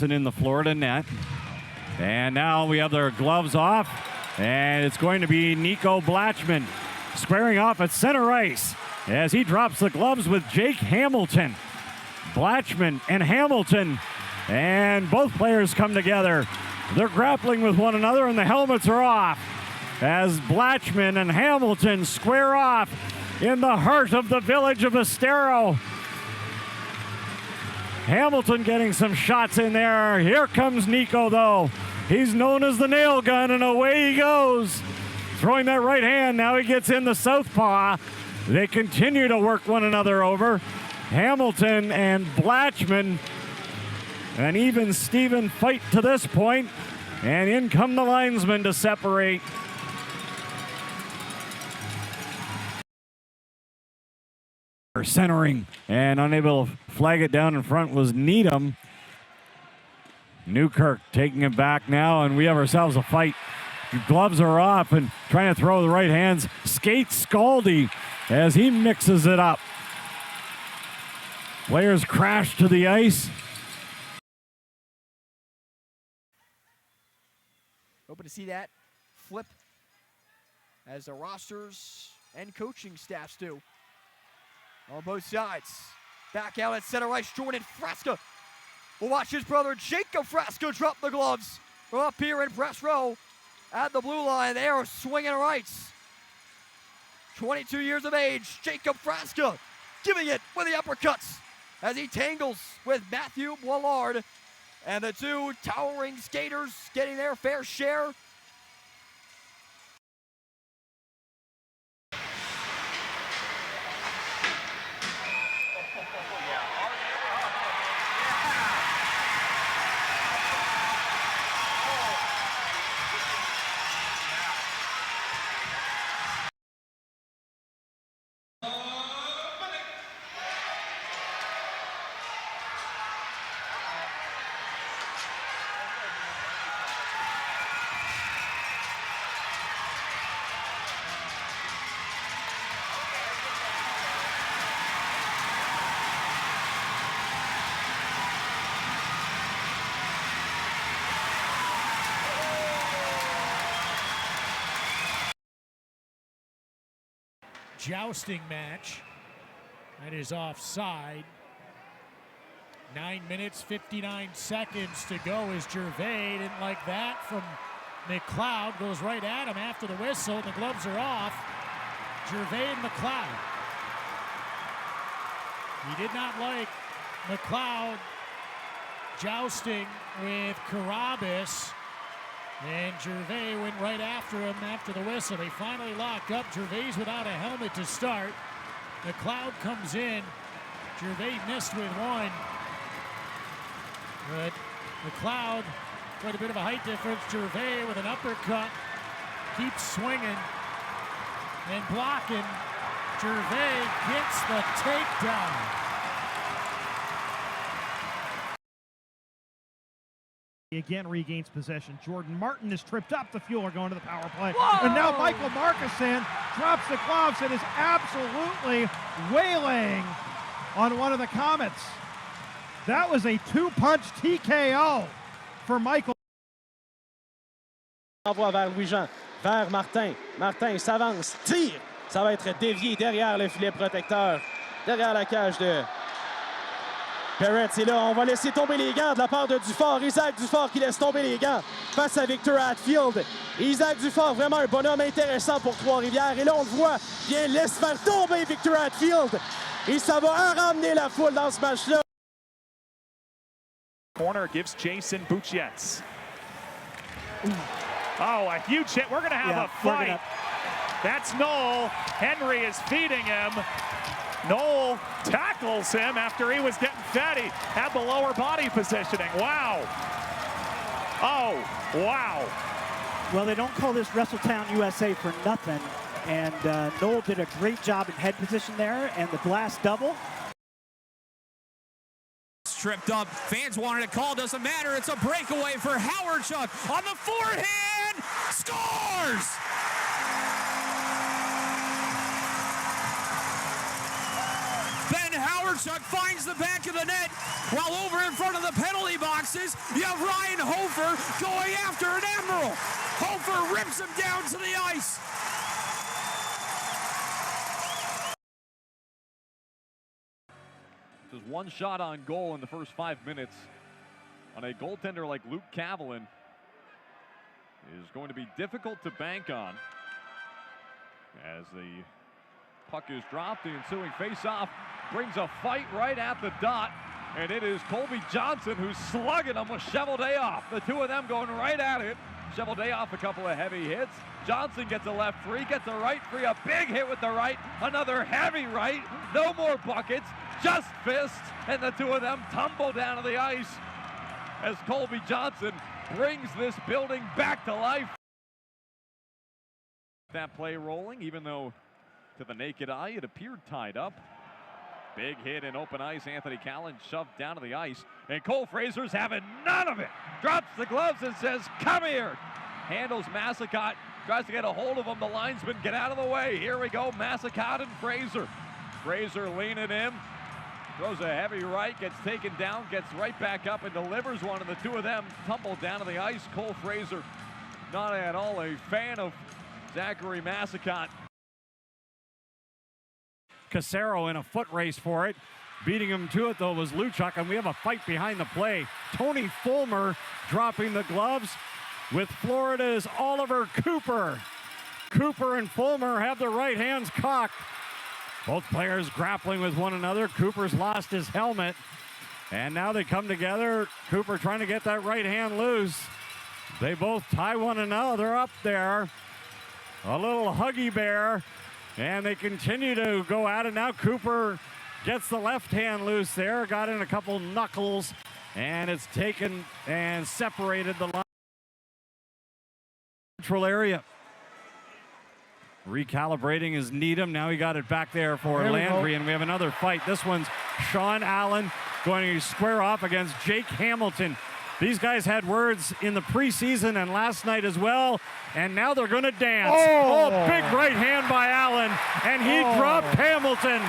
in the Florida net. And now we have their gloves off, and it's going to be Nico Blatchman squaring off at center ice as he drops the gloves with Jake Hamilton. Blatchman and Hamilton, and both players come together. They're grappling with one another, and the helmets are off as Blatchman and Hamilton square off in the heart of the village of Estero. Hamilton getting some shots in there. Here comes Nico, though. He's known as the nail gun, and away he goes. Throwing that right hand, now he gets in the southpaw. They continue to work one another over. Hamilton and Blatchman, an even Steven fight to this point, and in come the linesmen to separate. Centering, and unable to flag it down in front was Needham. Newkirk taking it back now, and we have ourselves a fight. Gloves are off and trying to throw the right hands. Skates Scaldi as he mixes it up. Players crash to the ice. Hoping to see that flip as the rosters and coaching staffs do on both sides. Back out at center ice, Jordan Frasca will watch his brother Jacob Frasca drop the gloves. We're up here in press row at the blue line. They are swinging rights. 22 years of age, Jacob Frasca giving it with the uppercuts as he tangles with Matthew Boilard. And the two towering skaters getting their fair share. Jousting match. That is offside. 9 minutes, 59 seconds to go as Gervais didn't like that from McLeod. Goes right at him after the whistle, and the gloves are off. Gervais and McLeod. He did not like McLeod jousting with Carabas. And Gervais went right after him after the whistle. They finally locked up. Gervais without a helmet to start. McLeod comes in. Gervais missed with one. But McLeod, quite a bit of a height difference. Gervais with an uppercut. Keeps swinging and blocking. Gervais gets the takedown. He again regains possession. Jordan Martin is tripped up. The Fuel are going to the power play. Whoa! And now Michael Markuson drops the gloves and is absolutely waylaying on one of the Comets. That was a two-punch TKO for Michael. Envoie vers Louis-Jean, vers Martin. Martin s'avance, tire. Ça va être dévié derrière le filet protecteur, derrière la cage de Perrette. Et là, on va laisser tomber les gants de la part de Dufort. Isaac Dufort qui laisse tomber les gants face à Victor Hatfield. Isaac Dufort, vraiment un bonhomme intéressant pour Trois-Rivières. Et là, on le voit, bien laisse faire tomber Victor Hatfield. Et ça va ramener la foule dans ce match-là. Corner gives Jason Buchetz. Oh, a huge hit. We're going to have a fight. That's Noel. Henry is feeding him. Noel tackles him after he was getting fed. He had the lower body positioning. Wow. Oh, wow. Well, they don't call this Wrestletown, USA for nothing. And Noel did a great job in head position there, and the blast double. Tripped up. Fans wanted a call. Doesn't matter. It's a breakaway for Howard Chuck on the forehand. Scores! Ben Howardchuk finds the back of the net, while over in front of the penalty boxes, you have Ryan Hofer going after an Emerald. Hofer rips him down to the ice. Just one shot on goal in the first 5 minutes on a goaltender like Luke Kavalin is going to be difficult to bank on. As the puck is dropped, the ensuing faceoff brings a fight right at the dot, and it is Colby Johnson who's slugging him with Cheveldayoff. The two of them going right at it. Cheveldayoff a couple of heavy hits. Johnson gets a left free, gets a right free, a big hit with the right, another heavy right, no more buckets, just fists, and the two of them tumble down to the ice as Colby Johnson brings this building back to life. That play rolling, even though to the naked eye it appeared tied up. Big hit in open ice. Anthony Callan shoved down to the ice, and Cole Fraser's having none of it. Drops the gloves and says, "Come here." Handles Massacott, tries to get a hold of him. The linesman, get out of the way. Here we go, Massacott and Fraser. Fraser leaning in, throws a heavy right, gets taken down, gets right back up and delivers one, and the two of them tumble down to the ice. Cole Fraser, not at all a fan of Zachary Massacott. Casero in a foot race for it. Beating him to it, though, was Luchuk, and we have a fight behind the play. Tony Fulmer dropping the gloves with Florida's Oliver Cooper. Cooper and Fulmer have their right hands cocked. Both players grappling with one another. Cooper's lost his helmet, and now they come together. Cooper trying to get that right hand loose. They both tie one another up there. A little huggy bear. And they continue to go at it. Now Cooper gets the left hand loose there, got in a couple knuckles, and it's taken and separated the line. Neutral area. Recalibrating is Needham. Now he got it back there for Landry, and we have another fight. This one's Sean Allen going to square off against Jake Hamilton. These guys had words in the preseason and last night as well, and now they're going to dance. Oh, big right hand by Allen, and he dropped Hamilton.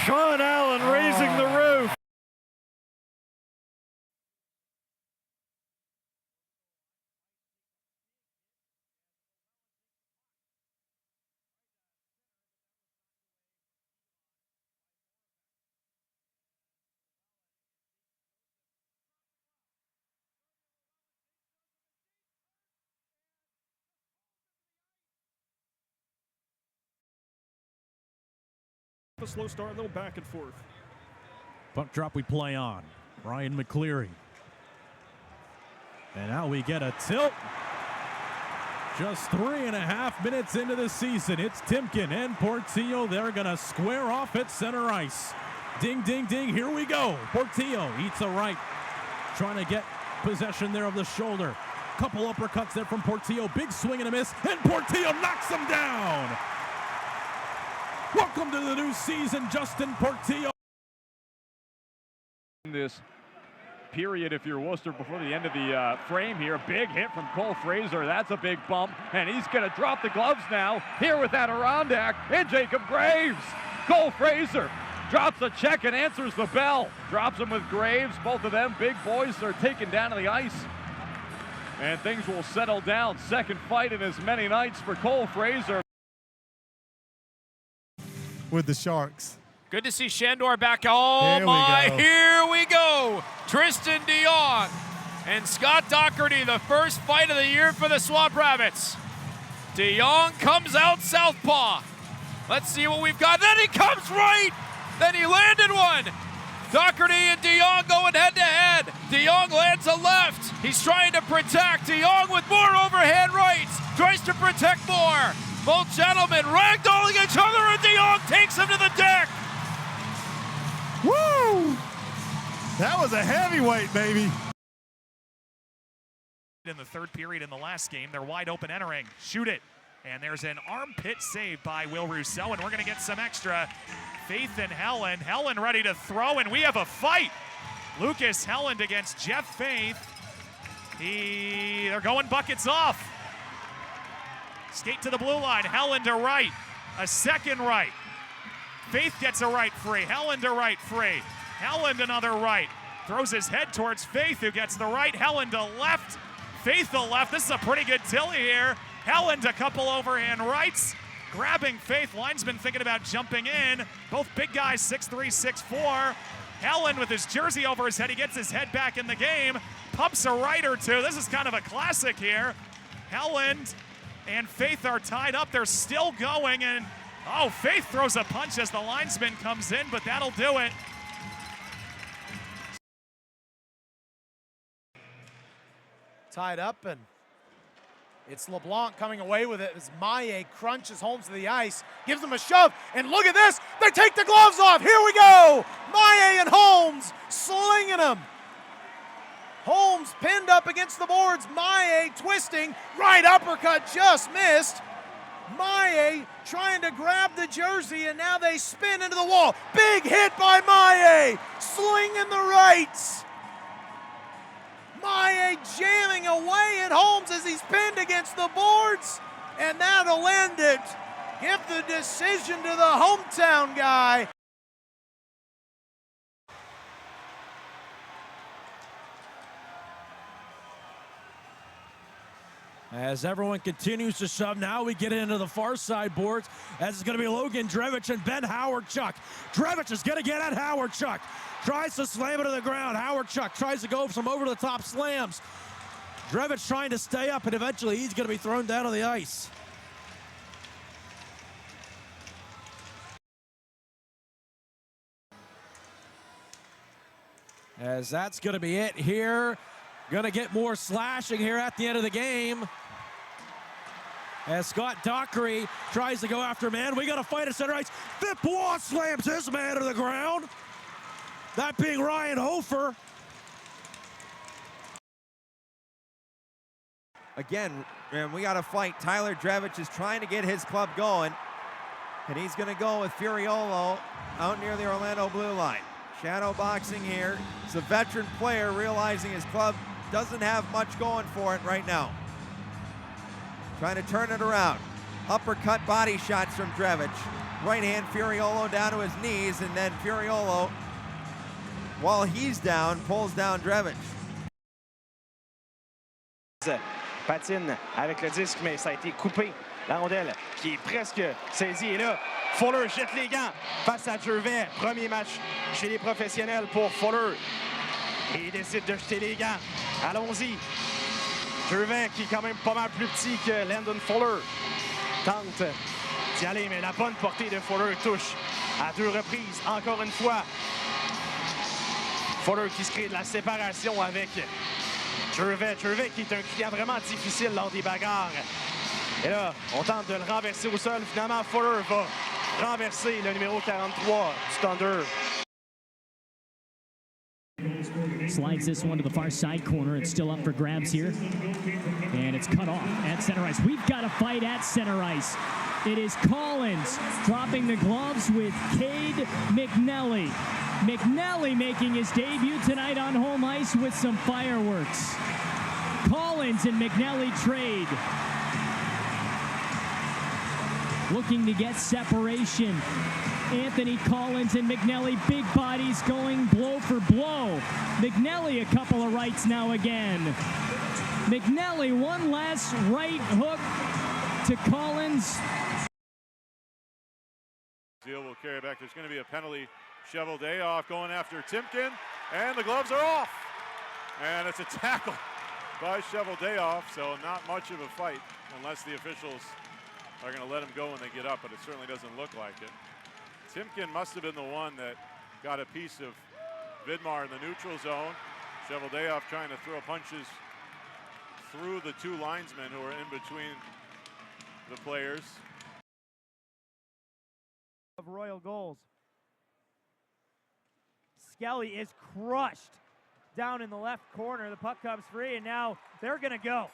Sean Allen raising the roof. A slow start, a little back and forth. Puck drop we play on. Ryan McCleary. And now we get a tilt. Just 3.5 minutes into the season. It's Timken and Portillo. They're going to square off at center ice. Ding, ding, ding. Here we go. Portillo eats a right. Trying to get possession there of the shoulder. Couple uppercuts there from Portillo. Big swing and a miss. And Portillo knocks him down. Welcome to the new season, Justin Portillo. In this period, if you're Worcester, before the end of the frame here, big hit from Cole Fraser. That's a big bump, and he's going to drop the gloves now. Here with Adirondack and Jacob Graves. Cole Fraser drops a check and answers the bell. Drops him with Graves. Both of them, big boys, are taken down to the ice. And things will settle down. Second fight in as many nights for Cole Fraser. With the Sharks. Good to see Shandor back. Oh my, here we go. Tristan DeYoung and Scott Doherty, the first fight of the year for the Swamp Rabbits. DeYoung comes out southpaw. Let's see what we've got. Then he comes right. Then he landed one. Doherty and DeYoung going head to head. DeYoung lands a left. He's trying to protect. DeYoung with more overhand rights. Tries to protect more. Both gentlemen ragdolling each other, and DeYoung takes him to the deck. Woo! That was a heavyweight, baby. In the third period in the last game, they're wide open entering. Shoot it. And there's an armpit save by Will Rousseau, and we're going to get some extra faith in Helen. Helen ready to throw, and we have a fight. Lucas Helland against Jeff Faith. They're going buckets off. Skate to the blue line. Helen to right. A second right. Faith gets a right free. Helland a right free. Helland another right. Throws his head towards Faith, who gets the right. Helland to left. Faith to left. This is a pretty good Tilly here. Helland a couple overhand rights. Grabbing Faith. Linesman thinking about jumping in. Both big guys, 6'3", 6'4". Helland with his jersey over his head. He gets his head back in the game. Pumps a right or two. This is kind of a classic here. Helland and Faith are tied up. They're still going, and oh, Faith throws a punch as the linesman comes in, but that'll do it. Tied up, and it's LeBlanc coming away with it as Maye crunches Holmes to the ice, gives him a shove, and look at this, they take the gloves off. Here we go. Maye and Holmes slinging him. Holmes pinned up against the boards. Maye twisting, right uppercut just missed. Maye trying to grab the jersey, and now they spin into the wall. Big hit by Maye, slinging the rights. Maye jamming away at Holmes as he's pinned against the boards, and that'll end it. Give the decision to the hometown guy. As everyone continues to shove, now we get into the far side boards, as it's going to be Logan Drevich and Ben Howard-Chuck. Drevich is going to get at Howard-Chuck. Tries to slam it to the ground. Howard-Chuck tries to go for some over-the-top slams. Drevich trying to stay up, and eventually he's going to be thrown down on the ice. As that's going to be it here. Going to get more slashing here at the end of the game. As Scott Dockery tries to go after man. We got to fight at center ice. Vipbois slams his man to the ground. That being Ryan Hofer. Again, man, we got to fight. Tyler Drevich is trying to get his club going. And he's going to go with Furiolo out near the Orlando blue line. Shadow boxing here. It's a veteran player realizing his club doesn't have much going for it right now. Trying to turn it around. Uppercut body shots from Drevich. Right hand Furiolo down to his knees, and then Furiolo, while he's down, pulls down Drevich. Patine avec le disque, mais ça a été coupé. La rondelle qui est presque saisie. Et là, Fuller jette les gants face à Gervais. Premier match chez les professionnels pour Fuller. Et il décide de jeter les gants. Allons-y. Gervais, qui est quand même pas mal plus petit que Landon Fuller, tente d'y aller, mais la bonne portée de Fuller touche à 2 reprises. Encore une fois, Fuller qui se crée de la séparation avec Gervais. Gervais qui est un client vraiment difficile lors des bagarres. Et là, on tente de le renverser au sol. Finalement, Fuller va renverser le numéro 43 du Thunder. Slides this one to the far side corner. It's still up for grabs here. And it's cut off at center ice. We've got a fight at center ice. It is Collins dropping the gloves with Cade McNally. McNally making his debut tonight on home ice with some fireworks. Collins and McNally trade. Looking to get separation. Anthony Collins and McNally, big bodies going blow for blow. McNally a couple of rights now again. McNally one last right hook to Collins. Deal will carry back. There's going to be a penalty. Cheveldayoff going after Timken, and the gloves are off. And it's a tackle by Cheveldayoff, so not much of a fight unless the officials are going to let him go when they get up, but it certainly doesn't look like it. Timken must have been the one that got a piece of Vidmar in the neutral zone. Cheveldayoff trying to throw punches through the 2 linesmen who are in between the players. Of Royal goals. Skelly is crushed down in the left corner. The puck comes free, and now they're going to go.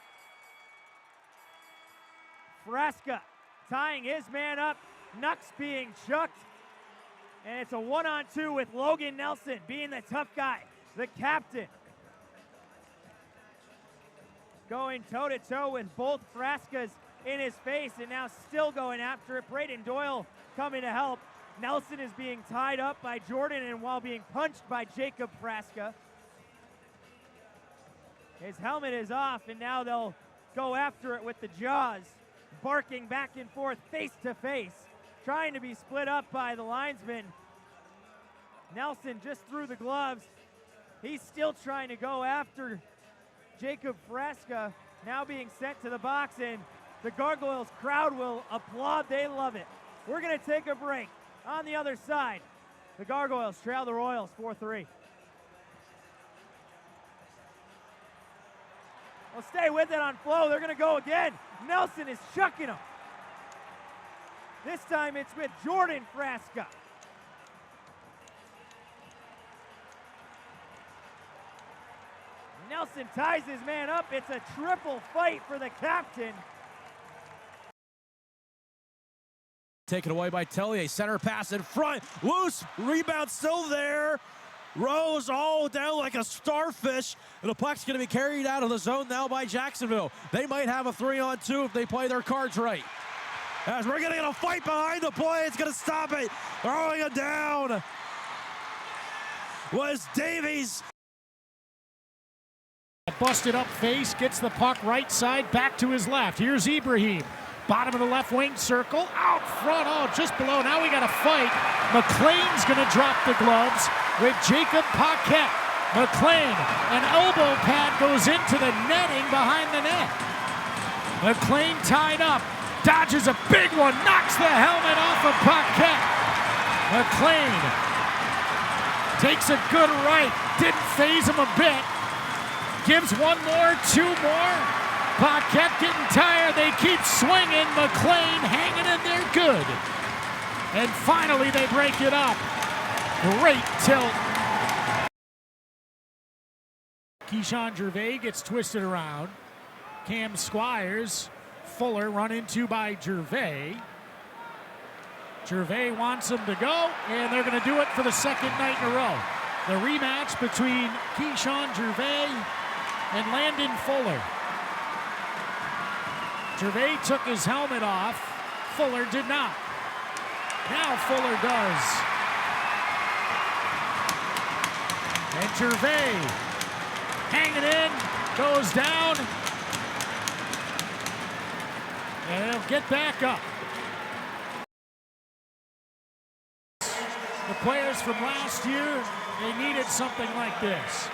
Frasca tying his man up. Nux being chucked. And it's a 1-on-2 with Logan Nelson being the tough guy, the captain. Going toe-to-toe with both Frascas in his face, and now still going after it. Braden Doyle coming to help. Nelson is being tied up by Jordan and while being punched by Jacob Frasca. His helmet is off, and now they'll go after it with the jaws, barking back and forth, face to face, trying to be split up by the linesman. Nelson just threw the gloves. He's still trying to go after Jacob Frasca, now being sent to the box, and the Gargoyles crowd will applaud. They love it. We're going to take a break. On the other side, the Gargoyles trail the Royals 4-3. Well, stay with it on Flow. They're going to go again. Nelson is chucking him. This time it's with Jordan Frasca. Nelson ties his man up. It's a triple fight for the captain. Taken away by Tellier. Center pass in front. Loose. Rebound still there. Rose all down like a starfish. And the puck's going to be carried out of the zone now by Jacksonville. They might have a 3-on-2 if they play their cards right. As we're going to get a fight behind the play. It's going to stop it. Throwing it down was Davies. Busted up face, gets the puck right side, back to his left. Here's Ibrahim. Bottom of the left wing circle, out front, oh, just below. Now we got a fight. McLean's gonna drop the gloves with Jacob Paquette. McLean, an elbow pad goes into the netting behind the net. McLean tied up, dodges a big one, knocks the helmet off of Paquette. McLean takes a good right, didn't phase him a bit. Gives one more, two more. Paquette getting tired. They keep swinging. McLean hanging in there good. And finally they break it up. Great tilt. Keyshawn Gervais gets twisted around. Cam Squires. Fuller run into by Gervais. Gervais wants him to go, and they're going to do it for the second night in a row. The rematch between Keyshawn Gervais and Landon Fuller. Gervais took his helmet off. Fuller did not. Now Fuller does. And Gervais hanging in, goes down, and he'll get back up. The players from last year, they needed something like this.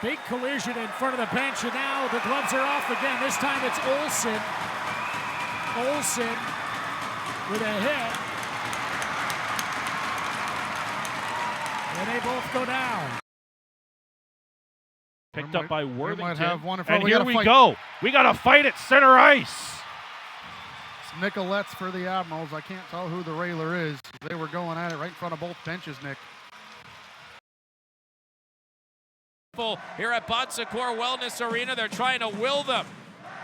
Big collision in front of the bench, and now the gloves are off again. This time it's Olsen. Olsen with a hit. And they both go down. Picked up by Worthington. Might have one and here we go. We got a fight at center ice. It's Nicolettes for the Admirals. I can't tell who the railer is. They were going at it right in front of both benches, Nick. Here at Bon Secours Wellness Arena, they're trying to will them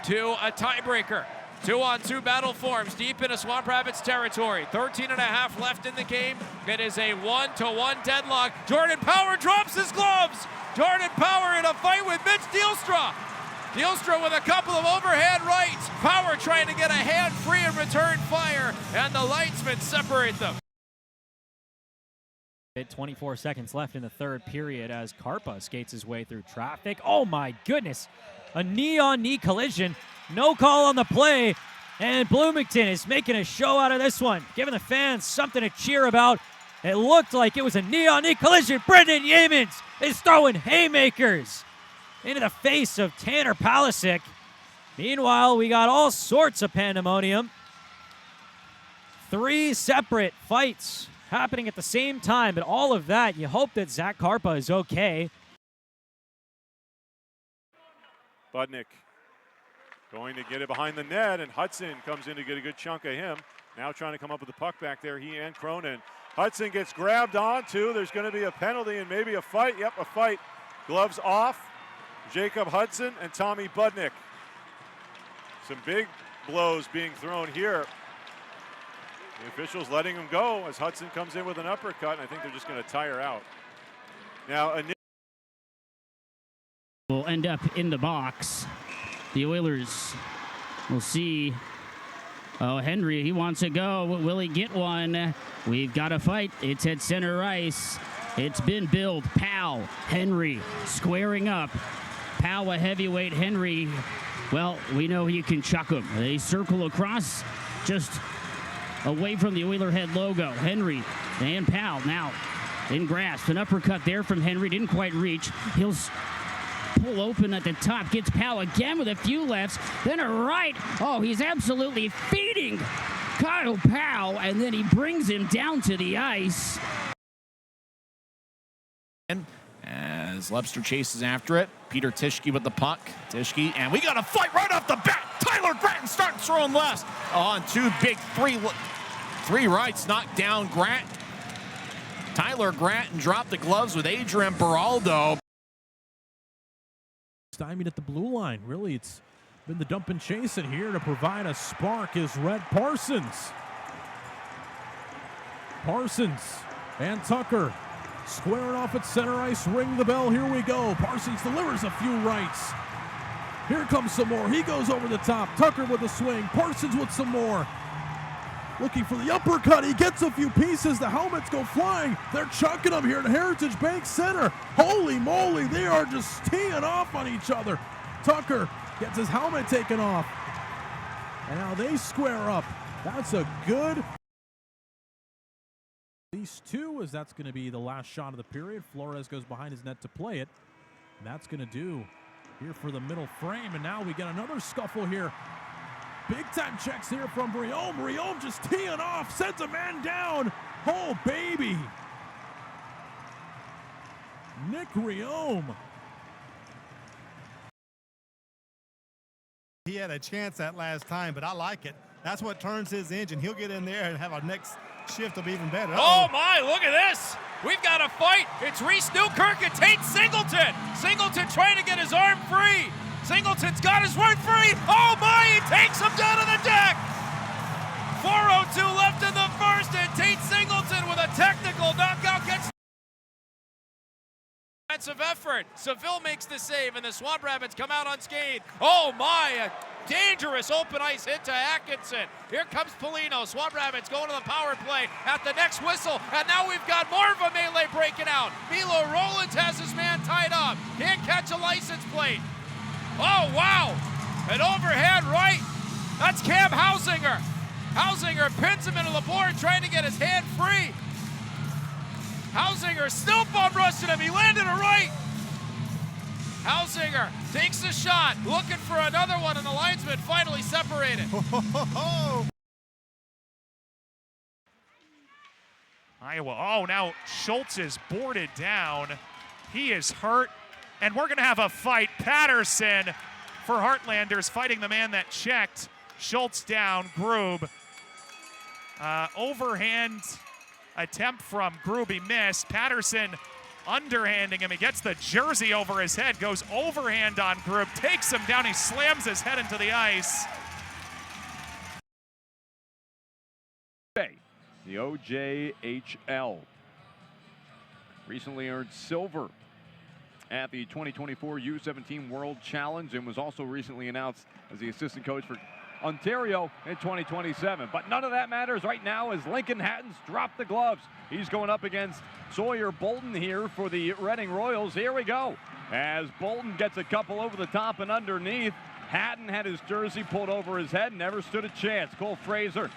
to a tiebreaker. 2-on-2 battle forms deep into Swamp Rapids territory. 13.5 left in the game. It is a 1-1 deadlock. Jordan Power drops his gloves. Jordan Power in a fight with Mitch Dielstra. Dielstra with a couple of overhand rights. Power trying to get a hand free and return fire, and the linesmen separate them. 24 seconds left in the third period as Karpa skates his way through traffic. Oh my goodness, a knee-on-knee collision. No call on the play, and Bloomington is making a show out of this one, giving the fans something to cheer about. It looked like it was a knee-on-knee collision. Brendan Yeamans is throwing haymakers into the face of Tanner Palisic. Meanwhile, we got all sorts of pandemonium. 3 separate fights happening at the same time, but all of that, you hope that Zach Karpa is okay. Budnick going to get it behind the net, and Hudson comes in to get a good chunk of him. Now trying to come up with the puck back there, he and Cronin. Hudson gets grabbed onto. There's going to be a penalty and maybe a fight. Yep, a fight. Gloves off. Jacob Hudson and Tommy Budnick. Some big blows being thrown here. The officials letting him go as Hudson comes in with an uppercut, and I think they're just going to tire out. Now, will end up in the box. The Oilers will see Oh, Henry, he wants to go. Will he get one? We've got a fight. It's at center ice. It's been billed. Powell, Henry, squaring up. Powell, a heavyweight. Henry, well, we know you can chuck him. They circle across just away from the Oiler Head logo. Henry and Powell now in grasp. An uppercut there from Henry. Didn't quite reach. He'll pull open at the top. Gets Powell again with a few lefts. Then a right. Oh, he's absolutely feeding Kyle Powell. And then he brings him down to the ice. As Lebster chases after it. Peter Tischke with the puck. Tischke, and we got a fight right off the bat. Tyler Gratton starts throwing left. On two big three rights, knocked down Grant. Tyler Gratton dropped the gloves with Adrian Beraldo. Stymied at the blue line. Really, it's been the dump and chase in here to provide a spark is Red Parsons. Parsons and Tucker squaring off at center ice. Ring the bell. Here we go. Parsons delivers a few rights. Here comes some more. He goes over the top. Tucker with a swing. Parsons with some more. Looking for the uppercut. He gets a few pieces. The helmets go flying. They're chucking them here at Heritage Bank Center. Holy moly, they are just teeing off on each other. Tucker gets his helmet taken off. And now they square up. That's a good... These two, as that's going to be the last shot of the period. Flores goes behind his net to play it. And that's going to do here for the middle frame. And now we get another scuffle here. Big time checks here from Riom. Riom just teeing off, sends a man down. Oh, baby. Nick Riom. He had a chance that last time, but I like it. That's what turns his engine. He'll get in there and have our next shift will be even better. Oh my, look at this. We've got a fight. It's Reese Newkirk and Tate Singleton. Singleton trying to get his arm free. Singleton's got his word free. Oh my, he takes him down to the deck. 4:02 left in the first, and Tate Singleton with a technical knockout gets defensive effort. Seville makes the save, and the Swamp Rabbits come out unscathed. Oh my, a dangerous open ice hit to Atkinson. Here comes Polino. Swamp Rabbits going to the power play at the next whistle, and now we've got more of a melee breaking out. Milo Rollins has his man tied up. Can't catch a license plate. Oh, wow. An overhead right. That's Cam Hausinger. Hausinger pins him into the board, trying to get his hand free. Hausinger still bum rushing him. He landed a right. Hausinger takes the shot, looking for another one, and the linesman finally separated. Iowa, oh, now Schultz is boarded down. He is hurt, and we're going to have a fight. Patterson for Heartlanders fighting the man that checked. Schultz down, Grube. Overhand attempt from Grube, he missed. Patterson underhanding him. He gets the jersey over his head, goes overhand on Grube, takes him down. He slams his head into the ice. The OJHL recently earned silver at the 2024 U17 World Challenge and was also recently announced as the assistant coach for Ontario in 2027. But none of that matters right now as Lincoln Hatton's dropped the gloves. He's going up against Sawyer Bolton here for the Reading Royals. Here we go. As Bolton gets a couple over the top and underneath, Hatton had his jersey pulled over his head, never stood a chance. Cole Fraser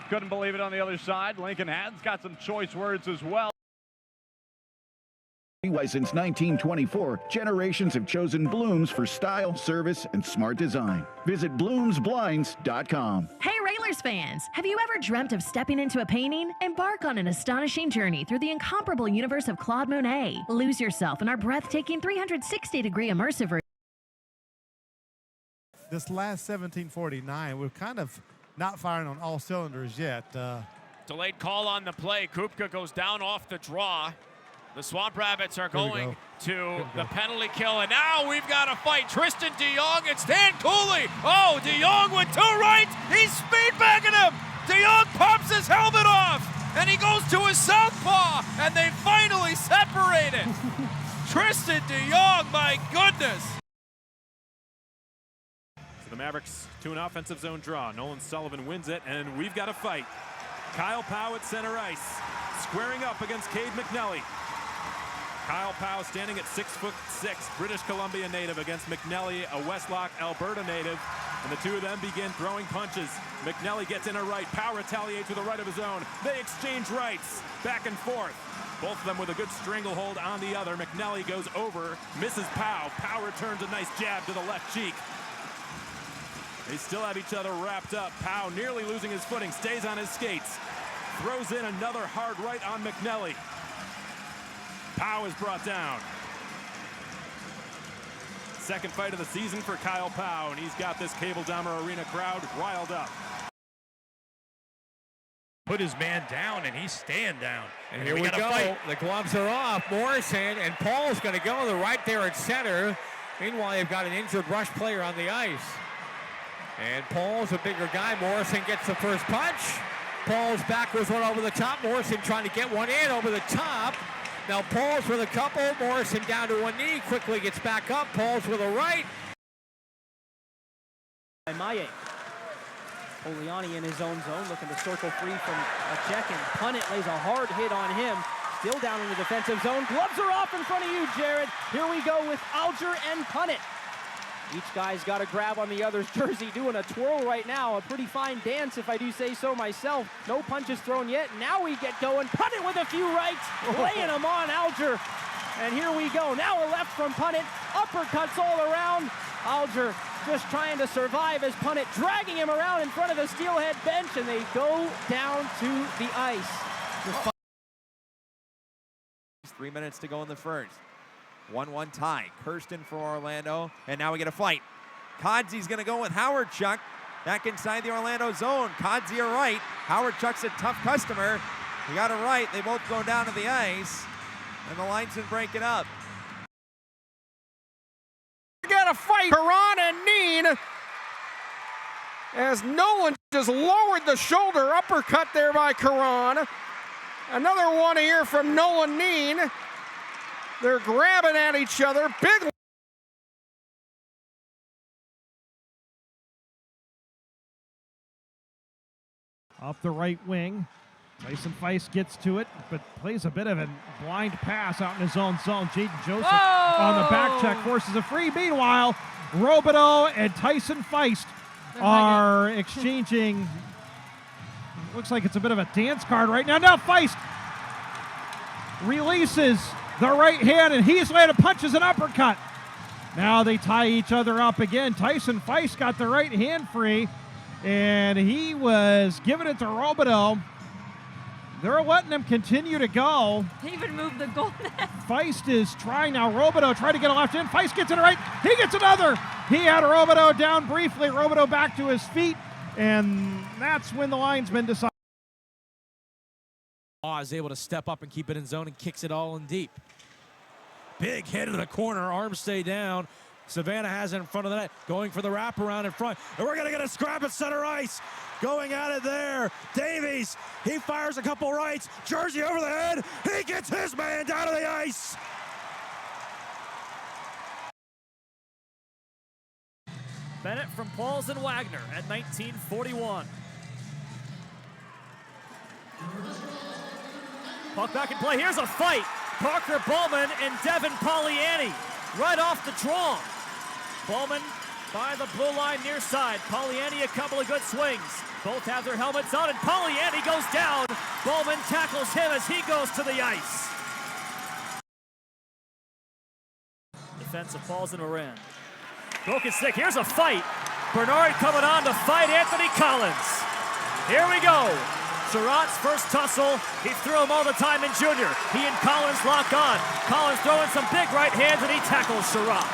couldn't believe it on the other side. Lincoln Hatton's got some choice words as well. Since 1924, generations have chosen Blooms for style, service, and smart design. Visit bloomsblinds.com. Hey Railers fans, have you ever dreamt of stepping into a painting? Embark on an astonishing journey through the incomparable universe of Claude Monet. Lose yourself in our breathtaking 360-degree immersive. This last 1749, we're kind of not firing on all cylinders yet. Delayed call on the play. Kupka goes down off the draw. The Swamp Rabbits are going to the penalty kill, and now we've got a fight. Tristan DeYoung and Stan Cooley. Oh, DeYoung with two rights. He's speedbagging him. DeYoung pops his helmet off, and he goes to his southpaw, and they finally separated. Tristan DeYoung, my goodness. So the Mavericks to an offensive zone draw. Nolan Sullivan wins it, and we've got a fight. Kyle Powell at center ice, squaring up against Cade McNelly. Kyle Powell standing at 6'6", British Columbia native against McNelly, a Westlock, Alberta native. And the two of them begin throwing punches. McNelly gets in a right. Powell retaliates with a right of his own. They exchange rights, back and forth. Both of them with a good stranglehold on the other. McNelly goes over, misses Powell. Powell returns a nice jab to the left cheek. They still have each other wrapped up. Powell nearly losing his footing, stays on his skates. Throws in another hard right on McNelly. Powell is brought down. Second fight of the season for Kyle Powell, and he's got this Cable Dahmer Arena crowd riled up. Put his man down, and he's staying down. And here we go. Fight. The gloves are off. Morrison and Paul's going to go. They're right there at center. Meanwhile, they've got an injured rush player on the ice. And Paul's a bigger guy. Morrison gets the first punch. Paul's back was one over the top. Morrison trying to get one in over the top. Now Paul's with a couple. Morrison down to one knee. Quickly gets back up. Paul's with a right. Maye. Poliani in his own zone, looking to circle free from a check, and Punnett lays a hard hit on him. Still down in the defensive zone. Gloves are off in front of you, Jared. Here we go with Alger and Punnett. Each guy's got a grab on the other's jersey, doing a twirl right now. A pretty fine dance, if I do say so myself. No punches thrown yet. Now we get going. Punnett with a few rights, laying them on Alger. And here we go. Now a left from Punnett. Uppercuts all around. Alger just trying to survive as Punnett dragging him around in front of the steelhead bench, and they go down to the ice. 3 minutes to go in the first. 1-1 tie. Kirsten for Orlando, and now we get a fight. Kodzi's going to go with Howard Chuck back inside the Orlando zone. Kodzi a right. Howard Chuck's a tough customer. He got a right. They both go down to the ice, and the linesmen break it up. Got a fight. Karan and Neen, as Nolan just lowered the shoulder uppercut there by Karan. Another one here from Nolan Neen. They're grabbing at each other. Big. Off the right wing, Tyson Feist gets to it, but plays a bit of a blind pass out in his own zone. Jaden Joseph on the back check forces a free. Meanwhile, Robideau and Tyson Feist are exchanging. Looks like it's a bit of a dance card right now. Now Feist releases the right hand, and he's landed punches an uppercut. Now they tie each other up again. Tyson Feist got the right hand free, and he was giving it to Robideau. They're letting him continue to go. He even moved the goal net. Feist is trying now. Robideau tried to get a left in. Feist gets it right. He gets another. He had Robideau down briefly. Robideau back to his feet, and that's when the linesman decided. Is able to step up and keep it in zone and kicks it all in deep. Big hit into the corner. Arms stay down. Savannah has it in front of the net, going for the wraparound in front. And we're going to get a scrap at center ice. Going at it there. Davies, he fires a couple rights. Jersey over the head. He gets his man down to the ice. Bennett from Pauls and Wagner at 1941. Puck back in play. Here's a fight. Parker Bowman and Devin Poliani right off the draw. Bowman by the blue line near side. Poliani a couple of good swings. Both have their helmets on, and Poliani goes down. Bowman tackles him as he goes to the ice. Defense of Pauls and Moran. Broken stick. Here's a fight. Bernard coming on to fight Anthony Collins. Here we go. Surratt's first tussle, he threw him all the time in junior. He and Collins lock on. Collins throwing some big right hands, and he tackles Surratt.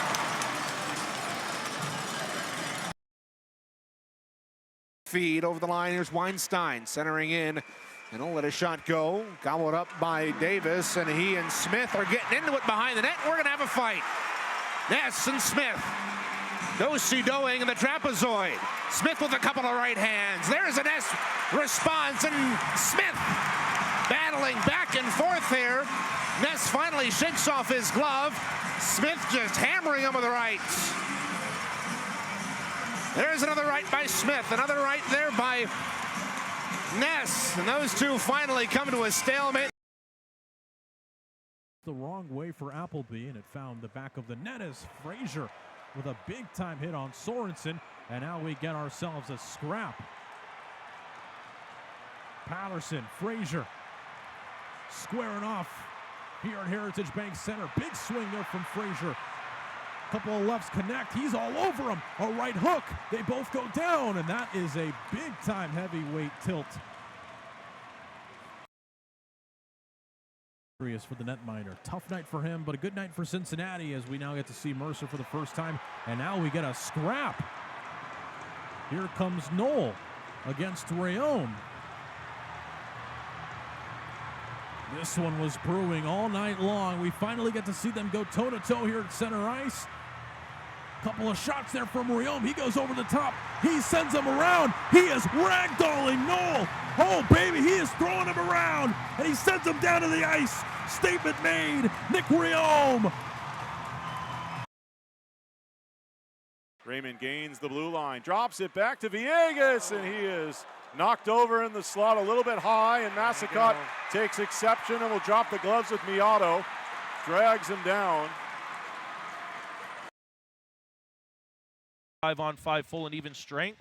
Feed over the line. Here's Weinstein centering in, and he'll let a shot go. Gobbled up by Davis, and he and Smith are getting into it behind the net. We're going to have a fight. Ness and Smith. Do-si-doing in the trapezoid. Smith with a couple of right hands. There's a Ness response, and Smith battling back and forth here. Ness finally shakes off his glove. Smith just hammering him with the rights. There's another right by Smith, another right there by Ness, and those two finally come to a stalemate. The wrong way for Appleby, and it found the back of the net as Frazier with a big-time hit on Sorensen, and now we get ourselves a scrap. Patterson, Frazier, squaring off here at Heritage Bank Center. Big swing there from Frazier. Couple of lefts connect. He's all over him. A right hook. They both go down, and that is a big-time heavyweight tilt. For the netminder. Tough night for him, but a good night for Cincinnati as we now get to see Mercer for the first time, and now we get a scrap. Here comes Knoll against Rayome. This one was brewing all night long. We finally get to see them go toe-to-toe here at center ice. Couple of shots there from Rayome. He goes over the top. He sends him around. He is ragdolling Knoll. Oh, baby, he is throwing him around, and he sends him down to the ice. Statement made. Nick Rayome. Raymond gains the blue line, drops it back to Villegas, and he is knocked over in the slot a little bit high, and Massacott takes exception and will drop the gloves with Miato. Drags him down. 5-on-5 full and even strength.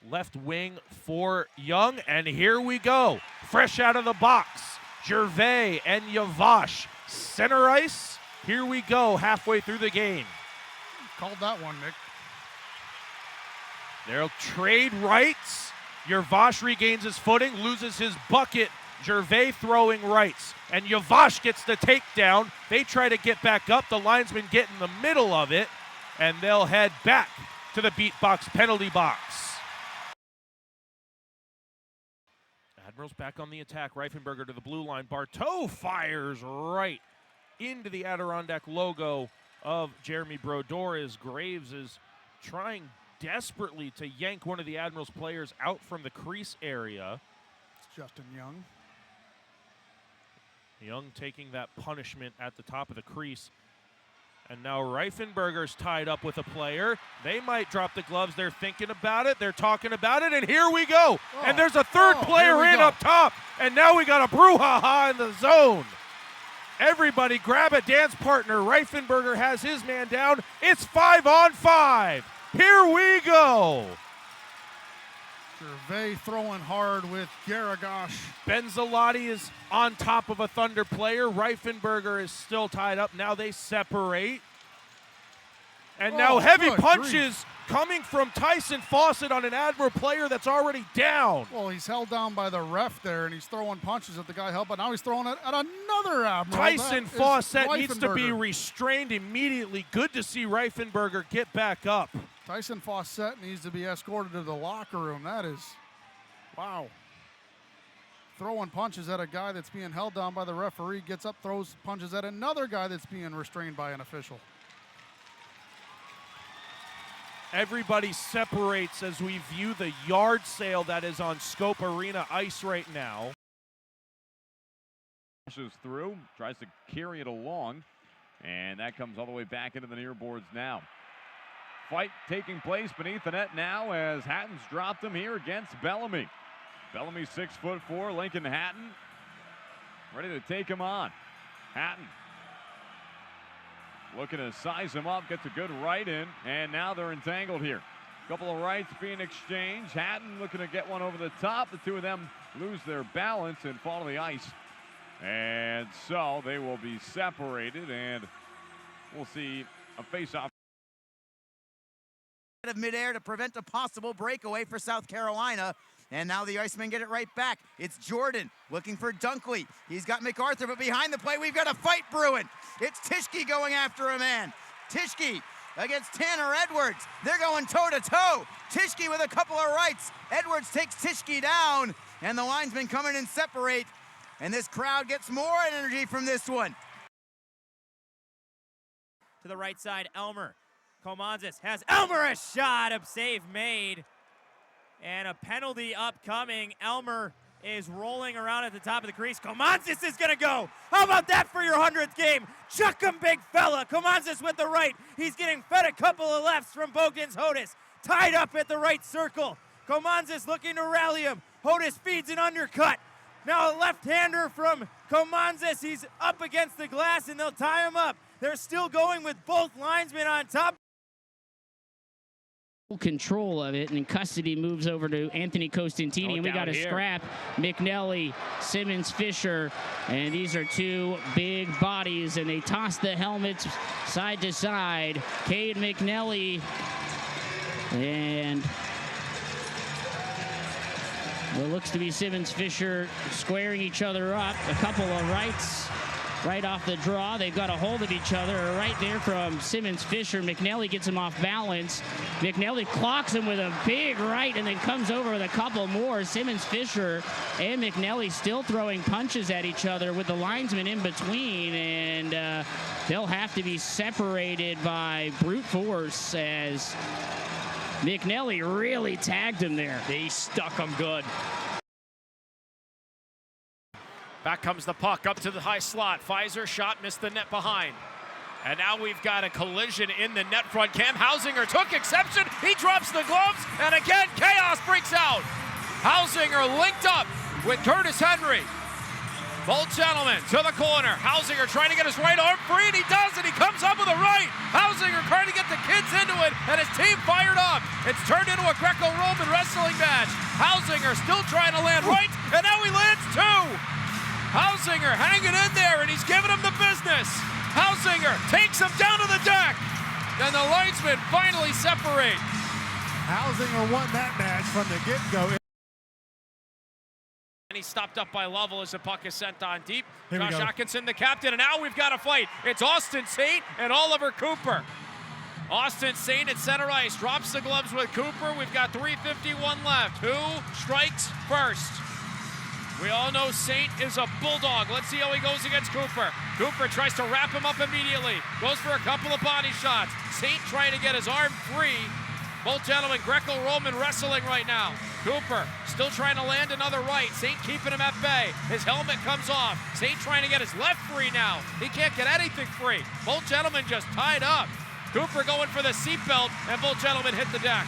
Left wing for Young, and here we go. Fresh out of the box, Gervais and Yavash. Center ice, here we go, halfway through the game. Called that one, Nick. They'll trade rights. Yavash regains his footing, loses his bucket. Gervais throwing rights, and Yavash gets the takedown. They try to get back up. The linesmen get in the middle of it, and they'll head back to the beat box penalty box. Admirals back on the attack. Reifenberger to the blue line. Barteau fires right into the Adirondack logo of Jeremy Brodeur as Graves is trying desperately to yank one of the Admirals players out from the crease area. It's Justin Young. Young taking that punishment at the top of the crease. And now Reifenberger's tied up with a player. They might drop the gloves. They're thinking about it. They're talking about it. And here we go. And there's a third player in up top. And now we got a brouhaha in the zone. Everybody grab a dance partner. Reifenberger has his man down. It's 5-on-5. Here we go. Gervais throwing hard with Garagash. Benzalotti is on top of a Thunder player. Reifenberger is still tied up. Now they separate. And now heavy punches coming from Tyson Fawcett on an Admiral player that's already down. Well, he's held down by the ref there, and he's throwing punches at the guy held, but now he's throwing it at another Admiral. Tyson Fawcett needs to be restrained immediately. Good to see Reifenberger get back up. Tyson Fawcett needs to be escorted to the locker room. That is, wow. Throwing punches at a guy that's being held down by the referee, gets up, throws punches at another guy that's being restrained by an official. Everybody separates as we view the yard sale that is on Scope Arena ice right now. Pushes through, tries to carry it along, and that comes all the way back into the near boards now. Fight taking place beneath the net now as Hatton's dropped him here against Bellamy. Bellamy 6'4", Lincoln Hatton ready to take him on. Hatton looking to size him up, gets a good right in, and now they're entangled here. Couple of rights being exchanged. Hatton looking to get one over the top. The two of them lose their balance and fall to the ice. And so they will be separated, and we'll see a face-off. Of midair to prevent a possible breakaway for South Carolina. And now the Icemen get it right back. It's Jordan looking for Dunkley. He's got MacArthur, but behind the play, we've got a fight brewing. It's Tischke going after a man. Tischke against Tanner Edwards. They're going toe-to-toe. Tischke with a couple of rights. Edwards takes Tischke down, and the linesmen come in and separate. And this crowd gets more energy from this one. To the right side, Elmer. Comanzis has Elmer, a shot, a save made, and a penalty upcoming. Elmer is rolling around at the top of the crease. Comanzis is gonna go. How about that for your 100th game? Chuck him, big fella. Comanzis with the right. He's getting fed a couple of lefts from Bogdan's Hodis. tied up at the right circle. Comanzas looking to rally him. Hodis feeds an undercut. Now a left-hander from Comanzas. He's up against the glass, and they'll tie him up. They're still going with both linesmen on top. Control of it, and custody moves over to Anthony Costantini, and we got a scrap. McNelly, Simmons, Fisher, and these are two big bodies, and they toss the helmets side to side. Cade McNelly and what looks to be Simmons, Fisher squaring each other up. A couple of rights right off the draw. They've got a hold of each other right there from Simmons, Fisher. McNelly gets him off balance. McNelly clocks him with a big right and then comes over with a couple more. Simmons, Fisher, and McNelly still throwing punches at each other with the linesman in between, and they'll have to be separated by brute force as McNelly really tagged him there. They stuck him good. Back comes the puck up to the high slot. Pfizer shot, missed the net behind. And now we've got a collision in the net front. Cam Hausinger took exception. He drops the gloves, and again, chaos breaks out. Hausinger linked up with Curtis Henry. Both gentlemen to the corner. Hausinger trying to get his right arm free, and he does, and he comes up with a right. Hausinger trying to get the kids into it, and his team fired up. It's turned into a Greco-Roman wrestling match. Hausinger still trying to land right, and now he lands two. Hausinger hanging in there, and he's giving him the business. Hausinger takes him down to the deck. Then the linesmen finally separate. Hausinger won that match from the get-go. And he's stopped up by Lovell as the puck is sent on deep. Here we Josh go. Atkinson, the captain, and now we've got a fight. It's Austin Saint and Oliver Cooper. Austin Saint at center ice drops the gloves with Cooper. We've got 3:51 left. Who strikes first? We all know Saint is a bulldog. Let's see how he goes against Cooper. Cooper tries to wrap him up immediately. Goes for a couple of body shots. Saint trying to get his arm free. Both gentlemen Greco-Roman wrestling right now. Cooper still trying to land another right. Saint keeping him at bay. His helmet comes off. Saint trying to get his left free now. He can't get anything free. Both gentlemen just tied up. Cooper going for the seatbelt, and both gentlemen hit the deck.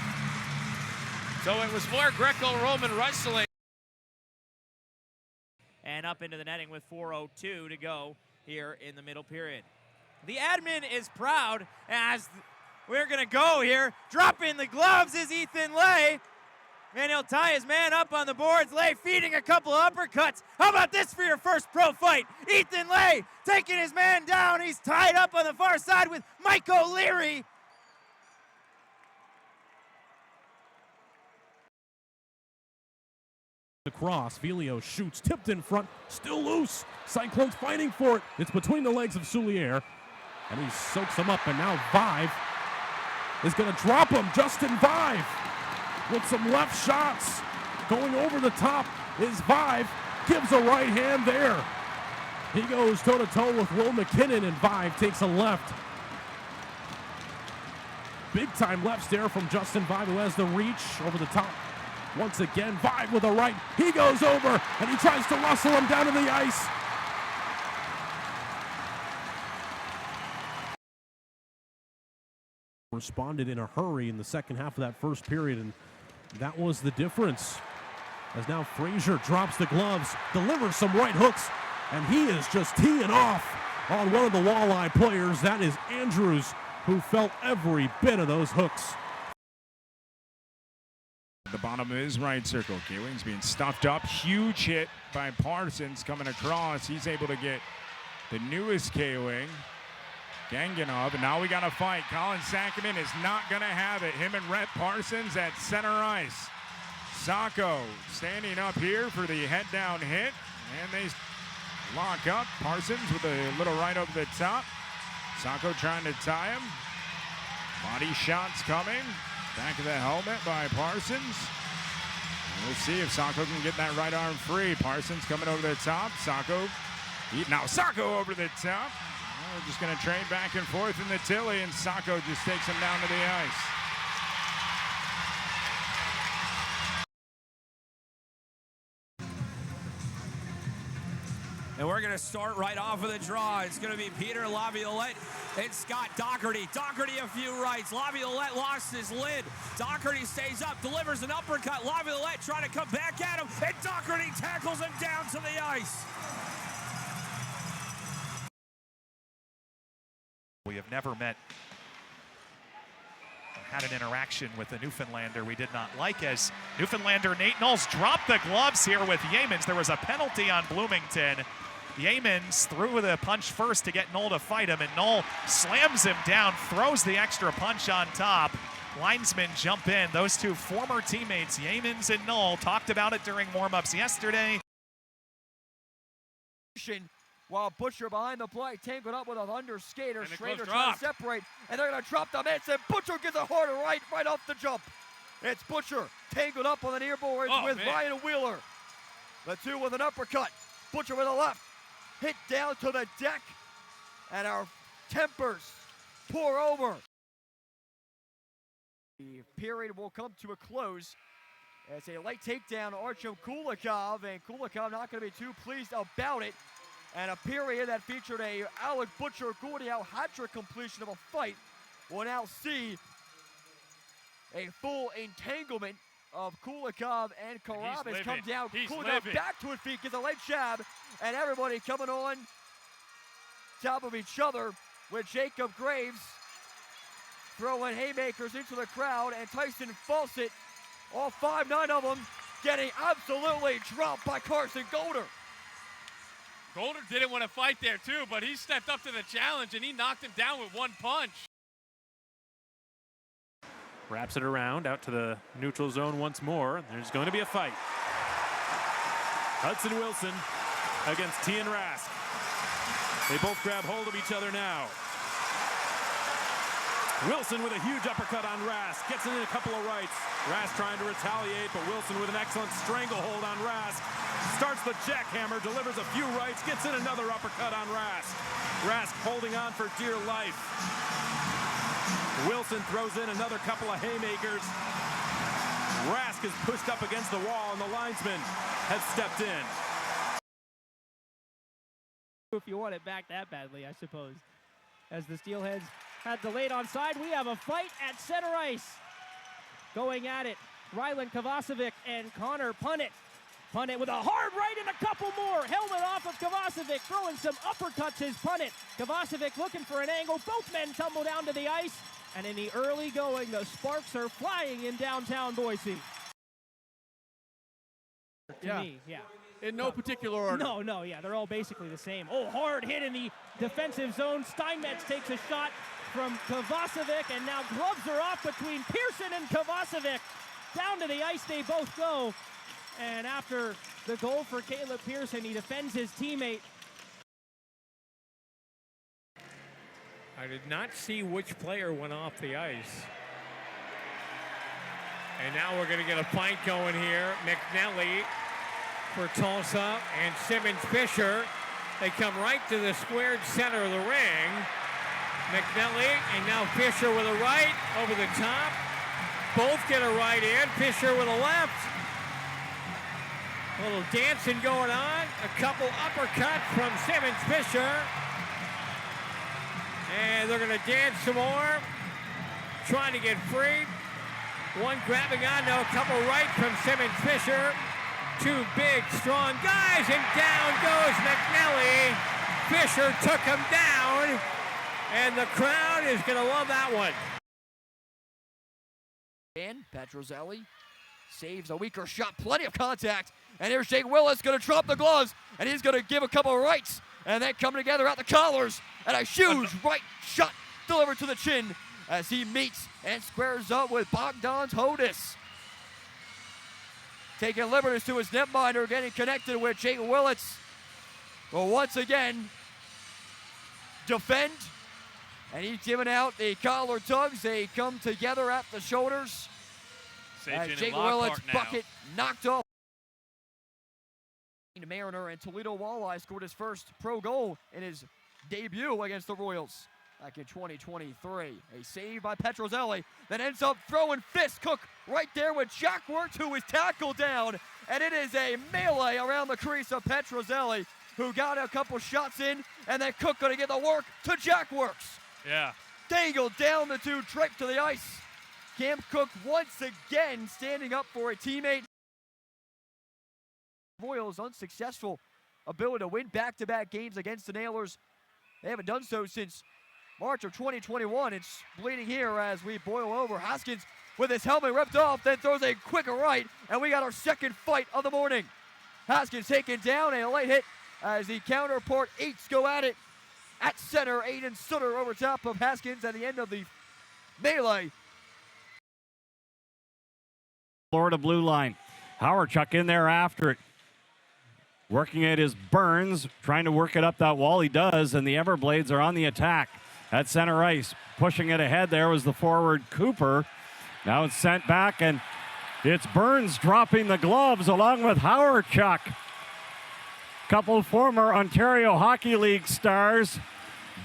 So it was more Greco-Roman wrestling. And up into the netting with 4:02 to go here in the middle period. The admin is proud as we're going to go here. Dropping the gloves is Ethan Lay. And he'll tie his man up on the boards. Lay feeding a couple of uppercuts. How about this for your first pro fight? Ethan Lay taking his man down. He's tied up on the far side with Mike O'Leary. Across, Filio shoots, tipped in front, still loose. Cyclones fighting for it. It's between the legs of Soulier, and he soaks him up, and now Vive is going to drop him. Justin Vive with some left shots. Going over the top is Vive, gives a right hand there. He goes toe-to-toe with Will McKinnon, and Vive takes a left. Big-time left stare from Justin Vive, who has the reach over the top. Once again, Vive with a right. He goes over, and he tries to muscle him down to the ice. Responded in a hurry in the second half of that first period, and that was the difference. As now Frazier drops the gloves, delivers some right hooks, and he is just teeing off on one of the walleye players. That is Andrews, who felt every bit of those hooks. At the bottom of his right circle, K-Wing's being stuffed up. Huge hit by Parsons coming across. He's able to get the newest K-Wing, Ganganov, and now we got a fight. Colin Sackerman is not going to have it. Him and Rhett Parsons at center ice. Sacco standing up here for the head-down hit, and they lock up. Parsons with a little right over the top. Sacco trying to tie him. Body shots coming. Back of the helmet by Parsons. And we'll see if Sacco can get that right arm free. Parsons coming over the top. Sacco over the top. We're just going to trade back and forth in the Tilly, and Sacco just takes him down to the ice. And we're going to to start right off of the draw. It's going to be Peter Laviolette and Scott Doherty. Doherty a few rights. Laviolette lost his lid. Doherty stays up, delivers an uppercut. Laviolette trying to come back at him, and Doherty tackles him down to the ice. We have never met or had an interaction with a Newfoundlander we did not like, as Newfoundlander Nate Knowles dropped the gloves here with Yeamans. There was a penalty on Bloomington. Yeamans threw the punch first to get Knoll to fight him, and Knoll slams him down, throws the extra punch on top. Linesmen jump in. Those two former teammates, Yeamans and Knoll, talked about it during warm-ups yesterday. While Butcher behind the play, tangled up with a Thunder skater. Schrader trying dropped. to separate, and they're going to drop the mitts, and Butcher gets a hard right off the jump. It's Butcher tangled up on the near boards with Ryan Wheeler. The two with an uppercut. Butcher with a left. Hit down to the deck, and our tempers pour over. The period will come to a close. It's a late takedown, Artyom Kulikov, and Kulikov not going to be too pleased about it. And a period that featured a Alec Butcher Gordiow hat-trick completion of a fight will now see a full entanglement of Kulikov and Karabas come down. Kulikov back to his feet, gets a late jab, and everybody coming on top of each other with Jacob Graves throwing haymakers into the crowd, and Tyson Fawcett, all 5'9" of them, getting absolutely dropped by Carson Golder. Golder didn't want to fight there too, but he stepped up to the challenge and he knocked him down with one punch. Wraps it around out to the neutral zone once more. There's going to be a fight. Hudson Wilson against Tian Rask. They both grab hold of each other now. Wilson with a huge uppercut on Rask. Gets in a couple of rights. Rask trying to retaliate, but Wilson with an excellent stranglehold on Rask. Starts the jackhammer, delivers a few rights, gets in another uppercut on Rask. Rask holding on for dear life. Wilson throws in another couple of haymakers. Rask is pushed up against the wall, and the linesmen have stepped in. If you want it back that badly, I suppose. As the Steelheads had delayed onside, we have a fight at center ice. Going at it, Rylan Kovacevic and Connor Punnett. Punnett with a hard right and a couple more. Helmet off of Kovacevic, throwing some uppercuts is Punnett. Kovacevic looking for an angle. Both men tumble down to the ice. And in the early going, the sparks are flying in downtown Boise. To me, yeah. In no particular order. No, yeah, they're all basically the same. Oh, hard hit in the defensive zone. Steinmetz takes a shot from Kovacevic, and now gloves are off between Pearson and Kovacevic. Down to the ice they both go. And after the goal for Caleb Pearson, he defends his teammate. I did not see which player went off the ice. And now we're going to get a fight going here. McNelly for Tulsa and Simmons Fisher. They come right to the squared center of the ring. McNelly and now Fisher with a right over the top. Both get a right in. Fisher with a left. A little dancing going on. A couple uppercuts from Simmons Fisher. And they're going to dance some more. Trying to get free. One grabbing on now. A couple right from Simmons Fisher. Two big, strong guys, and down goes McNelly. Fisher took him down, and the crowd is going to love that one. And Petrozelli saves a weaker shot, plenty of contact. And here's Jake Willis going to drop the gloves, and he's going to give a couple of rights. And then coming together at the collars, and a huge right shot delivered to the chin as he meets and squares up with Bogdan Hodis. Taking liberties to his netminder, getting connected with Jake Willits. Will once again defend, and he's giving out the collar tugs. They come together at the shoulders. Jake Willits' bucket knocked off. Mariner and Toledo Walleye scored his first pro goal in his debut against the Royals back in 2023. A save by Petrozelli that ends up throwing fist. Cook right there with Jack Wirtz, who is tackled down, and it is a melee around the crease of Petrozelli. who got a couple shots in, and then Cook going to get the work to Jack Works. Yeah. Dangled down the two, tripped to the ice. Cam Cook once again standing up for a teammate. Royals unsuccessful ability to win back-to-back games against the Nailers. They haven't done so since March of 2021. It's bleeding here as we boil over. Haskins with his helmet ripped off, then throws a quick right, and we got our second fight of the morning. Haskins taken down, a late hit as the counterpart eights go at it. At center, Aiden Sutter over top of Haskins at the end of the melee. Florida blue line. Howardchuk in there after it. Working it is Burns, trying to work it up that wall. He does, and the Everblades are on the attack at center ice. Pushing it ahead there was the forward Cooper. Now it's sent back, and it's Burns dropping the gloves along with Howardchuk. Couple former Ontario Hockey League stars,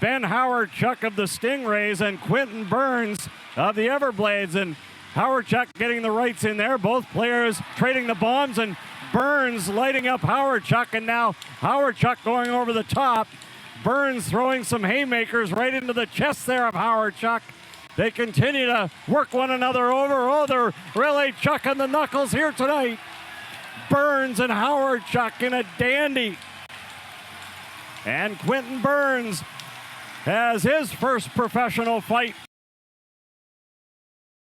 Ben Howardchuk of the Stingrays and Quentin Burns of the Everblades. And Howardchuk getting the rights in there. Both players trading the bombs, and Burns lighting up Howardchuk, and now Howardchuk going over the top. Burns throwing some haymakers right into the chest there of Howardchuk. They continue to work one another over. Oh, they're really chucking the knuckles here tonight. Burns and Howardchuk in a dandy. And Quentin Burns has his first professional fight.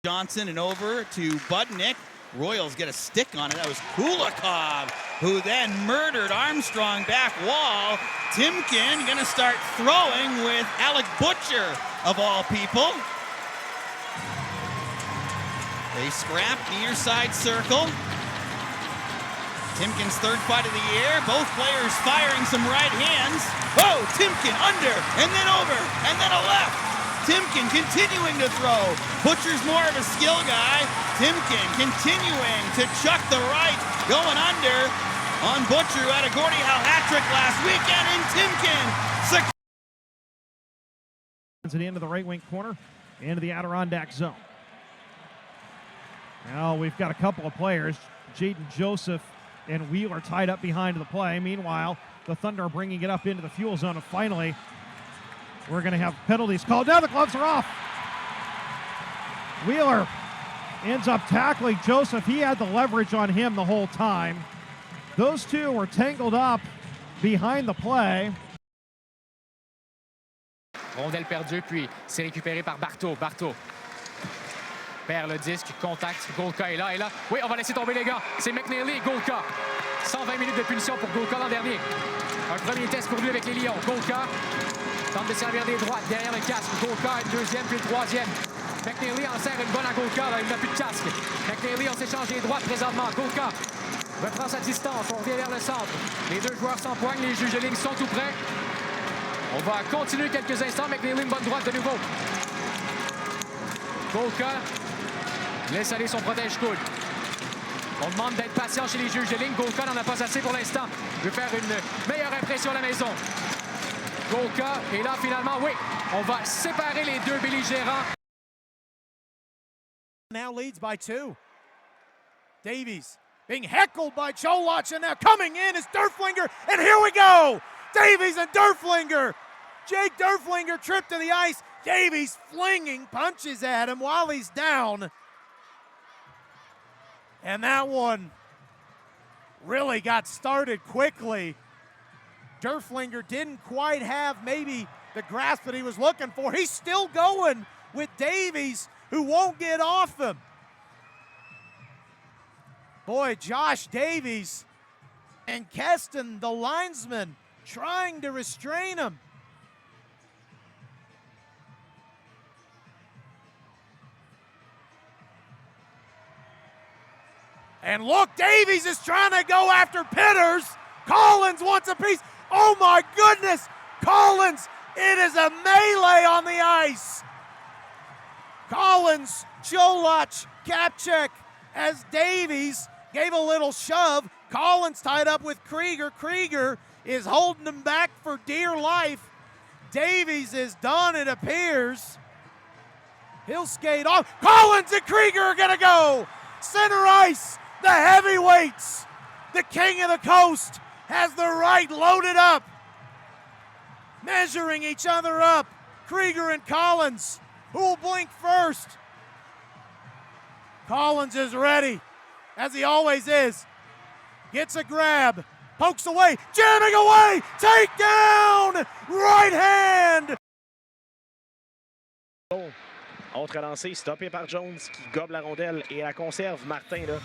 Johnson and over to Budnick. Royals get a stick on it. That was Kulikov, who then murdered Armstrong back wall. Timken gonna start throwing with Alec Butcher, of all people. They scrap near side circle. Timken's third fight of the year. Both players firing some right hands. Oh, Timken under, and then over, and then a left. Timken continuing to throw. Butcher's more of a skill guy. Timken continuing to chuck the right, going under on Butcher, who had a Gordie Howe hat trick last weekend, and Timken. To the end of the right wing corner, into the Adirondack zone. Now we've got a couple of players, Jaden Joseph and Wheeler tied up behind the play. Meanwhile, the Thunder are bringing it up into the fuel zone, and finally, we're going to have penalties called. Now the gloves are off. Wheeler ends up tackling Joseph. He had the leverage on him the whole time. Those two were tangled up behind the play. Rondelle perdue, puis c'est récupéré par Barteau. Barteau perd le disque, contact, Golka est là, Oui, on va laisser tomber les gars. C'est McNeely, Golka. 120 minutes de punition pour Golka l'an dernier. Un premier test pour lui avec les Lions. Golka tente de servir des droites derrière le casque. Golka, une deuxième, puis le troisième. McNeely en serre une bonne à Golka, là, il n'a plus de casque. McNeely, on s'échange les droites présentement. Golka reprend sa distance, on revient vers le centre. Les deux joueurs s'empoignent, les juges de ligne sont tout près. On va continuer quelques instants. McNeely, une bonne droite de nouveau. Golka laisse aller son protège-coude. On demande d'être patient chez les juges de ligne. Golka n'en a pas assez pour l'instant. Il veut faire une meilleure impression à la maison. Golka, et là, finalement, oui, on va séparer les deux belligérants. Now leads by 2. Davies being heckled by Cholach, and now coming in is Derflinger, and here we go! Davies and Derflinger! Jake Derflinger tripped to the ice. Davies flinging punches at him while he's down. And that one really got started quickly. Derflinger didn't quite have maybe the grasp that he was looking for. He's still going with Davies, who won't get off him. Boy, Josh Davies and Keston, the linesman, trying to restrain him. And look, Davies is trying to go after Pitters. Collins wants a piece. Oh my goodness, Collins, it is a melee on the ice. Collins, Cholach, Kapchek, as Davies gave a little shove. Collins tied up with Krieger. Krieger is holding him back for dear life. Davies is done, it appears. He'll skate off. Collins and Krieger are gonna go. Center ice, the heavyweights, the king of the coast, has the right loaded up. Measuring each other up. Krieger and Collins. Who'll blink first? Collins is ready, as he always is. Gets a grab. Pokes away. Jamming away. Takedown. Right hand. Autre lancé, stoppé par Jones qui gobe la rondelle et la conserve. Martin, là,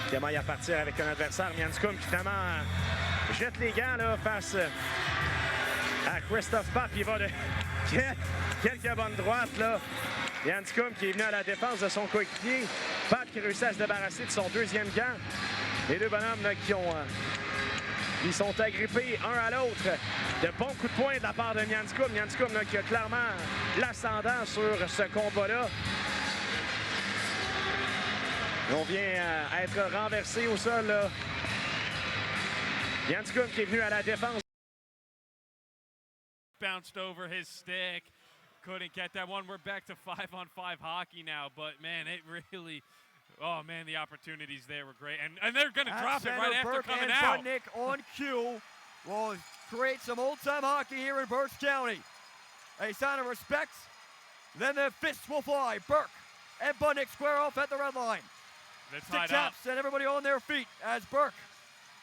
qui aille à partir avec un adversaire. Mianscum qui finalement jette les gants là, face à Christophe Papp. Il va de quelques bonnes droites. Là. Mianscum qui est venu à la défense de son coéquipier. Papp qui réussit à se débarrasser de son deuxième gant. Les deux bonhommes là, ils sont agrippés un à l'autre. De bons coups de poing de la part de Mianscum. Mianscum qui a clairement l'ascendant sur ce combat-là. On vient être renversé au sol. Là. Mianscum qui est venu à la défense. Bounced over his stick. Couldn't get that one. We're back to 5-on-5 hockey now. But, man, it really... Oh, man, the opportunities there were great. And they're going to drop it right after Burke coming and out. Budnick on cue will create some old-time hockey here in Berks County. A sign of respect. Then the fists will fly. Burke and Budnick square off at the red line. Stick taps and everybody on their feet as Burke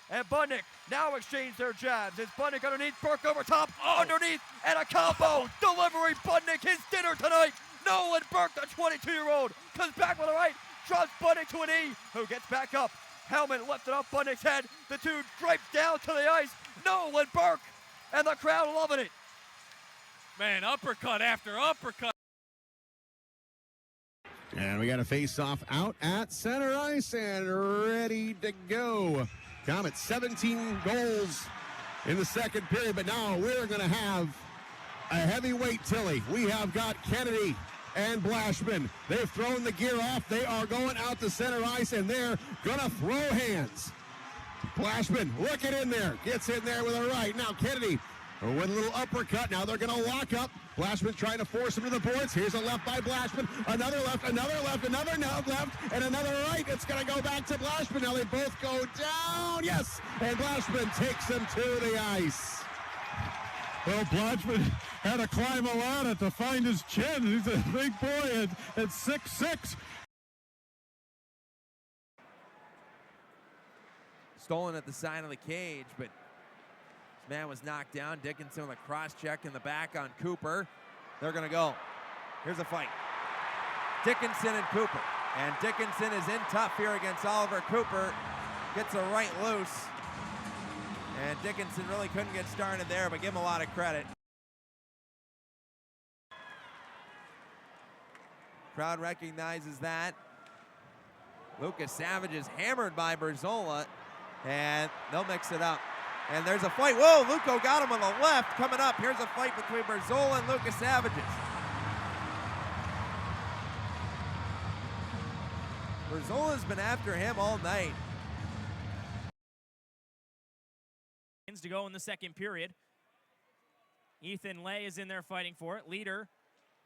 and Budnick now exchange their jabs. It's Budnick underneath, Burke over top, underneath, and a combo. Delivery Budnick, his dinner tonight. Nolan Burke, the 22-year-old, comes back with a right. Drops Budnick to a knee, who gets back up. Helmet lifted up Budnick's head. The two draped down to the ice. Nolan Burke, and the crowd loving it. Man, uppercut after uppercut. And we got a face-off out at center ice and ready to go. Comet 17 goals in the second period, but now we're going to have a heavyweight Tilly. We have got Kennedy and Blashman. They've thrown the gear off. They are going out to center ice, and they're going to throw hands. Blashman looking in there. Gets in there with a right. Now Kennedy with a little uppercut. Now they're going to lock up. Blashman trying to force him to the boards. Here's a left by Blashman. Another left, another left, another left, and another right. It's going to go back to Blashman. Now they both go down. Yes, and Blashman takes them to the ice. Well, Blashman had to climb a ladder to find his chin. He's a big boy at 6'6". Stolen at the side of the cage, but this man was knocked down. Dickinson with a cross check in the back on Cooper. They're going to go. Here's a fight. Dickinson and Cooper. And Dickinson is in tough here against Oliver Cooper. Gets a right loose. And Dickinson really couldn't get started there, but give him a lot of credit. Crowd recognizes that. Lucas Savage is hammered by Berzola, and they'll mix it up. And there's a fight. Whoa, Luco got him on the left. Coming up, here's a fight between Berzola and Lucas Savages. Berzola's been after him all night. To go in the second period. Ethan Lay is in there fighting for it. Leader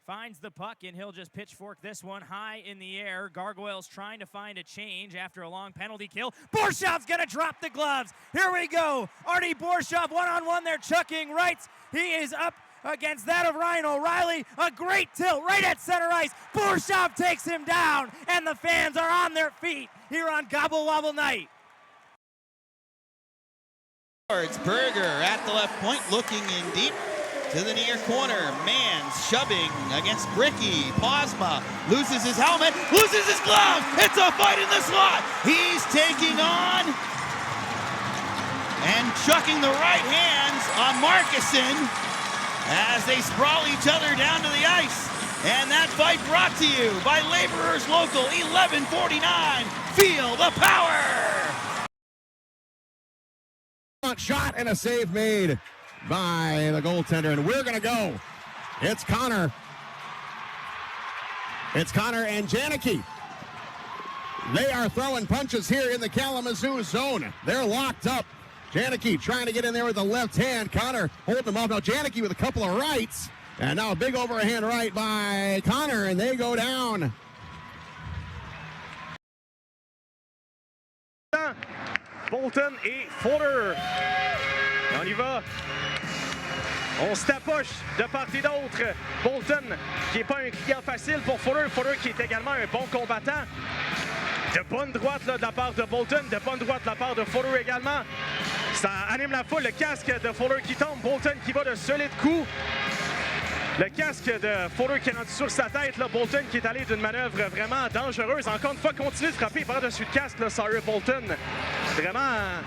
finds the puck, and he'll just pitchfork this one high in the air. Gargoyles trying to find a change after a long penalty kill. Borshov's going to drop the gloves. Here we go. Artie Borshov one-on-one. They're chucking rights. He is up against that of Ryan O'Reilly. A great tilt right at center ice. Borshov takes him down, and the fans are on their feet here on Gobble Wobble Night. Berger at the left point, looking in deep to the near corner. Mans shoving against Bricky. Posma loses his helmet, loses his glove. It's a fight in the slot. He's taking on and chucking the right hands on Markison as they sprawl each other down to the ice. And that fight brought to you by Laborers Local 1149. Feel the power. Shot and a save made by the goaltender, and we're going to go. It's Connor. It's Connor and Janicki. They are throwing punches here in the Kalamazoo zone. They're locked up. Janicki trying to get in there with the left hand. Connor holding him off. Now Janicki with a couple of rights, and now a big overhand right by Connor, and they go down. Bolton et Fuller. Et on y va. On se tapoche de part et d'autre. Bolton, qui n'est pas un client facile pour Fuller. Fuller qui est également un bon combattant. De bonne droite là, de la part de Bolton, de bonne droite de la part de Fuller également. Ça anime la foule, le casque de Fuller qui tombe. Bolton qui va de solides coups. Le casque de Fuller qui est rendu sur sa tête. Là, Bolton qui est allé d'une manœuvre vraiment dangereuse. Encore une fois, continue de frapper par-dessus le casque, là, Sawyer Bolton. Vraiment...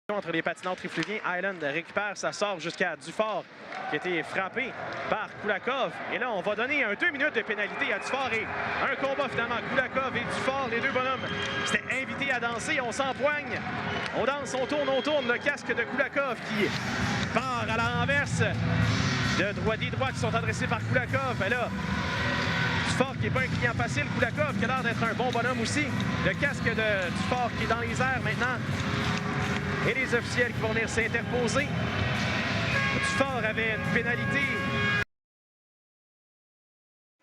Entre les patineurs trifluviens, Island récupère, ça sort jusqu'à Dufort qui a été frappé par Kulakov. Et là, on va donner 2 minutes de pénalité à Dufort et un combat finalement. Kulakov et Dufort, les deux bonhommes, s'étaient invités à danser. On s'empoigne, on danse, on tourne. Le casque de Kulakov qui part à la renverse. Des droits qui sont adressés par Kulakov. Et là, Dufort qui n'est pas un client facile. Kulakov qui a l'air d'être un bon bonhomme aussi. Le casque de Dufort qui est dans les airs maintenant. Et les officiels qui vont venir s'interposer. Dufort avait une pénalité.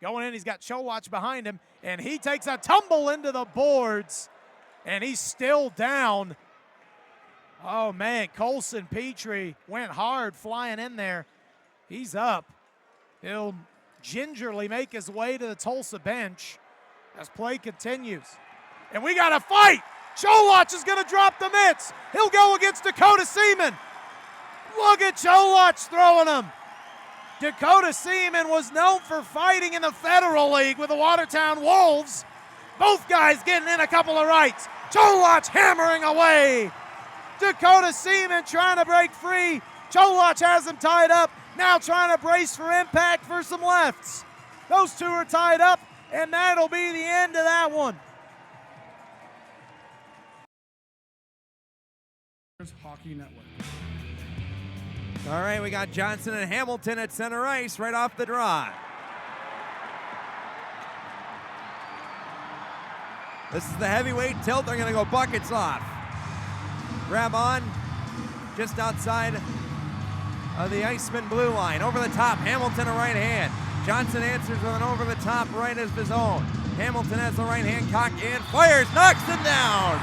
Going in, he's got Chowatch behind him, and he takes a tumble into the boards, and he's still down. Oh, man, Colson Petrie went hard flying in there. He's up. He'll gingerly make his way to the Tulsa bench as play continues. And we got a fight! Cholach is going to drop the mitts. He'll go against Dakota Seaman. Look at Cholach throwing him. Dakota Seaman was known for fighting in the Federal League with the Watertown Wolves. Both guys getting in a couple of rights. Cholach hammering away. Dakota Seaman trying to break free. Cholach has him tied up. Now trying to brace for impact for some lefts. Those two are tied up, and that'll be the end of that one. Hockey Network. All right, we got Johnson and Hamilton at center ice right off the draw. This is the heavyweight tilt. They're going to go buckets off. Grab on just outside of the Iceman blue line. Over the top, Hamilton a right hand. Johnson answers with an over the top right of his own. Hamilton has the right hand cocked and fires, knocks him down.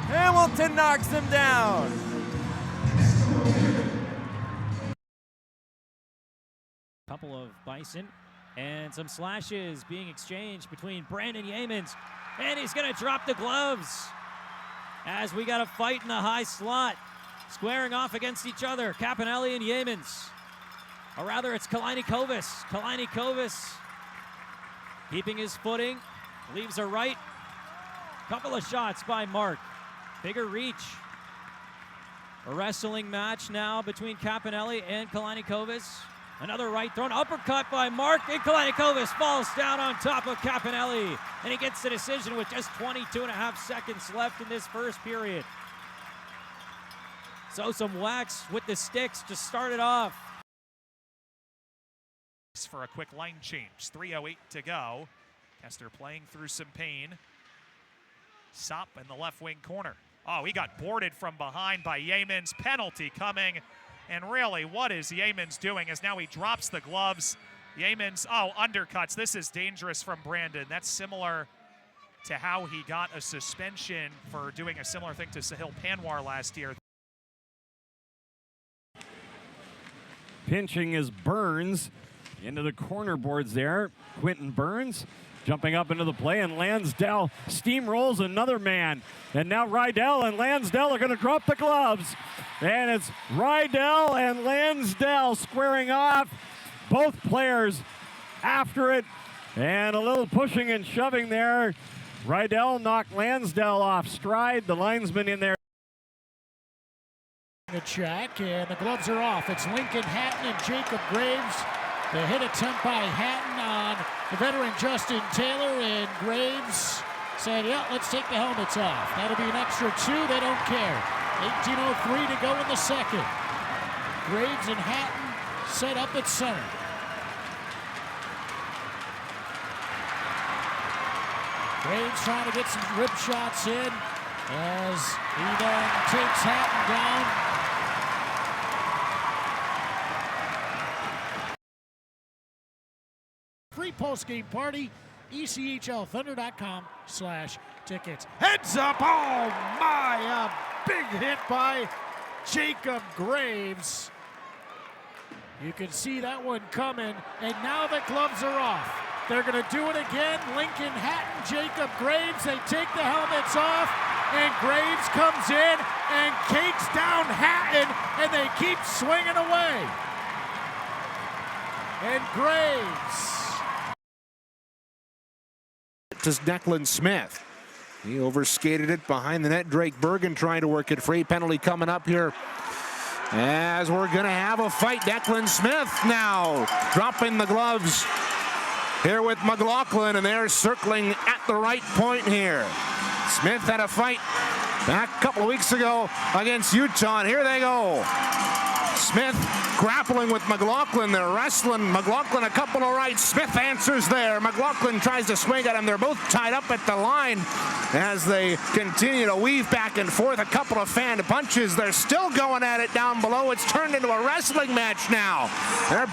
Hamilton knocks him down. Couple of Bison and some slashes being exchanged between Brandon Yeamans, and he's going to drop the gloves as we got a fight in the high slot, squaring off against each other, Capinelli and Yeamans. Or rather, it's Kalainikowicz. Kalainikowicz keeping his footing, leaves a right. Couple of shots by Mark. Bigger reach. A wrestling match now between Capinelli and Kalainikowicz. Another right thrown, uppercut by Mark, and Kalainikowicz falls down on top of Capinelli. And he gets the decision with just 22.5 seconds left in this first period. So some whacks with the sticks to start it off. For a quick line change, 3:08 to go. Kester playing through some pain. Sop in the left wing corner. Oh, he got boarded from behind by Yeamans. Penalty coming. And really, what is Yeamans doing as now he drops the gloves. Yeamans, undercuts. This is dangerous from Brandon. That's similar to how he got a suspension for doing a similar thing to Sahil Panwar last year. Pinching is Burns into the corner boards there. Quentin Burns jumping up into the play, and Lansdale steamrolls another man. And now Rydell and Lansdale are going to drop the gloves. And it's Rydell and Lansdale squaring off. Both players after it. And a little pushing and shoving there. Rydell knocked Lansdale off stride. The linesman in there. A check, and the gloves are off. It's Lincoln Hatton and Jacob Graves. The hit attempt by Hatton on the veteran Justin Taylor, and Graves said, yeah, let's take the helmets off. That'll be an extra 2. They don't care. 18:03 to go in the second. Graves and Hatton set up at center. Graves trying to get some rip shots in as he then takes Hatton down. Pre-post-game party ECHLthunder.com/tickets. Heads up, oh my, a big hit by Jacob Graves. You can see that one coming, and now the gloves are off. They're going to do it again. Lincoln Hatton, Jacob Graves, they take the helmets off, and Graves comes in and cakes down Hatton, and they keep swinging away. And Graves. To Declan Smith. He overskated it behind the net. Drake Bergen trying to work it free. Penalty coming up here as we're going to have a fight. Declan Smith now dropping the gloves here with McLaughlin, and they're circling at the right point here. Smith had a fight back a couple of weeks ago against Utah, and here they go. Smith grappling with McLaughlin. They're wrestling. McLaughlin a couple of rights. Smith answers there. McLaughlin tries to swing at him. They're both tied up at the line as they continue to weave back and forth. A couple of fan punches. They're still going at it down below. It's turned into a wrestling match now. They're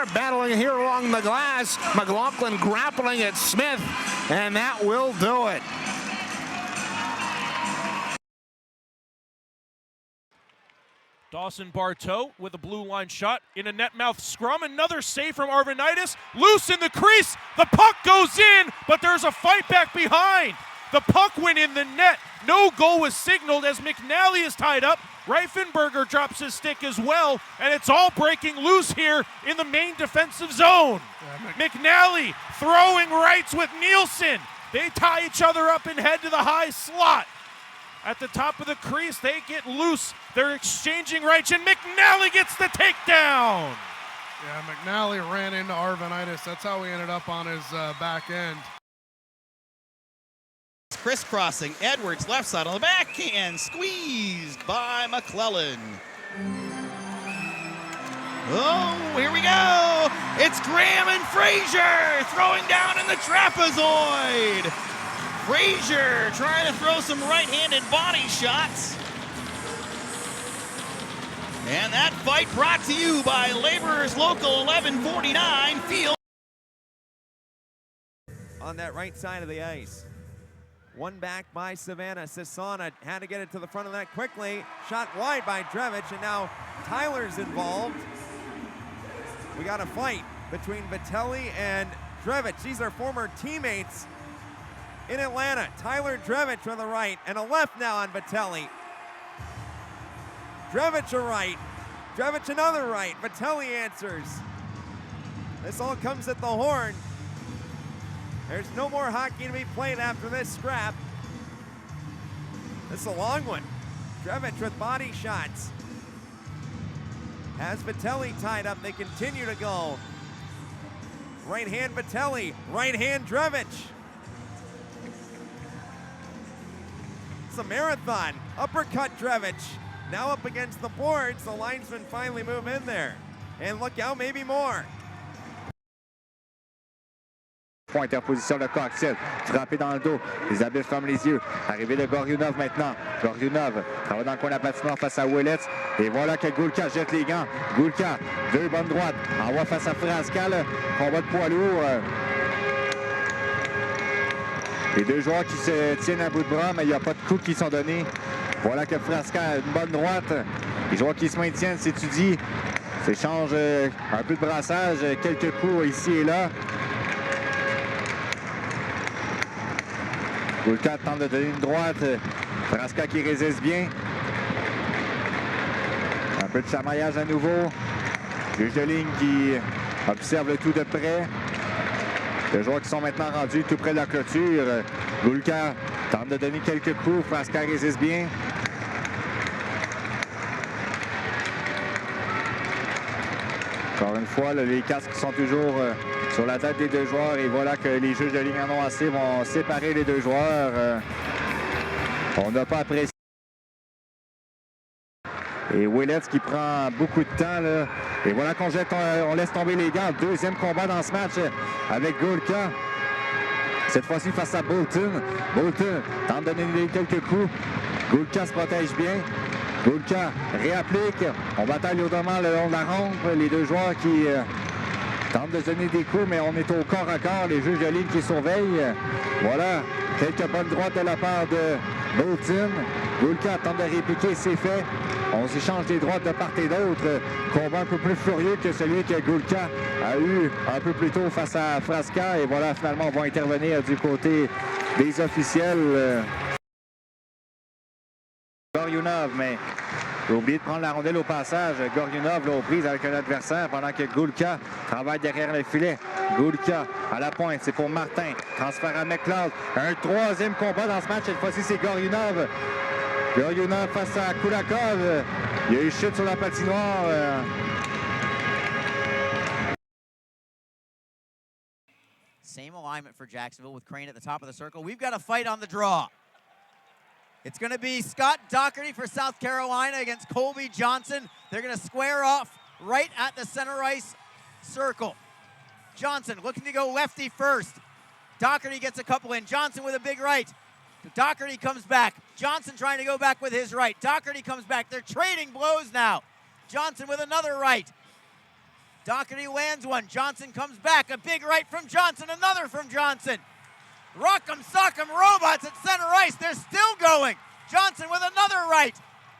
battling here along the glass. McLaughlin grappling at Smith, and that will do it. Dawson Bartow with a blue line shot in a net mouth scrum. Another save from Arvanitis. Loose in the crease. The puck goes in, but there's a fight back behind. The puck went in the net. No goal was signaled as McNally is tied up. Reifenberger drops his stick as well, and it's all breaking loose here in the main defensive zone. McNally throwing rights with Nielsen. They tie each other up and head to the high slot. At the top of the crease, they get loose. They're exchanging rights, and McNally gets the takedown. Yeah, McNally ran into Arvanitis. That's how he ended up on his back end. Crisscrossing, Edwards left side on the backhand, squeezed by McClellan. Oh, here we go. It's Graham and Frazier throwing down in the trapezoid. Frazier trying to throw some right-handed body shots. And that fight brought to you by Laborers Local 1149 Field. On that right side of the ice. One back by Savannah. Sisona had to get it to the front of that quickly. Shot wide by Drevich, and now Tyler's involved. We got a fight between Vitelli and Drevich. These are former teammates in Atlanta. Tyler Drevich on the right, and a left now on Vitelli. Drevich a right, Drevich another right. Vitelli answers. This all comes at the horn. There's no more hockey to be played after this scrap. This is a long one. Drevich with body shots. Has Vitelli tied up. They continue to go. Right hand Vitelli, right hand Drevich. It's a marathon. Uppercut Drevich. Now up against the boards. The linesmen finally move in there. And look out, maybe more. Point en position de cocktail, frappé dans le dos, les arbitres ferment les yeux, arrivée de Goriunov maintenant, Goriunov travaille dans le coin de la patinoire face à Willets, et voilà que Goulka jette les gants, Goulka, deux bonnes droites, envoie face à Frascal, combat de poids lourd, les deux joueurs qui se tiennent à bout de bras, mais il n'y a pas de coups qui sont donnés, voilà que Frascal a une bonne droite, les joueurs qui se maintiennent s'étudient, s'échangent un peu de brassage, quelques coups ici et là. Goulka tente de donner une droite. Frasca qui résiste bien. Un peu de chamaillage à nouveau. Juge de ligne qui observe le tout de près. Les joueurs qui sont maintenant rendus tout près de la clôture. Goulka tente de donner quelques coups. Frasca résiste bien. Encore une fois, là, les casques sont toujours sur la tête des deux joueurs et voilà que les juges de ligne en ont assez, vont séparer les deux joueurs. On n'a pas apprécié. Et Willets qui prend beaucoup de temps. Là. Et voilà qu'on on laisse tomber les gants. Deuxième combat dans ce match avec Goulka. Cette fois-ci face à Bolton. Bolton tente de donner quelques coups. Goulka se protège bien. Goulka réapplique. On bataille au devant le long de la rampe. Les deux joueurs qui tente de donner des coups, mais on est au corps à corps. Les juges de ligne qui surveillent. Voilà, quelques bonnes droites de la part de Bolton. Gulka tente de répliquer, c'est fait. On s'échange des droites de part et d'autre. Combat un peu plus furieux que celui que Gulka a eu un peu plus tôt face à Frasca. Et voilà, finalement, on va intervenir du côté des officiels. Goryunov, mais j'ai oublié de prendre la rondelle au passage. Goryunov l'a aux prises avec un adversaire pendant que Gulka travaille derrière le filet. Gulka à la pointe, c'est pour Martin. Transfert à McLeod. Un troisième combat dans ce match. Cette fois-ci, c'est Goryunov. Goryunov face à Kulakov. Il y a eu chute sur la patinoire. Same alignment for Jacksonville with Crane at the top of the circle. We've got a fight on the draw. It's going to be Scott Doherty for South Carolina against Colby Johnson. They're going to square off right at the center ice circle. Johnson looking to go lefty first. Doherty gets a couple in. Johnson with a big right. Doherty comes back. Johnson trying to go back with his right. Doherty comes back. They're trading blows now. Johnson with another right. Doherty lands one. Johnson comes back. A big right from Johnson. Another from Johnson. Rock'em sock'em robots at center ice. They're still going. Johnson with another right.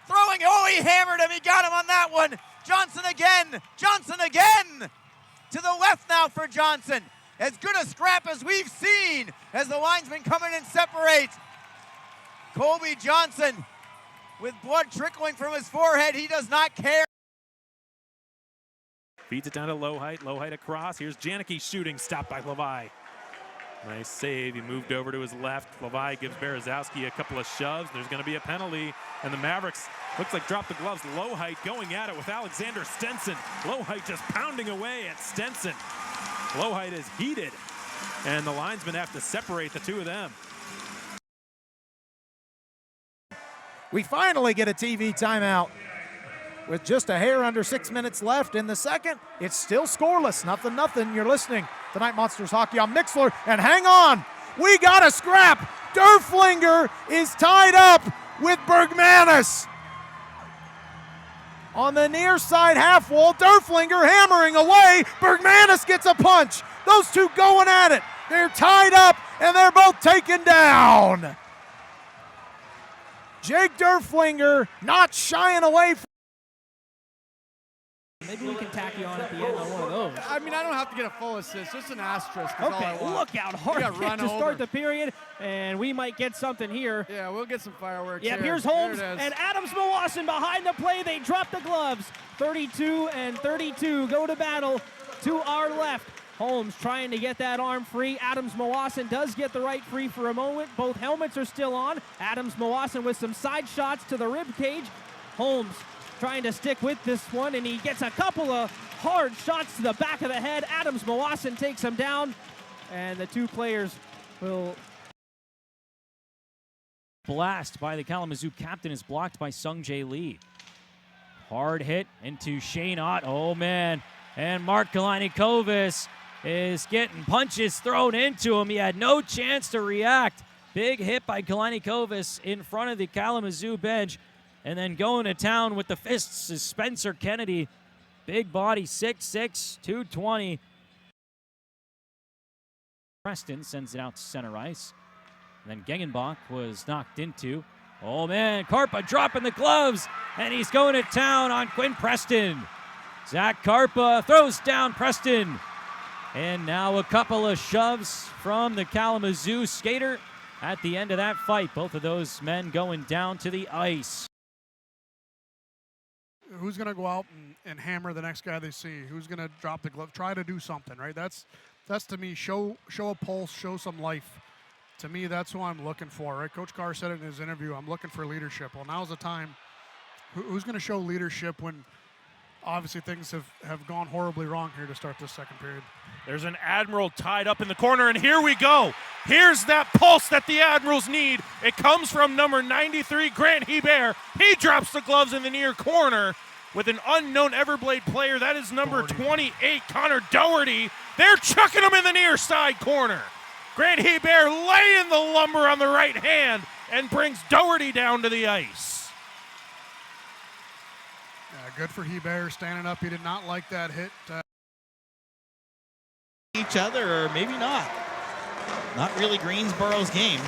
Throwing. Oh, he hammered him. He got him on that one. Johnson again. Johnson again. To the left now for Johnson. As good a scrap as we've seen as the linesmen come in and separate. Colby Johnson with blood trickling from his forehead. He does not care. Feeds it down to low height across. Here's Janicki shooting, stopped by Levi. Nice save. He moved over to his left. Levi gives Berezowski a couple of shoves. There's going to be a penalty, and the Mavericks looks like drop the gloves. Low height going at it with Alexander Stenson. Low height just pounding away at Stenson. Low height is heated, and the linesmen have to separate the two of them. We finally get a TV timeout. With just a hair under 6 minutes left in the second, it's still scoreless, 0-0. You're listening to Night Monsters Hockey on Mixler, and hang on, we got a scrap. Derflinger is tied up with Bergmanis. On the near side half wall, Derflinger hammering away. Bergmanis gets a punch. Those two going at it. They're tied up, and they're both taken down. Jake Derflinger not shying away from. Maybe we can tack you on at the end on one of those. I mean, I don't have to get a full assist, just an asterisk. Okay, look out, hard hit to start the period, and we might get something here. Yeah, we'll get some fireworks. Yep, here's Holmes and Adams Mawasin behind the play. They drop the gloves. 32 and 32 go to battle to our left. Holmes trying to get that arm free. Adams Mawasin does get the right free for a moment. Both helmets are still on. Adams Mawasin with some side shots to the rib cage. Holmes trying to stick with this one, and he gets a couple of hard shots to the back of the head. Adams Mawasin takes him down, and the two players will. Blast by the Kalamazoo captain is blocked by Sung Jae Lee. Hard hit into Shane Ott. Oh, man. And Mark Kalynikovis is getting punches thrown into him. He had no chance to react. Big hit by Kalynikovis in front of the Kalamazoo bench. And then going to town with the fists is Spencer Kennedy. Big body, 6'6", 220. Preston sends it out to center ice. And then Gengenbach was knocked into. Oh, man, Karpa dropping the gloves. And he's going to town on Quinn Preston. Zach Karpa throws down Preston. And now a couple of shoves from the Kalamazoo skater at the end of that fight. Both of those men going down to the ice. Who's going to go out and hammer the next guy they see? Who's going to drop the glove? Try to do something, right? That's to me, show a pulse, show some life. To me, that's who I'm looking for, right? Coach Carr said it in his interview, I'm looking for leadership. Well, now's the time. Who's going to show leadership when obviously things have gone horribly wrong here to start this second period? There's an Admiral tied up in the corner, and here we go. Here's that pulse that the Admirals need. It comes from number 93, Grant Hebert. He drops the gloves in the near corner with an unknown Everblade player. That is number 28, Connor Doherty. They're chucking him in the near side corner. Grant Hebert laying the lumber on the right hand and brings Doherty down to the ice. Good for Hebert standing up. He did not like that hit. each other, or maybe not. Not really Greensboro's game.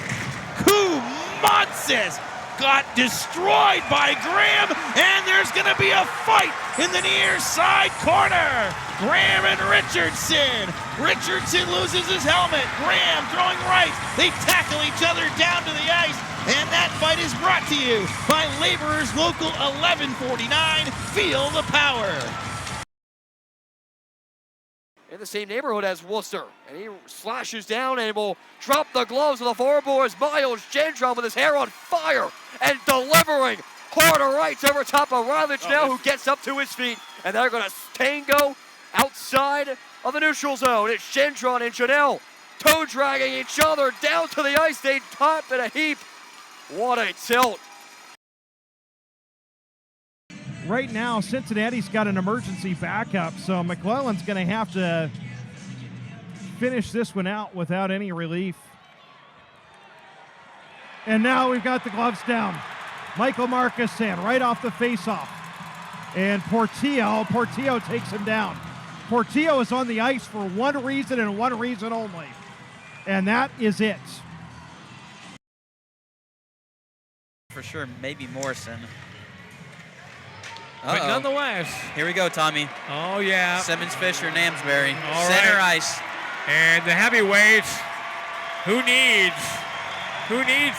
Kumantzis got destroyed by Graham, and there's going to be a fight in the near side corner. Graham and Richardson. Richardson loses his helmet. Graham throwing right. They tackle each other down to the ice, and that fight is brought to you by Laborers Local 1149. Feel the power. In the same neighborhood as Worcester, and he slashes down and will drop the gloves of the forwards. Miles Gendron with his hair on fire and delivering harder rights over top of Riley now, who gets up to his feet, and they're going to tango outside of the neutral zone. It's Gendron and Chanel toe dragging each other down to the ice. They top in a heap. What a tilt. Right now, Cincinnati's got an emergency backup, so McClellan's going to have to finish this one out without any relief. And now we've got the gloves down. Michael Marcus in right off the faceoff. And Portillo takes him down. Portillo is on the ice for one reason and one reason only, and that is it. For sure, maybe Morrison. But nonetheless. Here we go, Tommy. Oh, yeah. Simmons, Fisher, Namsbury. All Center right. ice. And the heavyweights, who needs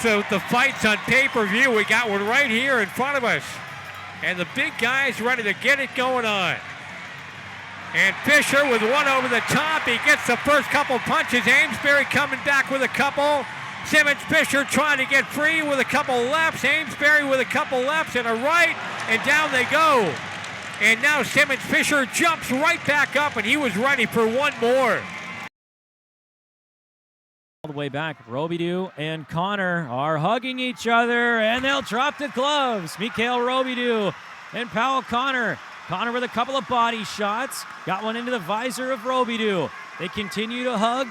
the fights on pay-per-view? We got one right here in front of us. And the big guys ready to get it going on. And Fisher with one over the top. He gets the first couple punches. Amesbury coming back with a couple. Simmons, Fisher trying to get free with a couple lefts. Amesbury with a couple lefts and a right, and down they go. And now Simmons, Fisher jumps right back up, and he was ready for one more. All the way back, Robidoux and Connor are hugging each other, and they'll drop the gloves. Mikhail Robidoux and Powell Connor. Connor with a couple of body shots. Got one into the visor of Robidoux. They continue to hug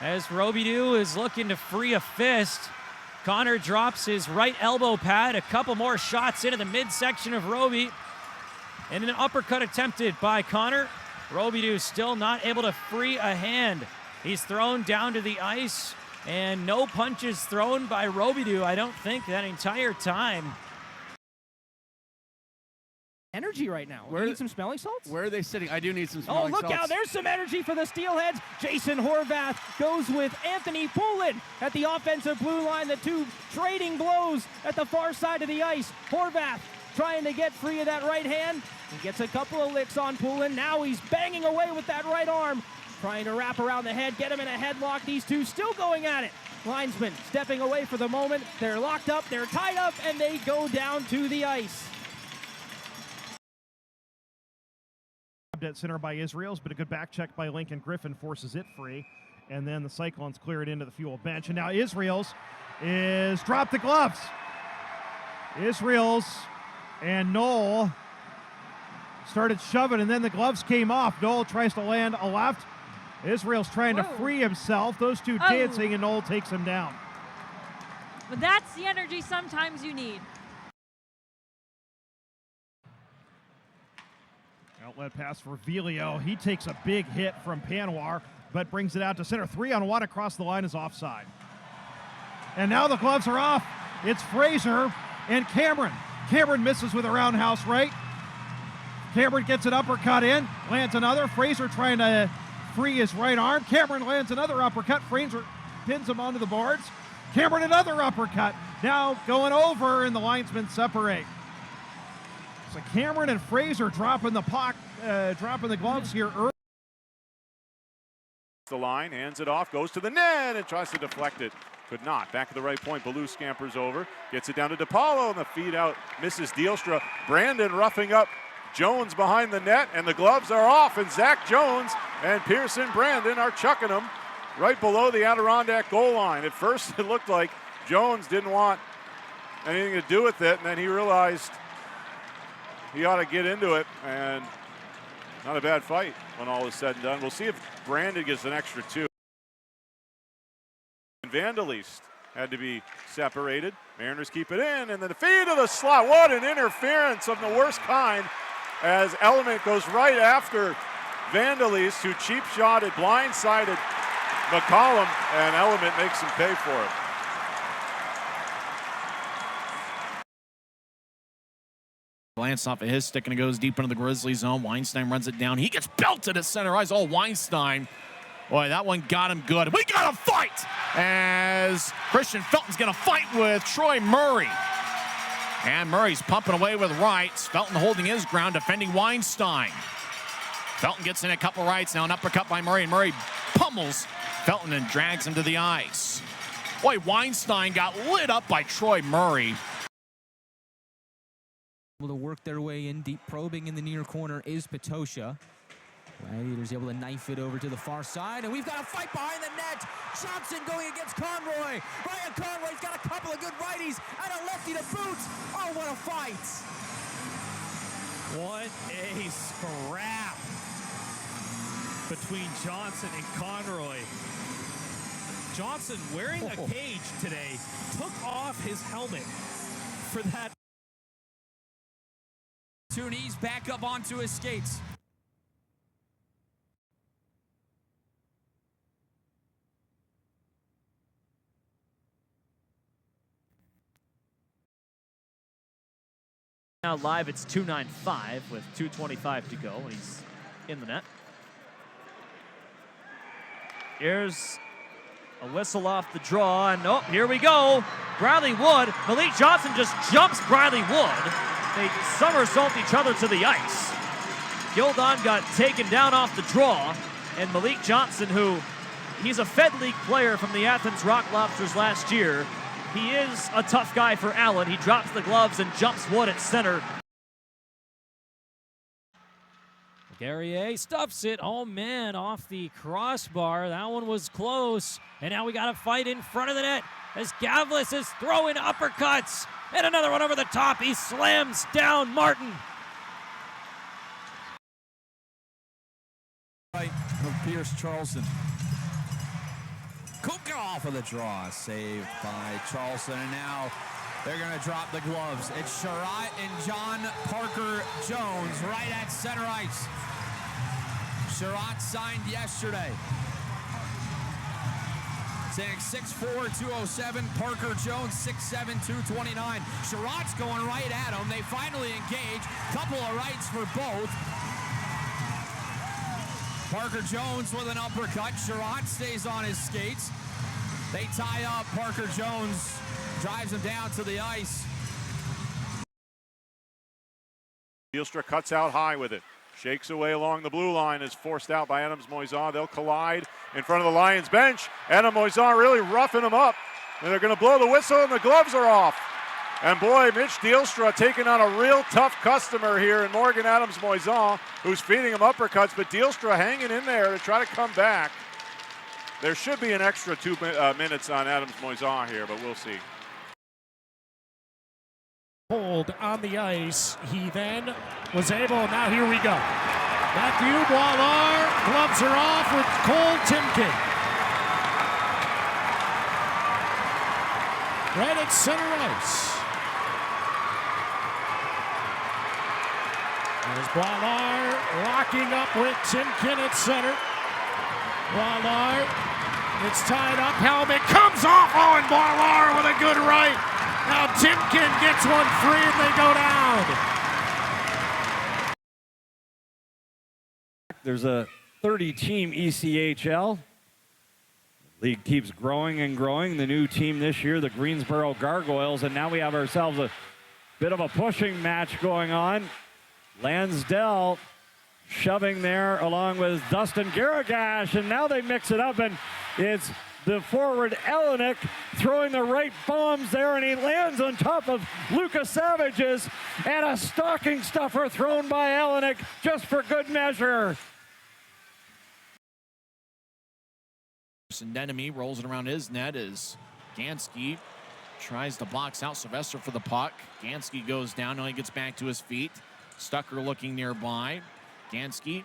as Robidoux is looking to free a fist. Connor drops his right elbow pad. A couple more shots into the midsection of Roby. And an uppercut attempted by Connor. Robidoux still not able to free a hand. He's thrown down to the ice, and no punches thrown by Robidoux, I don't think, that entire time. Energy right now. You need some smelling salts? Where are they sitting? I do need some smelling salts. Oh, look out. There's some energy for the Steelheads. Jason Horvath goes with Anthony Poulin at the offensive blue line. The two trading blows at the far side of the ice. Horvath trying to get free of that right hand. He gets a couple of licks on Poulin. Now he's banging away with that right arm. Trying to wrap around the head, get him in a headlock. These two still going at it. Linesman stepping away for the moment. They're locked up, they're tied up, and they go down to the ice. At center by Israels, but a good back check by Lincoln Griffin forces it free. And then the Cyclones clear it into the fuel bench. And now Israels is dropped the gloves. Israels and Knoll started shoving, and then the gloves came off. Knoll tries to land a left. Israel's trying to free himself. Those two dancing, and Knoll takes him down. But that's the energy sometimes you need. Outlet pass for Velio. He takes a big hit from Panwar, but brings it out to center. 3-on-1 across the line is offside. And now the gloves are off. It's Fraser and Cameron. Cameron misses with a roundhouse right. Cameron gets an uppercut in, lands another. Fraser trying to free his right arm. Cameron lands another uppercut. Fraser pins him onto the boards. Cameron another uppercut. Now going over, and the linesmen separate. So Cameron and Fraser dropping the puck, dropping the gloves here early. The line, hands it off, goes to the net, and tries to deflect it. Could not. Back at the right point, Ballou scampers over, gets it down to DePaulo, and the feed out misses Dielstra. Brandon roughing up Jones behind the net, and the gloves are off, and Zach Jones and Pearson Brandon are chucking them right below the Adirondack goal line. At first, it looked like Jones didn't want anything to do with it, and then he realized he ought to get into it, and not a bad fight when all is said and done. We'll see if Brandon gets an extra two. And Vandalist had to be separated. Mariners keep it in, and then the feed to the slot. What an interference of the worst kind, as Element goes right after Vandalese, who cheap shotted, blindsided McCollum, and Element makes him pay for it. Glance off of his stick and it goes deep into the Grizzly zone. Weinstein runs it down. He gets belted at center ice. Oh, Weinstein. Boy, that one got him good. We got a fight as Christian Felton's going to fight with Troy Murray. And Murray's pumping away with rights. Felton holding his ground, defending Weinstein. Felton gets in a couple rights. Now an uppercut by Murray, and Murray pummels Felton and drags him to the ice. Boy, Weinstein got lit up by Troy Murray. Able to work their way in, deep probing in the near corner is Petosha. Gladiators able to knife it over to the far side, and we've got a fight behind the net. Johnson going against Conroy. Ryan Conroy's got a couple of good righties and a lefty to boot. Oh, what a fight! What a scrap between Johnson and Conroy. Johnson, wearing a cage today, took off his helmet for that. Tooney's back up onto his skates. Now live, it's 2-9-5 with 2:25 to go, and he's in the net. Here's a whistle off the draw, and oh, here we go. Bradley Wood. Malik Johnson just jumps Bradley Wood. They somersault each other to the ice. Gildon got taken down off the draw, and Malik Johnson, who he's a Fed League player from the Athens Rock Lobsters last year. He is a tough guy for Allen. He drops the gloves and jumps Wood at center. Guerrier stuffs it. Oh, man, off the crossbar. That one was close. And now we got a fight in front of the net as Gavlis is throwing uppercuts. And another one over the top. He slams down Martin. Right of Pierce Charleston. Kuka off of the draw. Saved by Charleston. And now they're going to drop the gloves. It's Sherratt and John Parker Jones right at center ice. Sherratt signed yesterday. Saying 6'4", 207. Parker Jones, 6'7", 229. Sherratt's going right at him. They finally engage. Couple of rights for both. Parker Jones with an uppercut. Sherratt stays on his skates. They tie up. Parker Jones drives him down to the ice. Dielstra cuts out high with it. Shakes away along the blue line, is forced out by Adams Moisan. They'll collide in front of the Lions bench. Adam Moisan really roughing him up. And they're going to blow the whistle, and the gloves are off. And boy, Mitch Dielstra taking on a real tough customer here in Morgan Adams Moisan, who's feeding him uppercuts, but Dielstra hanging in there to try to come back. There should be an extra 2 minutes on Adams Moisan here, but we'll see. Hold on the ice. He then was able, now here we go. Matthew Boilard, gloves are off with Cole Timken. Right at center ice. There's Boilard locking up with Timken at center. Boilard, it's tied up, helmet comes off, oh, and Boilard with a good right. Now Timken gets one free and they go down. There's a 30-team ECHL. League keeps growing and growing. The new team this year, the Greensboro Gargoyles, and now we have ourselves a bit of a pushing match going on. Lansdell shoving there along with Dustin Garagash, and now they mix it up, and it's the forward Elenick throwing the right bombs there, and he lands on top of Lucas Savages, and a stocking stuffer thrown by Elenick just for good measure. Denemy rolls it around his net as Gansky tries to box out Sylvester for the puck. Gansky goes down, now he gets back to his feet. Stucker looking nearby. Gansky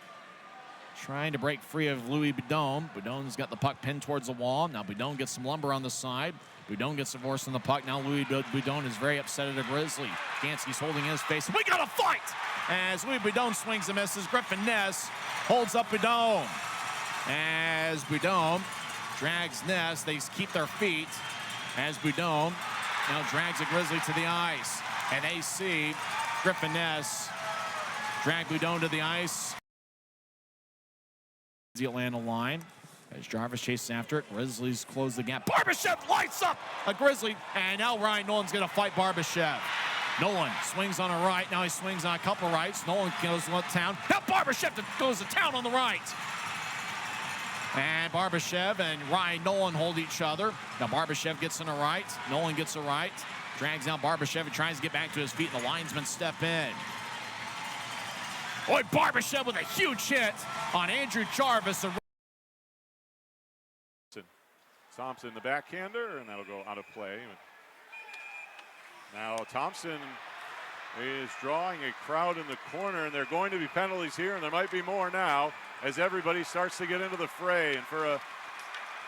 trying to break free of Louis Bidon. Bidon's got the puck pinned towards the wall. Now Bidon gets some lumber on the side. Boudon gets divorced on the puck. Now Louis Boudon is very upset at a Grizzly. Gansky's holding his face. We got a fight! As Louis Boudon swings and misses, Griffin Ness holds up Boudon. As Boudon drags Ness, they keep their feet. As Boudon now drags a Grizzly to the ice. And they see Griffin Ness drag Boudon to the ice. The Atlanta line. As Jarvis chases after it, Grizzlies close the gap. Barbashev lights up a Grizzly, and now Ryan Nolan's going to fight Barbashev. Nolan swings on a right, now he swings on a couple rights. Nolan goes to town. Now Barbashev goes to town on the right. And Barbashev and Ryan Nolan hold each other. Now Barbashev gets on a right, Nolan gets a right. Drags down Barbashev and tries to get back to his feet, and the linesmen step in. Boy, Barbashev with a huge hit on Andrew Jarvis. Thompson, the backhander, and that'll go out of play. Now Thompson is drawing a crowd in the corner, and there are going to be penalties here, and there might be more now as everybody starts to get into the fray. And for a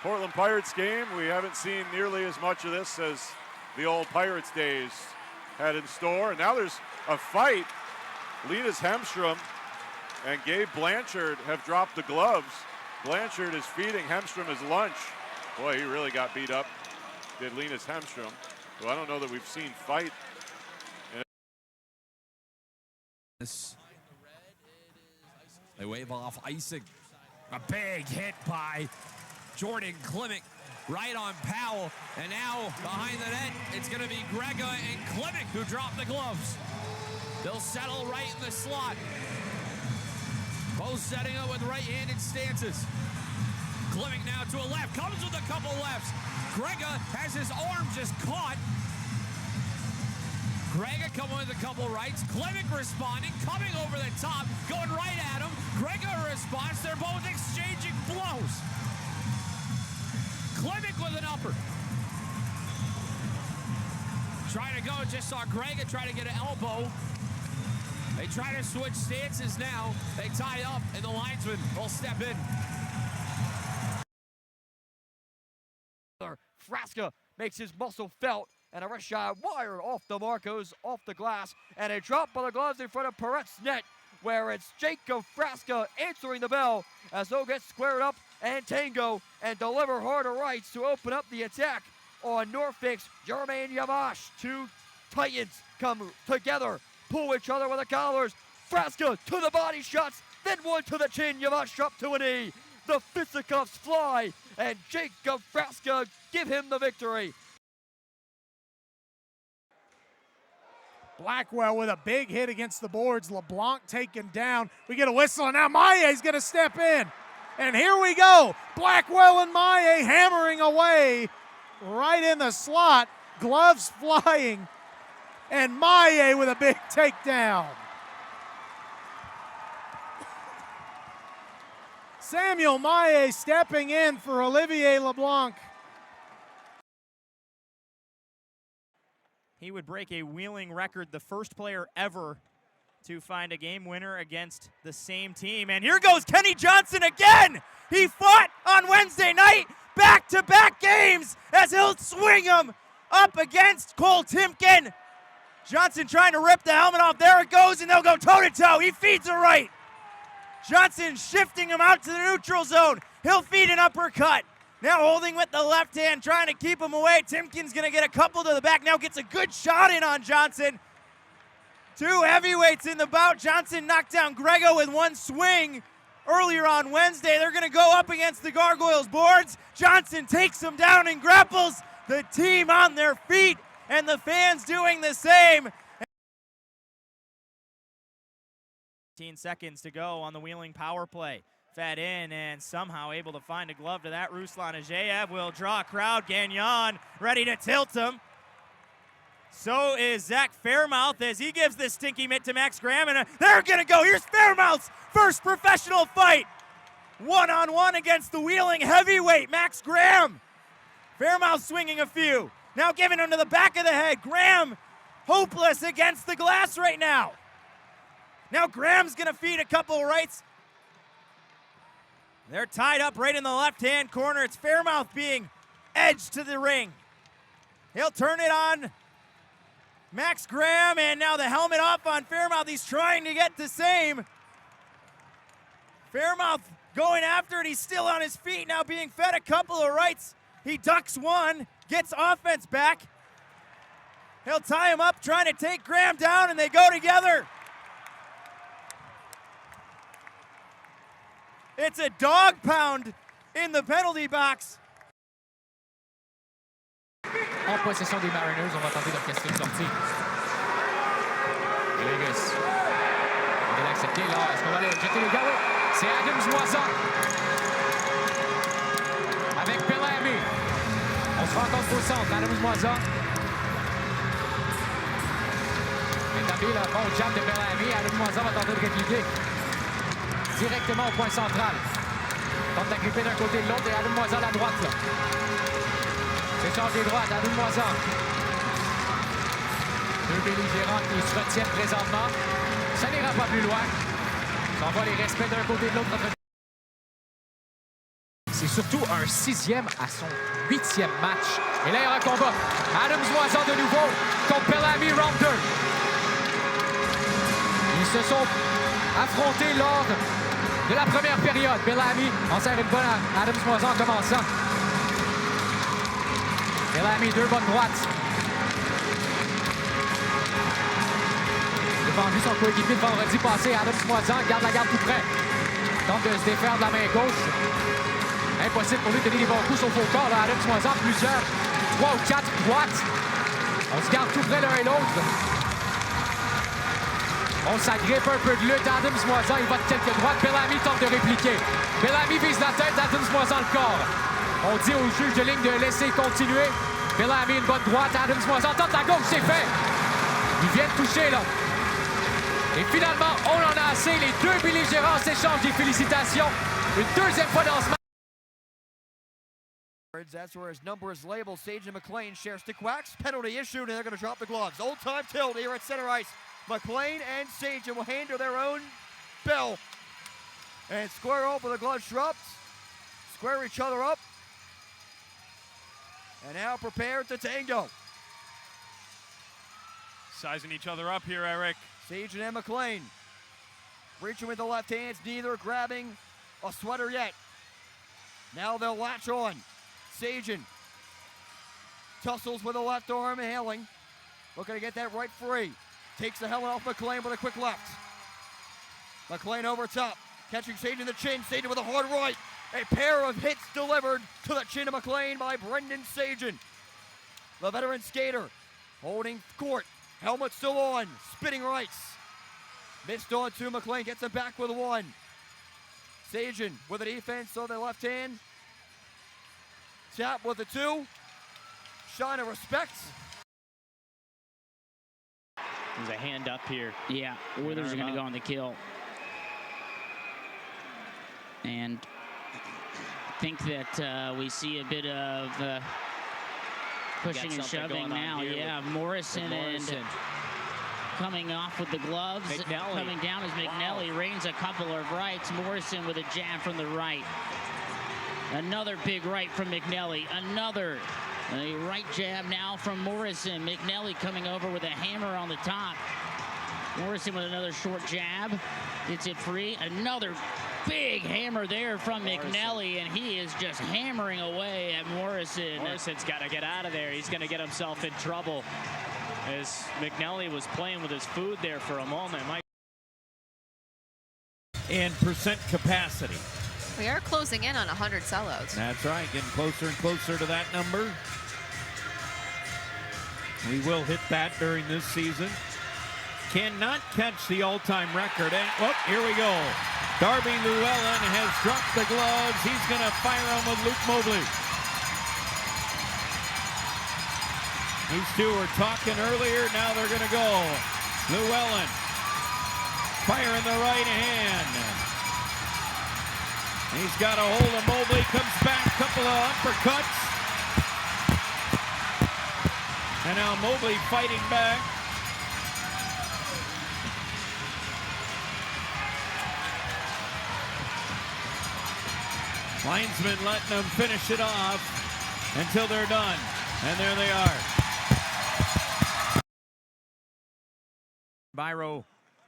Portland Pirates game, we haven't seen nearly as much of this as the old Pirates days had in store. And now there's a fight. Linus Hemstrom and Gabe Blanchard have dropped the gloves. Blanchard is feeding Hemstrom his lunch. Boy, he really got beat up, did Linus Hemstrom, who I don't know that we've seen fight. They wave off icing. A big hit by Jordan Klimek right on Powell. And now behind the net, it's going to be Grega and Klimek who drop the gloves. They'll settle right in the slot. Both setting up with right-handed stances. Klimek now to a left, comes with a couple lefts. Grega has his arm just caught. Grega coming with a couple rights. Klimek responding, coming over the top, going right at him. Grega responds. They're both exchanging blows. Klimek with an upper. Trying to go, just saw Grega try to get an elbow. They try to switch stances now. They tie up, and the linesman will step in. Frasca makes his muscle felt, and a rush shot wired off the Marcos, off the glass, and a drop by the gloves in front of Perret's net, where it's Jacob Frasca answering the bell as they'll get squared up and tango and deliver harder rights to open up the attack on Norfolk's Jermaine Yamash. Two Titans come together, pull each other with the collars. Frasca to the body shots, then one to the chin. Yamash up to a knee. The fisticuffs fly, and Jacob Frasca give him the victory. Blackwell with a big hit against the boards. LeBlanc taken down. We get a whistle, and now Maillet's going to step in. And here we go. Blackwell and Maillet hammering away right in the slot. Gloves flying. And Maillet with a big takedown. Samuel Maillet stepping in for Olivier LeBlanc. He would break a Wheeling record, the first player ever to find a game winner against the same team. And here goes Kenny Johnson again. He fought on Wednesday night, back-to-back games, as he'll swing him up against Cole Timken. Johnson trying to rip the helmet off. There it goes, and they'll go toe-to-toe. He feeds a right. Johnson shifting him out to the neutral zone. He'll feed an uppercut. Now holding with the left hand, trying to keep him away. Timken's going to get a couple to the back. Now gets a good shot in on Johnson. Two heavyweights in the bout. Johnson knocked down Grego with one swing earlier on Wednesday. They're going to go up against the Gargoyles boards. Johnson takes him down and grapples the team on their feet, and the fans doing the same. 15 seconds to go on the Wheeling power play. Fed in and somehow able to find a glove to that. Ruslan Ajayev will draw a crowd. Gagnon ready to tilt him. So is Zach Fairmouth as he gives this stinky mitt to Max Graham. And they're going to go. Here's Fairmouth's first professional fight. One-on-one against the Wheeling heavyweight, Max Graham. Fairmouth swinging a few. Now giving him to the back of the head. Graham hopeless against the glass right now. Now Graham's going to feed a couple rights. They're tied up right in the left-hand corner. It's Fairmouth being edged to the ring. He'll turn it on Max Graham, and now the helmet off on Fairmouth. He's trying to get the same. Fairmouth going after it. He's still on his feet, now being fed a couple of rights. He ducks one, gets offense back. He'll tie him up, trying to take Graham down, and they go together. It's a dog pound in the penalty box. En possession des Mariners, on va tenter d'orchestrer une sortie. Vegas. On va l'accepter là. Est-ce qu'on va aller jeter les gars? Oui. C'est Adams Moisan. Avec Bellamy. On se rencontre au centre. Adams Moisan. Établi le bon jab de Bellamy. Adams Moisan va tenter de répliquer. Directement au point central. Tente d'agripper d'un côté de l'autre et Adams Moisan à la droite là. Échange des droites, Adams Moisan. Deux belligérants qui se retiennent présentement. Ça n'ira pas plus loin. On voit les respects d'un côté et de l'autre. C'est surtout un 6e à son 8e match. Et là, il y aura un combat. Adams Moisan de nouveau contre Bellamy, round 2. Ils se sont affrontés lors de la première période. Bellamy en serre une bonne à Adams Moisan en commençant. Bellamy, deux bonnes droites. Défendu son coéquipier de vendredi passé. Adams Moisan garde la garde tout près. Tente de se défaire de la main gauche. Impossible pour lui de donner des bons coups sur faux corps. Adams Moisan, plusieurs, 3 ou 4 droites. On se garde tout près l'un et l'autre. On s'agrippe un peu de lutte. Adams Moisan, il va de quelques droites. Bellamy tente de répliquer. Bellamy vise la tête. Adams Moisan le corps. On dit au juge de ligne de laisser continuer. Bellamy, une bonne droite. Adams Moisan tente la gauche, c'est fait. Il vient de toucher, là. Et finalement, on en a assez. Les deux belligérants s'échangent des félicitations. Une deuxième fois dans ce match. That's where his number is labeled. Sage and McLean share stick wax. Penalty issued, and they're going to drop the gloves. Old time tilt here at center ice. McLean and Sage will handle their own bell. And square off with the gloves dropped. Square each other up. And now prepared to tango. Sizing each other up here, Eric. Sage and McLean reaching with the left hands, neither grabbing a sweater yet. Now they'll latch on. Sagen tussles with the left arm, hailing. Looking to get that right free. Takes the helmet off McLean with a quick left. McLean over top, catching Sagen in the chin. Sagen with a hard right. A pair of hits delivered to the chin of McLean by Brendan Sagen. The veteran skater holding court. Helmet still on. Spinning rights. Missed on two. McLean gets him back with one. Sagen with the defense on the left hand. Tap with the two. Shine of respect. There's a hand up here. Yeah, Oilers are going to go on the kill. And I think that we see a bit of pushing and shoving now. Yeah, Morrison and coming off with the gloves. McNally. Coming down as McNally rains a couple of rights. Morrison with a jab from the right. Another big right from McNally. Another a right jab now from Morrison. McNally coming over with a hammer on the top. Morrison with another short jab. Gets it free. Another big hammer there from McNally, and he is just hammering away at Morrison. Morrison's got to get out of there. He's going to get himself in trouble. As McNally was playing with his food there for a moment. And percent capacity. We are closing in on 100 sellouts. That's right, getting closer and closer to that number. We will hit that during this season. Cannot catch the all-time record. And, oh, here we go. Darby Llewellyn has dropped the gloves. He's going to fire them with Luke Mobley. These two were talking earlier. Now they're going to go. Llewellyn firing the right hand. He's got a hold of Mobley. Comes back. Couple of uppercuts. And now Mobley fighting back. Linesman letting them finish it off until they're done. And there they are. Byro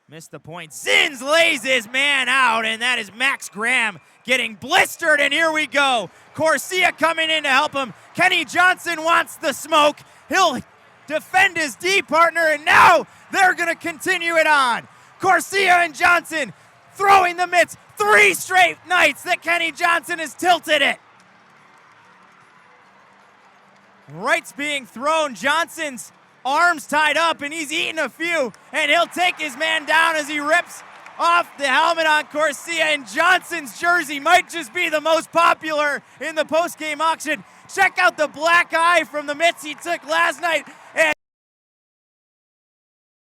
missed the point. Sins lays his man out, and that is Max Graham getting blistered, and here we go. Corsia coming in to help him. Kenny Johnson wants the smoke. He'll defend his D partner, and now they're going to continue it on. Corsia and Johnson throwing the mitts. 3 straight nights that Kenny Johnson has tilted it. Rights being thrown. Johnson's arms tied up, and he's eating a few, and he'll take his man down as he rips off the helmet on Corsia, and Johnson's jersey might just be the most popular in the post-game auction. Check out the black eye from the mitts he took last night. And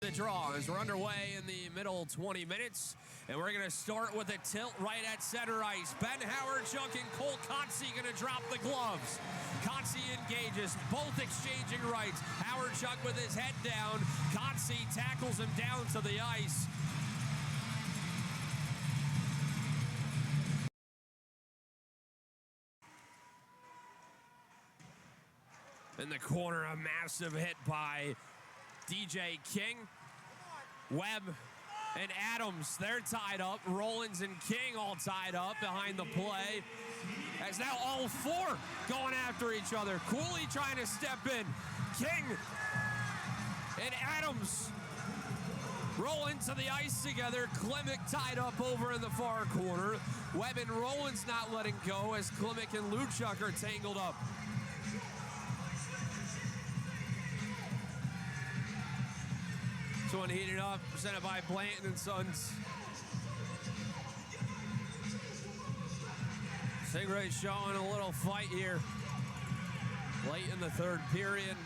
the draw as we're underway in the middle 20 minutes, and we're going to start with a tilt right at center ice. Ben Howard-Chuck and Cole Kotze going to drop the gloves. Kotze engages, both exchanging rights. Howard-Chuck with his head down. Kotze tackles him down to the ice. In the corner, a massive hit by DJ King. Webb and Adams, they're tied up. Rollins and King all tied up behind the play. As now all 4 going after each other. Cooley trying to step in. King and Adams roll into the ice together. Klimek tied up over in the far corner. Webb and Rollins not letting go as Klimek and Luchuk are tangled up. This one heated up, presented by Blanton and Sons. Stingray showing a little fight here late in the 3rd period.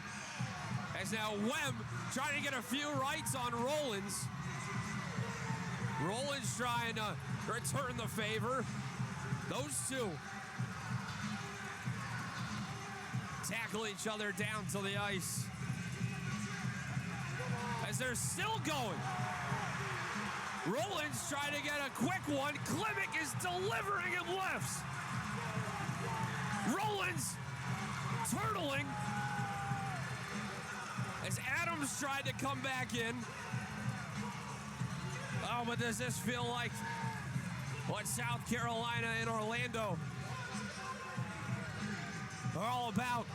As now Webb trying to get a few rights on Rollins. Rollins trying to return the favor. Those 2 tackle each other down to the ice. As they're still going. Rollins trying to get a quick one. Klimek is delivering him lefts. Rollins turtling. As Adams tried to come back in. Oh, but does this feel like what South Carolina and Orlando are all about?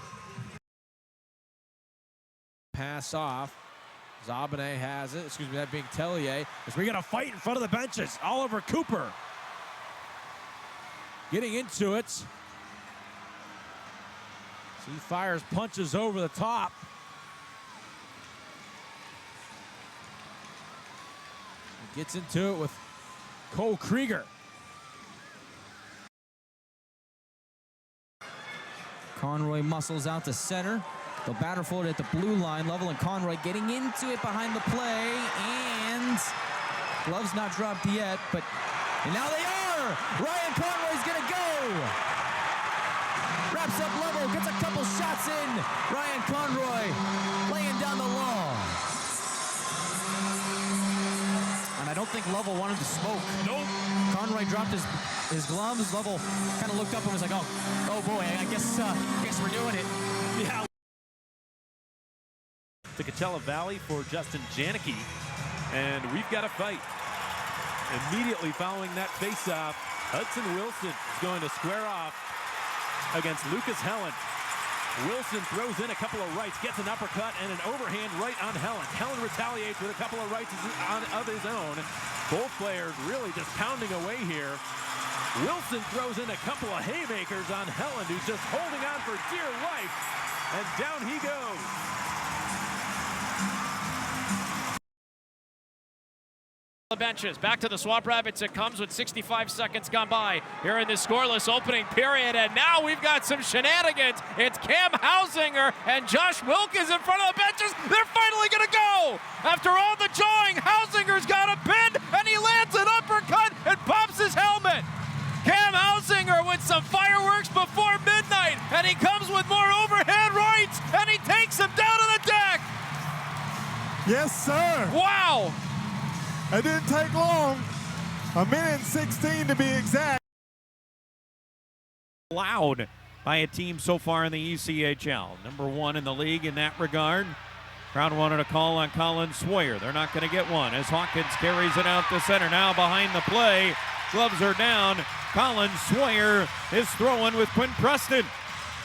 Pass off. Zabane has it. Excuse me, that being Tellier. As we got a fight in front of the benches. Oliver Cooper getting into it. He fires punches over the top. He gets into it with Cole Krieger. Conroy muscles out to center. They'll batter forward at the blue line. Lovell and Conroy getting into it behind the play, and gloves not dropped yet, but and now they are! Ryan Conroy's gonna go! Wraps up Lovell, gets a couple shots in. Ryan Conroy laying down the law. And I don't think Lovell wanted to smoke. Nope. Conroy dropped his gloves. Lovell kind of looked up and was like, oh boy, I guess we're doing it. Yeah. To Coachella Valley for Justin Janicki, and we've got a fight. Immediately following that face-off, Hudson Wilson is going to square off against Lucas Helen. Wilson throws in a couple of rights, gets an uppercut and an overhand right on Helen. Helen retaliates with a couple of rights of his own. Both players really just pounding away here. Wilson throws in a couple of haymakers on Helen, who's just holding on for dear life, and down he goes. Benches back to the Swamp Rabbits. It comes with 65 seconds gone by here in this scoreless opening period, and now we've got some shenanigans. It's Cam Hausinger and Josh Wilkins in front of the benches. They're finally gonna go after all the jawing. Hausinger's got a pin and he lands an uppercut and pops his helmet. Cam Hausinger with some fireworks before midnight, and he comes with more overhead rights and he takes him down to the deck. Yes, sir. Wow. It didn't take long. 1:16 to be exact. Allowed by a team so far in the ECHL. Number 1 in the league in that regard. Crowd wanted a call on Colin Sawyer. They're not going to get one as Hawkins carries it out to center. Now behind the play. Gloves are down. Colin Sawyer is throwing with Quinn Preston.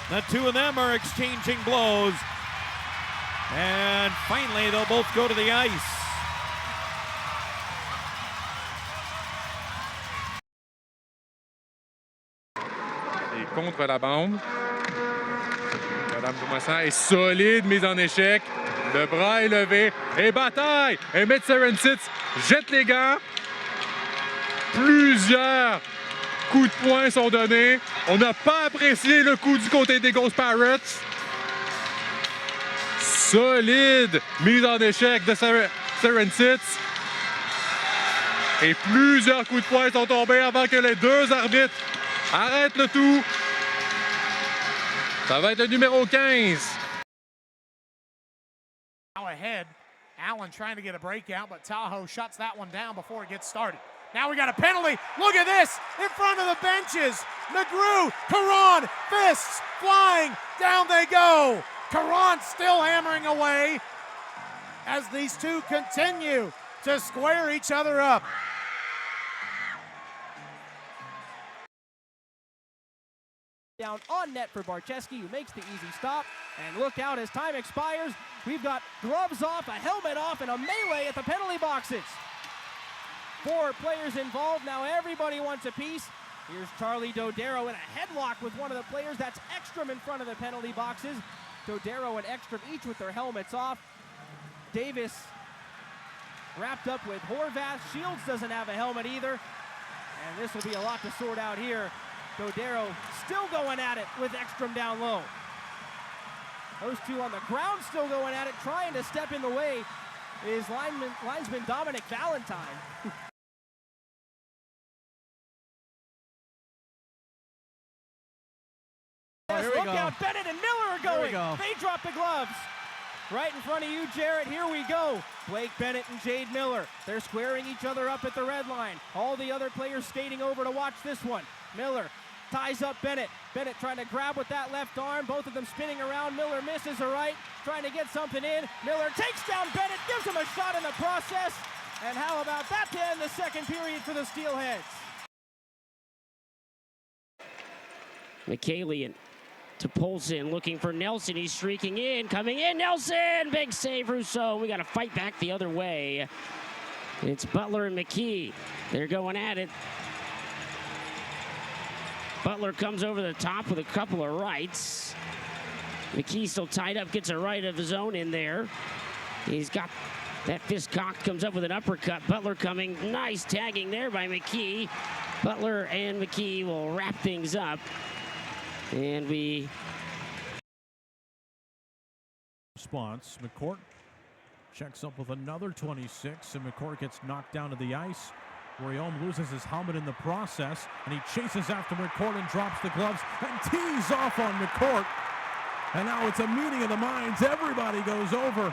The two of them are exchanging blows. And finally, they'll both go to the ice. Et contre la bande. Madame Dumassan est solide, mise en échec. Le bras est levé. Et bataille! Et Metz-Serencitz jette les gants. Plusieurs coups de poing sont donnés. On n'a pas apprécié le coup du côté des Ghost Pirates. Solide mise en échec de Serencitz. Et plusieurs coups de poing sont tombés avant que les deux arbitres arrêtent le tout. Ça va être le numéro 15. Now ahead, Allen trying to get a breakout, but Tahoe shuts that one down before it gets started. Now we got a penalty. Look at this in front of the benches. McGrew, Caron, fists flying. Down they go. Caron still hammering away as these two continue to square each other up. Down on net for Barczewski, who makes the easy stop. And look out as time expires. We've got gloves off, a helmet off, and a melee at the penalty boxes. 4 players involved. Now everybody wants a piece. Here's Charlie Dodero in a headlock with one of the players. That's Ekstrom in front of the penalty boxes. Dodero and Ekstrom each with their helmets off. Davis wrapped up with Horvath. Shields doesn't have a helmet either. And this will be a lot to sort out here. Dodero still going at it with Ekstrom down low. Those two on the ground still going at it, trying to step in the way is linesman Dominic Valentine. Oh, here we Look go. out, Bennett and Miller are going. Here we go. They drop the gloves. Right in front of you, Jarrett. Here we go. Blake Bennett and Jade Miller. They're squaring each other up at the red line. All the other players skating over to watch this one. Miller ties up Bennett. Bennett trying to grab with that left arm. Both of them spinning around. Miller misses a right, trying to get something in. Miller takes down Bennett, gives him a shot in the process. And how about that to end the second period for the Steelheads? McKaylee to Polson, looking for Nelson. He's streaking in, coming in. Nelson, big save, Rousseau. We got to fight back the other way. It's Butler and McKee. They're going at it. Butler comes over the top with a couple of rights. McKee still tied up, gets a right of his own in there. He's got that fist cocked, comes up with an uppercut. Butler coming, nice tagging there by McKee. Butler and McKee will wrap things up. And we... Response, McCourt checks up with another 26, and McCourt gets knocked down to the ice. Riom loses his helmet in the process, and he chases after McCourt and drops the gloves and tees off on McCourt. And now it's a meeting of the minds. Everybody goes over.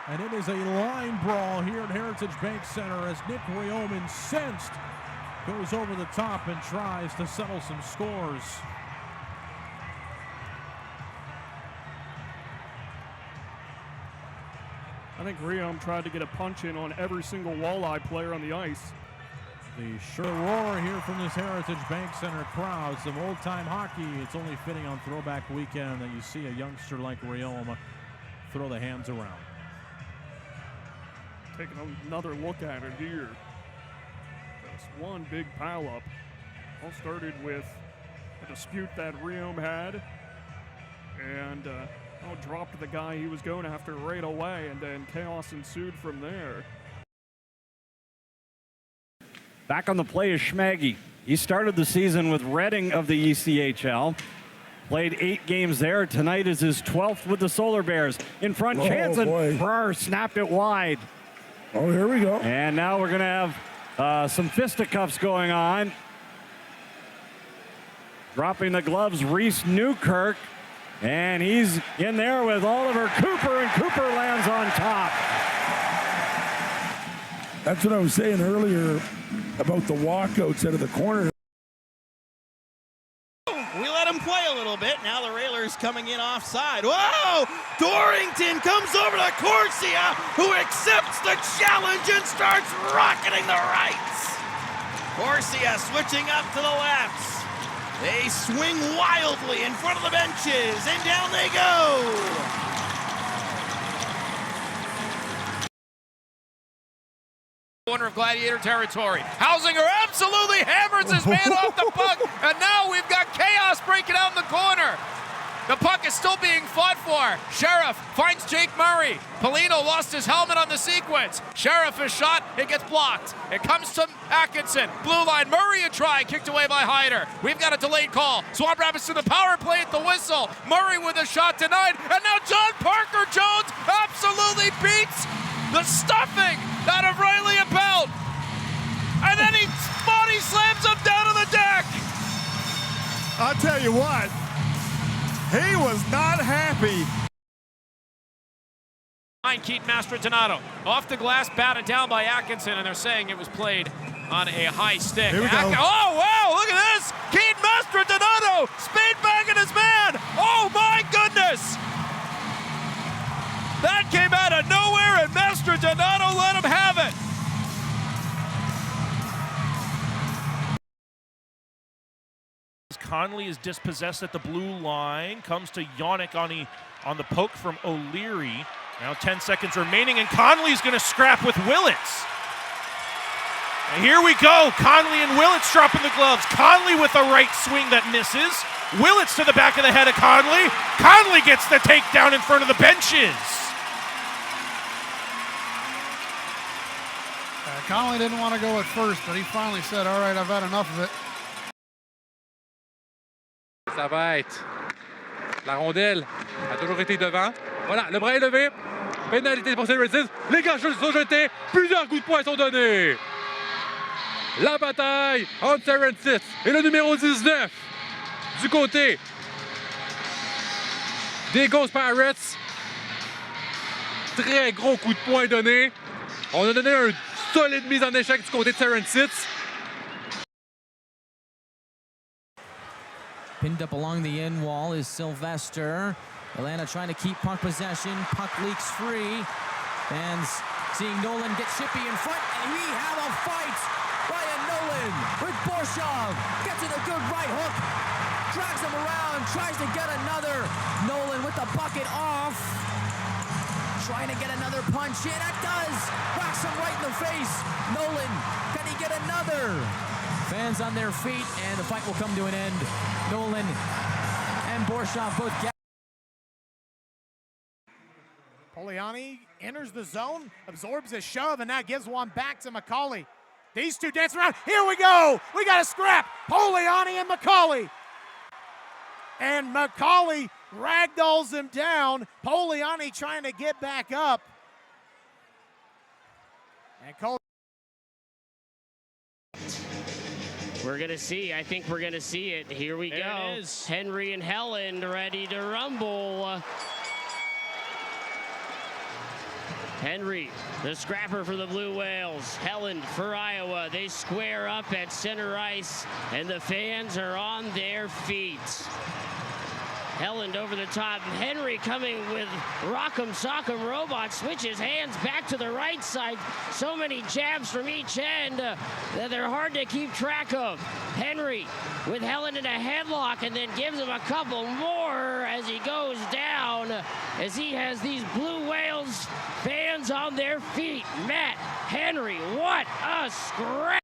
And it is a line brawl here at Heritage Bank Center as Nick Riom, incensed, goes over the top and tries to settle some scores. I think Riom tried to get a punch in on every single walleye player on the ice. The sure roar here from this Heritage Bank Center crowd. Some old-time hockey. It's only fitting on Throwback Weekend that you see a youngster like Riom throw the hands around. Taking another look at it here. Just one big pileup. All started with a dispute that Riom had, and dropped the guy he was going after right away, and then chaos ensued from there. Back on the play is Schmaggy. He started the season with Reading of the ECHL. Played 8 games there. Tonight is his 12th with the Solar Bears. In front, Jansen. Brar snapped it wide. Oh, here we go. And now we're going to have some fisticuffs going on. Dropping the gloves, Reese Newkirk. And he's in there with Oliver Cooper, and Cooper lands on top. That's what I was saying earlier about the walkouts out of the corner. We let them play a little bit. Now the Railers players coming in offside. Whoa! Dorrington comes over to Corsia, who accepts the challenge and starts rocketing the rights. Corsia switching up to the lefts. They swing wildly in front of the benches, and down they go. Corner of Gladiator territory. Hausinger absolutely hammers his man off the puck, and now we've got chaos breaking out in the corner. The puck is still being fought for. Sheriff finds Jake Murray. Polino lost his helmet on the sequence. Sheriff is shot. It gets blocked. It comes to Atkinson. Blue line. Murray a try. Kicked away by Hyder. We've got a delayed call. Swamp Rapids to the power play at the whistle. Murray with a shot denied. And now John Parker Jones absolutely beats the stuffing out of Riley Appel. And then he body slams him down on the deck. I'll tell you what, he was not happy. Keaton Mastrodonato off the glass, batted down by Atkinson, and they're saying it was played on a high stick. Here we go. Oh, wow, look at this. Keaton Mastrodonato spade bagging his man. Oh, my goodness. That came out of nowhere, and Mastrodonato let him have it. Conley is dispossessed at the blue line, comes to Yannick on the poke from O'Leary. Now 10 seconds remaining, and Conley's going to scrap with Willits. And here we go, Conley and Willits dropping the gloves. Conley with a right swing that misses. Willits to the back of the head of Conley. Conley gets the takedown in front of the benches. Conley didn't want to go at first, but he finally said, all right, I've had enough of it. Ça va être. La rondelle a toujours été devant. Voilà, le bras est levé. Pénalité pour St. Francis. Les gars sont jetés. Plusieurs coups de poing sont donnés. La bataille entre St. Francis et le numéro 19 du côté des Ghost Pirates. Très gros coup de poing donné. On a donné un solide mise en échec du côté de St. Francis. Pinned up along the end wall is Sylvester. Atlanta trying to keep puck possession. Puck leaks free. And seeing Nolan get chippy in front. And we have a fight. Ryan Nolan with Borshov. Gets it a good right hook. Drags him around. Tries to get another. Nolan with the bucket off. Trying to get another punch in. That does. Whacks him right in the face. Nolan, can he get another? Fans on their feet, and the fight will come to an end. Nolan and Borshov both get. Poliani enters the zone, absorbs a shove, and now gives one back to McCauley. These two dance around. Here we go. We got a scrap. Poliani and McCauley. And McCauley ragdolls him down. Poliani trying to get back up. And Cole. We're going to see. I think we're going to see it. Here we go. Henry and Helen ready to rumble. Henry, the scrapper for the Blue Whales. Helen for Iowa. They square up at center ice, and the fans are on their feet. Helen over the top. Henry coming with Rock'em Sock'em Robot. Switches hands back to the right side. So many jabs from each end that they're hard to keep track of. Henry with Helen in a headlock and then gives him a couple more as he goes down, as he has these Blue Whales fans on their feet. Matt Henry, what a scrap!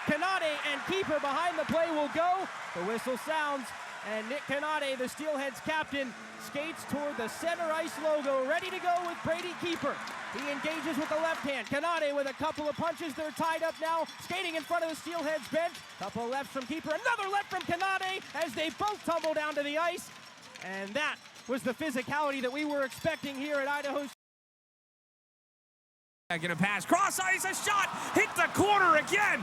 Kanade and keeper behind the play will go. The whistle sounds, and Nick Kanade, the Steelheads captain, skates toward the center ice logo, ready to go with Brady Keeper. He engages with the left hand. Kanade with a couple of punches. They're tied up now, skating in front of the Steelheads bench. Couple of lefts from Keeper, another left from Kanade as they both tumble down to the ice. And that was the physicality that we were expecting here at Idaho. Gonna pass, cross ice, a shot, hit the corner again.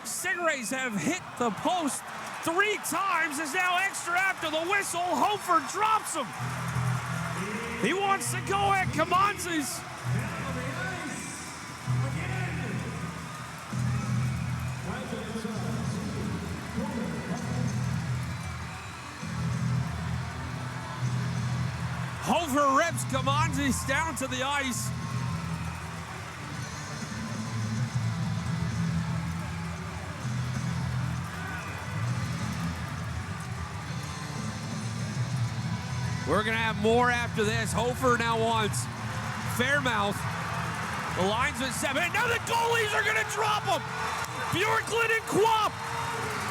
Stingrays have hit the post 3 times. Is now extra after the whistle. Hofer drops him. He wants to go at Kamanzis. He's down to the ice. We're going to have more after this. Hofer now wants Fairmouth. The linesman 7. And now the goalies are going to drop them. Bjorklund and Quap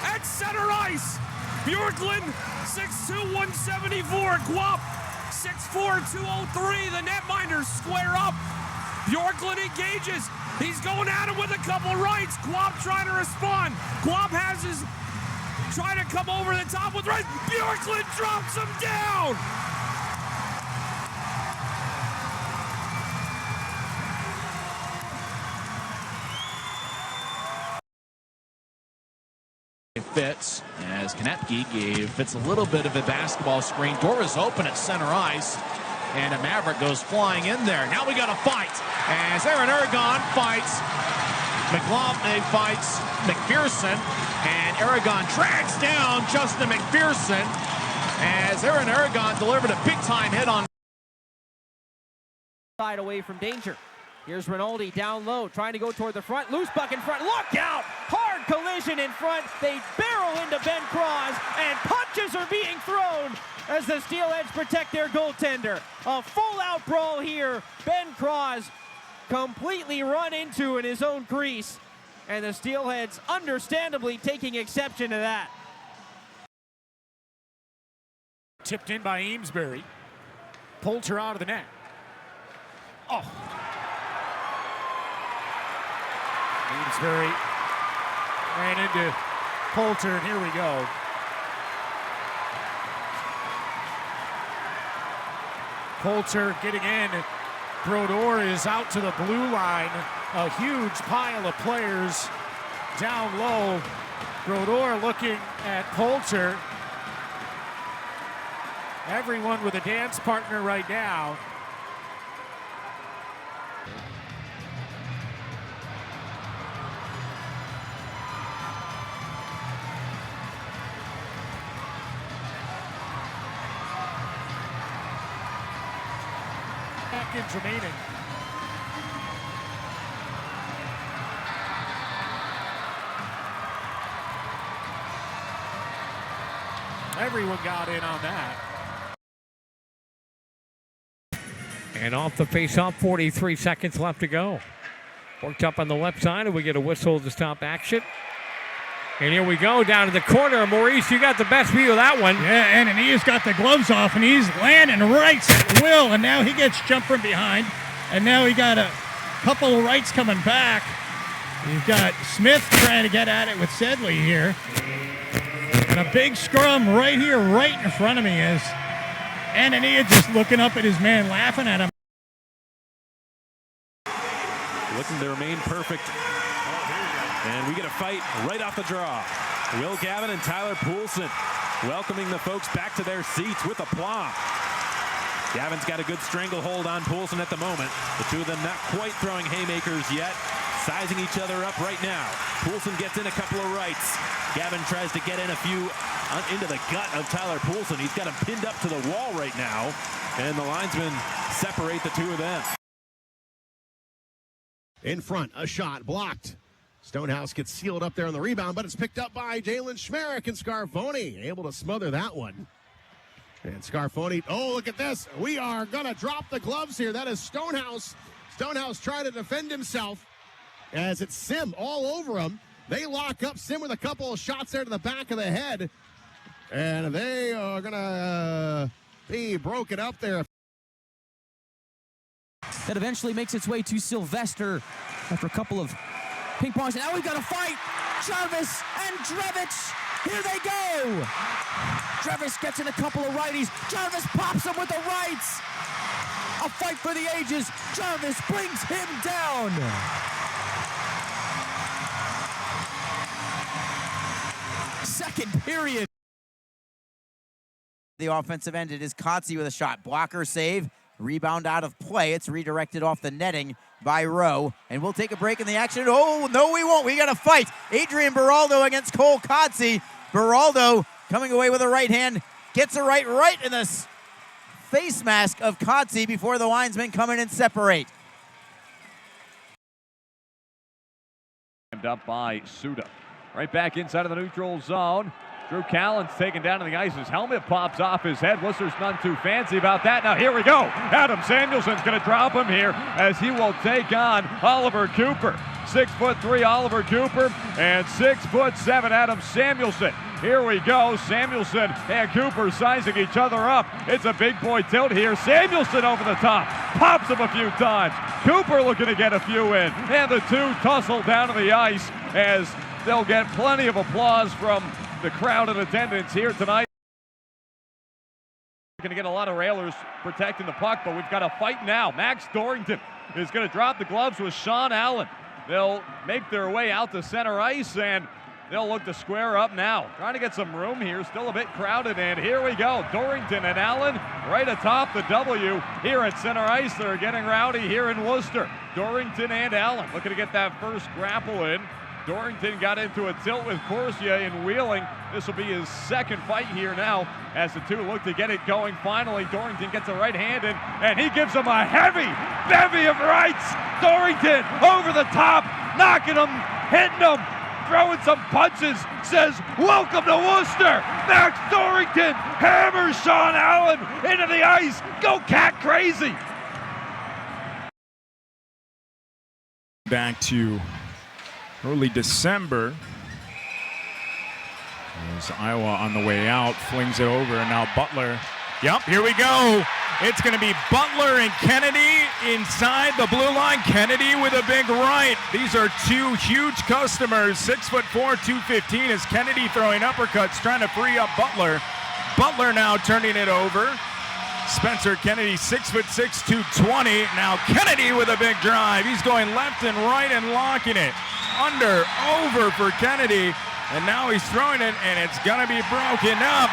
at center ice. Bjorklund 6'2", 174. Quap 6'4", 203. The netminders square up. Bjorklund engages. He's going at him with a couple rights. Quap trying to respond. Quap has his trying to come over the top with right. Bjorklund drops him down. Fitz, as Konecki gave Fitz a little bit of a basketball screen. Door is open at center ice, and a Maverick goes flying in there. Now we got a fight as Aaron Aragon fights McLaughlin, fights McPherson, and Aragon tracks down Justin McPherson as Aaron Aragon delivered a big-time hit on side away from danger. Here's Rinaldi down low, trying to go toward the front. Loose puck in front. Look out! Hard collision in front. They barrel into Ben Cross, and punches are being thrown as the Steelheads protect their goaltender. A full-out brawl here. Ben Cross completely run into in his own crease, and the Steelheads understandably taking exception to that. Tipped in by Amesbury. Poulter out of the net. Oh. Amesbury ran into Poulter, and here we go. Poulter getting in. Brodeur is out to the blue line. A huge pile of players down low. Brodeur looking at Poulter. Everyone with a dance partner right now. Seconds remaining. Everyone got in on that. And off the face-off, 43 seconds left to go. Worked up on the left side, and we get a whistle to stop action. And here we go, down to the corner. Maurice, you got the best view of that one. Yeah, and he's got the gloves off, and he's landing rights at will, and now he gets jumped from behind. And now he got a couple of rights coming back. You've got Smith trying to get at it with Sedley here. And a big scrum right here, right in front of me is Anania just looking up at his man, laughing at him. Looking to remain perfect. And we get a fight right off the draw. Will Gavin and Tyler Poulsen welcoming the folks back to their seats with aplomb. Gavin's got a good stranglehold on Poulsen at the moment. The two of them not quite throwing haymakers yet. Sizing each other up right now. Poulsen gets in a couple of rights. Gavin tries to get in a few into the gut of Tyler Poulsen. He's got him pinned up to the wall right now. And the linesmen separate the two of them. In front, a shot blocked. Stonehouse gets sealed up there on the rebound, but it's picked up by Jalen Schmerich, and Scarfoni able to smother that one. And Scarfoni, oh, look at this. We are going to drop the gloves here. That is Stonehouse. Stonehouse trying to defend himself as it's Sim all over him. They lock up Sim with a couple of shots there to the back of the head. And they are going to be broken up there. That eventually makes its way to Sylvester after a couple of ping pongs. And now we've got a fight. Jarvis and Drevich. Here they go. Jarvis gets in a couple of righties. Jarvis pops him with the rights. A fight for the ages. Jarvis brings him down. Second period. The offensive end, it is Kotze with a shot. Blocker save. Rebound out of play. It's redirected off the netting by Rowe. And we'll take a break in the action. Oh, no, we won't. We got a fight. Adrian Beraldo against Cole Kotze. Beraldo coming away with a right hand. Gets a right in this face mask of Kotze before the linesmen come in and separate. Up by Suda. Right back inside of the neutral zone. Drew Callen's taken down to the ice. His helmet pops off his head. Worcester's none too fancy about that. Now here we go. Adam Samuelson's going to drop him here as he will take on Oliver Cooper. 6'3" Oliver Cooper and 6'7" Adam Samuelson. Here we go. Samuelson and Cooper sizing each other up. It's a big boy tilt here. Samuelson over the top. Pops him a few times. Cooper looking to get a few in. And the two tussle down to the ice as they'll get plenty of applause from the crowd in attendance here tonight. Going to get a lot of railers protecting the puck, but we've got a fight now. Max Dorrington is going to drop the gloves with Sean Allen. They'll make their way out to center ice, and they'll look to square up now. Trying to get some room here, still a bit crowded, and here we go. Dorrington and Allen right atop the W here at center ice. They're getting rowdy here in Worcester. Dorrington and Allen looking to get that first grapple in. Dorrington got into a tilt with Corsia in Wheeling. This will be his second fight here now as the two look to get it going. Finally, Dorrington gets a right hand in, and he gives him a heavy bevy of rights. Dorrington over the top, knocking him, hitting him, throwing some punches, says, "Welcome to Worcester." Max Dorrington hammers Sean Allen into the ice. Go Cat crazy. Back to early December. As Iowa on the way out flings it over, and now Butler. Yep, here we go. It's going to be Butler and Kennedy inside the blue line. Kennedy with a big right. These are two huge customers. 6'4", 215 is Kennedy throwing uppercuts, trying to free up Butler. Butler now turning it over. Spencer Kennedy, 6'6", 220. Now Kennedy with a big drive. He's going left and right and locking it. Under, over for Kennedy. And now he's throwing it, and it's going to be broken up.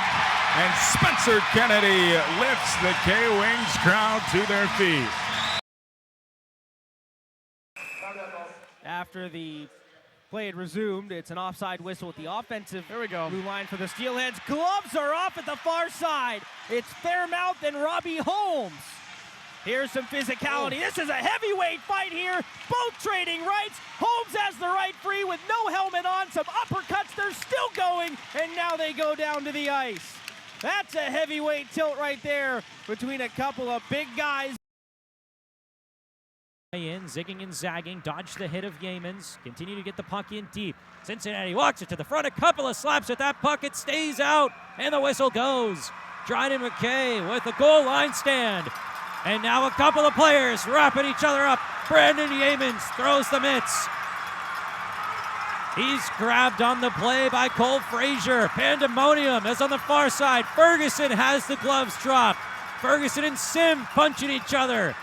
And Spencer Kennedy lifts the K-Wings crowd to their feet. After the play had resumed, it's an offside whistle with the offensive blue line for the Steelheads. Gloves are off at the far side. It's Fairmouth and Robbie Holmes. Here's some physicality. This is a heavyweight fight here. Both trading rights. Holmes has the right free with no helmet on. Some uppercuts. They're still going, and now they go down to the ice. That's a heavyweight tilt right there between a couple of big guys. In, zigging and zagging, dodge the hit of Yeamans, continue to get the puck in deep. Cincinnati walks it to the front, a couple of slaps at that puck, it stays out, and the whistle goes. Dryden McKay with the goal line stand. And now a couple of players wrapping each other up. Brandon Yeamans throws the mitts. He's grabbed on the play by Cole Frazier. Pandemonium is on the far side. Ferguson has the gloves dropped. Ferguson and Sim punching each other.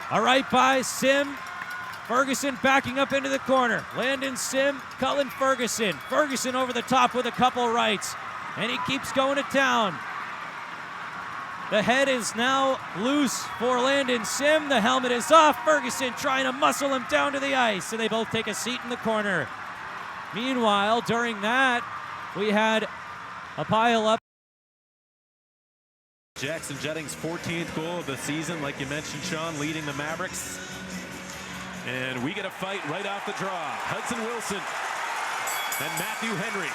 All right by Sim. Ferguson backing up into the corner. Landon Sim, Cullen Ferguson. Ferguson over the top with a couple rights. And he keeps going to town. The head is now loose for Landon Sim. The helmet is off. Ferguson trying to muscle him down to the ice. And they both take a seat in the corner. Meanwhile, during that, we had a pile up. Jackson Jetting's 14th goal of the season, like you mentioned, Sean, leading the Mavericks. And we get a fight right off the draw. Hudson Wilson and Matthew Henry.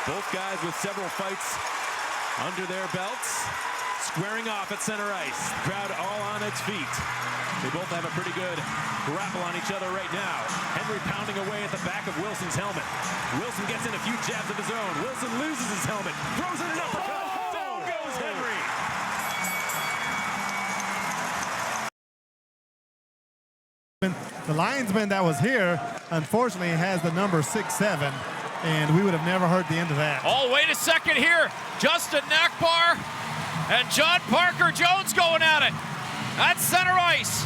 Both guys with several fights under their belts, squaring off at center ice. Crowd all on its feet. They both have a pretty good grapple on each other right now. Henry pounding away at the back of Wilson's helmet. Wilson gets in a few jabs of his own. Wilson loses his helmet, throws in an uppercut. Down goes Henry. The linesman that was here, unfortunately, has the number 6'7", and we would have never heard the end of that. Oh, wait a second here. Justin Nakbar and John Parker Jones going at it. That's center ice.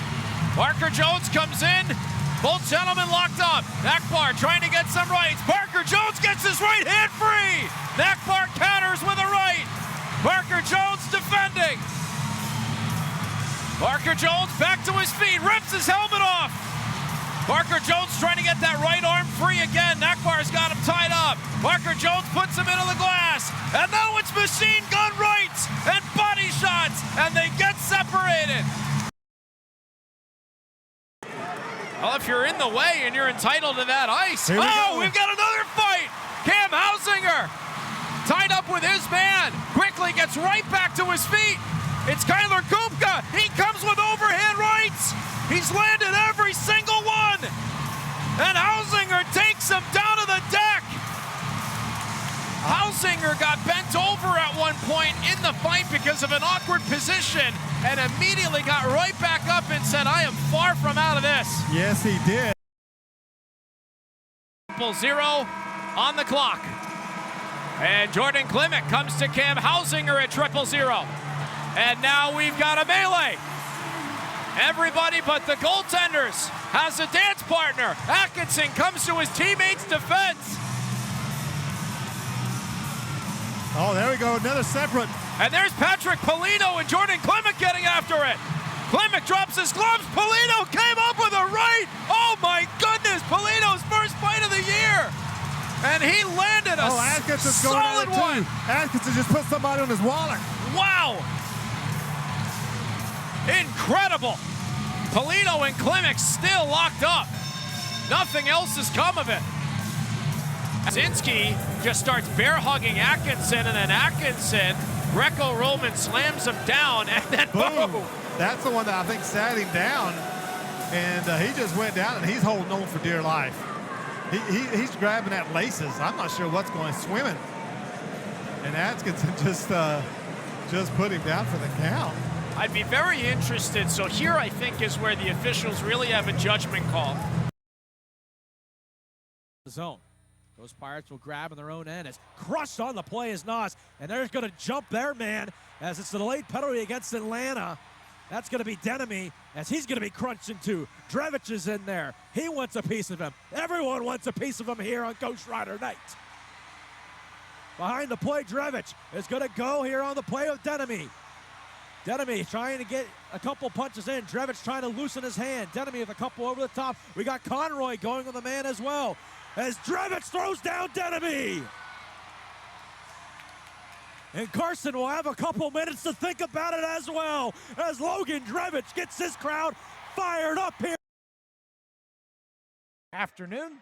Parker Jones comes in. Both gentlemen locked up. Nakbar trying to get some rights. Parker Jones gets his right hand free. Nakbar counters with a right. Parker Jones defending. Parker Jones back to his feet, rips his helmet off. Parker Jones trying to get that right arm free again. Nakbar's got him tied up. Parker Jones puts him into the glass, And now it's machine gun rights and body shots, and they get separated. Well, if you're in the way and you're entitled to that ice. We've got another fight. Cam Hausinger tied up with his man. Quickly gets right back to his feet. It's Kyler Kupka. He comes with overhand rights. He's landed every single one. And Hausinger takes him down to the deck. Hausinger got bent over at one point in the fight because of an awkward position and immediately got right back up and said, I am far from out of this. Yes, he did. 0 on the clock. And Jordan Klimek comes to Cam Hausinger at 0-0. And now we've got a melee. Everybody but the goaltenders has a dance partner. Atkinson comes to his teammate's defense. Oh, there we go, another separate. And there's Patrick Polino and Jordan Klimek getting after it. Klimek drops his gloves. Polino came up with a right. Oh my goodness, Polino's first fight of the year. And he landed a Atkinson's solid going at it one. too. Atkinson just put somebody on his wallet. Wow. Incredible. Polino and Klimek still locked up. Nothing else has come of it. Zinski just starts bear hugging Atkinson, and then Atkinson, Greco-Roman slams him down, and then boom. That's the one that I think sat him down, and he just went down, and he's holding on for dear life. He's grabbing at laces. I'm not sure what's going, swimming. And Atkinson just put him down for the count. I'd be very interested. So here I think is where the officials really have a judgment call. Zone. Those Pirates will grab in their own end. As crushed on the play is Nas. And they're going to jump their man as it's a delayed penalty against Atlanta. That's going to be Denemy as he's going to be crunched into. Drevich is in there. He wants a piece of him. Everyone wants a piece of him here on Ghost Rider night. Behind the play, Drevich is going to go here on the play of Denemy. Denemy trying to get a couple punches in. Drevich trying to loosen his hand. Denemy with a couple over the top. We got Conroy going on the man as well. As Drevich throws down Denemy. And Carson will have a couple minutes to think about it as well. As Logan Drevich gets his crowd fired up here. Afternoon.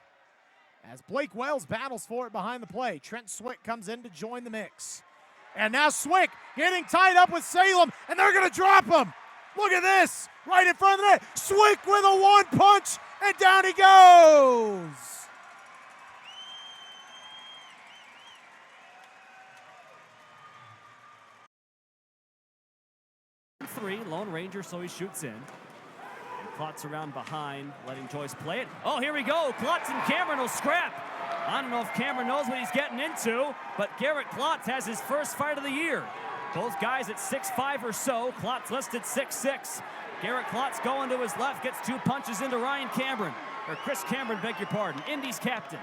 As Blake Wells battles for it behind the play. Trent Swick comes in to join the mix. And now Swick getting tied up with Salem, and they're going to drop him. Look at this, right in front of the net. Swick with a one punch, and down he goes. Three, Lone Ranger, so he shoots in. And Klotz around behind, letting Joyce play it. Oh, here we go. Klotz and Cameron will scrap. I don't know if Cameron knows what he's getting into, but Garrett Klotz has his first fight of the year. Both guys at 6'5" or so. Klotz listed 6'6". Garrett Klotz going to his left, gets two punches into Ryan Cameron. Or Chris Cameron, beg your pardon. Indy's captain.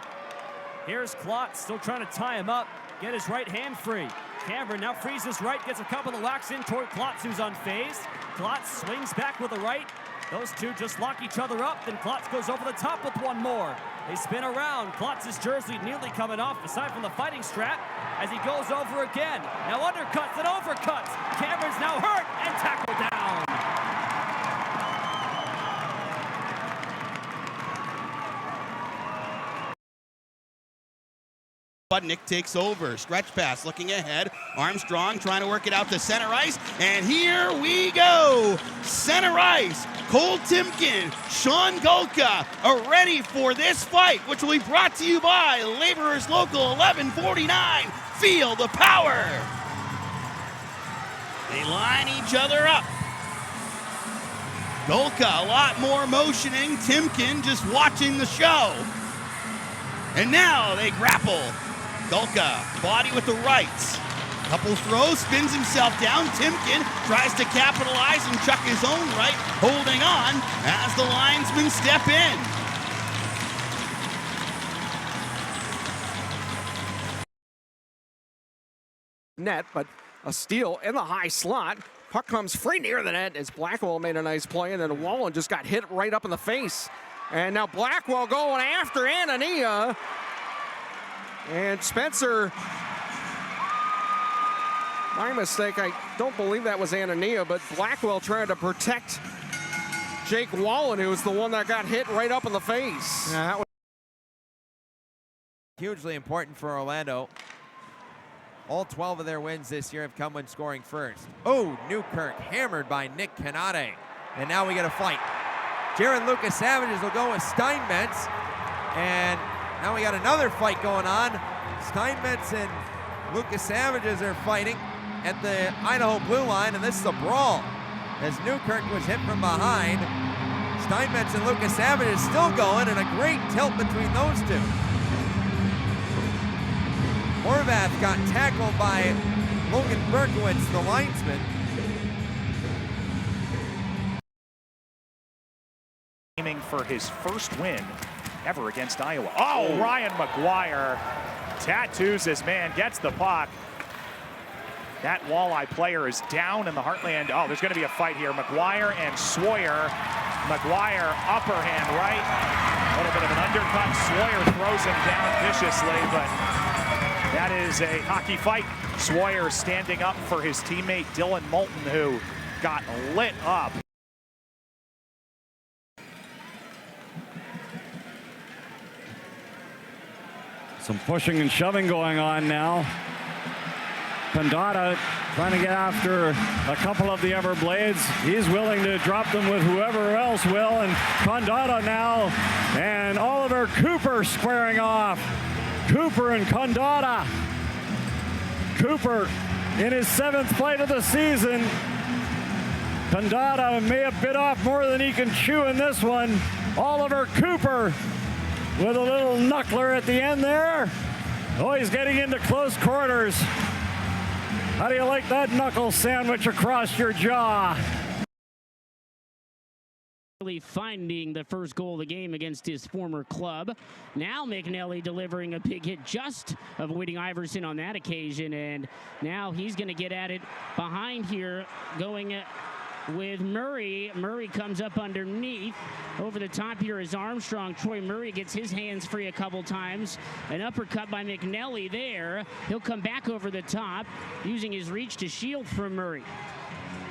Here's Klotz, still trying to tie him up, get his right hand free. Cameron now frees his right, gets a couple of whacks in toward Klotz, who's unfazed. Klotz swings back with a right. Those two just lock each other up, then Klotz goes over the top with one more. They spin around. Klotz's jersey nearly coming off, aside from the fighting strap, as he goes over again. Now undercuts and overcuts. Cameron's now hurt and tackled down. Budnick takes over. Stretch pass, looking ahead. Armstrong trying to work it out to center ice. And here we go. Center ice. Cole Timken, Sean Golka are ready for this fight, which will be brought to you by Laborers Local 1149. Feel the power. They line each other up. Golka, a lot more motioning. Timken just watching the show. And now they grapple. Golka, body with the right. Couple throws, spins himself down. Timken tries to capitalize and chuck his own right, holding on as the linesmen step in. Net, but a steal in the high slot. Puck comes free near the net as Blackwell made a nice play, and then Wallen just got hit right up in the face. And now Blackwell going after Anania. And Spencer My mistake. I don't believe that was Anania, but Blackwell trying to protect Jake Wallen, who was the one that got hit right up in the face. Yeah, that was hugely important for Orlando. All 12 of their wins this year have come when scoring first. Oh, Newkirk hammered by Nick Canate. And now we get a fight. Jared Lucas Savages will go with Steinmetz. And now we got another fight going on. Steinmetz and Lucas Savages are fighting at the Idaho blue line, and this is a brawl as Newkirk was hit from behind. Steinmetz and Lucas Savages still going, and a great tilt between those two. Horvath got tackled by Logan Berkowitz, the linesman. Aiming for his first win ever against Iowa. Oh, Ryan McGuire tattoos his man, gets the puck. That Walleye player is down in the heartland. Oh, there's going to be a fight here. McGuire and Sawyer. McGuire, upper hand right. A little bit of an undercut. Sawyer throws him down viciously, but that is a hockey fight. Sawyer standing up for his teammate Dylan Moulton, who got lit up. Some pushing and shoving going on now. Condotta trying to get after a couple of the Everblades. He's willing to drop them with whoever else will. And Condotta now and Oliver Cooper squaring off. Cooper and Condotta. Cooper in his 7th fight of the season. Condotta may have bit off more than he can chew in this one. Oliver Cooper with a little knuckler at the end there. Oh, he's getting into close quarters. How do you like that knuckle sandwich across your jaw? Finding the first goal of the game against his former club. Now McNelly delivering a big hit, just avoiding Iverson on that occasion, and now he's going to get at it behind here, going with Murray. Murray comes up underneath. Over the top here is Armstrong. Troy Murray gets his hands free a couple times. An uppercut by McNelly there. He'll come back over the top, using his reach to shield from Murray.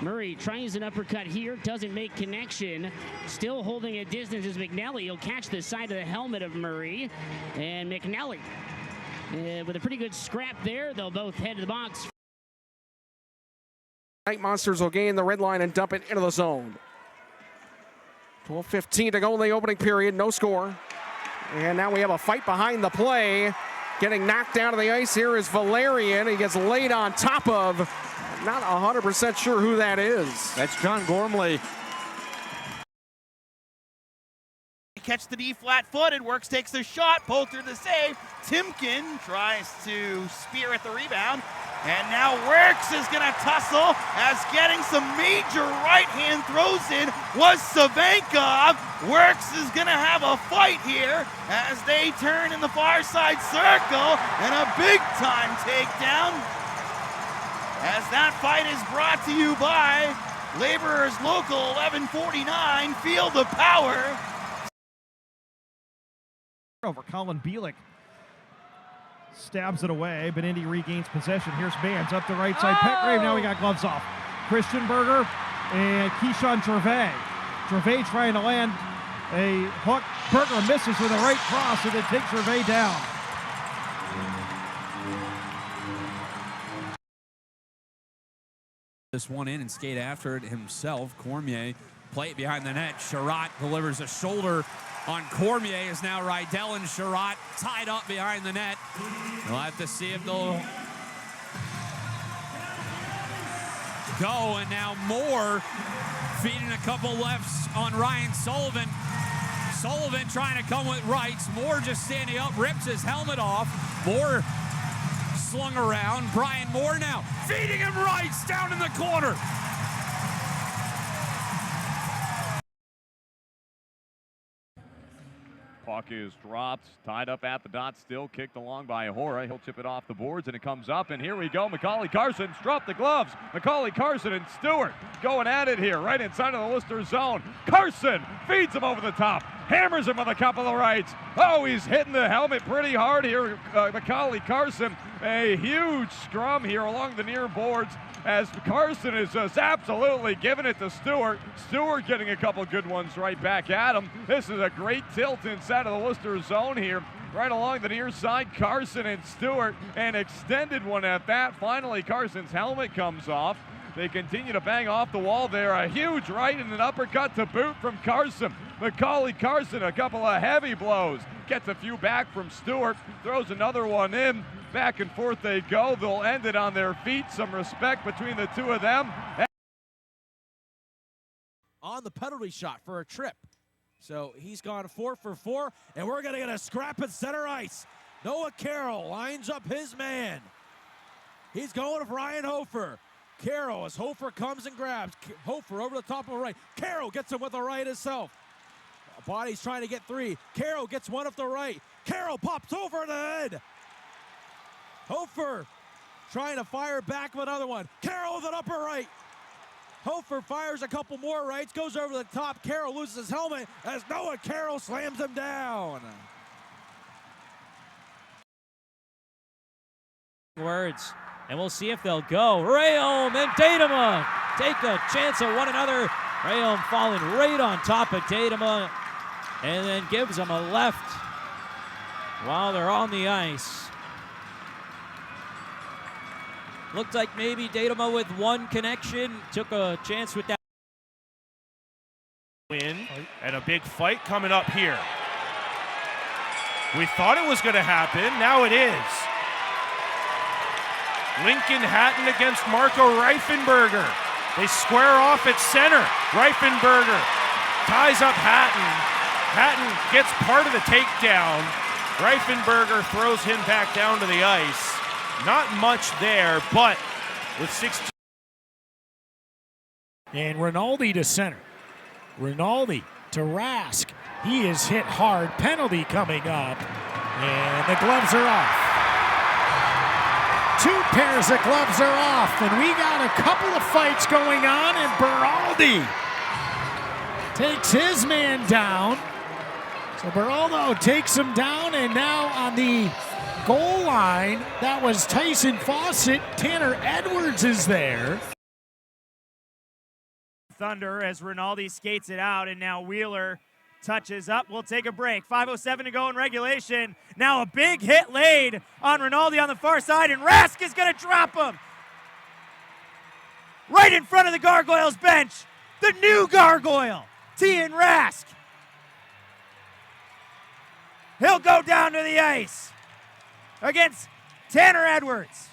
Murray tries an uppercut here, doesn't make connection. Still holding a distance is McNelly. He'll catch the side of the helmet of Murray. And McNelly with a pretty good scrap there. They'll both head to the box. Night Monsters will gain the red line and dump it into the zone. 12:15 to go in the opening period, no score. And now we have a fight behind the play. Getting knocked down to the ice here is Valerian. He gets laid on top of, not 100% sure who that is. That's John Gormley. Catch the D flat-footed. Works takes the shot. Poulter the save. Timken tries to spear at the rebound. And now Works is going to tussle as getting some major right-hand throws in was Savankov. Works is going to have a fight here as they turn in the far side circle, and a big-time takedown as that fight is brought to you by Laborers Local 1149, Feel the Power. Over Colin Bielik stabs it away, but Indy regains possession. Here's Bands up the right side. Petgrave, now we got gloves off. Christian Berger and Keyshawn Gervais. Gervais trying to land a hook. Berger misses with a right cross, and it takes Gervais down. This one in and skate after it himself. Cormier play it behind the net. Sherratt delivers a shoulder on Cormier. Is now Rydell and Sherratt tied up behind the net. We'll have to see if they'll go. And now Moore feeding a couple lefts on Ryan Sullivan. Sullivan trying to come with rights. Moore just standing up, rips his helmet off. Moore slung around. Brian Moore now feeding him rights down in the corner. Puck is dropped, tied up at the dot, still kicked along by Ahura. He'll chip it off the boards, and it comes up, and here we go. Macaulay Carson's dropped the gloves. Macaulay Carson and Stewart going at it here, right inside of the Lister zone. Carson feeds him over the top. hammers him with a couple of rights. Oh, he's hitting the helmet pretty hard here, Macaulay Carson. A huge scrum here along the near boards as Carson is just absolutely giving it to Stewart. Stewart getting a couple good ones right back at him. This is a great tilt inside of the Worcester zone here. Right along the near side, Carson and Stewart, an extended one at that. Finally, Carson's helmet comes off. They continue to bang off the wall there. A huge right and an uppercut to boot from Carson. Macaulay Carson, a couple of heavy blows. Gets a few back from Stewart, throws another one in. Back and forth they go. They'll end it on their feet. Some respect between the two of them. On the penalty shot for a trip. So he's gone 4 for 4, and we're going to get a scrap at center ice. Noah Carroll lines up his man. He's going with Ryan Hofer. Carroll, as Hofer comes and grabs. Hofer over the top of the right. Carroll gets him with the right himself. Body's trying to get 3. Carroll gets one off the right. Carroll pops over the head. Hofer trying to fire back with another one. Carroll with an upper right. Hofer fires a couple more rights, goes over the top. Carroll loses his helmet as Noah Carroll slams him down. Words, and we'll see if they'll go. Rayholm and Datema take a chance at one another. Rayholm falling right on top of Datema and then gives him a left while they're on the ice. Looked like maybe Datema with one connection took a chance with that. Win and a big fight coming up here. We thought it was going to happen. Now it is. Lincoln Hatton against Marco Reifenberger. They square off at center. Reifenberger ties up Hatton. Hatton gets part of the takedown. Reifenberger throws him back down to the ice. Not much there, but with 16. And Rinaldi to center. Rinaldi to Rask. He is hit hard. Penalty coming up. And the gloves are off. 2 pairs of gloves are off. And we got a couple of fights going on. And Beraldi takes his man down. So Beraldo takes him down. And now on the goal line, that was Tyson Fawcett. Tanner Edwards is there. Thunder as Rinaldi skates it out, and now Wheeler touches up. We'll take a break. 5:07 to go in regulation. Now a big hit laid on Rinaldi on the far side, and Rask is going to drop him. Right in front of the Gargoyles bench, the new Gargoyle, Tian Rask. He'll go down to the ice against Tanner Edwards.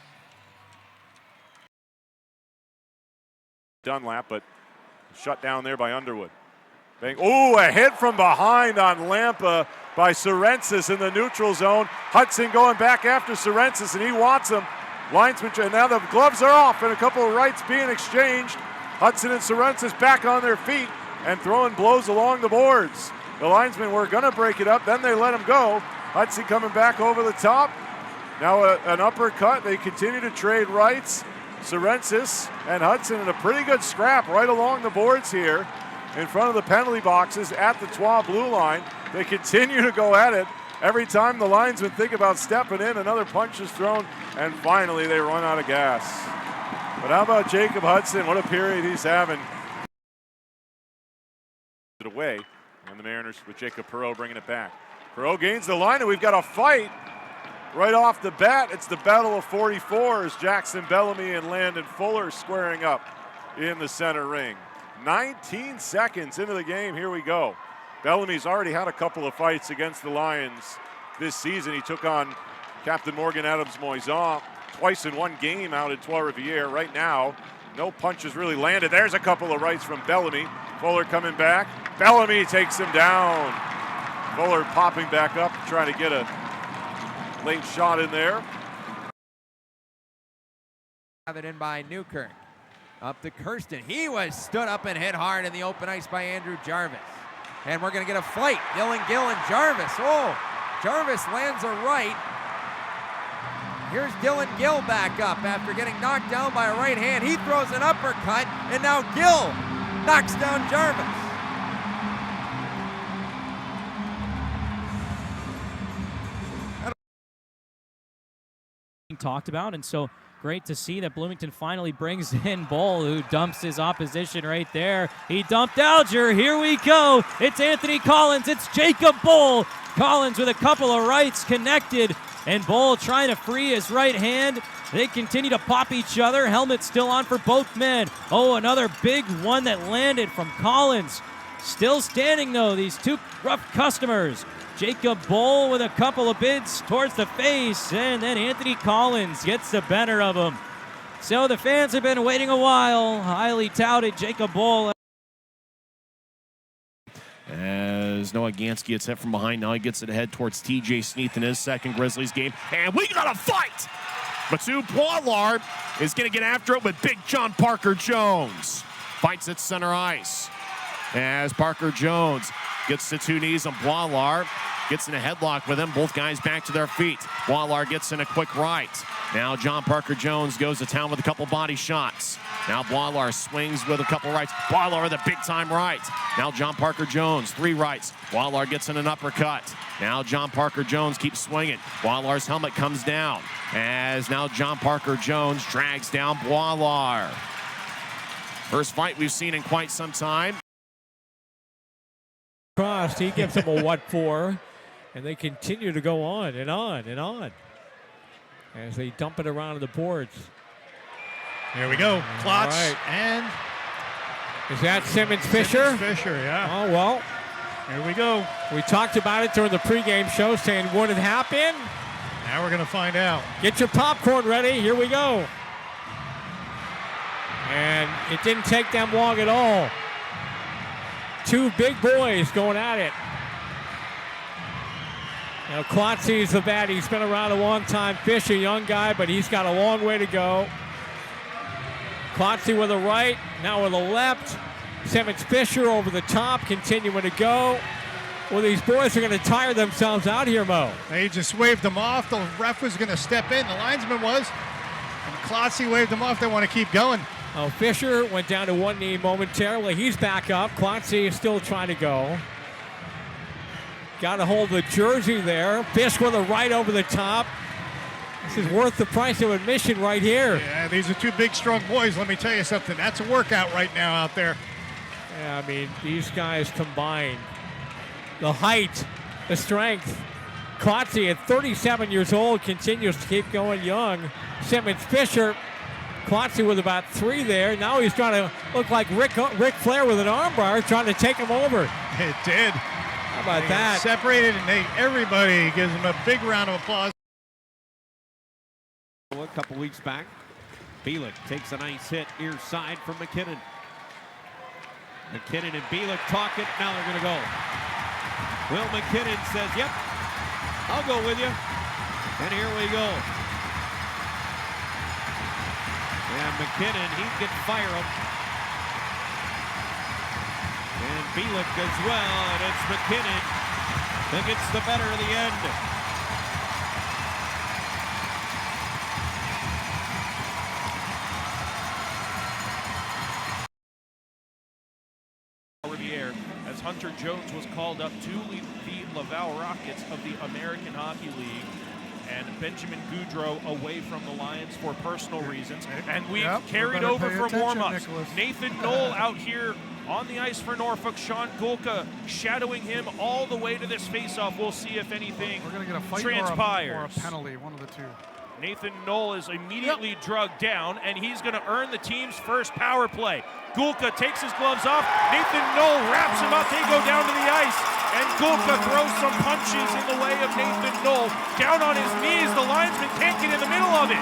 Dunlap, but shut down there by Underwood. Bang. Oh, a hit from behind on Lampa by Sorensis in the neutral zone. Hudson going back after Sorensis, and he wants him. Linesman, and now the gloves are off, and a couple of rights being exchanged. Hudson and Sorensis back on their feet and throwing blows along the boards. The linesmen were going to break it up, then they let him go. Hudson coming back over the top. Now an uppercut. They continue to trade rights. Sorensis and Hudson in a pretty good scrap right along the boards here in front of the penalty boxes at the Trois blue line. They continue to go at it. Every time the linesmen think about stepping in, another punch is thrown, and finally they run out of gas. But how about Jacob Hudson? What a period he's having. It away, and the Mariners with Jacob Perreault bringing it back. Perreault gains the line, and we've got a fight. Right off the bat, it's the battle of 44s. Jackson Bellamy and Landon Fuller squaring up in the center ring. 19 seconds into the game, here we go. Bellamy's already had a couple of fights against the Lions this season. He took on Captain Morgan Adams-Moisan twice in one game out at Trois-Rivières. Right now, no punches really landed. There's a couple of rights from Bellamy. Fuller coming back. Bellamy takes him down. Fuller popping back up, trying to get a late shot in there. Have it in by Newkirk. Up to Kirsten. He was stood up and hit hard in the open ice by Andrew Jarvis. And we're going to get a fight. Dylan Gill and Jarvis. Oh, Jarvis lands a right. Here's Dylan Gill back up after getting knocked down by a right hand. He throws an uppercut, and now Gill knocks down Jarvis. talked about. And so great to see that Bloomington finally brings in Bull, who dumps his opposition right there. He dumped Alger. Here we go. It's Anthony Collins. It's Jacob Bull. Collins with a couple of rights connected, and Bull trying to free his right hand. They continue to pop each other. Helmet still on for both men. Oh, another big one that landed from Collins. Still standing, though, these two rough customers. Jacob Bull with a couple of bids towards the face, and then Anthony Collins gets the better of him. So the fans have been waiting a while. Highly touted Jacob Bull. As Noah Gansky gets hit from behind, now he gets it ahead towards TJ Sneath in his second Grizzlies game. And we got a fight! Matsu Pollard is going to get after it with Big John Parker Jones. Fights at center ice. As Parker Jones gets to two knees on Pollard, gets in a headlock with him. Both guys back to their feet. Pollard gets in a quick right. Now John Parker Jones goes to town with a couple body shots. Now Pollard swings with a couple rights. Pollard with a big-time right. Now John Parker Jones, 3 rights. Pollard gets in an uppercut. Now John Parker Jones keeps swinging. Wallar's helmet comes down. As now John Parker Jones drags down Pollard. First fight we've seen in quite some time. Crossed, he gives him a what for, and they continue to go on and on and on as they dump it around the boards. Here we go. Klotz. Right. And is that Simmons Fisher? Fisher, yeah. Oh, well. Here we go. We talked about it during the pregame show, saying would it happen? Now we're going to find out. Get your popcorn ready. Here we go. And it didn't take them long at all. Two big boys going at it. Now, Klotzy's the bat. He's been around a long time. Fish, a young guy, but he's got a long way to go. Klotzy with a right, now with a left. Simmons Fisher over the top, continuing to go. Well, these boys are going to tire themselves out here, Mo. They just waved them off. The ref was going to step in. The linesman was. And Klotzy waved them off. They want to keep going. Oh, Fisher went down to one knee momentarily. He's back up. Klotzy is still trying to go. Got to hold the jersey there. Fish with a right over the top. This is worth the price of admission right here. Yeah, these are two big, strong boys. Let me tell you something. That's a workout right now out there. Yeah, I mean, these guys combined. The height, the strength. Klotzy at 37 years old continues to keep going young. Simmons Fisher, Klotzy with about 3 there. Now he's trying to look like Ric Flair with an armbar, trying to take him over. It did. How about that? Separated, and everybody gives him a big round of applause. A couple weeks back, Bielik takes a nice hit ear side from McKinnon. McKinnon and Bielik talking. Now they're going to go. Will McKinnon says, yep, I'll go with you. And here we go. And McKinnon, he can fire him. And Bielik as well. And it's McKinnon that gets the better of the end. The air as Hunter Jones was called up to lead the Laval Rockets of the American Hockey League, and Benjamin Goudreau away from the Lions for personal reasons. And we've carried over from warm-ups. Nathan Knoll out here on the ice for Norfolk. Sean Gulka shadowing him all the way to this face-off. We'll see if anything transpires. Or a penalty, one of the two. Nathan Knoll is immediately drugged down, and he's going to earn the team's first power play. Gulka takes his gloves off. Nathan Knoll wraps him up. They go down to the ice, and Gulka throws some punches in the way of Nathan Knoll. Down on his knees, the linesman can't get in the middle of it.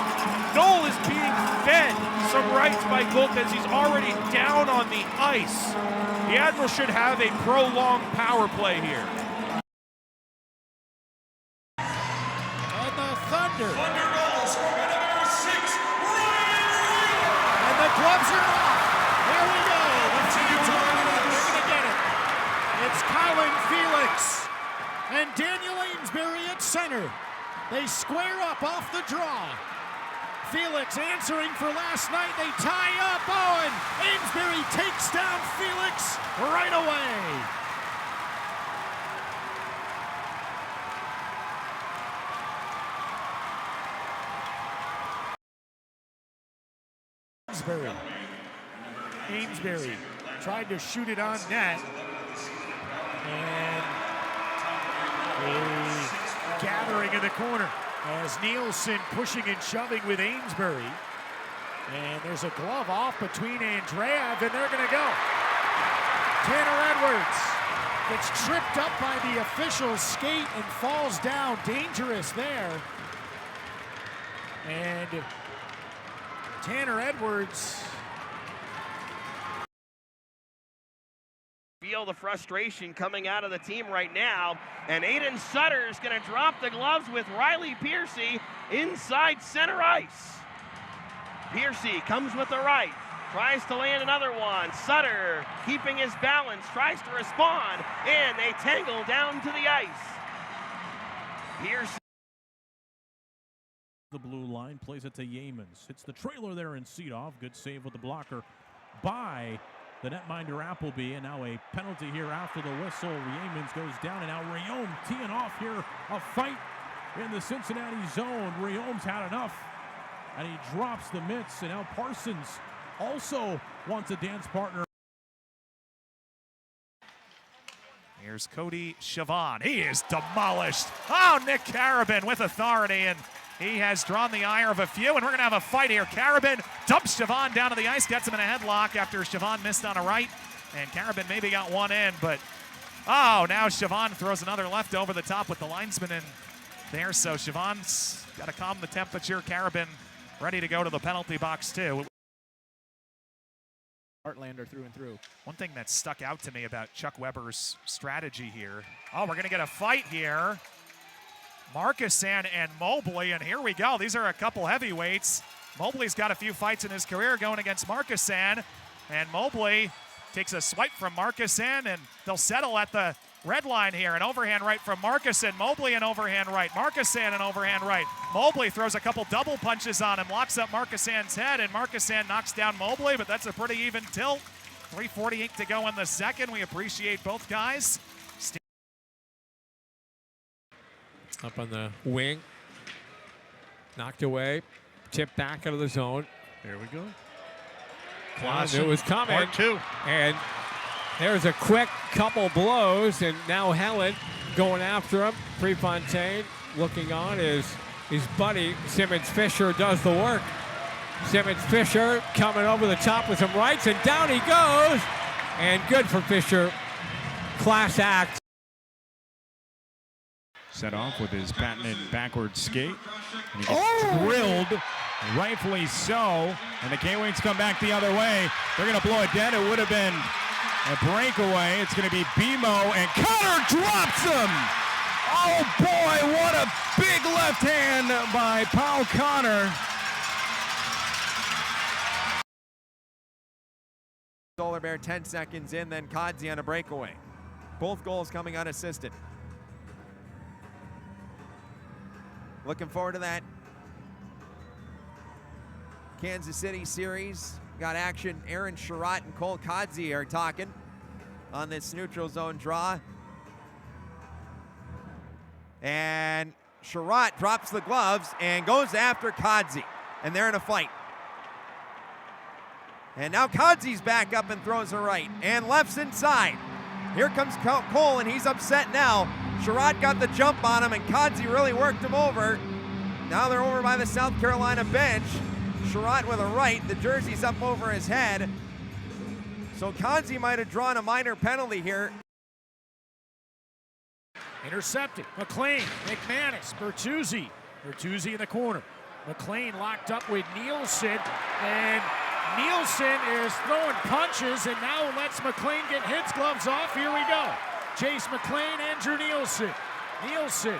Knoll is being fed some rights by Gulka as he's already down on the ice. The Admiral should have a prolonged power play here. And the Thunder. And the gloves are off. Here we go. Let's see who's going to get it. It's Colin Felix and Daniel Amesbury at center. They square up off the draw. Felix answering for last night. They tie up. Oh, and Amesbury takes down Felix right away. Amesbury. Amesbury tried to shoot it on net. And a gathering in the corner as Nielsen pushing and shoving with Amesbury. And there's a glove off between Andreev, and they're going to go. Tanner Edwards gets tripped up by the official's skate and falls down. Dangerous there. And Tanner Edwards. Feel the frustration coming out of the team right now. And Aiden Sutter is going to drop the gloves with Riley Piercy inside center ice. Piercy comes with the right, tries to land another one. Sutter keeping his balance, tries to respond, and they tangle down to the ice. Piercy. The blue line plays it to Yeamans. Hits the trailer there in Seedorf. Good save with the blocker by the netminder Appleby. And now a penalty here after the whistle. Yeamans goes down, and now Rayom teeing off here. A fight in the Cincinnati zone. Rayom's had enough, and he drops the mitts. And now Parsons also wants a dance partner. Here's Cody Chavon. He is demolished. Oh, Nick Carabin with authority, and he has drawn the ire of a few, and we're going to have a fight here. Carabin dumps Chavon down to the ice, gets him in a headlock after Chavon missed on a right, and Carabin maybe got one in, but oh, now Chavon throws another left over the top with the linesman in there, so Chavon's got to calm the temperature. Carabin ready to go to the penalty box too. Heartlander through and through. One thing that stuck out to me about Chuck Weber's strategy here. Oh, we're going to get a fight here. Marcuson and Mobley, and here we go. These are a couple heavyweights. Mobley's got a few fights in his career going against Marcuson, and Mobley takes a swipe from Marcuson, and they'll settle at the red line here. An overhand right from Marcuson. Mobley an overhand right. Marcuson an overhand right. Mobley throws a couple double punches on him, locks up Marcuson's head, and Marcuson knocks down Mobley, but that's a pretty even tilt. 3:48 to go in the second. We appreciate both guys. Up on the wing. Knocked away. Tipped back out of the zone. There we go. It was coming. Part two. And there's a quick couple blows, and now Helen going after him. Prefontaine looking on as his buddy Simmons Fisher does the work. Simmons Fisher coming over the top with some rights, and down he goes. And good for Fisher. Class act. Set off with his patented backward skate. And he gets drilled, rightfully so. And the K-Wings come back the other way. They're going to blow it dead. It would have been a breakaway. It's going to be BMO, and Connor drops him. Oh boy, what a big left hand by Paul Connor. Solar Bear 10 seconds in, then Kodzi on a breakaway. Both goals coming unassisted. Looking forward to that Kansas City series. Got action. Aaron Sherratt and Cole Kodzi are talking on this neutral zone draw. And Sherratt drops the gloves and goes after Kodzi. And they're in a fight. And now Kodzi's back up and throws a right. And left's inside. Here comes Cole, and he's upset now. Sherratt got the jump on him, and Kodzi really worked him over. Now they're over by the South Carolina bench. Sherratt with a right. The jersey's up over his head. So Kodzi might have drawn a minor penalty here. Intercepted. McLean, McManus, Bertuzzi. Bertuzzi in the corner. McLean locked up with Nielsen, and Nielsen is throwing punches and now lets McLean get his gloves off. Here we go. Chase McLean, Andrew Nielsen. Nielsen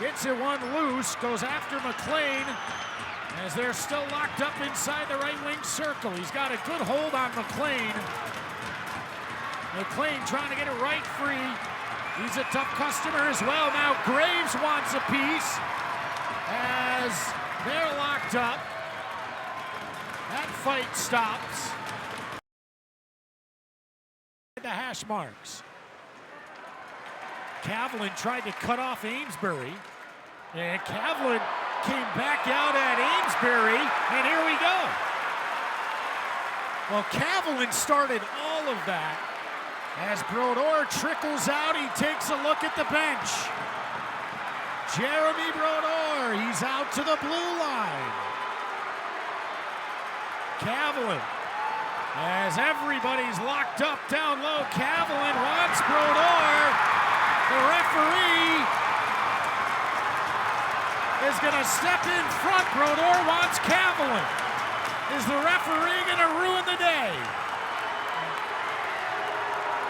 gets it one loose, goes after McLean as they're still locked up inside the right wing circle. He's got a good hold on McLean. McLean trying to get it right free. He's a tough customer as well. Now Graves wants a piece as they're locked up. That fight stops. The hash marks. Cavlin tried to cut off Amesbury, and Cavlin came back out at Amesbury, and here we go. Well, Cavillon started all of that. As Brodeur trickles out, he takes a look at the bench. Jeremy Brodeur, he's out to the blue line. Cavillon, as everybody's locked up down low, Cavillon wants Brodeur. The referee is going to step in front. Brodeur wants Cavillon. Is the referee going to ruin the day?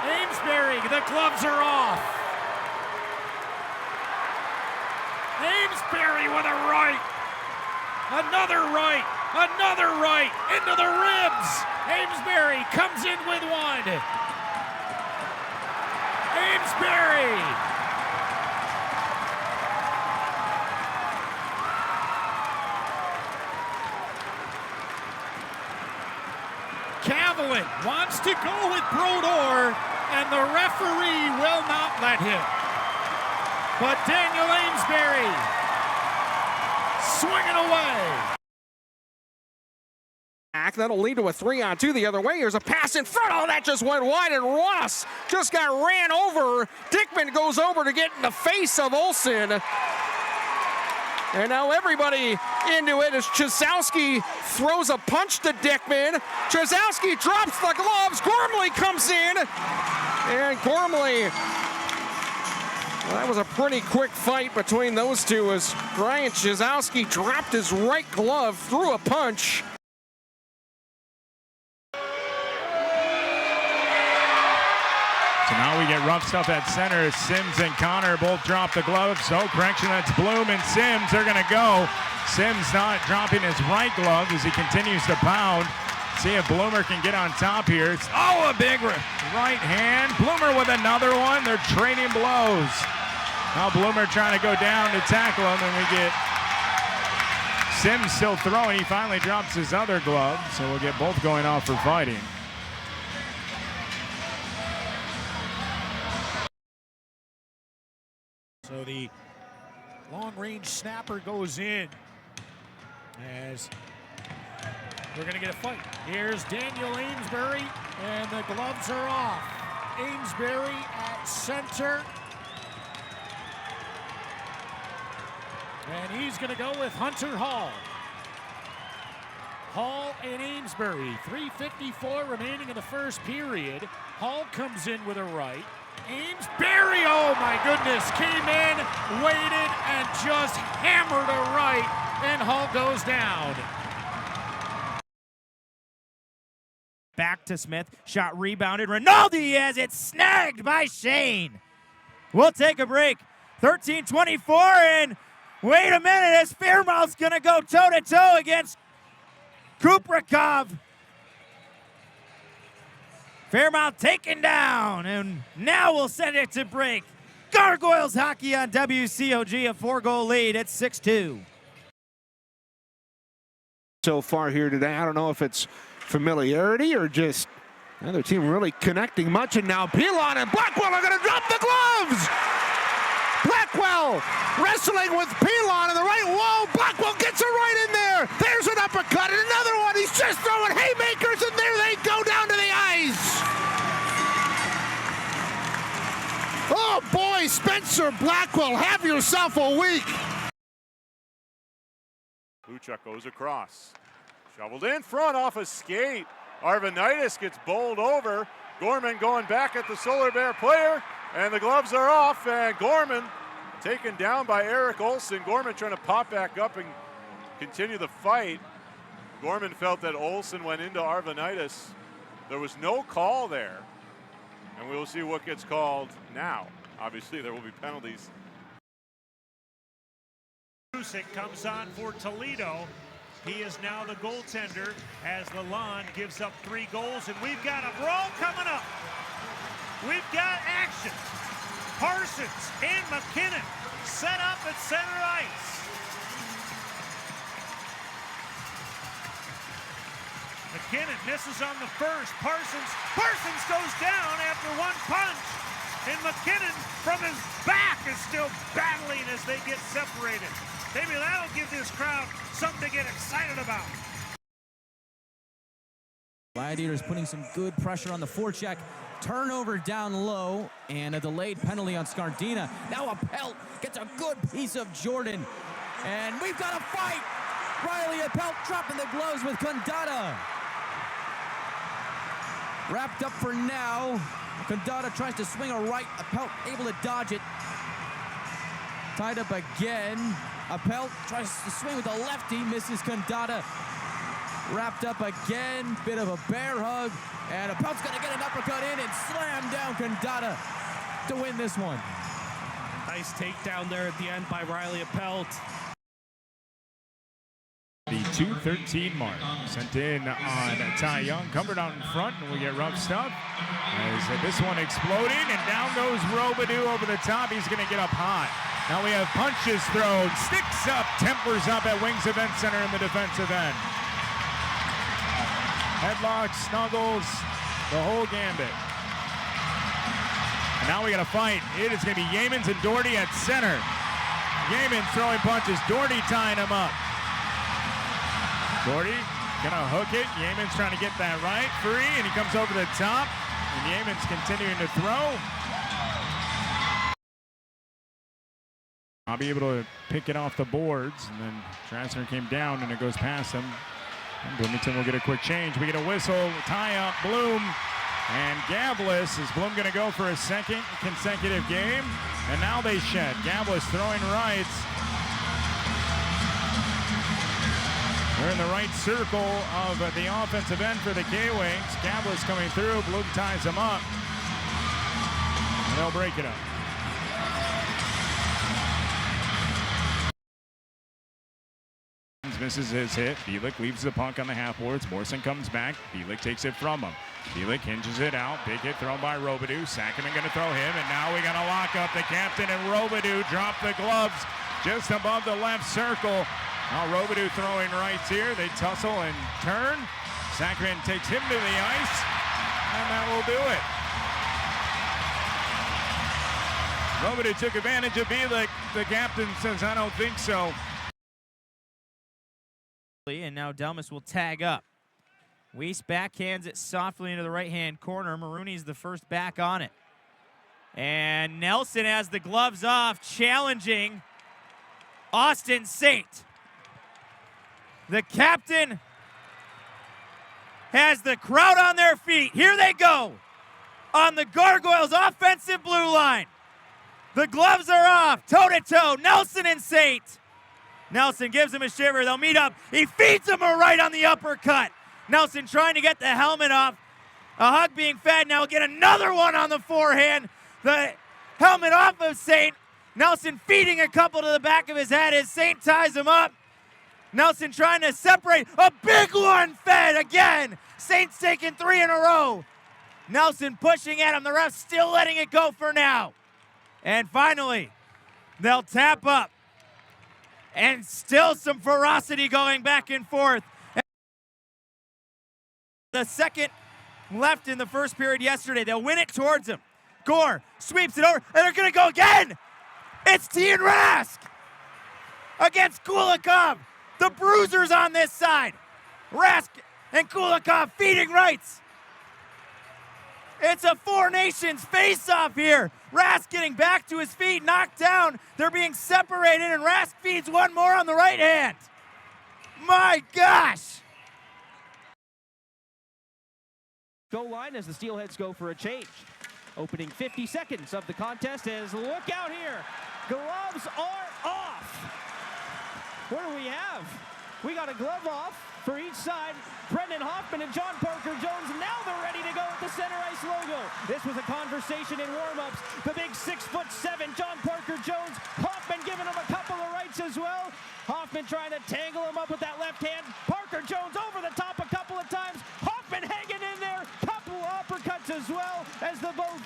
Amesbury, the gloves are off. Amesbury with a right. Another right. Another right. Into the ribs. Amesbury comes in with one. Amesbury. Cavillon wants to go with Brodeur, and the referee will not let him. But Daniel Amesbury swinging away. That'll lead to a 3-on-2 the other way. Here's a pass in front. Oh, that just went wide, and Ross just got ran over. Dickman goes over to get in the face of Olsen. And now everybody into it as Chazowski throws a punch to Dickman. Chazowski drops the gloves. Gormley comes in. And Gormley, well, that was a pretty quick fight between those two as Brian Chazowski dropped his right glove, threw a punch. So now we get rough stuff at center. Sims and Connor both drop the gloves. So correction, that's Bloom and Sims. They're going to go. Sims not dropping his right glove as he continues to pound. See if Bloomer can get on top here. Oh, a big right hand. Bloomer with another one. They're trading blows. Now Bloomer trying to go down to tackle him, and we get Sims still throwing. He finally drops his other glove, so we'll get both going off for fighting. So the long-range snapper goes in as we're going to get a fight. Here's Daniel Amesbury, and the gloves are off. Amesbury at center. And he's going to go with Hunter Hall. Hall and Amesbury, 3:54 remaining in the first period. Hall comes in with a right. Amesbury, oh my goodness, came in, waited, and just hammered a right, and Hall goes down. Back to Smith, shot rebounded. Rinaldi has it snagged by Shane. We'll take a break. 13:24, and wait a minute, as Fairmount's gonna go toe-to-toe against Kuprikov. Fairmount taken down, and now we'll send it to break. Gargoyles hockey on WCOG, a 4-goal lead at 6-2. So far here today, I don't know if it's familiarity or just another team really connecting much, and now Pilon and Blackwell are going to drop the gloves! Blackwell wrestling with Pilon in the right wall. Blackwell gets it right in there. There's an uppercut and another one. He's just throwing haymakers, and there they go down to the ice. Oh boy, Spencer Blackwell, have yourself a week. Luchuk goes across. Shoveled in front off a skate. Arvanitis gets bowled over. Gorman going back at the Solar Bear player. And the gloves are off, and Gorman taken down by Eric Olsen. Gorman trying to pop back up and continue the fight. Gorman felt that Olsen went into Arvanitis. There was no call there, and we will see what gets called now. Obviously, there will be penalties. Busick comes on for Toledo. He is now the goaltender as Lalonde gives up 3 goals, and we've got a brawl coming up. We've got action. Parsons and McKinnon set up at center ice. McKinnon misses on the first. Parsons goes down after 1 punch. And McKinnon from his back is still battling as they get separated. Maybe that'll give this crowd something to get excited about. Gladiators putting some good pressure on the forecheck. Turnover down low and a delayed penalty on Scardina. Now Appelt gets a good piece of Jordan. And we've got a fight. Riley Appelt dropping the gloves with Condata. Wrapped up for now. Condata tries to swing a right. Appelt able to dodge it. Tied up again. Appelt tries to swing with a lefty. Misses Condata. Wrapped up again. Bit of a bear hug. And Appelt's going to get an uppercut in and slam down Condata to win this one. Nice takedown there at the end by Riley Appelt. The 2:13 mark sent in on Ty Young. Covered out in front, and we get rough stuff. As this one exploding, and down goes Robidoux over the top. He's going to get up high. Now we have punches thrown, sticks up, tempers up at Wings Event Center in the defensive end. Headlocks, snuggles, the whole gambit. And now we got a fight. It is going to be Yeamans and Doherty at center. Yeamans throwing punches, Doherty tying him up. Doherty gonna hook it. Yeamans trying to get that right free, and he comes over the top. And Yeamans continuing to throw. I'll be able to pick it off the boards, and then Trassner came down, and it goes past him. And Bloomington will get a quick change. We get a whistle, tie up, Bloom, and Gavlis. Is Bloom gonna go for a second consecutive game? And now they shed. Gavlis throwing rights. They're in the right circle of the offensive end for the K-Wings. Gavlis coming through. Bloom ties him up. And they'll break it up. Misses his hit. Bielik leaves the puck on the half boards. Morrison comes back. Bielik takes it from him. Bielik hinges it out. Big hit thrown by Robidoux. Sackerman going to throw him. And now we got to lock up the captain, and Robidoux drop the gloves just above the left circle. Now Robidoux throwing rights here. They tussle and turn. Sackerman takes him to the ice, and that will do it. Robidoux took advantage of Bielik. The captain says, I don't think so. And now Delmas will tag up. Weiss backhands it softly into the right-hand corner. Marooney's the first back on it. And Nelson has the gloves off, challenging Austin Saint. The captain has the crowd on their feet. Here they go on the Gargoyles' offensive blue line. The gloves are off, toe-to-toe, Nelson and Saint. Nelson gives him a shiver. They'll meet up. He feeds him a right on the uppercut. Nelson trying to get the helmet off. A hug being fed. Now get another one on the forehand. The helmet off of Saint. Nelson feeding a couple to the back of his head as Saint ties him up. Nelson trying to separate. A big one fed again. Saint's taking 3 in a row. Nelson pushing at him. The ref still letting it go for now. And finally, they'll tap up. And still some ferocity going back and forth. The second left in the first period yesterday. They'll win it towards him. Gore sweeps it over, and they're going to go again. It's T and Rask against Kulikov. The bruisers on this side. Rask and Kulikov feeding rights. It's a Four Nations face-off here. Rask getting back to his feet, knocked down. They're being separated, and Rask feeds one more on the right hand. My gosh! Goal line as the Steelheads go for a change. Opening 50 seconds of the contest is look out here. Gloves are off. What do we have? We got a glove off for each side. Brendan Hoffman and John Parker Jones, now they're ready to go with the center ice logo. This was a conversation in warm-ups. The big 6'7" John Parker Jones. Hoffman giving him a couple of rights as well. Hoffman trying to tangle him up with that left hand. Parker Jones over the top a couple of times. Hoffman hanging in there. Couple uppercuts as well as the both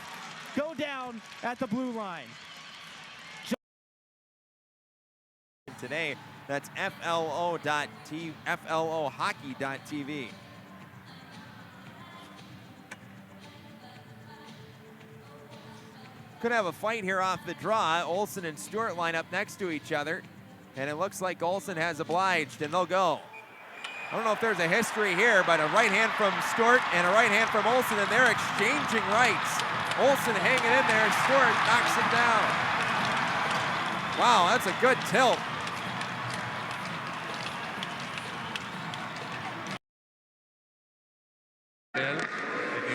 go down at the blue line. Today, that's FLOhockey.tv. Could have a fight here off the draw. Olsen and Stewart line up next to each other, and it looks like Olsen has obliged, and they'll go. I don't know if there's a history here, but a right hand from Stewart and a right hand from Olsen, and they're exchanging rights. Olsen hanging in there, Stewart knocks him down. Wow, that's a good tilt. Avec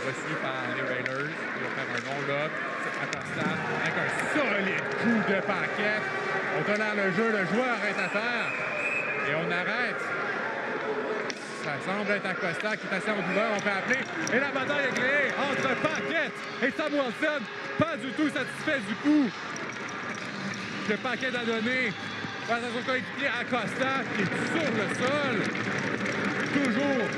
reçu par les Raiders, ils vont faire un long lob. Acosta avec un solide coup de paquet. On tolère le jeu, le joueur est à terre. Et on arrête. Ça semble être Acosta qui est assez en douleur, on peut appeler. Et la bataille est créée entre Paquette et Sam Wilson. Pas du tout satisfait du coup que Paquette a donné face à son coéquipier Acosta qui est sur le sol. Toujours.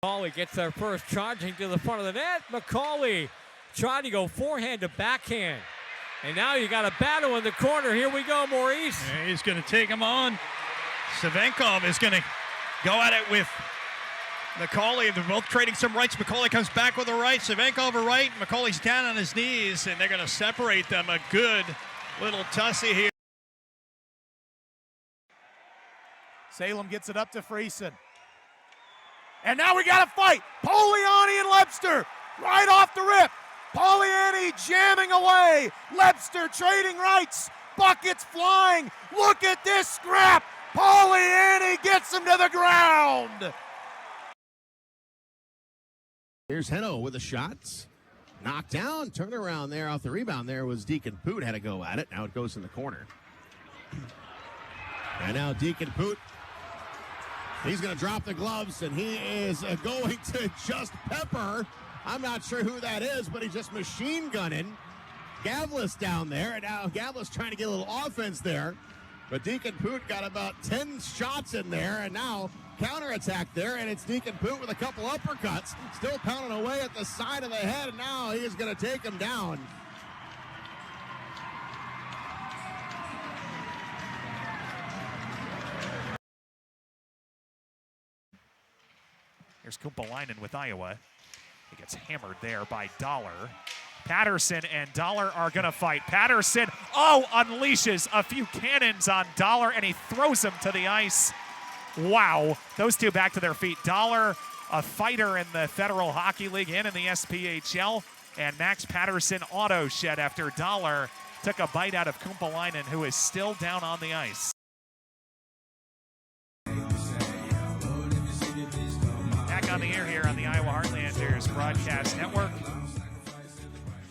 Macaulay gets there first, charging to the front of the net. Macaulay trying to go forehand to backhand. And now you got a battle in the corner. Here we go, Maurice. Yeah, he's going to take him on. Savenkov is going to go at it with Macaulay. They're both trading some rights. Macaulay comes back with a right. Savenkov a right. Macaulay's down on his knees, and they're going to separate them. A good little tussle here. Salem gets it up to Friesen. And now we got a fight. Poliani and Lebster right off the rip. Poliani jamming away. Lebster trading rights. Buckets flying. Look at this scrap. Poliani gets him to the ground. Here's Heno with the shots. Knocked down. Turnaround there off the rebound. There was Deacon Poot. Had to go at it. Now it goes in the corner. And now Deacon Poot. He's going to drop the gloves, and he is going to just pepper. I'm not sure who that is, but he's just machine gunning Gavlis down there. And now Gavlis trying to get a little offense there. But Deacon Poot got about 10 shots in there, and now counterattack there, and it's Deacon Poot with a couple uppercuts. Still pounding away at the side of the head, and now he is going to take him down. Here's Kumpalainen with Iowa. He gets hammered there by Dollar. Patterson and Dollar are going to fight. Patterson, unleashes a few cannons on Dollar, and he throws him to the ice. Wow. Those two back to their feet. Dollar, a fighter in the Federal Hockey League and in the SPHL. And Max Patterson auto shed after Dollar took a bite out of Kumpalainen, who is still down on the ice. Back on the air here on the Iowa Heartlanders Broadcast Network.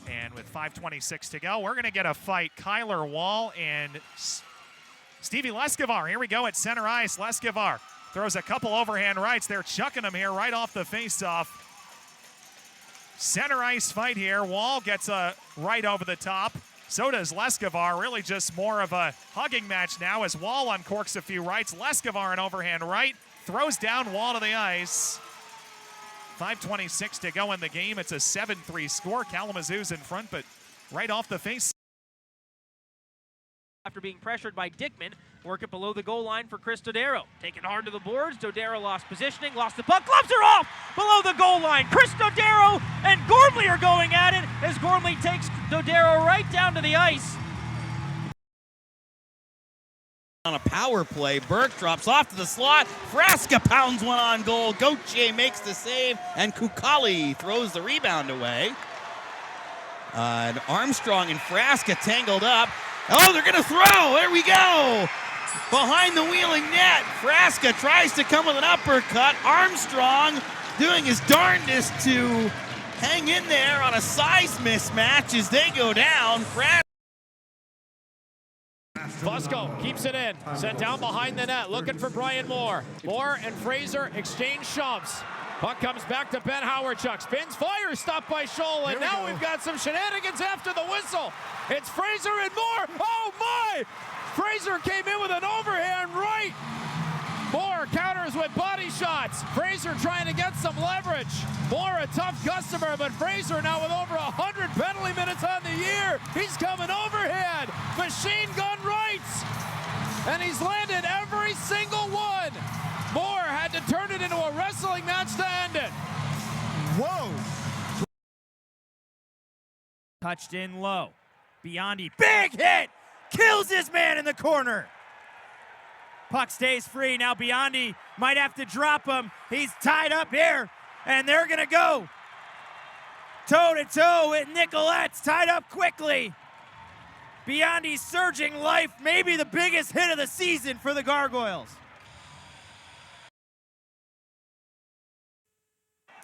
And with 5:26 to go, we're going to get a fight. Kyler Wall and Stevie Leskivar. Here we go at center ice. Leskivar throws a couple overhand rights. They're chucking him here right off the faceoff. Center ice fight here. Wall gets a right over the top. So does Leskivar. Really just more of a hugging match now as Wall uncorks a few rights. Leskivar an overhand right. Throws down Wall to the ice. 5:26 to go in the game. It's a 7-3 score. Kalamazoo's in front, but right off the face. After being pressured by Dickman, work it below the goal line for Chris Dodaro. Taking hard to the boards. Dodaro lost positioning, lost the puck. Gloves are off below the goal line. Chris Dodaro and Gormley are going at it as Gormley takes Dodaro right down to the ice. On a power play, Burke drops off to the slot. Frasca pounds one on goal. Gauthier makes the save, and Kukali throws the rebound away. And Armstrong and Frasca tangled up. Oh, they're going to throw. There we go. Behind the wheeling net. Frasca tries to come with an uppercut. Armstrong doing his darndest to hang in there on a size mismatch as they go down. Fusco keeps it in, sent down behind the net, looking for Brian Moore. Moore and Fraser exchange shoves. Puck comes back to Ben Howardchuk. Spins, fires, stopped by Scholl, and now we've got some shenanigans after the whistle. It's Fraser and Moore. Oh my! Fraser came in with an overhand right. Moore counters with body shots. Fraser trying to get some leverage. Moore a tough customer, but Fraser now with over 100 penalty minutes on the year. He's coming overhead. Machine gun rights. And he's landed every single one. Moore had to turn it into a wrestling match to end it. Whoa. Touched in low. Biondi, big hit! Kills his man in the corner. Puck stays free. Now Biondi might have to drop him. He's tied up here, and they're going to go toe-to-toe with Nicolette's tied up quickly. Biondi surging life, maybe the biggest hit of the season for the Gargoyles.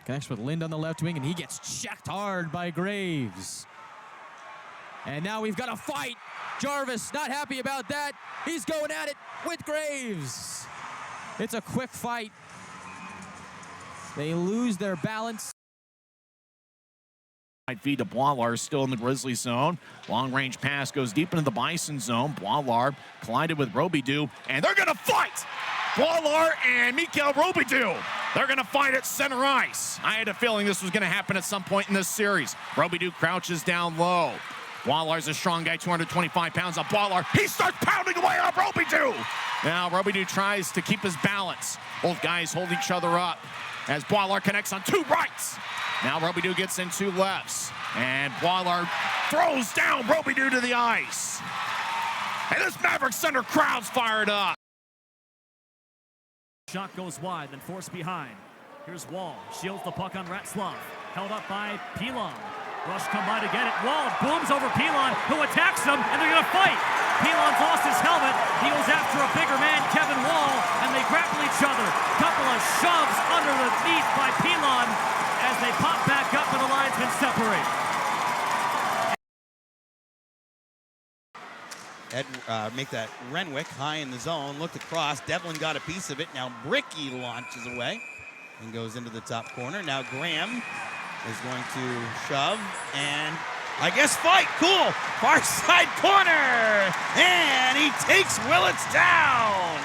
Connects with Lind on the left wing, and he gets checked hard by Graves. And now we've got a fight. Jarvis not happy about that. He's going at it with Graves. It's a quick fight. They lose their balance. Feed to Boileau, still in the Grizzly zone. Long-range pass goes deep into the Bison zone. Boileau collided with Robidoux, and they're going to fight! Boileau and Mikhail Robidoux. They're going to fight at center ice. I had a feeling this was going to happen at some point in this series. Robidoux crouches down low. Boileau's a strong guy, 225 pounds on Boileau. He starts pounding away on Robidoux. Now Robidoux tries to keep his balance. Both guys hold each other up as Boileau connects on two rights. Now Robidoux gets in two lefts, and Boileau throws down Robidoux to the ice. And this Maverick Center crowd's fired up. Shot goes wide, then forced behind. Here's Wall, shields the puck on Ratzlaff. Held up by Pilon. Rush come by to get it. Wall booms over Pilon, who attacks him, and they're going to fight. Pilon's lost his helmet. He goes after a bigger man, Kevin Wall, and they grapple each other. Couple of shoves underneath by Pilon as they pop back up and the linesmen separate. Make that Renwick high in the zone. Looked across. Devlin got a piece of it. Now Bricky launches away and goes into the top corner. Now Graham is going to shove and I guess fight. Cool. Far side corner. And he takes Willits down.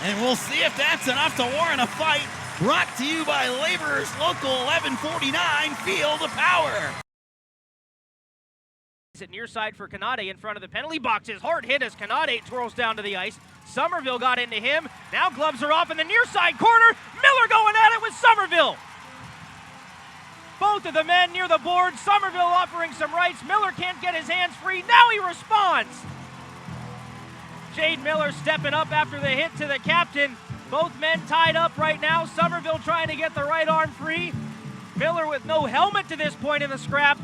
And we'll see if that's enough to warrant a fight. Brought to you by Laborers Local 1149 Field of Power. At near side for Canade in front of the penalty boxes. Hard hit as Canade twirls down to the ice. Somerville got into him. Now gloves are off in the near side corner. Miller going at it with Somerville. Both of the men near the board. Somerville offering some rights. Miller can't get his hands free. Now he responds. Jade Miller stepping up after the hit to the captain. Both men tied up right now. Somerville trying to get the right arm free. Miller with no helmet to this point in the scrap,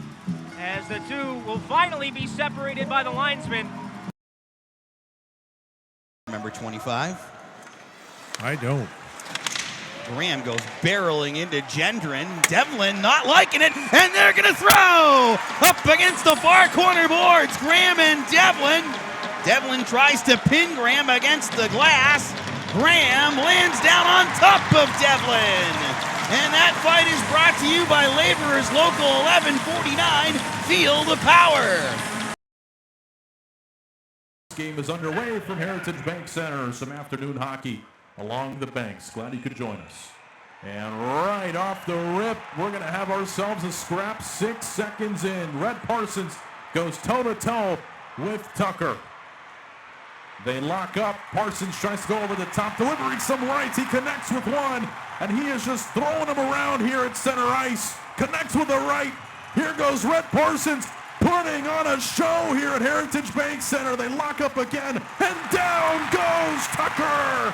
as the two will finally be separated by the linesman. Remember 25? I don't. Graham goes barreling into Gendron. Devlin not liking it, and they're going to throw up against the far corner boards. Graham and Devlin. Devlin tries to pin Graham against the glass. Graham lands down on top of Devlin. And that fight is brought to you by Laborers Local 1149 Field of Power. This game is underway from Heritage Bank Center. Some afternoon hockey along the banks. Glad you could join us. And right off the rip, we're going to have ourselves a scrap. 6 seconds in. Red Parsons goes toe-to-toe with Tucker. They lock up. Parsons tries to go over the top, delivering some rights. He connects with one, and he is just throwing them around here at center ice. Connects with the right. Here goes Red Parsons, putting on a show here at Heritage Bank Center. They lock up again, and down goes Tucker.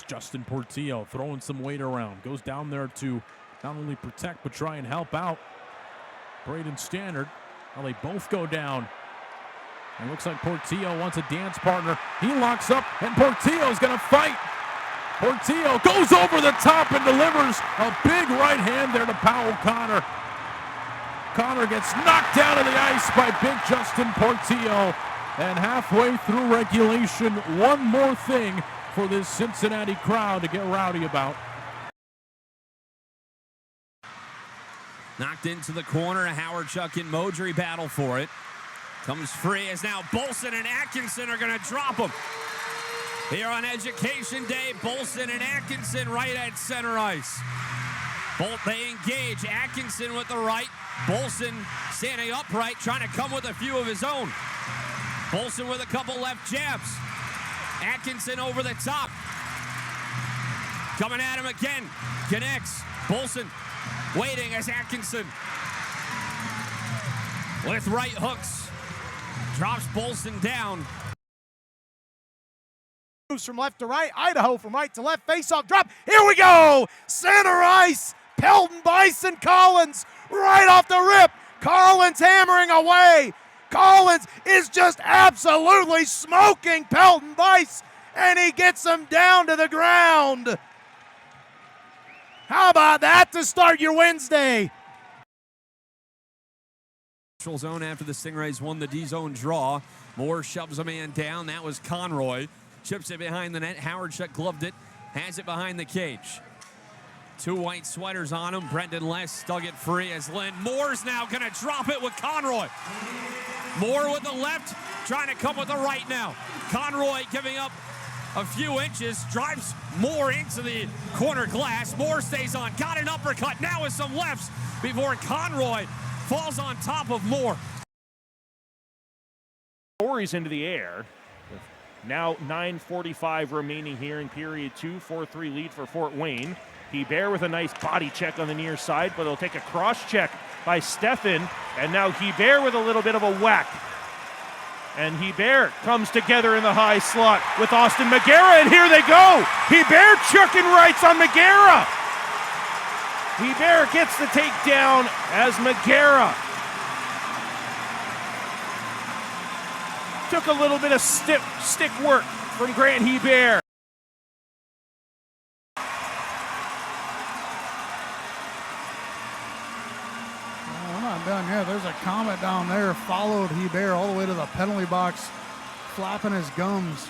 Justin Portillo throwing some weight around. Goes down there to not only protect, but try and help out Braden Standard. Well, they both go down. It looks like Portillo wants a dance partner. He locks up, and Portillo's going to fight. Portillo goes over the top and delivers a big right hand there to Powell Connor. Connor gets knocked down to the ice by big Justin Portillo. And halfway through regulation, one more thing for this Cincinnati crowd to get rowdy about. Knocked into the corner. Howard Chuck and Modry battle for it. Comes free as now Bolson and Atkinson are going to drop him. Here on Education Day, Bolson and Atkinson right at center ice. They engage. Atkinson with the right. Bolson standing upright, trying to come with a few of his own. Bolson with a couple left jabs. Atkinson over the top. Coming at him again. Connects. Bolson waiting as Atkinson with right hooks. Drops Bolson down. Moves from left to right. Idaho from right to left. Face-off drop. Here we go. Center ice. Pelton, Bison, Collins right off the rip. Collins hammering away. Collins is just absolutely smoking Pelton Bice, and he gets him down to the ground. How about that to start your Wednesday? Neutral zone after the Stingrays won the D-zone draw. Moore shoves a man down. That was Conroy. Chips it behind the net. Howard gloved it. Has it behind the cage. Two white sweaters on him. Brendan Less dug it free as Lynn Moore's now going to drop it with Conroy. Moore with the left, trying to come with the right now. Conroy giving up a few inches, drives Moore into the corner glass. Moore stays on, got an uppercut, now with some lefts before Conroy falls on top of Moore. Stories into the air. Now 9:45 remaining here in period 2, 4-3 lead for Fort Wayne. Hebert with a nice body check on the near side, but he'll take a cross check by Stefan, and now Hebert with a little bit of a whack. And Hebert comes together in the high slot with Austin Magera, and here they go! Hebert chucking rights on Magera! Hebert gets the takedown as Magera took a little bit of stick work from Grant Hebert. Done here. There's a Comet down there, followed Hebert all the way to the penalty box, flapping his gums.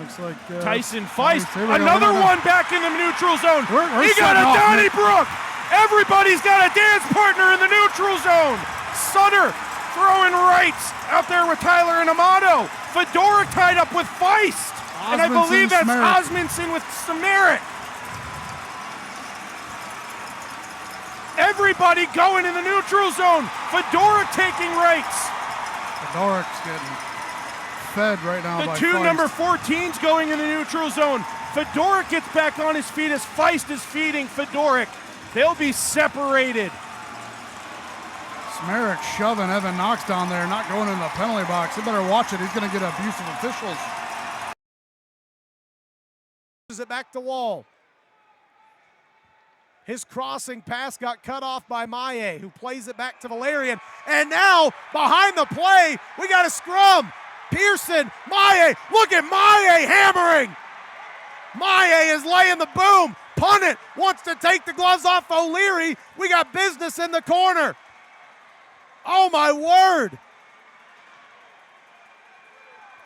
Looks like Tyson Feist, another one back in the neutral zone. He got a Donnybrook. Everybody's got a dance partner in the neutral zone. Sutter throwing rights out there with Tyler and Amato. Fedoruk tied up with Feist, and I believe that's Osmondson with Samaric. Everybody going in the neutral zone. Fedoruk taking rights. Fedoruk's getting fed right now by The two Feist. number 14s going in the neutral zone. Fedoruk gets back on his feet as Feist is feeding Fedoruk. They'll be separated. Samaric shoving Evan Knox down there, not going in the penalty box. They better watch it. He's going to get abusive officials. Is it back to Wall? His crossing pass got cut off by Maye, who plays it back to Valerian. And now, behind the play, we got a scrum. Pearson, Maye, look at Maye hammering. Maye is laying the boom. Punnett wants to take the gloves off O'Leary. We got business in the corner. Oh, my word.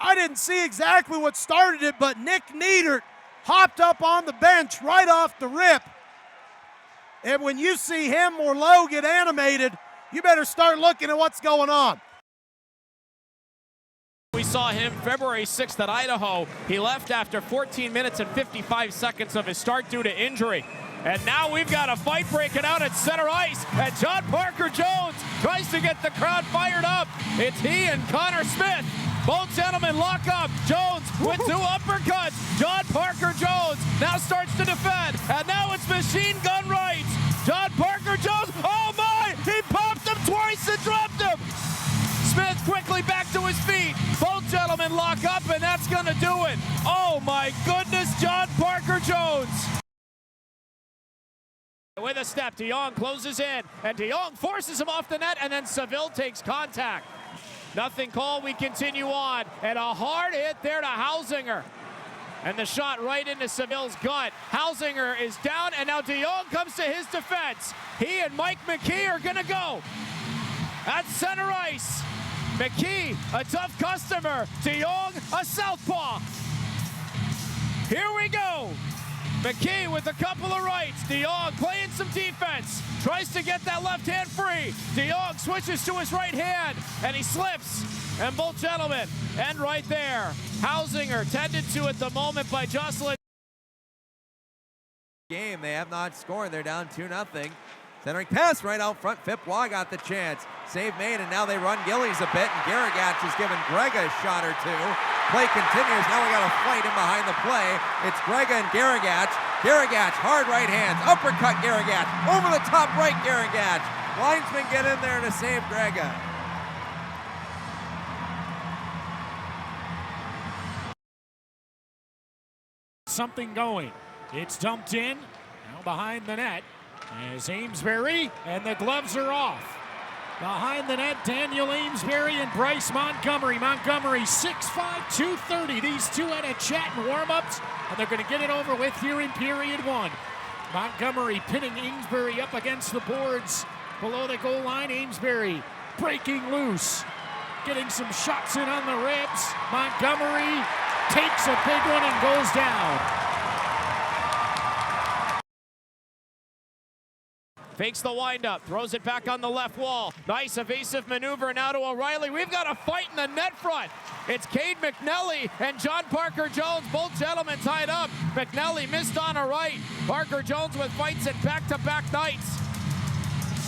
I didn't see exactly what started it, but Nick Niedert hopped up on the bench right off the rip. And when you see him or Lowe get animated, you better start looking at what's going on. We saw him February 6th at Idaho. He left after 14 minutes and 55 seconds of his start due to injury. And now we've got a fight breaking out at center ice, and John Parker Jones tries to get the crowd fired up. It's he and Connor Smith. Both gentlemen lock up. Jones with two uppercuts. John Parker Jones now starts to defend, and now it's machine gun rights. John Parker Jones, oh my, he popped him twice and dropped him. Smith quickly back to his feet. Both gentlemen lock up, and that's gonna do it. Oh my goodness, John Parker Jones. With a step, DeYoung closes in, and DeYoung forces him off the net, and then Seville takes contact. Nothing called, we continue on, and a hard hit there to Hausinger. And the shot right into Seville's gut. Hausinger is down, and now DeYoung comes to his defense. He and Mike McKee are gonna go at center ice. McKee, a tough customer. DeYoung, a southpaw. Here we go. McKee with a couple of rights. DeYoung playing some defense. Tries to get that left hand free. DeYoung switches to his right hand, and he slips. And both gentlemen end right there. Hausinger tended to at the moment by Jocelyn. Game, they have not scored. They're down 2-0. Centering pass right out front. Fipwa got the chance. Save made, and now they run Gillies a bit, and Garagats is giving Grega a shot or two. Play continues. Now we got a fight in behind the play. It's Grega and Garagats. Garagats, hard right hands. Uppercut Garagats. Over the top right Garagats. Linesman get in there to save Grega. something going. It's dumped in, now behind the net, as Amesbury, and the gloves are off. Behind the net, Daniel Amesbury and Bryce Montgomery. Montgomery, 6'5", 230. These two had a chat in warm-ups, and they're going to get it over with here in period one. Montgomery pinning Amesbury up against the boards below the goal line. Amesbury breaking loose, getting some shots in on the ribs. Montgomery takes a big one and goes down. Fakes the windup, throws it back on the left wall. Nice evasive maneuver now to O'Reilly. We've got a fight in the net front. It's Cade McNelly and John Parker Jones, both gentlemen tied up. McNelly missed on a right. Parker Jones with fights at back-to-back nights.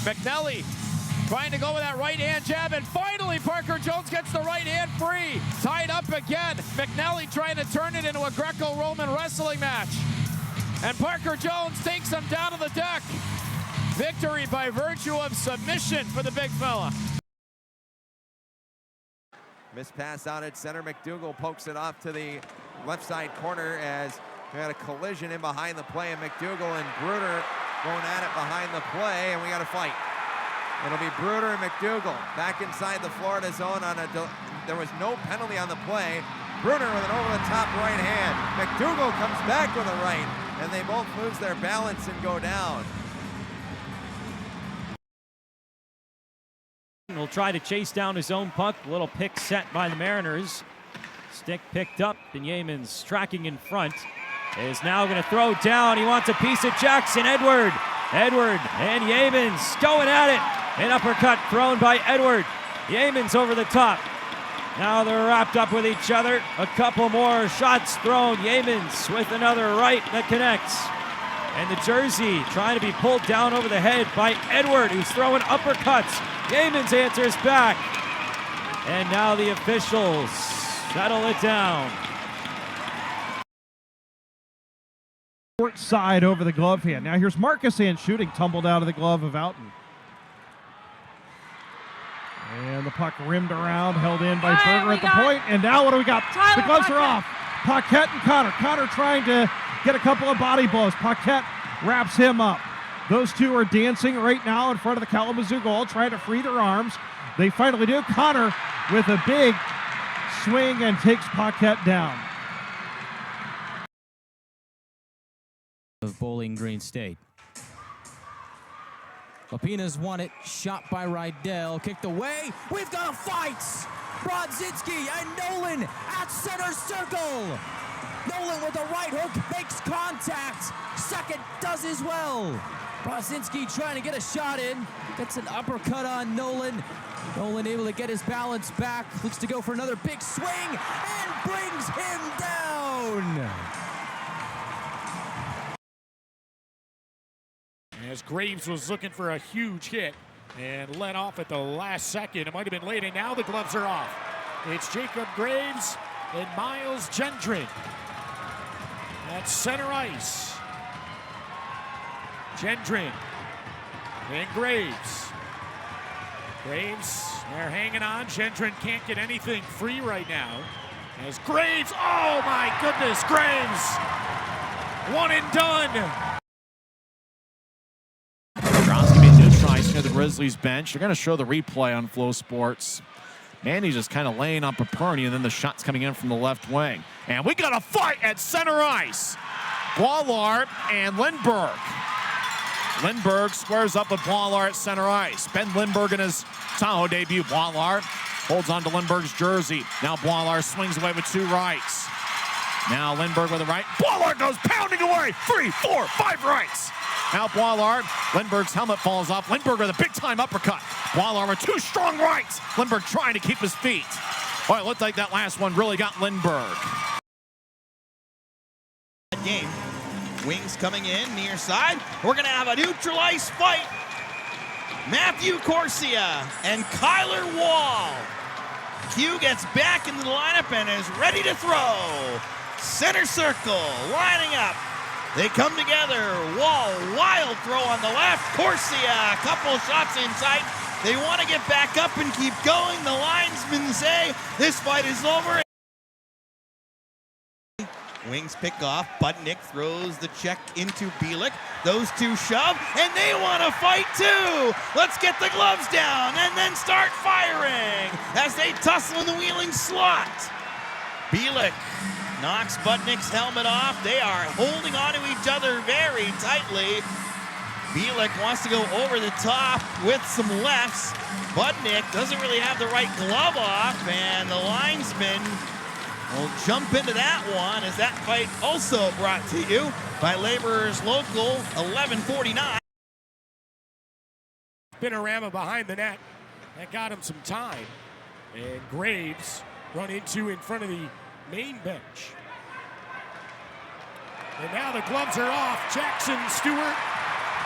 McNelly trying to go with that right-hand jab, and finally Parker Jones gets the right hand free. Tied up again. McNelly trying to turn it into a Greco-Roman wrestling match. And Parker Jones takes him down to the deck. Victory by virtue of submission for the big fella. Missed pass out at center. McDougall pokes it off to the left side corner as we had a collision in behind the play, and McDougall and Bruder going at it behind the play, and we got a fight. It'll be Bruder and McDougall back inside the Florida zone on there was no penalty on the play. Bruder with an over-the-top right hand. McDougall comes back with a right, and they both lose their balance and go down. Will try to chase down his own puck. A little pick set by the Mariners. Stick picked up, and Yeamans tracking in front. Is now going to throw down. He wants a piece of Jackson. Edward and Yeamans going at it. An uppercut thrown by Edward. Yeamans over the top. Now they're wrapped up with each other. A couple more shots thrown. Yeamans with another right that connects. And the jersey trying to be pulled down over the head by Edward, who's throwing uppercuts. Yeamans answers back. And now the officials settle it down. Short side over the glove hand. Now here's Marcus Ann shooting, tumbled out of the glove of Outen. And the puck rimmed around, held in by Berger at the point. And now what do we got? The gloves are off. Paquette and Connor. Connor trying to get a couple of body blows. Paquette wraps him up. Those two are dancing right now in front of the Kalamazoo goal, trying to free their arms. They finally do. Connor with a big swing and takes Paquette down. Of Bowling Green State. Lopina's won it. Shot by Rydell. Kicked away. We've got a fight. Brodzinski and Nolan at center circle. Nolan with the right hook makes contact. Second does as well. Brodzinski trying to get a shot in. Gets an uppercut on Nolan. Nolan able to get his balance back. Looks to go for another big swing and brings him down. As Graves was looking for a huge hit and let off at the last second. It might have been late, and now the gloves are off. It's Jacob Graves and Miles Gendron at center ice. Gendron and Graves. Graves, they're hanging on. Gendron can't get anything free right now. As Graves, oh my goodness, Graves! One and done. Tries near the Grizzlies bench. They're going to show the replay on Flow Sports. Manny just kind of laying on Paperny, and then the shots coming in from the left wing. And we got a fight at center ice. Boilard and Lindberg. Lindberg squares up with Boilard at center ice. Ben Lindberg in his Tahoe debut. Boilard holds on to Lindberg's jersey. Now Boilard swings away with two rights. Now Lindberg with a right. Boilard goes pounding away. 3, 4, 5 rights. Now Boilard, Lindberg's helmet falls off. Lindberg with a big-time uppercut. Boilard with two strong rights. Lindberg trying to keep his feet. Boy, it looked like that last one really got Lindberg. Game. Wings coming in, near side. We're going to have a neutral ice fight. Matthew Corsia and Kyler Wall. Q gets back into the lineup and is ready to throw. Center circle, lining up. They come together. Wall, wild throw on the left. Corsia, a couple shots inside. They want to get back up and keep going. The linesmen say this fight is over. Wings pick off. Budnick throws the check into Bielik. Those two shove, and they want to fight too. Let's get the gloves down and then start firing as they tussle in the wheeling slot. Bielik knocks Budnick's helmet off. They are holding on to each other very tightly. Bielik wants to go over the top with some lefts. Budnick doesn't really have the right glove off, and the linesman will jump into that one as that fight also brought to you by Laborers Local 1149. Spinorama behind the net. That got him some time. And Graves run into in front of the main bench. And now the gloves are off. Jackson Stewart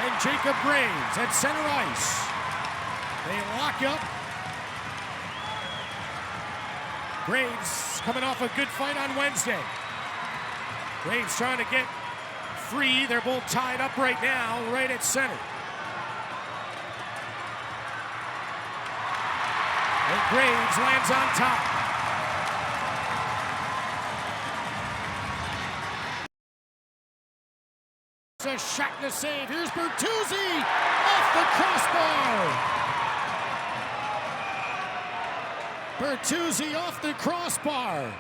and Jacob Graves at center ice. They lock up. Graves coming off a good fight on Wednesday. Graves trying to get free. They're both tied up right now, right at center. And Graves lands on top. It's a shot and a save. Here's Bertuzzi off the crossbar. Bertuzzi off the crossbar.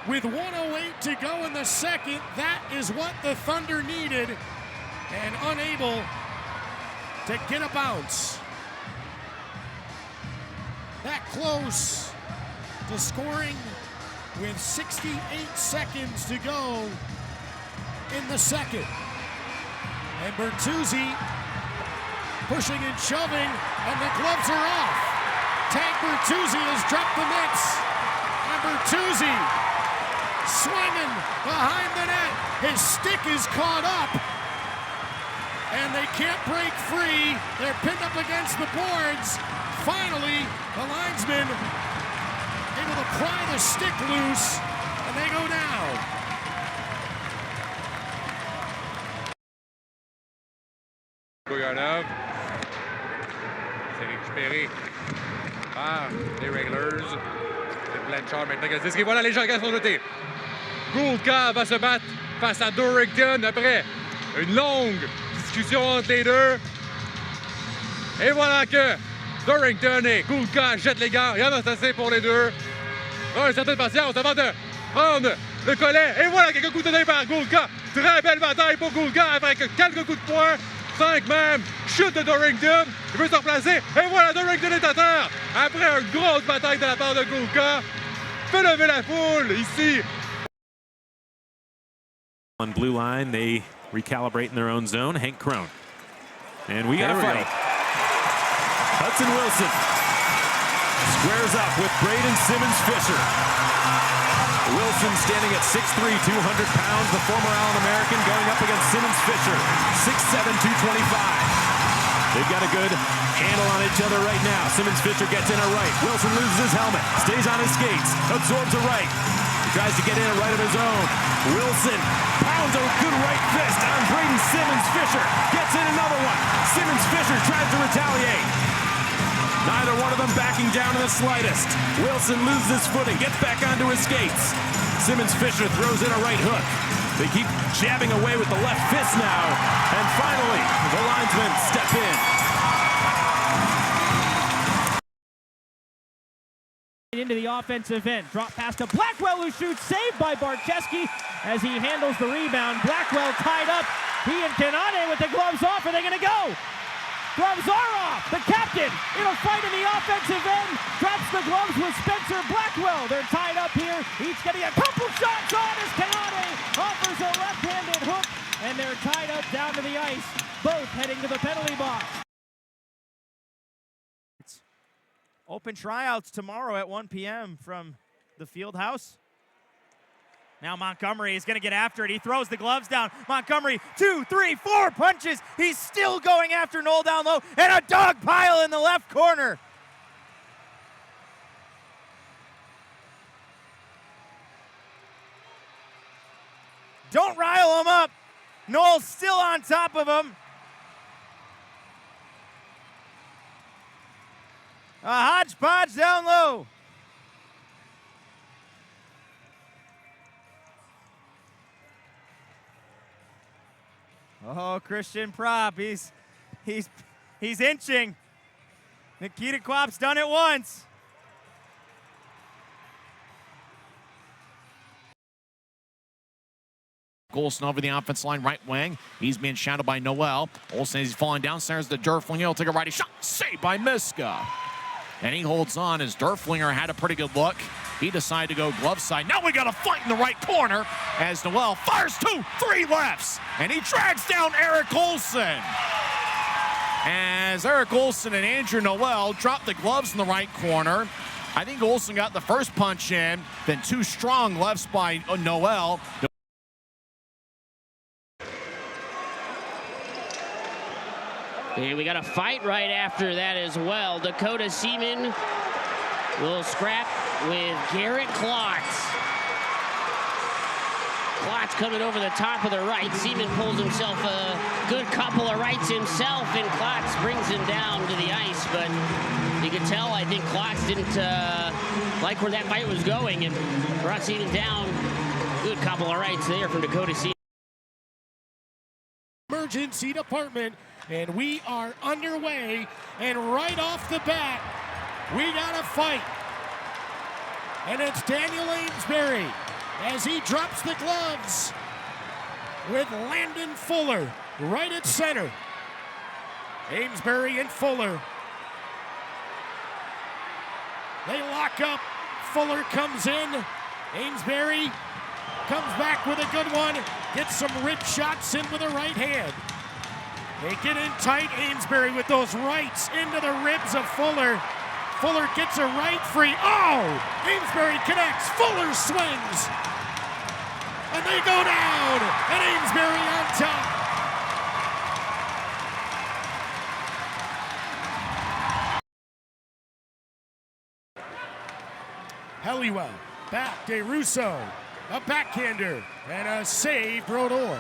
With 1:08 to go in the second, that is what the Thunder needed, and unable to get a bounce. That close to scoring with 68 seconds to go in the second. And Bertuzzi pushing and shoving, and the gloves are off. Tank Bertuzzi has dropped the mitts, and Bertuzzi swinging behind the net. His stick is caught up, and they can't break free. They're pinned up against the boards. Finally, the linesman able to pry the stick loose, and they go down. Goyanov, c'est récupéré par les Wranglers. C'est Blanchard maintenant qui a dit voilà, les gens qui sont jetés. Goulka va se battre face à Dorrington après une longue discussion entre les deux. Et voilà que Dorrington et Goulka jettent les gants. Il y en a assez pour les deux. Une certaine patience avant de prendre le collet. Et voilà quelques coups de nez par Goulka. Très belle bataille pour Goulka avec quelques coups de poing. 5 même, chute de Dorrington, il veut se replacer, et voilà, Dorrington est à terre, après une grosse bataille de la part de Goulka, fait lever la foule, ici. On blue line, they recalibrate in their own zone, Hank Crone. And we got a fight. Hudson Wilson squares up with Braden Simmons-Fisher. Wilson standing at 6'3", 200 pounds, the former All-American going up against Simmons-Fisher, 6'7", 225. They've got a good handle on each other right now. Simmons-Fisher gets in a right. Wilson loses his helmet, stays on his skates, absorbs a right. He tries to get in a right of his own. Wilson pounds a good right fist on Braden Simmons-Fisher, gets in another one. Simmons-Fisher tries to retaliate. Neither one of them backing down in the slightest. Wilson loses his footing, gets back onto his skates. Simmons-Fisher throws in a right hook. They keep jabbing away with the left fist now. And finally, the linesmen step in. Into the offensive end. Drop pass to Blackwell, who shoots, saved by Barcheski as he handles the rebound. Blackwell tied up. He and Kanade with the gloves off. Are they going to go? Gloves are off. The captain in a fight in the offensive end drops the gloves with Spencer Blackwell. They're tied up here. Each getting a couple shots on as Kanade offers a left-handed hook, and they're tied up down to the ice, both heading to the penalty box. Open tryouts tomorrow at 1 p.m. from the field house. Now Montgomery is going to get after it. He throws the gloves down. Montgomery, 2, 3, 4 punches. He's still going after Knoll down low, and a dog pile in the left corner. Don't rile him up. Knoll's still on top of him. A hodgepodge down low. Oh, Christian Prop, he's inching. Nikita Quap's done it once. Olsen over the offense line, right wing. He's being shadowed by Noel. Olsen, he's falling downstairs. The Derflinger will take a righty shot. Saved by Miska. And he holds on as Derflinger had a pretty good look. He decided to go glove side. Now we got a fight in the right corner as Noel fires 2-3 lefts. And he drags down Eric Olsen. As Eric Olsen and Andrew Noel drop the gloves in the right corner. I think Olsen got the first punch in, then 2 strong lefts by Noel. And we got a fight right after that as well. Dakota Seaman will scrap with Garrett Klotz. Klotz coming over the top of the right. Seaman pulls himself a good couple of rights himself, and Klotz brings him down to the ice. But you could tell, I think Klotz didn't like where that fight was going and brought Seaman down. Good couple of rights there from Dakota Seaman. Emergency department, and we are underway, and right off the bat we got a fight, and it's Daniel Amesbury as he drops the gloves with Landon Fuller right at center. Amesbury and Fuller, they lock up. Fuller comes in. Amesbury comes back with a good one. Gets some rib shots in with the right hand. They get in tight. Amesbury with those rights into the ribs of Fuller. Fuller gets a right free. Oh! Amesbury connects. Fuller swings. And they go down. And Amesbury on top. Helliwell. Back. DeRusso. A backhander and a save, Brodeur.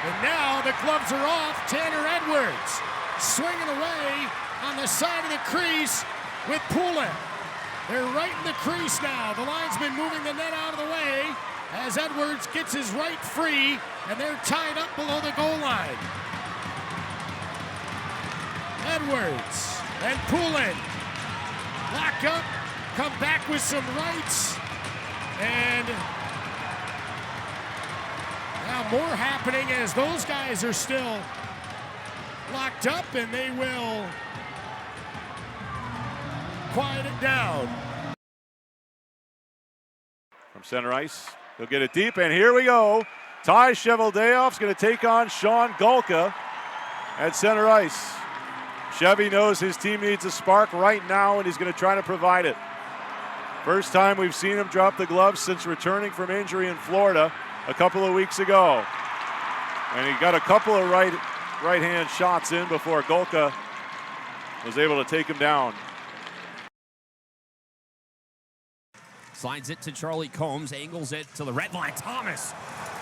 And now the gloves are off. Tanner Edwards swinging away on the side of the crease with Poulin. They're right in the crease now. The linesman moving the net out of the way as Edwards gets his right free, and they're tied up below the goal line. Edwards and Poulin lock up. Come back with some rights, and now more happening as those guys are still locked up, and they will quiet it down. From center ice, he'll get it deep, and here we go. Ty Cheveldayoff's going to take on Sean Golka at center ice. Chevy knows his team needs a spark right now, and he's going to try to provide it. First time we've seen him drop the gloves since returning from injury in Florida a couple of weeks ago. And he got a couple of right-hand shots in before Golka was able to take him down. Slides it to Charlie Combs, angles it to the red line. Thomas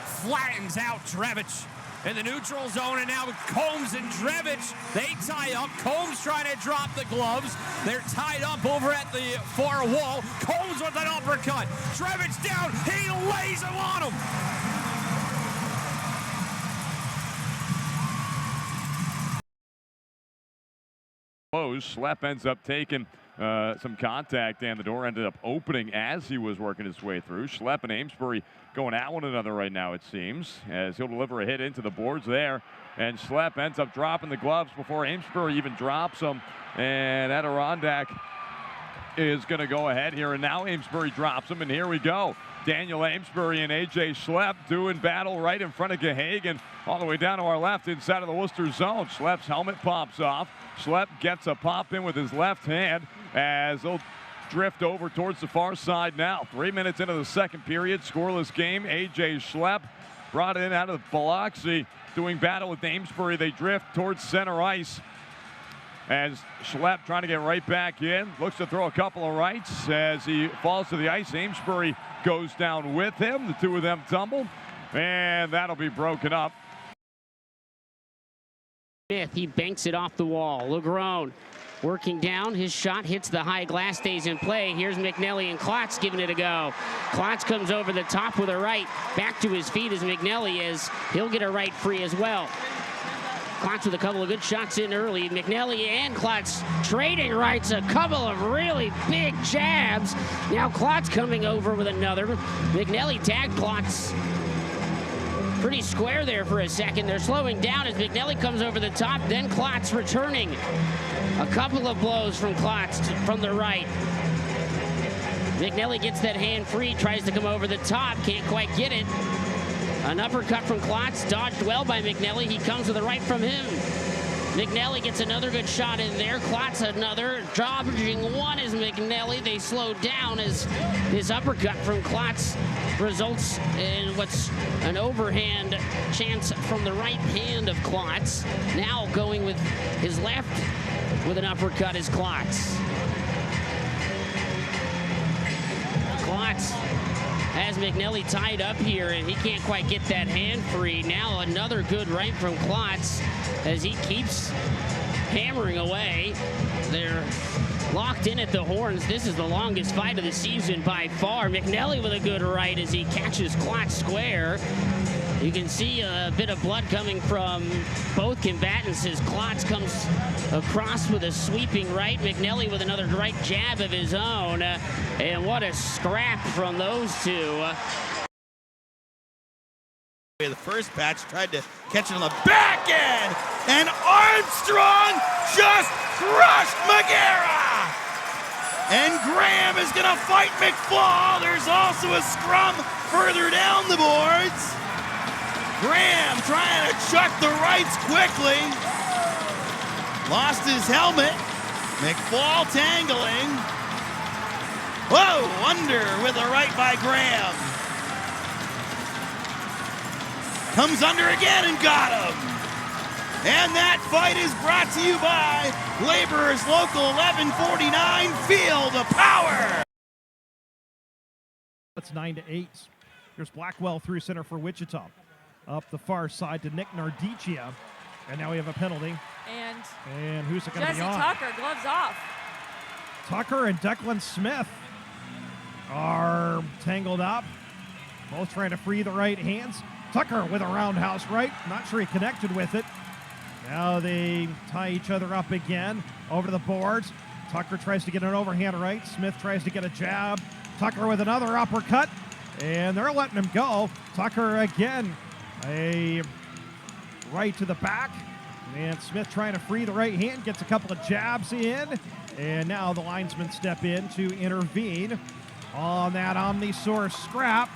flattens out Drevich in the neutral zone, and now Combs and Drevich, they tie up. Combs trying to drop the gloves. They're tied up over at the far wall. Combs with an uppercut. Drevich down. He lays him on him. Schlepp ends up taking some contact, and the door ended up opening as he was working his way through. Schlepp and Amesbury going at one another right now, it seems, as he'll deliver a hit into the boards there. And Schlepp ends up dropping the gloves before Amesbury even drops them. And Adirondack is going to go ahead here, and now Amesbury drops him, and here we go. Daniel Amesbury and A.J. Schlepp doing battle right in front of Gahagan, all the way down to our left inside of the Worcester zone. Schlepp's helmet pops off. Schlepp gets a pop in with his left hand as they'll drift over towards the far side now. 3 minutes into the second period, scoreless game. A.J. Schlepp brought in out of Biloxi, doing battle with Amesbury. They drift towards center ice as Schlepp trying to get right back in. Looks to throw a couple of rights as he falls to the ice. Amesbury goes down with him. The two of them tumble, and that'll be broken up. Smith, he banks it off the wall. Legrone working down. His shot hits the high glass, stays in play. Here's McNelly and Klotz giving it a go. Klotz comes over the top with a right. Back to his feet as McNelly is. He'll get a right free as well. Klotz with a couple of good shots in early. McNelly and Klotz trading rights, a couple of really big jabs. Now Klotz coming over with another. McNelly tagged Klotz pretty square there for a second. They're slowing down as McNelly comes over the top, then Klotz returning. A couple of blows from Klotz from the right. McNelly gets that hand free, tries to come over the top, can't quite get it. An uppercut from Klotz, dodged well by McNelly. He comes with a right from him. McNelly gets another good shot in there. Klotz another. Dodging one is McNelly. They slow down as his uppercut from Klotz results in what's an overhand chance from the right hand of Klotz. Now going with his left with an uppercut is Klotz. Klotz has McNelly tied up here, and he can't quite get that hand free. Now another good right from Klotz as he keeps hammering away. They're locked in at the horns. This is the longest fight of the season by far. McNelly with a good right as he catches Klotz square. You can see a bit of blood coming from both combatants as Klotz comes across with a sweeping right. McNelly with another right jab of his own. And what a scrap from those two. The first patch tried to catch it on the back end, and Armstrong just crushed Magera. And Graham is going to fight McFall. There's also a scrum further down the boards. Graham trying to chuck the rights quickly. Lost his helmet. McFall tangling. Whoa, under with a right by Graham. Comes under again and got him. And that fight is brought to you by Laborers Local 1149, Field of Power. It's 9-8. Here's Blackwell through center for Wichita. Up the far side to Nick Nardicia. And now we have a penalty. And who's it going to be on? Jesse Tucker, gloves off. Tucker and Declan Smith are tangled up. Both trying to free the right hands. Tucker with a roundhouse right. Not sure he connected with it. Now they tie each other up again. Over to the boards. Tucker tries to get an overhand right. Smith tries to get a jab. Tucker with another uppercut. And they're letting him go. Tucker again. A right to the back. And Smith trying to free the right hand. Gets a couple of jabs in. And now the linesmen step in to intervene on that Omnisaur scrap.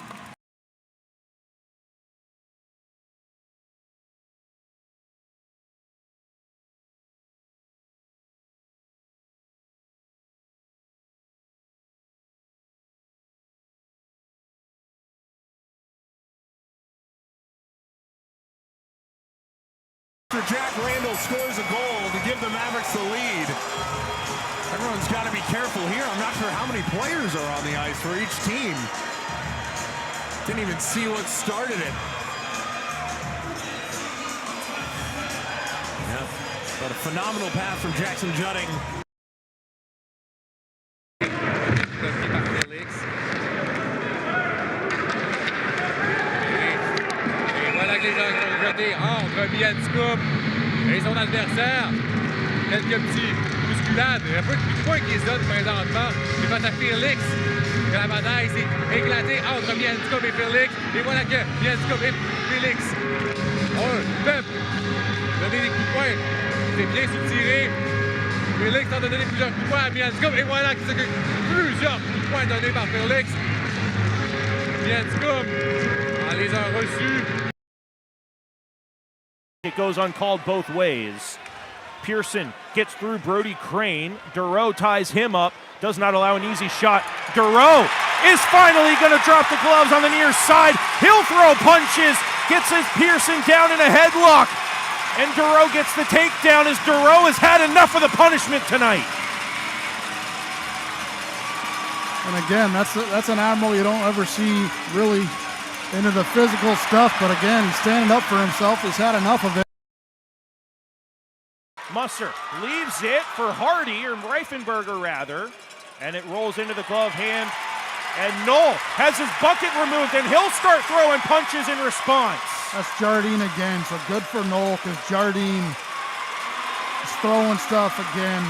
Jack Randall scores a goal to give the Mavericks the lead. Everyone's got to be careful here. I'm not sure how many players are on the ice for each team. Didn't even see what started it. Yeah, but a phenomenal pass from Jackson Jutting. Les gens sont jetés entre Bianscoop et son adversaire. Quelques petits bousculades. Un peu de points qu'ils se donnent présentement. C'est face à Félix que la bataille s'est éclatée entre Bianscoop et Félix. Et voilà que Bianscoop et Félix peuvent donner des coups de poing. C'est bien soutiré. Félix tente de donner plusieurs coups de poing à Bianscoop. Et voilà que c'est plusieurs coups de poing donnés par Félix. Bianscoop en les a reçus. It goes uncalled both ways. Pearson gets through Brody Crane. Duro ties him up. Does not allow an easy shot. Duro is finally going to drop the gloves on the near side. He'll throw punches. Gets his Pearson down in a headlock. And Duro gets the takedown as Duro has had enough of the punishment tonight. And again, that's an Admiral you don't ever see really into the physical stuff, but again, he's standing up for himself. He's had enough of it. Musser leaves it for Hardy, or Reifenberger rather, and it rolls into the glove hand. And Knoll has his bucket removed, and he'll start throwing punches in response. That's Jardine again, so good for Knoll because Jardine is throwing stuff again.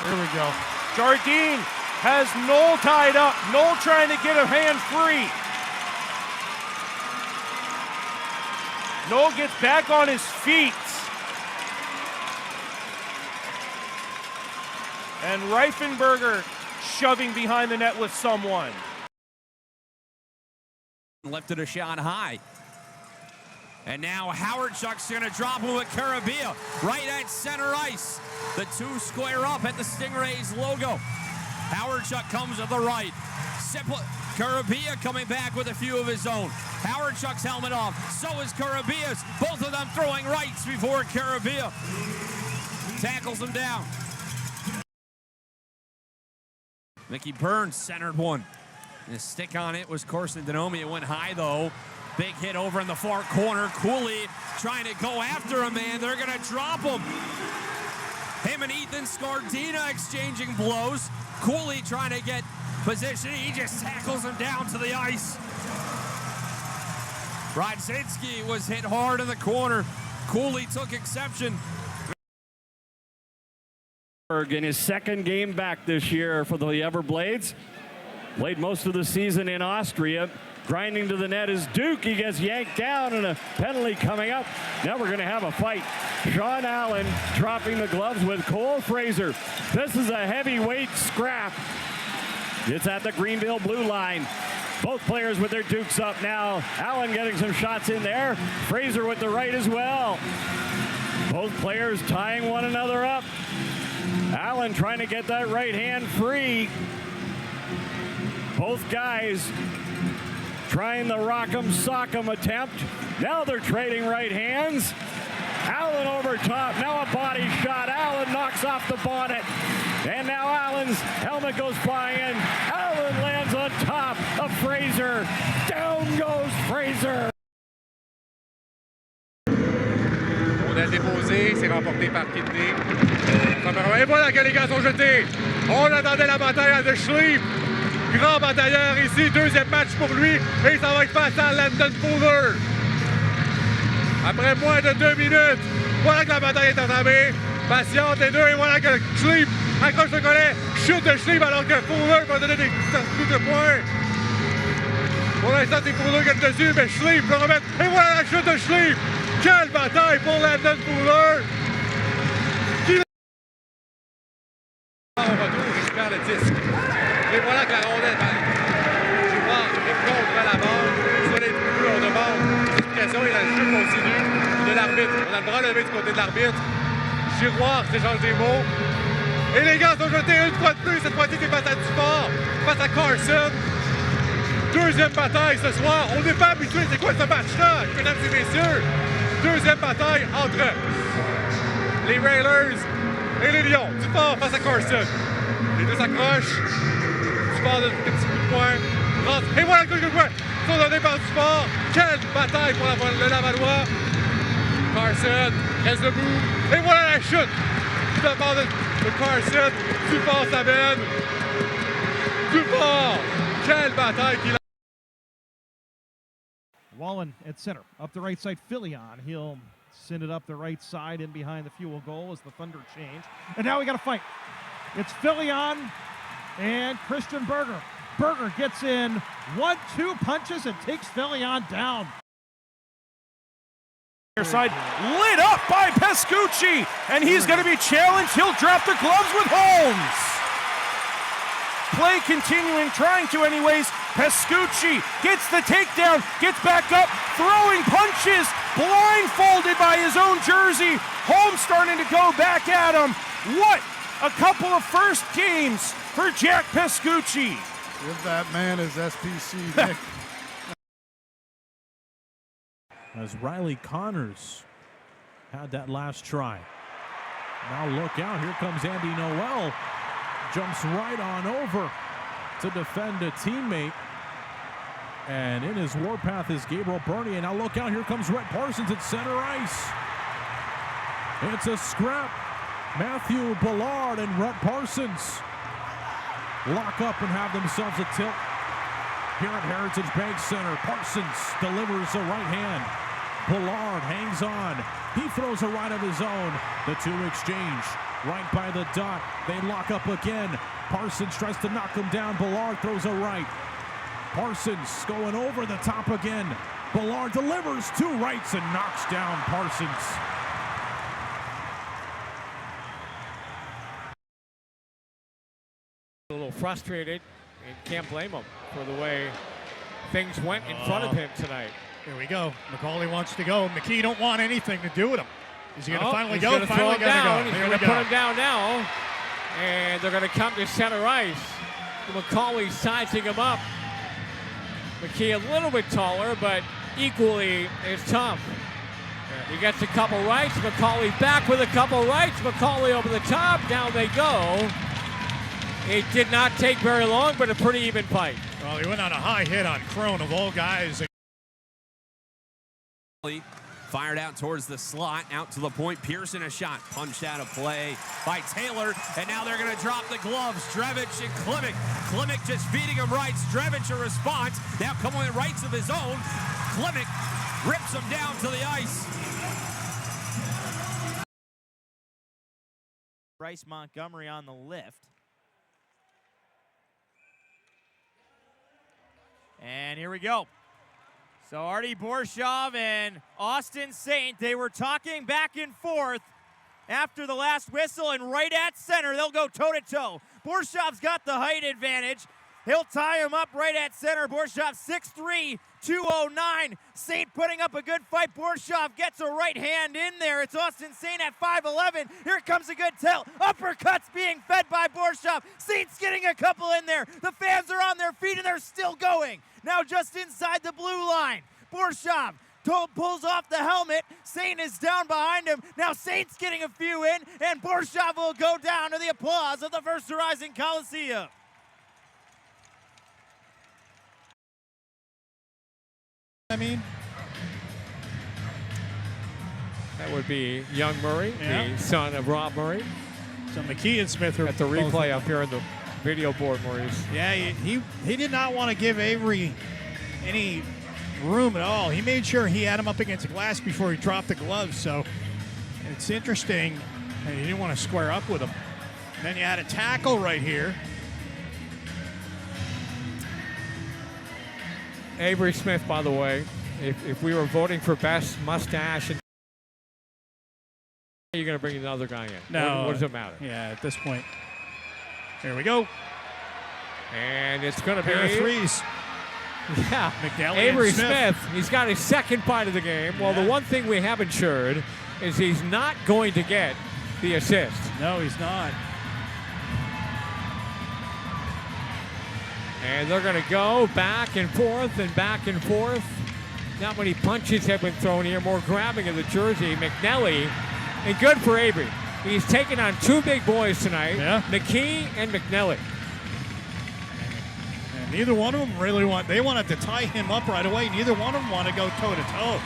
There we go. Jardine has Knoll tied up. Knoll trying to get a hand free. Knoll gets back on his feet. And Reifenberger shoving behind the net with someone. Lifted a shot high. And now Howardchuk's going to drop him with Carabia right at center ice. The two square up at the Stingrays logo. Howardchuk comes to the right. Carabia coming back with a few of his own. Howardchuk's helmet off. So is Carabia's. Both of them throwing rights before Carabia tackles him down. Mickey Burns centered one. And the stick on it was Corson Denomi. It went high, though. Big hit over in the far corner. Cooley trying to go after a man. They're going to drop him. Him and Ethan Scardina exchanging blows. Cooley trying to get position. He just tackles him down to the ice. Rodzinski was hit hard in the corner. Cooley took exception. In his second game back this year for the Everblades. Played most of the season in Austria. Grinding to the net is Duke. He gets yanked down and a penalty coming up. Now we're going to have a fight. Sean Allen dropping the gloves with Cole Fraser. This is a heavyweight scrap. It's at the Greenville blue line. Both players with their dukes up now. Allen getting some shots in there. Fraser with the right as well. Both players tying one another up. Allen trying to get that right hand free. Both guys trying the rock'em sock'em attempt. Now they're trading right hands. Allen over top. Now a body shot. Allen knocks off the bonnet. And now Allen's helmet goes flying in. Allen lands on top of Fraser. Down goes Fraser. Rondelle déposée, c'est remporté par Kidney. Et voilà que les gars sont jetés. On attendait la bataille à Echl. Grand batailleur ici, deuxième match pour lui. Et ça va être face à Landon Fuller. Après moins de 2 minutes, voilà que la bataille est entamée. Patiente les deux, et voilà que Schlieb accroche le collet, chute de Schlieb alors que Fuller va donner des coups de poing. Pour l'instant, c'est Fuller qui est dessus, mais Schlieb peut remettre. Et voilà la chute de Schlieb. Quelle bataille pour Landon Fuller. Au retour, il récupère le disque. Et voilà que la rondelle va. Je vois Echl devant la barre. Soit les coups, on demande explication et le jeu continue de l'arbitre. On a le bras levé du côté de l'arbitre. Giroir s'échange des mots. Et les gars sont jetés une fois de plus. Cette fois-ci, c'est face à Duport, face à Carson. Deuxième bataille ce soir. On n'est pas habitué. C'est quoi ce match-là, mesdames et messieurs? Deuxième bataille entre les Railers et les Lions. Duport face à Carson. Les deux s'accrochent. Duport de petit coup de poing. Rentre. Et voilà le coup de poing. Ils sont donnés par Duport. Quelle bataille pour le Lavallois. Carson reste debout. Et voilà la chute de la part de Carson. Duport s'amène. Duport. Quelle bataille qu'il a. Wallen at center. Up the right side, Filion. He'll send it up the right side in behind the fuel goal as the Thunder change. And now we got a fight. It's Filion and Christian Berger. Berger gets in 1-2 punches and takes Filion down. Side lit up by Pescucci, and he's going to be challenged. He'll drop the gloves with Holmes. Play continuing, trying to anyways. Pescucci gets the takedown, gets back up, throwing punches, blindfolded by his own jersey. Holmes starting to go back at him. What a couple of first games for Jack Pescucci. Give that man his SPC, Nick. As Riley Connors had that last try. Now look out, here comes Andy Noel. Jumps right on over to defend a teammate. And in his warpath is Gabriel Bernier. And now look out, here comes Rhett Parsons at center ice. It's a scrap Matthew Ballard and Rhett Parsons lock up and have themselves a tilt here at Heritage Bank Center. Parsons delivers a right hand. Ballard hangs on. He throws a right of his own. The two exchange right by the dot. They lock up again. Parsons tries to knock him down. Ballard throws a right. Parsons going over the top again. Ballard delivers two rights and knocks down Parsons. A little frustrated and can't blame him for the way things went in front of him tonight. Here we go. McCauley wants to go. McKee don't want anything to do with him. Is he going to finally go? Finally going to go. He's going to put him down now. And they're going to come to center ice. McCauley sizing him up. McKee a little bit taller, but equally as tough. He gets a couple rights. McCauley back with a couple rights. McCauley over the top. Down they go. It did not take very long, but a pretty even fight. Well, he went on a high hit on Crone, of all guys. Fired out towards the slot, out to the point. Pearson a shot, punched out of play by Taylor, and now they're going to drop the gloves. Drevich and Klimek. Klimek just feeding him rights. Drevich a response. Now coming with rights of his own. Klimek rips him down to the ice. Bryce Montgomery on the lift. And here we go. So Artie Borshov and Austin Saint, they were talking back and forth after the last whistle, and right at center, they'll go toe-to-toe. Borshov's got the height advantage. He'll tie him up right at center. Borshov 6'3", 209. Saint putting up a good fight. Borshov gets a right hand in there. It's Austin Saint at 5'11". Here comes a good tilt. Uppercuts being fed by Borshov. Saint's getting a couple in there. The fans are on their feet, and they're still going. Now just inside the blue line. Borshov pulls off the helmet. Saint is down behind him. Now Saint's getting a few in, and Borshov will go down to the applause of the First Horizon Coliseum. I mean, That would be young Murray, the son of Rob Murray. So McKee and Smith are got the replay up here on the video board, Maurice. Yeah, he did not want to give Avery any room at all. He made sure he had him up against the glass before he dropped the gloves. So it's interesting. He didn't want to square up with him. And then you had a tackle right here. Avery Smith, by the way, if we were voting for best mustache, and you're going to bring another guy in. No. What does it matter? Yeah, at this point. Here we go. And it's going to be pair of threes. Yeah. McNally Avery and Smith. He's got his second fight of the game. Well, the one thing we have ensured is he's not going to get the assist. No, he's not. And they're going to go back and forth and back and forth. Not many punches have been thrown here. More grabbing of the jersey. McNally, and good for Avery. He's taken on two big boys tonight. Yeah. McKee and McNally. And neither one of them really they wanted to tie him up right away. Neither one of them want to go toe-to-toe.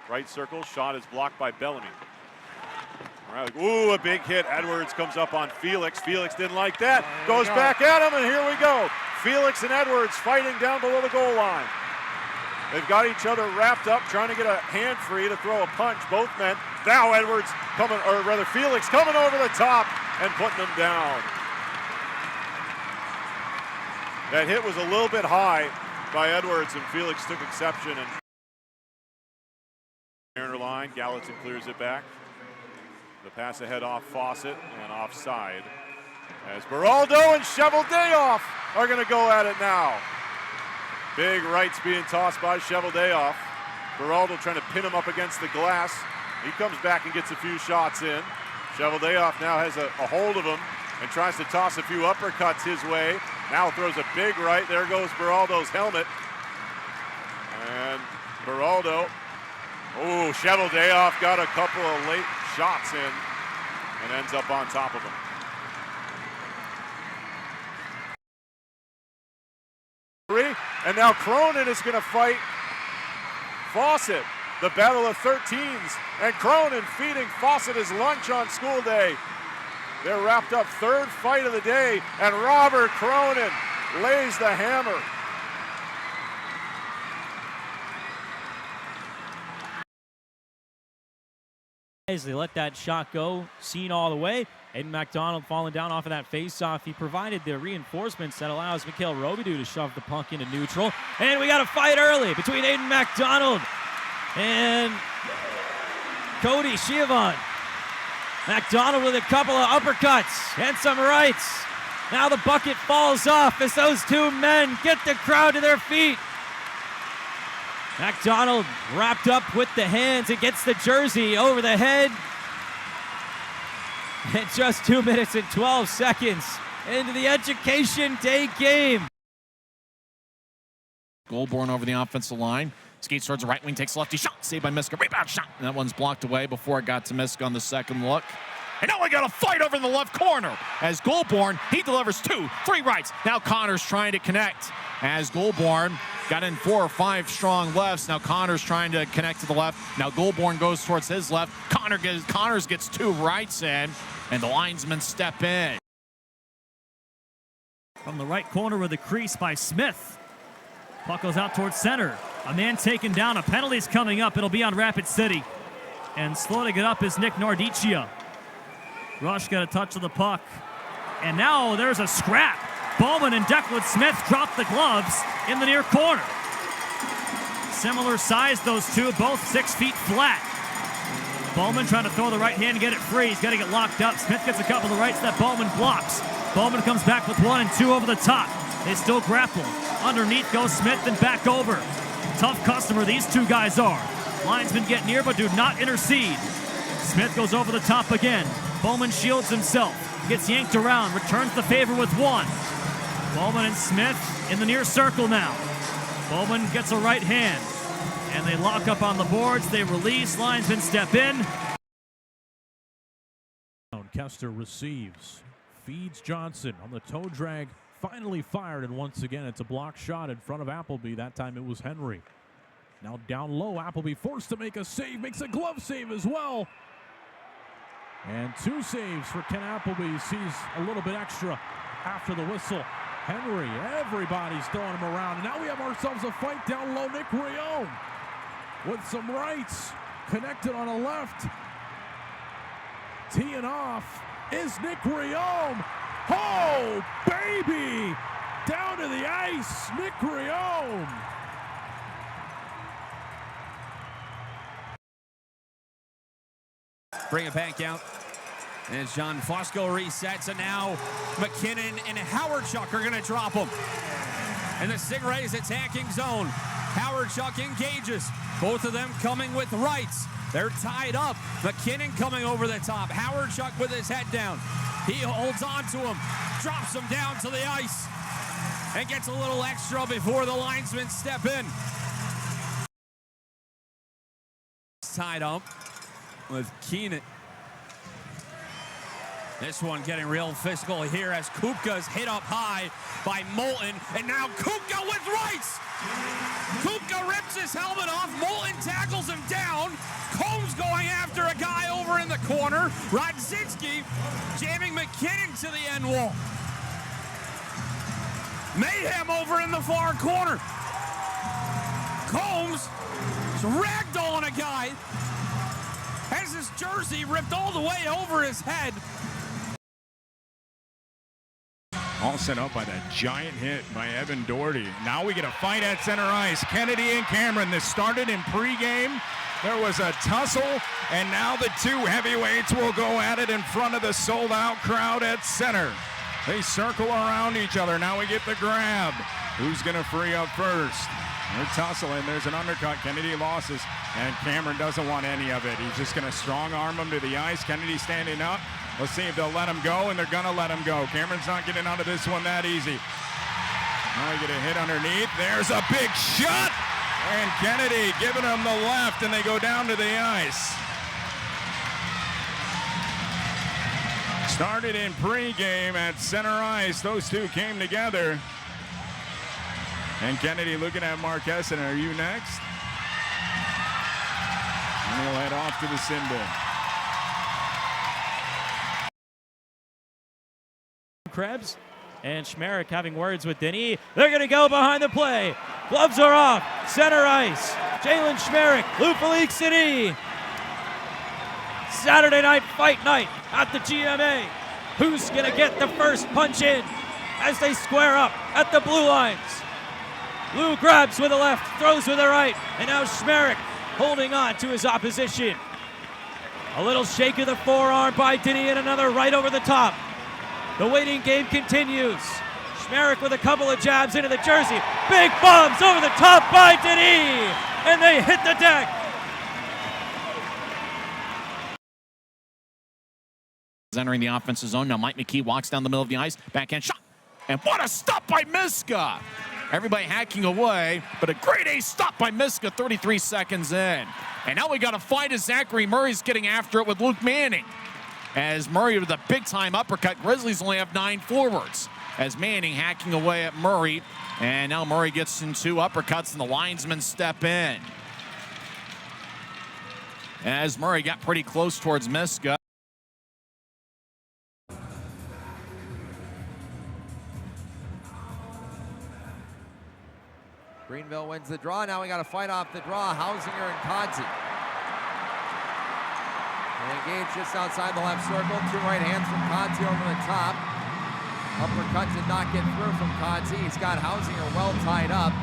Right circle, shot is blocked by Bellamy. All right, ooh, a big hit. Edwards comes up on Felix. Felix didn't like that. Goes back at him, and here we go. Felix and Edwards fighting down below the goal line. They've got each other wrapped up, trying to get a hand free to throw a punch, both men. Now Edwards coming, or rather Felix coming over the top and putting them down. That hit was a little bit high by Edwards, and Felix took exception. And Mariner line, Gallatin clears it back. The pass ahead off Fawcett and offside. As Beraldo and Cheveldayoff are going to go at it now. Big rights being tossed by Cheveldayoff. Beraldo trying to pin him up against the glass. He comes back and gets a few shots in. Cheveldayoff now has a hold of him and tries to toss a few uppercuts his way. Now throws a big right. There goes Beraldo's helmet. And Beraldo, oh, Cheveldayoff got a couple of late shots in and ends up on top of him. And now Cronin is going to fight Fawcett. The battle of 13s, and Cronin feeding Fawcett his lunch on school day. They're wrapped up third fight of the day, and Robert Cronin lays the hammer. As they let that shot go, seen all the way. Aiden McDonald falling down off of that face-off. He provided the reinforcements that allows Mikhail Robidoux to shove the puck into neutral. And we got a fight early between Aiden McDonald and Cody Schiavon. McDonald with a couple of uppercuts and some rights. Now the bucket falls off as those two men get the crowd to their feet. McDonald wrapped up with the hands and gets the jersey over the head. And just 2 minutes and 12 seconds into the Education Day game. Goulbourne over the offensive line. Skates towards the right wing, takes lefty shot, saved by Miska. Rebound shot. And that one's blocked away before it got to Miska on the second look. And now we got a fight over in the left corner. As Goulbourne, he delivers 2-3 rights. Now Connor's trying to connect. As Goulbourne got in 4 or 5 strong lefts. Now Connor's trying to connect to the left. Now Goulbourne goes towards his left. Connors gets 2 rights in, and the linesmen step in. From the right corner with the crease by Smith. Puck goes out towards center. A man taken down. A penalty's coming up. It'll be on Rapid City. And slowing it up is Nick Nordicia. Rush got a touch of the puck. And now there's a scrap. Bowman and Declan Smith drop the gloves in the near corner. Similar size, those two, both 6 feet flat. Bowman trying to throw the right hand and get it free. He's got to get locked up. Smith gets a couple of rights that Bowman blocks. Bowman comes back with 1 and 2 over the top. They still grapple. Underneath goes Smith and back over. Tough customer these two guys are. Linesmen get near but do not intercede. Smith goes over the top again. Bowman shields himself. Gets yanked around. Returns the favor with 1. Bowman and Smith in the near circle now. Bowman gets a right hand. And they lock up on the boards. They release. Linesmen step in. Kester receives. Feeds Johnson on the toe drag. Finally fired, and once again it's a block shot in front of Appleby. That time it was Henry. Now down low, Appleby forced to make a save, makes a glove save as well. And 2 saves for Ken Appleby. Sees a little bit extra after the whistle. Henry, everybody's throwing him around. And now we have ourselves a fight down low. Nick Rion with some rights. Connected on the left. Teeing off is Nick Rion. Oh, baby! Down to the ice, Nick Rion. Bring it back out as John Fosco resets, and now McKinnon and Howardchuk are going to drop him. And the Stingrays attacking zone. Howardchuk engages. Both of them coming with rights. They're tied up. McKinnon coming over the top. Howardchuk with his head down. He holds on to him, drops him down to the ice, and gets a little extra before the linesmen step in. Tied up with Keenan. This one getting real physical here as Kupka's hit up high by Moulton, and now Kupka with rights. Kupka rips his helmet off. Moulton tackles him down. Combs going after a guy over in the corner. Rodzinski jamming McKinnon to the end wall. Mayhem over in the far corner. Combs is ragdolling a guy. Has his jersey ripped all the way over his head. All set up by that giant hit by Evan Doherty. Now we get a fight at center ice. Kennedy and Cameron. This started in pregame. There was a tussle, and now the 2 heavyweights will go at it in front of the sold-out crowd at center. They circle around each other. Now we get the grab. Who's going to free up first? They're tussling. There's an undercut. Kennedy losses, and Cameron doesn't want any of it. He's just going to strong arm him to the ice. Kennedy standing up. Let's see if they'll let him go, and they're going to let him go. Cameron's not getting out of this one that easy. Now we get a hit underneath. There's a big shot, and Kennedy giving him the left, and they go down to the ice. Started in pregame at center ice. Those two came together. And Kennedy looking at Mark Essen. Are you next? And he'll head off to the sin bin. Krebs and Schmerich having words with Denis. They're going to go behind the play. Gloves are off. Center ice. Jalen Schmerich, Lou Felix Denis. Saturday night fight night at the GMA. Who's going to get the first punch in as they square up at the blue lines? Lou grabs with the left, throws with the right, and now Schmerich holding on to his opposition. A little shake of the forearm by Denis and another right over the top. The waiting game continues. Schmerich with a couple of jabs into the jersey. Big bombs over the top by Denis, and they hit the deck. Entering the offensive zone. Now Mike McKee walks down the middle of the ice. Backhand shot. And what a stop by Miska. Everybody hacking away, but a great ace stop by Miska 33 seconds in. And now we got to fight as Zachary Murray's getting after it with Luke Manning. As Murray with a big-time uppercut. Grizzlies only have 9 forwards. As Manning hacking away at Murray. And now Murray gets in 2 uppercuts and the linesmen step in. As Murray got pretty close towards Miska. Greenville wins the draw. Now we got to fight off the draw. Hausinger and Conti. Engaged just outside the left circle. 2 right hands from Conti over the top. Uppercut did not get through from Conti. He's got Hausinger well tied up.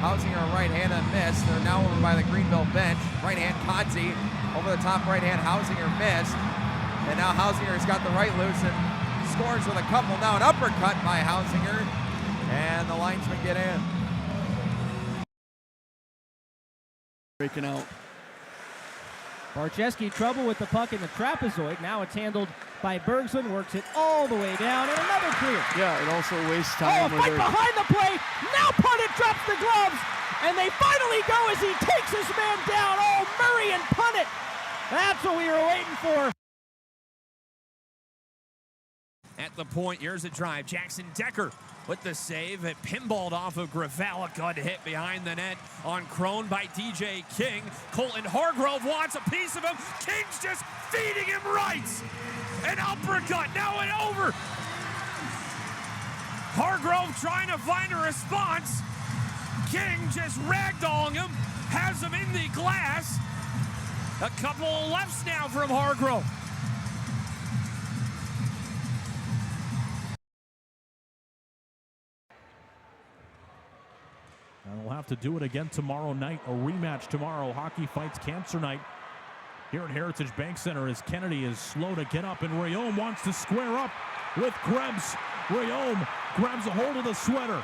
Hausinger right hand and miss. They're now over by the Greenville bench. Right hand Conti. Over the top right hand Hausinger missed. And now Hausinger's got the right loose and scores with a couple. Now an uppercut by Hausinger. And the linesmen get in. Breaking out. Barcheski trouble with the puck in the trapezoid. Now it's handled by Bergsman. Works it all the way down and another clear. Yeah, it also wastes time. Oh, a fight behind the play. Now Punnett drops the gloves. And they finally go as he takes his man down. Oh, Murray and Punnett. That's what we were waiting for. At the point, here's a drive. Jackson Decker with the save. It pinballed off of Gravel. A good hit behind the net on Crone by DJ King. Colton Hargrove wants a piece of him. King's just feeding him rights. An uppercut, now and over. Hargrove trying to find a response. King just ragdolling him. Has him in the glass. A couple of lefts now from Hargrove. And we'll have to do it again tomorrow night. A rematch tomorrow. Hockey Fights Cancer Night here at Heritage Bank Center as Kennedy is slow to get up and Rayom wants to square up with Krebs. Rayom grabs a hold of the sweater.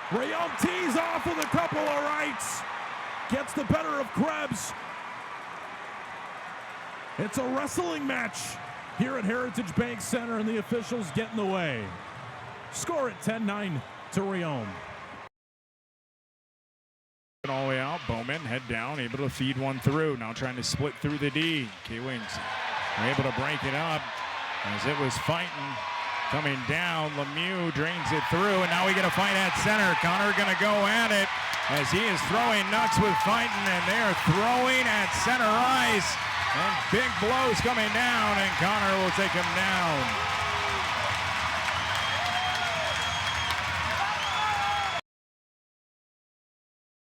Rayom tees off with a couple of rights. Gets the better of Krebs. It's a wrestling match here at Heritage Bank Center and the officials get in the way. Score at 10-9 to Rayom. All the way out, Bowman head down, able to feed one through. Now trying to split through the D. K-Wings are able to break it up as it was fighting. Coming down, Lemieux drains it through, and now we get a fight at center. Connor gonna go at it as he is throwing nuts with fighting, and they are throwing at center ice. And big blows coming down, and Connor will take him down.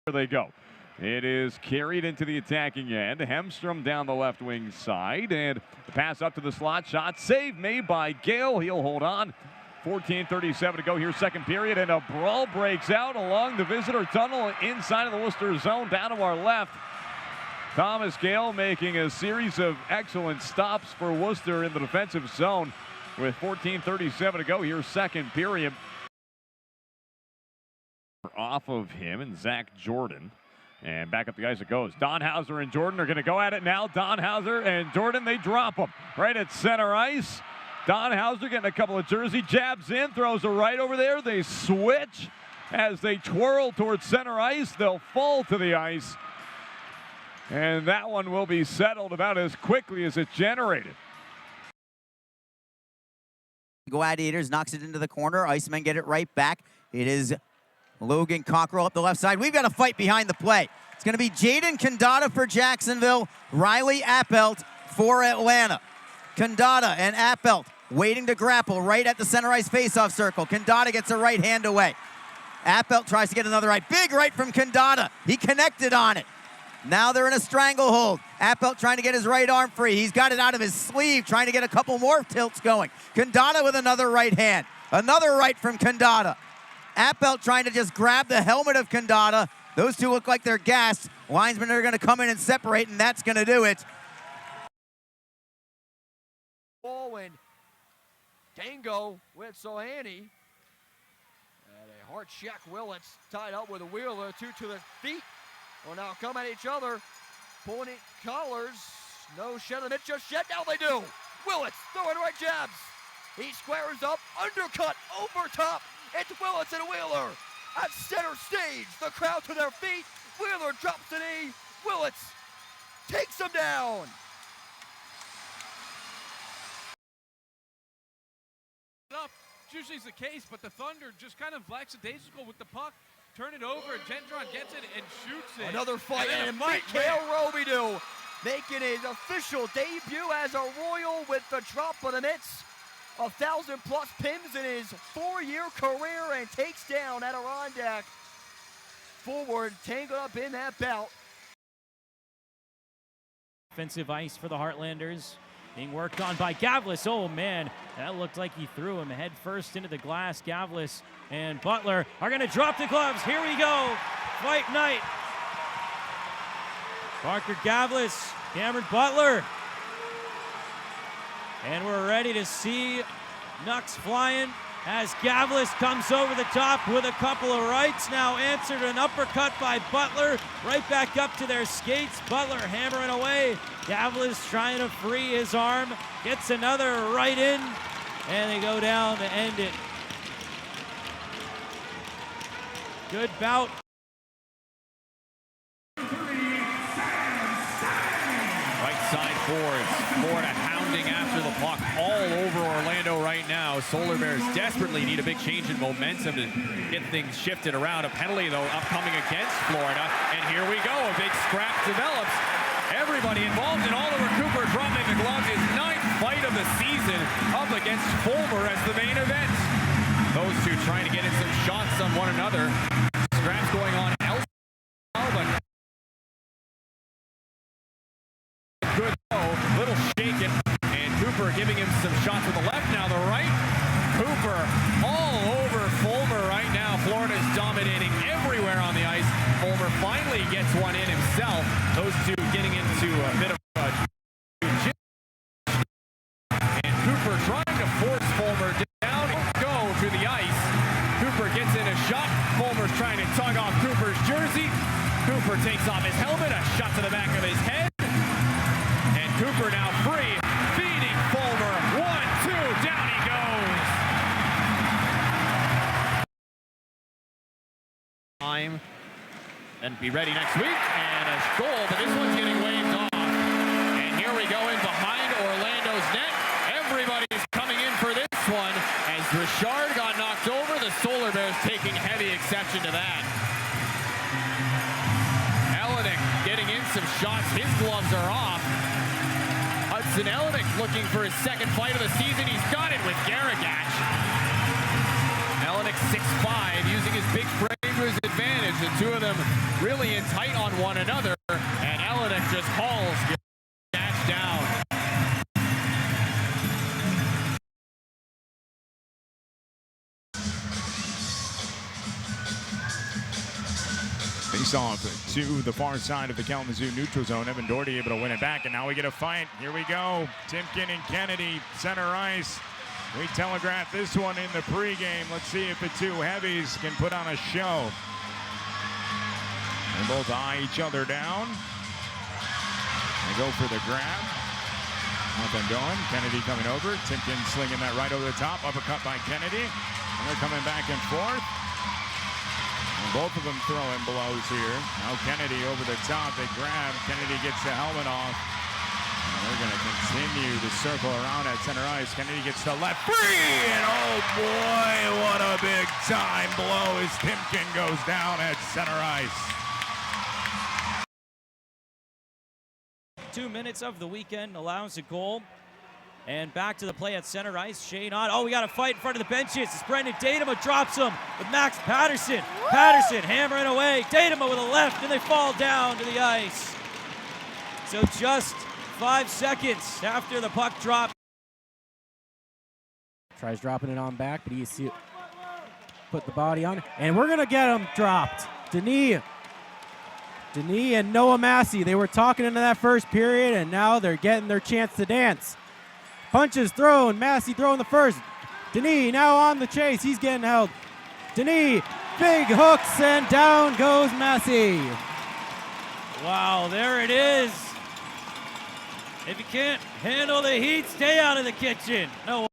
There they go. It is carried into the attacking end. Hemstrom down the left wing side. And the pass up to the slot. Shot save made by Gale. He'll hold on. 14:37 to go here, second period. And a brawl breaks out along the visitor tunnel inside of the Worcester zone down to our left. Thomas Gale making a series of excellent stops for Worcester in the defensive zone with 14:37 to go here, second period. Off of him and Zach Jordan. And back up the ice it goes. Donhauser and Jordan are going to go at it now. Donhauser and Jordan, they drop them right at center ice. Donhauser getting a couple of jersey jabs in, throws a right over there. They switch as they twirl towards center ice. They'll fall to the ice. And that one will be settled about as quickly as it generated. Gladiators knocks it into the corner. Icemen get it right back. It is Logan Cockrell up the left side. We've got a fight behind the play. It's going to be Jaden Kandata for Jacksonville, Riley Appelt for Atlanta. Kandata and Appelt waiting to grapple right at the center ice faceoff circle. Kandata gets a right hand away. Appelt tries to get another right. Big right from Kandata. He connected on it. Now they're in a stranglehold. Appelt trying to get his right arm free. He's got it out of his sleeve, trying to get a couple more tilts going. Kandata with another right hand. Another right from Kandata. Appelt trying to just grab the helmet of Kandata. Those two look like they're gassed. Linesmen are going to come in and separate, and that's going to do it. And Dango with Sohani. And a hard check. Willits tied up with a Wheeler. Two to the feet. Will now come at each other. Pointing collars. No shed of it just yet. Now they do. Willits throwing right jabs. He squares up. Undercut over top. It's Willits and Wheeler at center stage. The crowd to their feet. Wheeler drops the knee. Willits takes him down. It's usually the case, but the Thunder just kind of lackadaisical with the puck. Turn it over, and Gendron gets it and shoots it. Another fight, and Mikhail Robidoux making his official debut as a Royal with the drop of the mitts. 1,000+ pims in his 4-year career and takes down Adirondack. Forward, tangled up in that bout. Offensive ice for the Heartlanders. Being worked on by Gavlis. Oh, man, that looked like he threw him head first into the glass. Gavlis and Butler are going to drop the gloves. Here we go. Fight night. Parker Gavlis, Cameron Butler. And we're ready to see Nux flying as Gavlis comes over the top with a couple of rights. Now answered an uppercut by Butler. Right back up to their skates. Butler hammering away. Gavlis trying to free his arm. Gets another right in. And they go down to end it. Good bout. Right side boards. Florida hounding after the puck all over Orlando right now. Solar Bears desperately need a big change in momentum to get things shifted around. A penalty, though, upcoming against Florida. And here we go. A big scrap develops. Everybody involved, and Oliver Cooper dropping the gloves. His 9th fight of the season up against Fulmer as the main event. Those two trying to get in some shots on one another. Scraps going on elsewhere, but good though, little shaken, and Cooper giving him some shots with the left, now the right. Cooper all over Fulmer right now. Florida's dominating everywhere on the ice. Fulmer finally gets one in himself. Those two getting into a bit of a and Cooper trying to force Fulmer down and go to the ice. Cooper gets in a shot. Fulmer's trying to tug off Cooper's jersey. Cooper takes off his helmet, a shot to the back of his head. And Cooper now free, feeding Fulmer. 1-2, down he goes. Time and be ready next week. And a goal, but this one's getting waved off. And here we go in behind Orlando's net. Everybody's coming in for this one as Richard got knocked over. The Solar Bears taking heavy exception to that. Elenick getting in some shots. His gloves are off. Hudson Elenick looking for his second fight of the season. He's got it with Garagach. Elenick 6'5", using his big frame to his advantage. The two of them really in tight on one another. And Elenick just hauls Garagach down. Face off to the far side of the Kalamazoo neutral zone. Evan Doherty able to win it back, and now we get a fight. Here we go. Timken and Kennedy, center ice. We telegraphed this one in the pregame. Let's see if the two heavies can put on a show. They both eye each other down. They go for the grab. Nothing going. Kennedy coming over. Timken slinging that right over the top. Uppercut by Kennedy. And they're coming back and forth. And both of them throwing blows here. Now Kennedy over the top. They grab. Kennedy gets the helmet off. And they're going to continue to circle around at center ice. Kennedy gets the left free. And oh boy, what a big time blow as Timken goes down at center ice. 2 minutes of the weekend allows a goal. And back to the play at center ice. Shane on. Oh, we got a fight in front of the benches. It's Brendan Datema drops him with Max Patterson. Patterson hammering away. Datema with a left, and they fall down to the ice. So just 5 seconds after the puck drop. Tries dropping it on back, but he put the body on. And we're going to get him dropped. Denis and Noah Massey, they were talking into that first period, and now they're getting their chance to dance. Punches thrown, Massey throwing the first. Denis now on the chase, he's getting held. Denis, big hooks, and down goes Massey. Wow, there it is. If you can't handle the heat, stay out of the kitchen. No.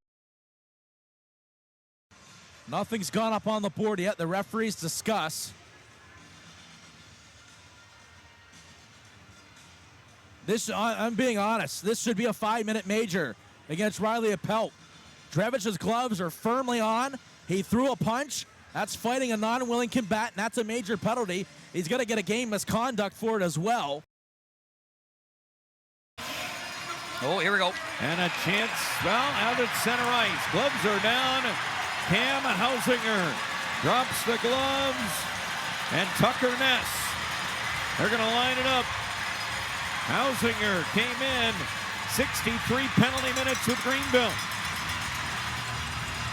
Nothing's gone up on the board yet. The referees discuss. This, I'm being honest, this should be a 5-minute major against Riley Appelt. Drevich's gloves are firmly on. He threw a punch. That's fighting a non-willing combatant. That's a major penalty. He's going to get a game misconduct for it as well. Oh, here we go. And a chance, well, out at center ice. Gloves are down. Cam Hausinger drops the gloves. And Tucker Ness, they're going to line it up. Hausinger came in 63 penalty minutes with Greenville.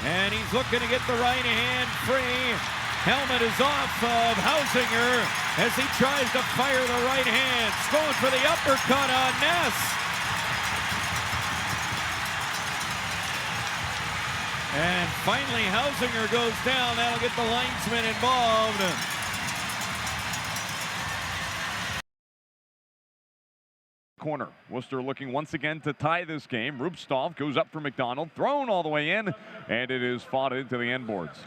And he's looking to get the right hand free. Helmet is off of Hausinger as he tries to fire the right hand. Going for the uppercut on Ness. And finally Hausinger goes down. That'll get the linesman involved. Corner. Worcester looking once again to tie this game. Rupstov goes up for McDonald, thrown all the way in, and it is fought into the end boards.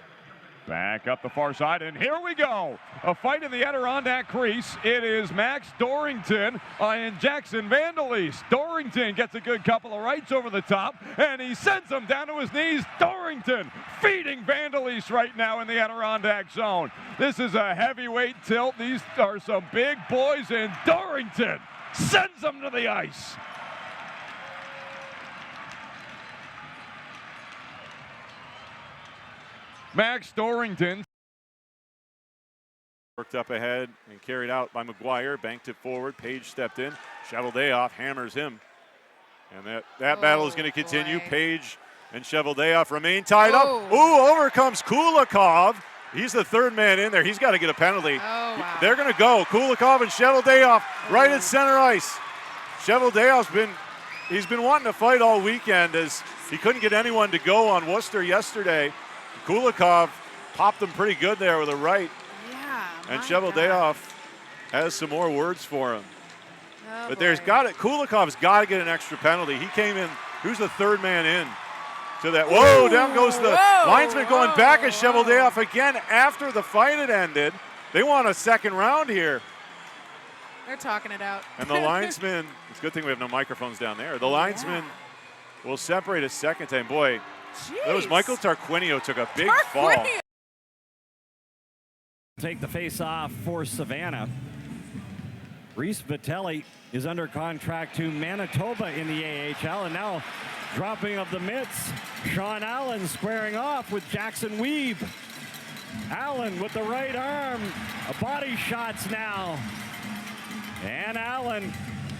Back up the far side, and here we go. A fight in the Adirondack crease. It is Max Dorrington and Jackson Vandelis. Dorrington gets a good couple of rights over the top, and he sends him down to his knees. Dorrington feeding Vandelis right now in the Adirondack zone. This is a heavyweight tilt. These are some big boys, and Dorrington sends them to the ice. Max Dorrington. Worked up ahead and carried out by McGuire. Banked it forward. Page stepped in. Cheveldayoff hammers him. And that battle is going to continue. Boy. Page and Cheveldayoff remain tied up. Ooh, over comes Kulikov. He's the third man in there. He's got to get a penalty. Oh, wow. They're going to go. Kulikov and Cheveldayoff right at center ice. Cheveldayoff's been wanting to fight all weekend as he couldn't get anyone to go on Worcester yesterday. Kulikov popped him pretty good there with a right. Yeah. And Cheveldayoff has some more words for him. Oh, but Kulikov's got to get an extra penalty. He came in, who's the third man in to that? Whoa, down goes the linesman going back at Cheveldayoff again after the fight had ended. They want a second round here. They're talking it out. And the linesman, it's a good thing we have no microphones down there. The linesman will separate a second time. Boy, that was Michael Tarquinio took a big fall. Take the face off for Savannah. Reese Vitelli is under contract to Manitoba in the AHL, and now dropping of the mitts. Sean Allen squaring off with Jackson Weeb. Allen with the right arm. Body shots now. And Allen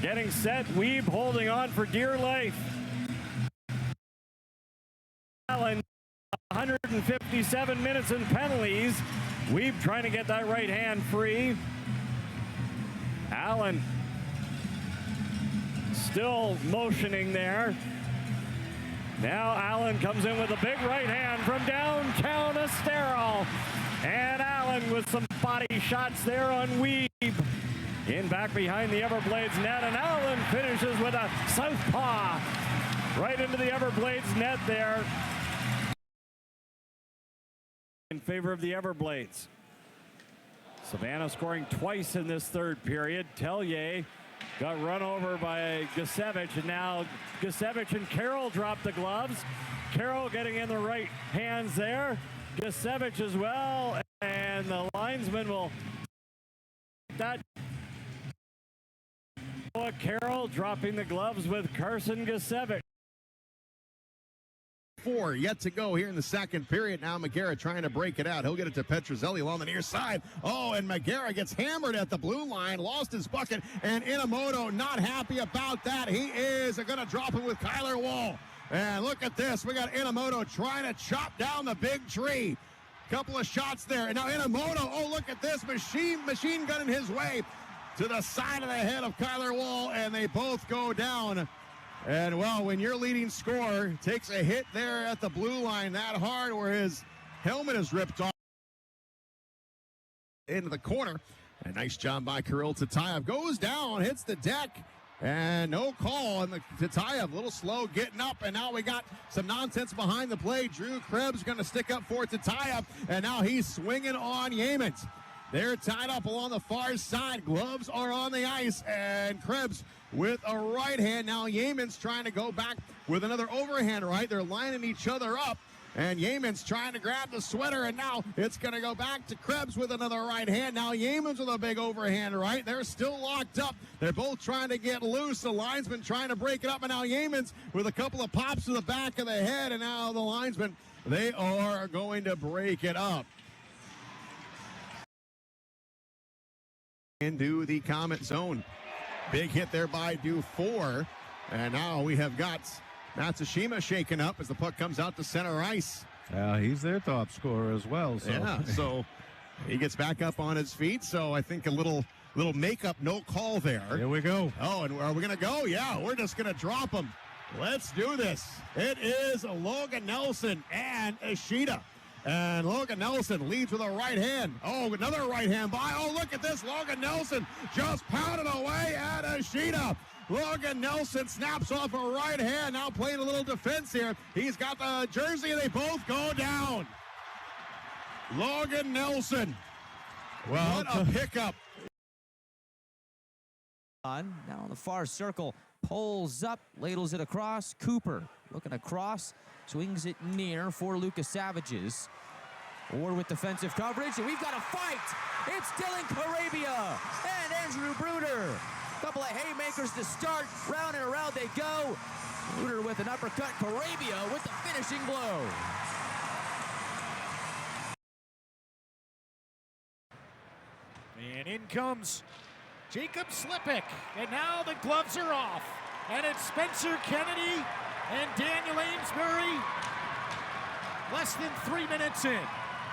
getting set. Weeb holding on for dear life. Allen, 157 minutes in penalties. Weeb trying to get that right hand free. Allen still motioning there. Now Allen comes in with a big right hand from downtown Estero. And Allen with some body shots there on Weeb. In back behind the Everblades net, and Allen finishes with a southpaw right into the Everblades net there. In favor of the Everblades. Savannah scoring twice in this third period. Tellier got run over by Gusevich, and now Gusevich and Carroll drop the gloves. Carroll getting in the right hands there. Gusevich as well, and the linesman will that Carroll dropping the gloves with Carson Gusevich. 4 yet to go here in the second period. Now McGarrett trying to break it out. He'll get it to Petrozelli along the near side. Oh, and McGarrett gets hammered at the blue line, lost his bucket, and Inamoto not happy about that. He is going to drop it with Kyler Wall. And look at this. We got Inamoto trying to chop down the big tree. Couple of shots there. And now Inamoto, oh, look at this. Machine gunning his way to the side of the head of Kyler Wall, and they both go down. And, well, when your leading scorer takes a hit there at the blue line that hard where his helmet is ripped off into the corner. A nice job by Kirill Tatayev. Goes down, hits the deck, and no call. And Tatayev a little slow getting up, and now we got some nonsense behind the play. Drew Krebs going to stick up for Tatayev, and now he's swinging on Yeamans. They're tied up along the far side. Gloves are on the ice, and Krebs with a right hand. Now Yeamans trying to go back with another overhand right. They're lining each other up, and Yeamans trying to grab the sweater, and now it's going to go back to Krebs with another right hand. Now Yeamans with a big overhand right. They're still locked up. They're both trying to get loose. The linesman trying to break it up, and now Yeamans with a couple of pops to the back of the head, and now the linesman, they are going to break it up. Into the Comet zone. Big hit there by Dufour. And now we have got Matsushima shaken up as the puck comes out to center ice. He's their top scorer as well. So. Yeah, so he gets back up on his feet. So I think a little makeup, no call there. Here we go. Oh, and are we going to go? Yeah, we're just going to drop him. Let's do this. It is Logan Nelson and Ishida. And Logan Nelson leads with a right hand. Oh, another right hand by. Oh, look at this. Logan Nelson just pounded away at Ishida. Logan Nelson snaps off a right hand. Now playing a little defense here. He's got the jersey, and they both go down. Logan Nelson. Well, what a pickup. Now on the far circle, pulls up, ladles it across. Cooper looking across, swings it near for Lucas Savages. Or with defensive coverage, and we've got a fight. It's Dylan Carabia and Andrew Bruder. Couple of haymakers to start. Round and around they go. Bruder with an uppercut. Carabia with the finishing blow. And in comes Jacob Slipik. And now the gloves are off. And it's Spencer Kennedy and Daniel Amesbury. Less than 3 minutes in.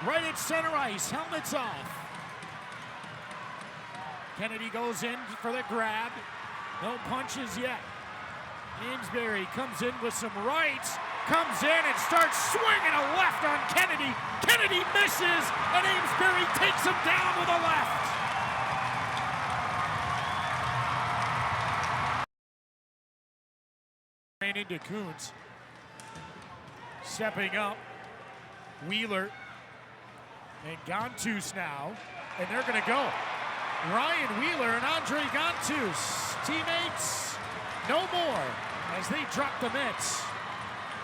Right at center ice, helmets off. Kennedy goes in for the grab. No punches yet. Amesbury comes in with some rights, comes in and starts swinging a left on Kennedy. Kennedy misses, and Amesbury takes him down with a left. Ran into Kuntz. Stepping up, Wheeler and Gontus now, and they're going to go. Ryan Wheeler and Andre Gontus, teammates, no more as they drop the mitts.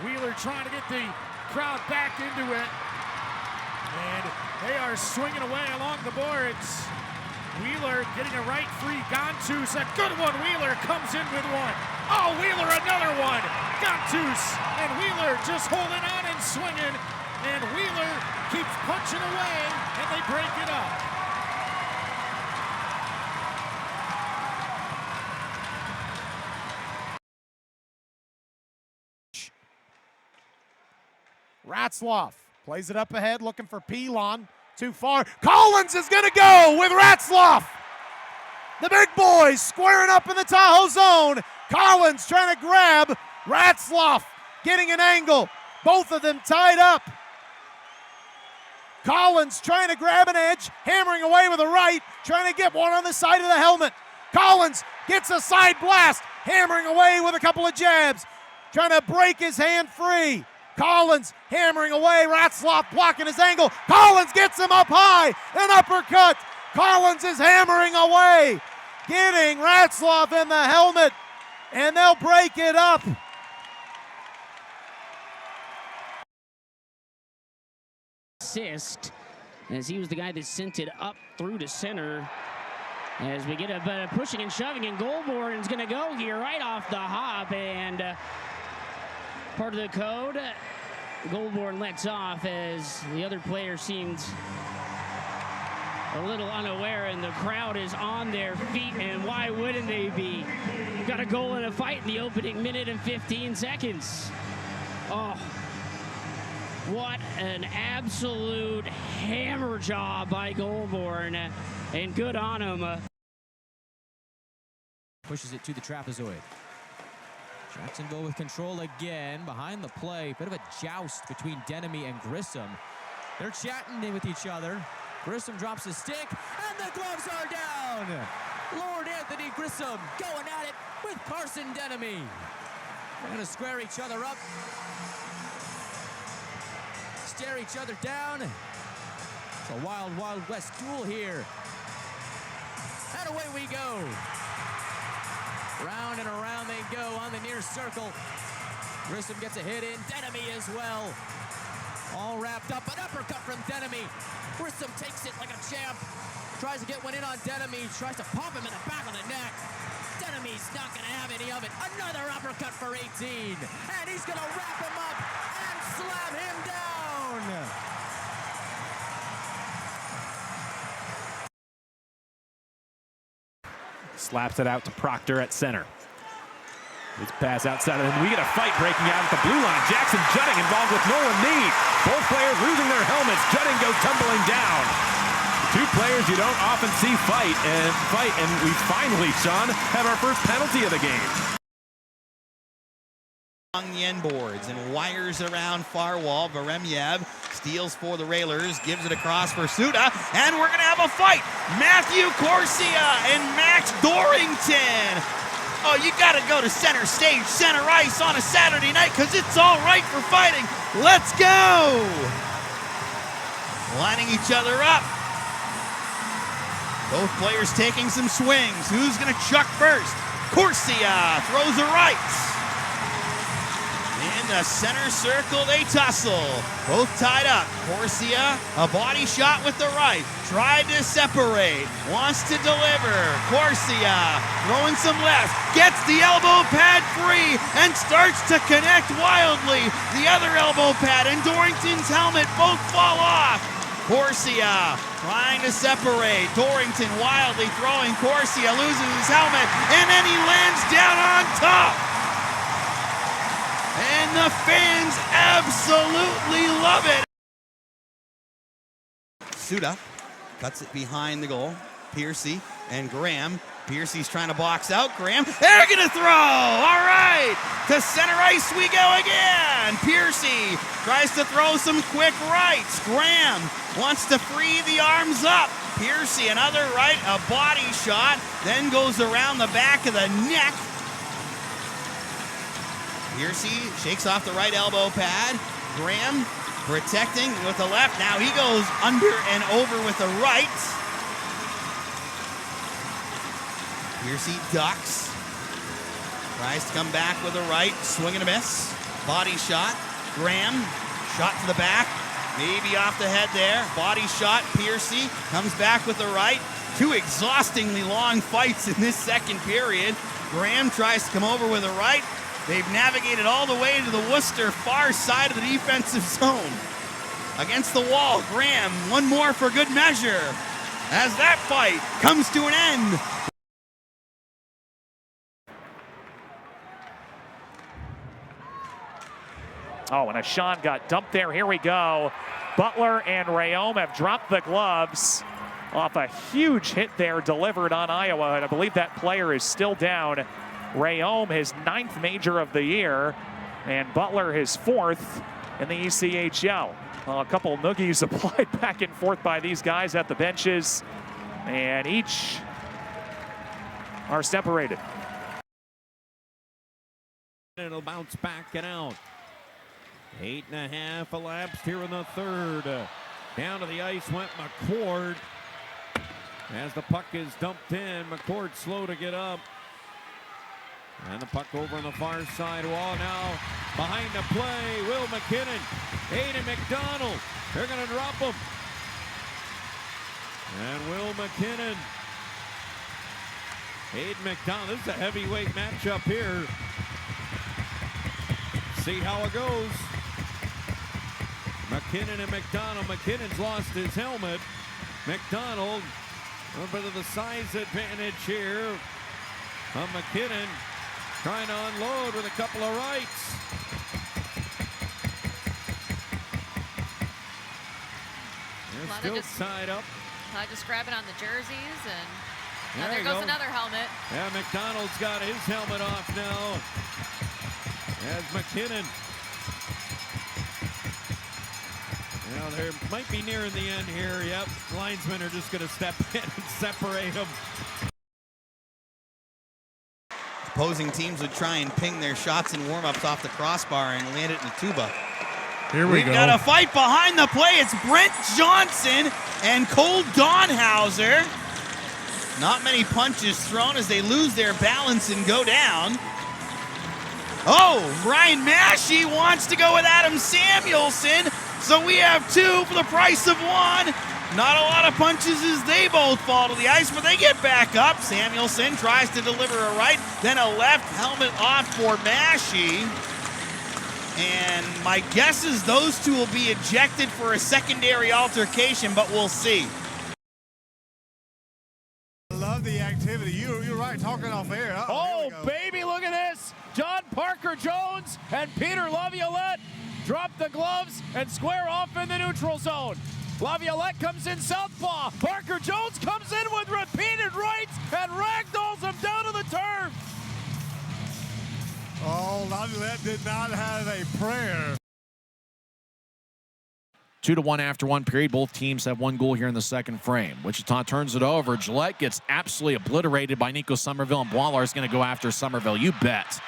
Wheeler trying to get the crowd back into it, and they are swinging away along the boards. Wheeler getting a right free. Gontus, a good one. Wheeler comes in with one. Oh, Wheeler, another one. Gontus and Wheeler just holding on and swinging, and Wheeler keeps punching away, and they break it up. Ratzloff plays it up ahead, looking for Pilon. Too far. Collins is going to go with Ratzloff. The big boys squaring up in the Tahoe zone. Collins trying to grab Ratzloff, getting an angle. Both of them tied up. Collins trying to grab an edge, hammering away with a right, trying to get one on the side of the helmet. Collins gets a side blast, hammering away with a couple of jabs, trying to break his hand free. Collins hammering away, Ratzloff blocking his angle. Collins gets him up high, an uppercut. Collins is hammering away, getting Ratzloff in the helmet, and they'll break it up. Assist, as he was the guy that sent it up through to center. As we get a bit of pushing and shoving, and Goldborn's going to go here right off the hop, and part of the code, Goldborn lets off as the other player seems a little unaware, and the crowd is on their feet, and why wouldn't they be? Got a goal in a fight in the opening minute and 15 seconds. Oh, what an absolute hammer job by Goldborn, and good on him. Pushes it to the trapezoid. Jacksonville with control again behind the play. Bit of a joust between Denemy and Grissom. They're chatting with each other. Grissom drops his stick, and the gloves are down. Lord Anthony Grissom going at it with Carson Denemy. They're going to square each other up, stare each other down. It's a wild, wild west duel here. And away we go. Round and around they go on the near circle. Grissom gets a hit in, Denemy as well. All wrapped up, an uppercut from Denemy. Grissom takes it like a champ. Tries to get one in on Denemy, tries to pop him in the back of the neck. Denemy's not gonna have any of it. Another uppercut for 18. And he's gonna wrap him up and slam him down. Slaps it out to Proctor at center. It's pass outside, and we get a fight breaking out at the blue line. Jackson Jutting involved with Nolan Mead. Both players losing their helmets. Jutting goes tumbling down. Two players you don't often see fight, and we finally, Sean, have our first penalty of the game. On the end boards and wires around far wall. Veremyev steals for the Railers, gives it across for Suda, and we're going to have a fight. Matthew Corsia and Max Dorrington. Oh, you got to go to center stage, center ice on a Saturday night because it's all right for fighting. Let's go. Lining each other up. Both players taking some swings. Who's going to chuck first? Corsia throws a right. In the center circle, they tussle. Both tied up. Corsia, a body shot with the right. Tried to separate. Wants to deliver. Corsia throwing some left. Gets the elbow pad free and starts to connect wildly. The other elbow pad and Dorrington's helmet both fall off. Corsia trying to separate. Dorrington wildly throwing. Corsia loses his helmet, and then he lands down on top. And the fans absolutely love it. Suda cuts it behind the goal. Piercy and Graham. Piercy's trying to box out. Graham, they're going to throw. All right. To center ice we go again. Piercy tries to throw some quick rights. Graham wants to free the arms up. Piercy, another right, a body shot. Then goes around the back of the neck. Piercy shakes off the right elbow pad. Graham protecting with the left. Now he goes under and over with the right. Piercy ducks. Tries to come back with a right. Swing and a miss. Body shot. Graham. Shot to the back. Maybe off the head there. Body shot. Piercy comes back with the right. Two exhaustingly long fights in this second period. Graham tries to come over with a right. They've navigated all the way to the Worcester far side of the defensive zone. Against the wall, Graham, one more for good measure. As that fight comes to an end. Oh, and a shot got dumped there. Here we go. Butler and Rayom have dropped the gloves off a huge hit there delivered on Iowa, and I believe that player is still down. Rayom, his 9th major of the year, and Butler, his 4th in the ECHL. Well, a couple noogies applied back and forth by these guys at the benches, and each are separated. It'll bounce back and out. 8.5 elapsed here in the third. Down to the ice went McCord. As the puck is dumped in, McCord slow to get up. And the puck over on the far side wall now. Behind the play, Will McKinnon. Aiden McDonald. They're going to drop him. And Will McKinnon Hayden McDonald. This is a heavyweight matchup here. See how it goes. McKinnon and McDonald. McKinnon's lost his helmet. McDonald, a little bit of the size advantage here. McKinnon trying to unload with a couple of rights. They're still tied up. Just grabbing on the jerseys, and now There there you goes go. another helmet. Yeah, McDonald's got his helmet off now. As McKinnon. Now there might be nearing the end here. Yep, linesmen are just going to step in and separate them. Opposing teams would try and ping their shots and warm-ups off the crossbar and land it in the tuba. Here we We've go. got a fight behind the play. It's Brent Johnson and Cole Donhauser. Not many punches thrown as they lose their balance and go down. Oh, Ryan Massey wants to go with Adam Samuelson. So we have two for the price of one. Not a lot of punches as they both fall to the ice, but they get back up. Samuelson tries to deliver a right, then a left, helmet off for Massey. And my guess is those two will be ejected for a secondary altercation, but we'll see. I love the activity. You're right, talking off air. Oh, baby, look at this. John Parker Jones and Peter Laviolette drop the gloves and square off in the neutral zone. Laviolette comes in southpaw. Parker Jones comes in with repeated rights and ragdolls him down to the turf. Oh, Laviolette did not have a prayer. 2-1 after one period. Both teams have one goal here in the second frame. Wichita turns it over. Gillette gets absolutely obliterated by Nico Somerville, and Boileau is going to go after Somerville. You bet.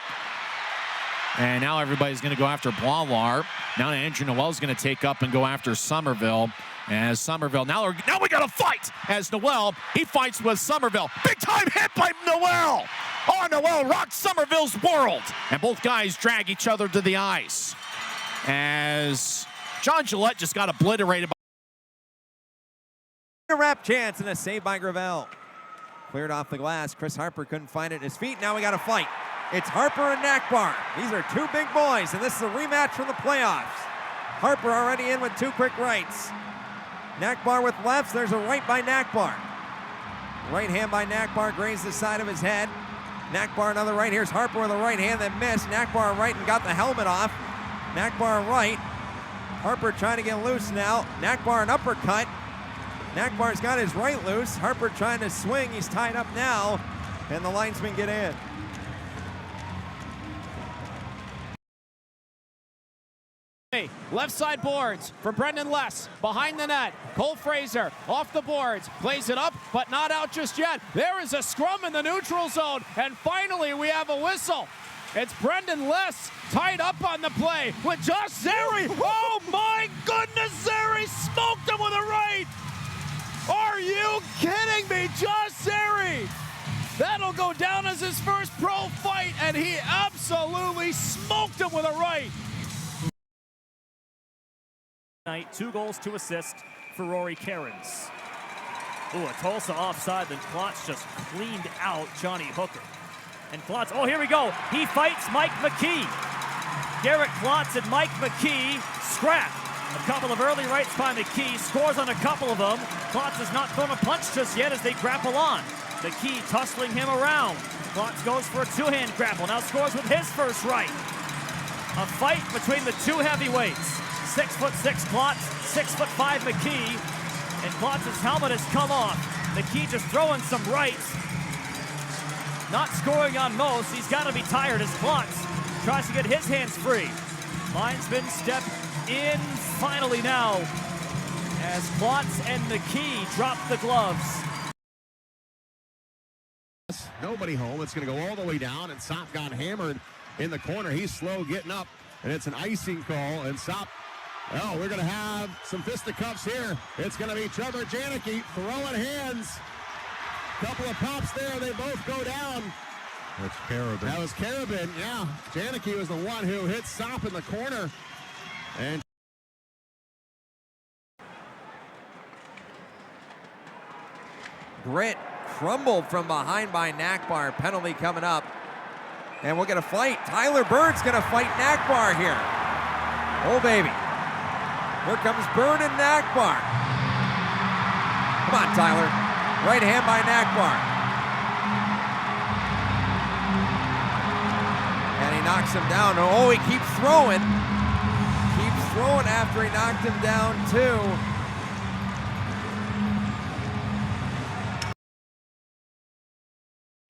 And now everybody's going to go after Boileau. Now Andrew Noel's going to take up and go after Somerville. As Somerville, now we got a fight. As Noel, he fights with Somerville. Big time hit by Noel. Oh, Noel rocked Somerville's world. And both guys drag each other to the ice. As John Gillette just got obliterated. A wrap chance and a save by Gravel. Cleared off the glass. Chris Harper couldn't find it at his feet. Now we got a fight. It's Harper and Nakbar. These are two big boys, and this is a rematch from the playoffs. Harper already in with two quick rights. Nakbar with lefts. There's a right by Nakbar. Right hand by Nakbar grazed the side of his head. Nakbar another right. Here's Harper with a right hand that missed. Nakbar right and got the helmet off. Nakbar right. Harper trying to get loose now. Nakbar an uppercut. Nakbar's got his right loose. Harper trying to swing. He's tied up now, and the linesmen get in. Left side boards for Brendan Less. Behind the net, Cole Fraser off the boards. Plays it up, but not out just yet. There is a scrum in the neutral zone, and finally we have a whistle. It's Brendan Less tied up on the play with Josh Zeri. Oh my goodness, Zeri smoked him with a right. Are you kidding me, Josh Zeri? That'll go down as his first pro fight, and he absolutely smoked him with a right. 2 goals, 2 assists for Rory Cairns. Ooh, a Tulsa offside, then Klotz just cleaned out Johnny Hooker. And Klotz, oh, here we go. He fights Mike McKee. Garrett Klotz and Mike McKee scrap. A couple of early rights by McKee, scores on a couple of them. Klotz has not thrown a punch just yet as they grapple on. McKee tussling him around. Klotz goes for a 2-hand grapple, now scores with his first right. A fight between the two heavyweights. 6'6" Klotz, 6'5" McKee, and Klotz's helmet has come off. McKee just throwing some rights. Not scoring on most. He's got to be tired as Klotz tries to get his hands free. Linesmen step in finally now as Klotz and McKee drop the gloves. Nobody home. It's going to go all the way down, and Sop got hammered in the corner. He's slow getting up, and it's an icing call, and Sop. Oh, we're going to have some fisticuffs here. It's going to be Trevor Janicki throwing hands. Couple of pops there. They both go down. That's Carabin. That was Carabin, yeah. Janicki was the one who hit Sop in the corner. And Britt crumbled from behind by Nakbar. Penalty coming up. And we'll get a fight. Tyler Bird's going to fight Nakbar here. Oh, baby. Here comes Bird and Nakbar. Come on, Tyler. Right hand by Nakbar. And he knocks him down. Oh, he keeps throwing. Keeps throwing after he knocked him down, too.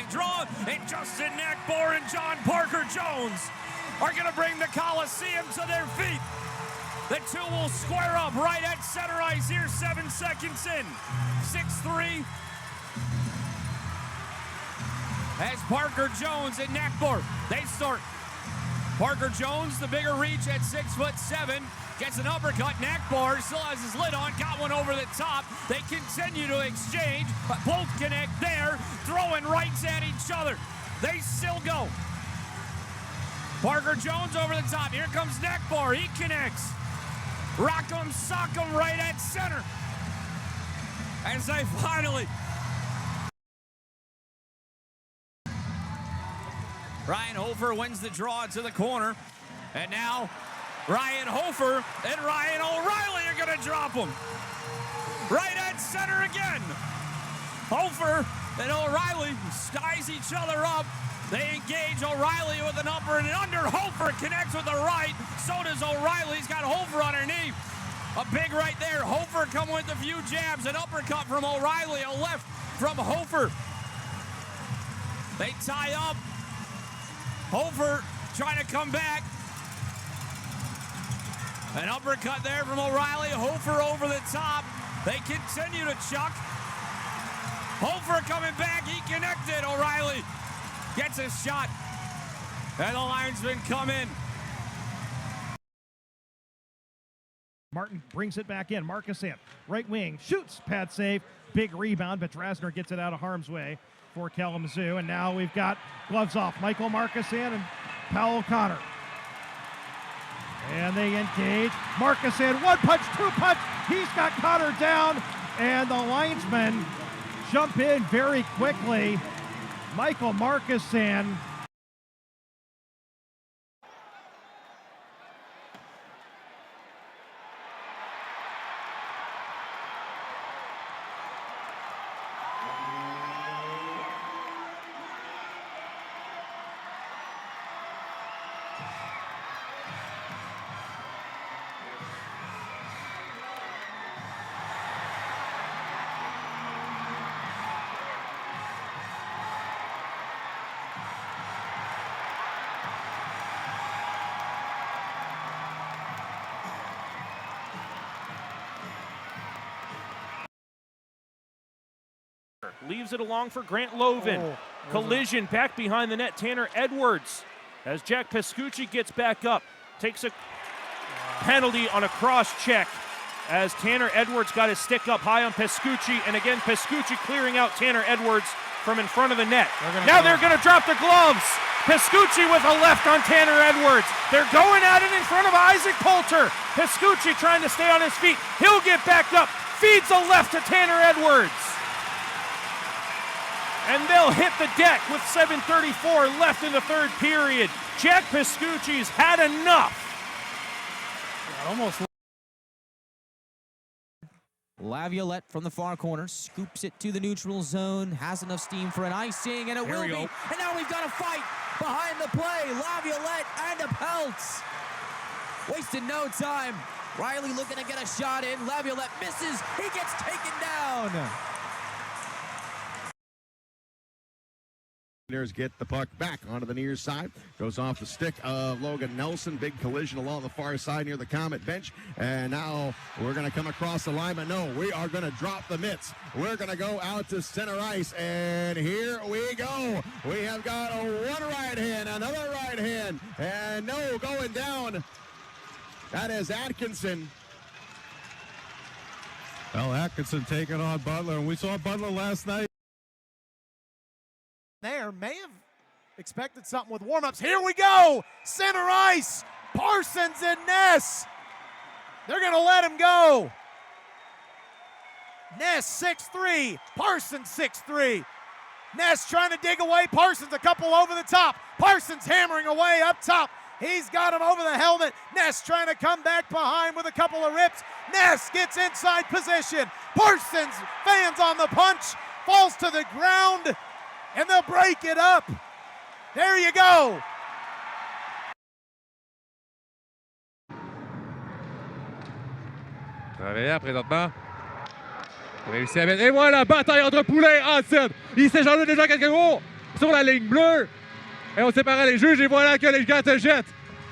Drawn, and Justin Nakbar and John Parker Jones are going to bring the Coliseum to their feet. The two will square up right at center ice here, 7 seconds in. 6-3. As Parker Jones and Nakbar, they start. Parker Jones, the bigger reach at 6'7", gets an uppercut. Nakbar still has his lid on, got one over the top. They continue to exchange, but both connect there, throwing rights at each other. They still go. Parker Jones over the top. Here comes Nakbar. He connects. Rock'em sock'em right at center. As they finally. Ryan Hofer wins the draw to the corner. And now Ryan Hofer and Ryan O'Reilly are going to drop him. Right at center again. Hofer and O'Reilly skies each other up. They engage O'Reilly with an upper and an under. Hofer connects with the right. So does O'Reilly. He's got Hofer underneath. A big right there. Hofer coming with a few jabs. An uppercut from O'Reilly. A left from Hofer. They tie up. Hofer trying to come back. An uppercut there from O'Reilly. Hofer over the top. They continue to chuck. Hofer coming back. He connected. O'Reilly gets a shot. And the linesman come in. Martin brings it back in. Markusen, right wing, shoots, pad save, big rebound, but Drasner gets it out of harm's way for Kalamazoo. And now we've got gloves off. Michael Markusen and Powell Connor. And they engage. Markusen, one punch, two punch. He's got Connor down, and the linesmen jump in very quickly. Michael Markusen. Leaves it along for Grant Loven. Collision back behind the net. Tanner Edwards as Jack Pescucci gets back up. Takes a penalty on a cross check as Tanner Edwards got his stick up high on Pescucci. And again, Pescucci clearing out Tanner Edwards from in front of the net. Now they're going to drop the gloves. Pescucci with a left on Tanner Edwards. They're going at it in front of Isaac Poulter. Pescucci trying to stay on his feet. He'll get back up. Feeds a left to Tanner Edwards. And they'll hit the deck with 7:34 left in the third period. Jack Pescucci's had enough. Almost. Laviolette from the far corner scoops it to the neutral zone, has enough steam for an icing, and it will be. And now we've got a fight behind the play. Laviolette and a Peltz. Wasted no time. Riley looking to get a shot in. Laviolette misses. He gets taken down. Get the puck back onto the near side. Goes off the stick of Logan Nelson. Big collision along the far side near the Comet bench. And now we're going to come across the line. But no, we are going to drop the mitts. We're going to go out to center ice. And here we go. We have got a one right hand, another right hand. And no, going down. That is Atkinson. Well, Atkinson taking on Butler. And we saw Butler last night. There may have expected something with warm-ups. Here we go. Center ice. Parsons and Ness. They're going to let him go. Ness 6'3", Parsons 6'3". Ness trying to dig away. Parsons a couple over the top. Parsons hammering away up top. He's got him over the helmet. Ness trying to come back behind with a couple of rips. Ness gets inside position. Parsons fans on the punch. Falls to the ground. And they'll break it up. There you go. Travaillant présentement. Réussi à mettre. Et voilà, bataille entre Poulain et Hansen. Il s'est changé déjà quelques gros sur la ligne bleue. Et on sépare les juges et voilà que les gars se jettent.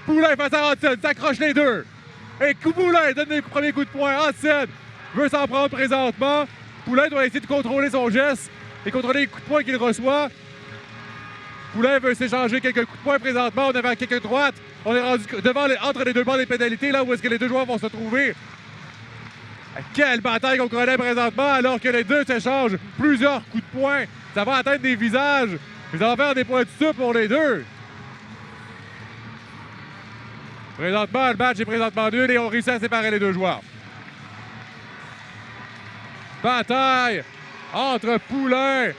Poulain face à Hansen, s'accroche les deux. Et Poulain donne les premiers coups de poing. Hansen veut s'en prendre présentement. Poulain doit essayer de contrôler son geste et contrôler les coups de poing qu'il reçoit. Poulain veut s'échanger quelques coups de poing présentement. On avait quelques droites. On est rendu devant entre les deux bancs des pénalités, là où est-ce que les deux joueurs vont se trouver. Quelle bataille qu'on connaît présentement alors que les deux s'échangent plusieurs coups de poing. Ça va atteindre des visages. Ça va faire des points de sup pour les deux. Présentement, le match est présentement nul et on réussit à séparer les deux joueurs. Bataille entre Poulain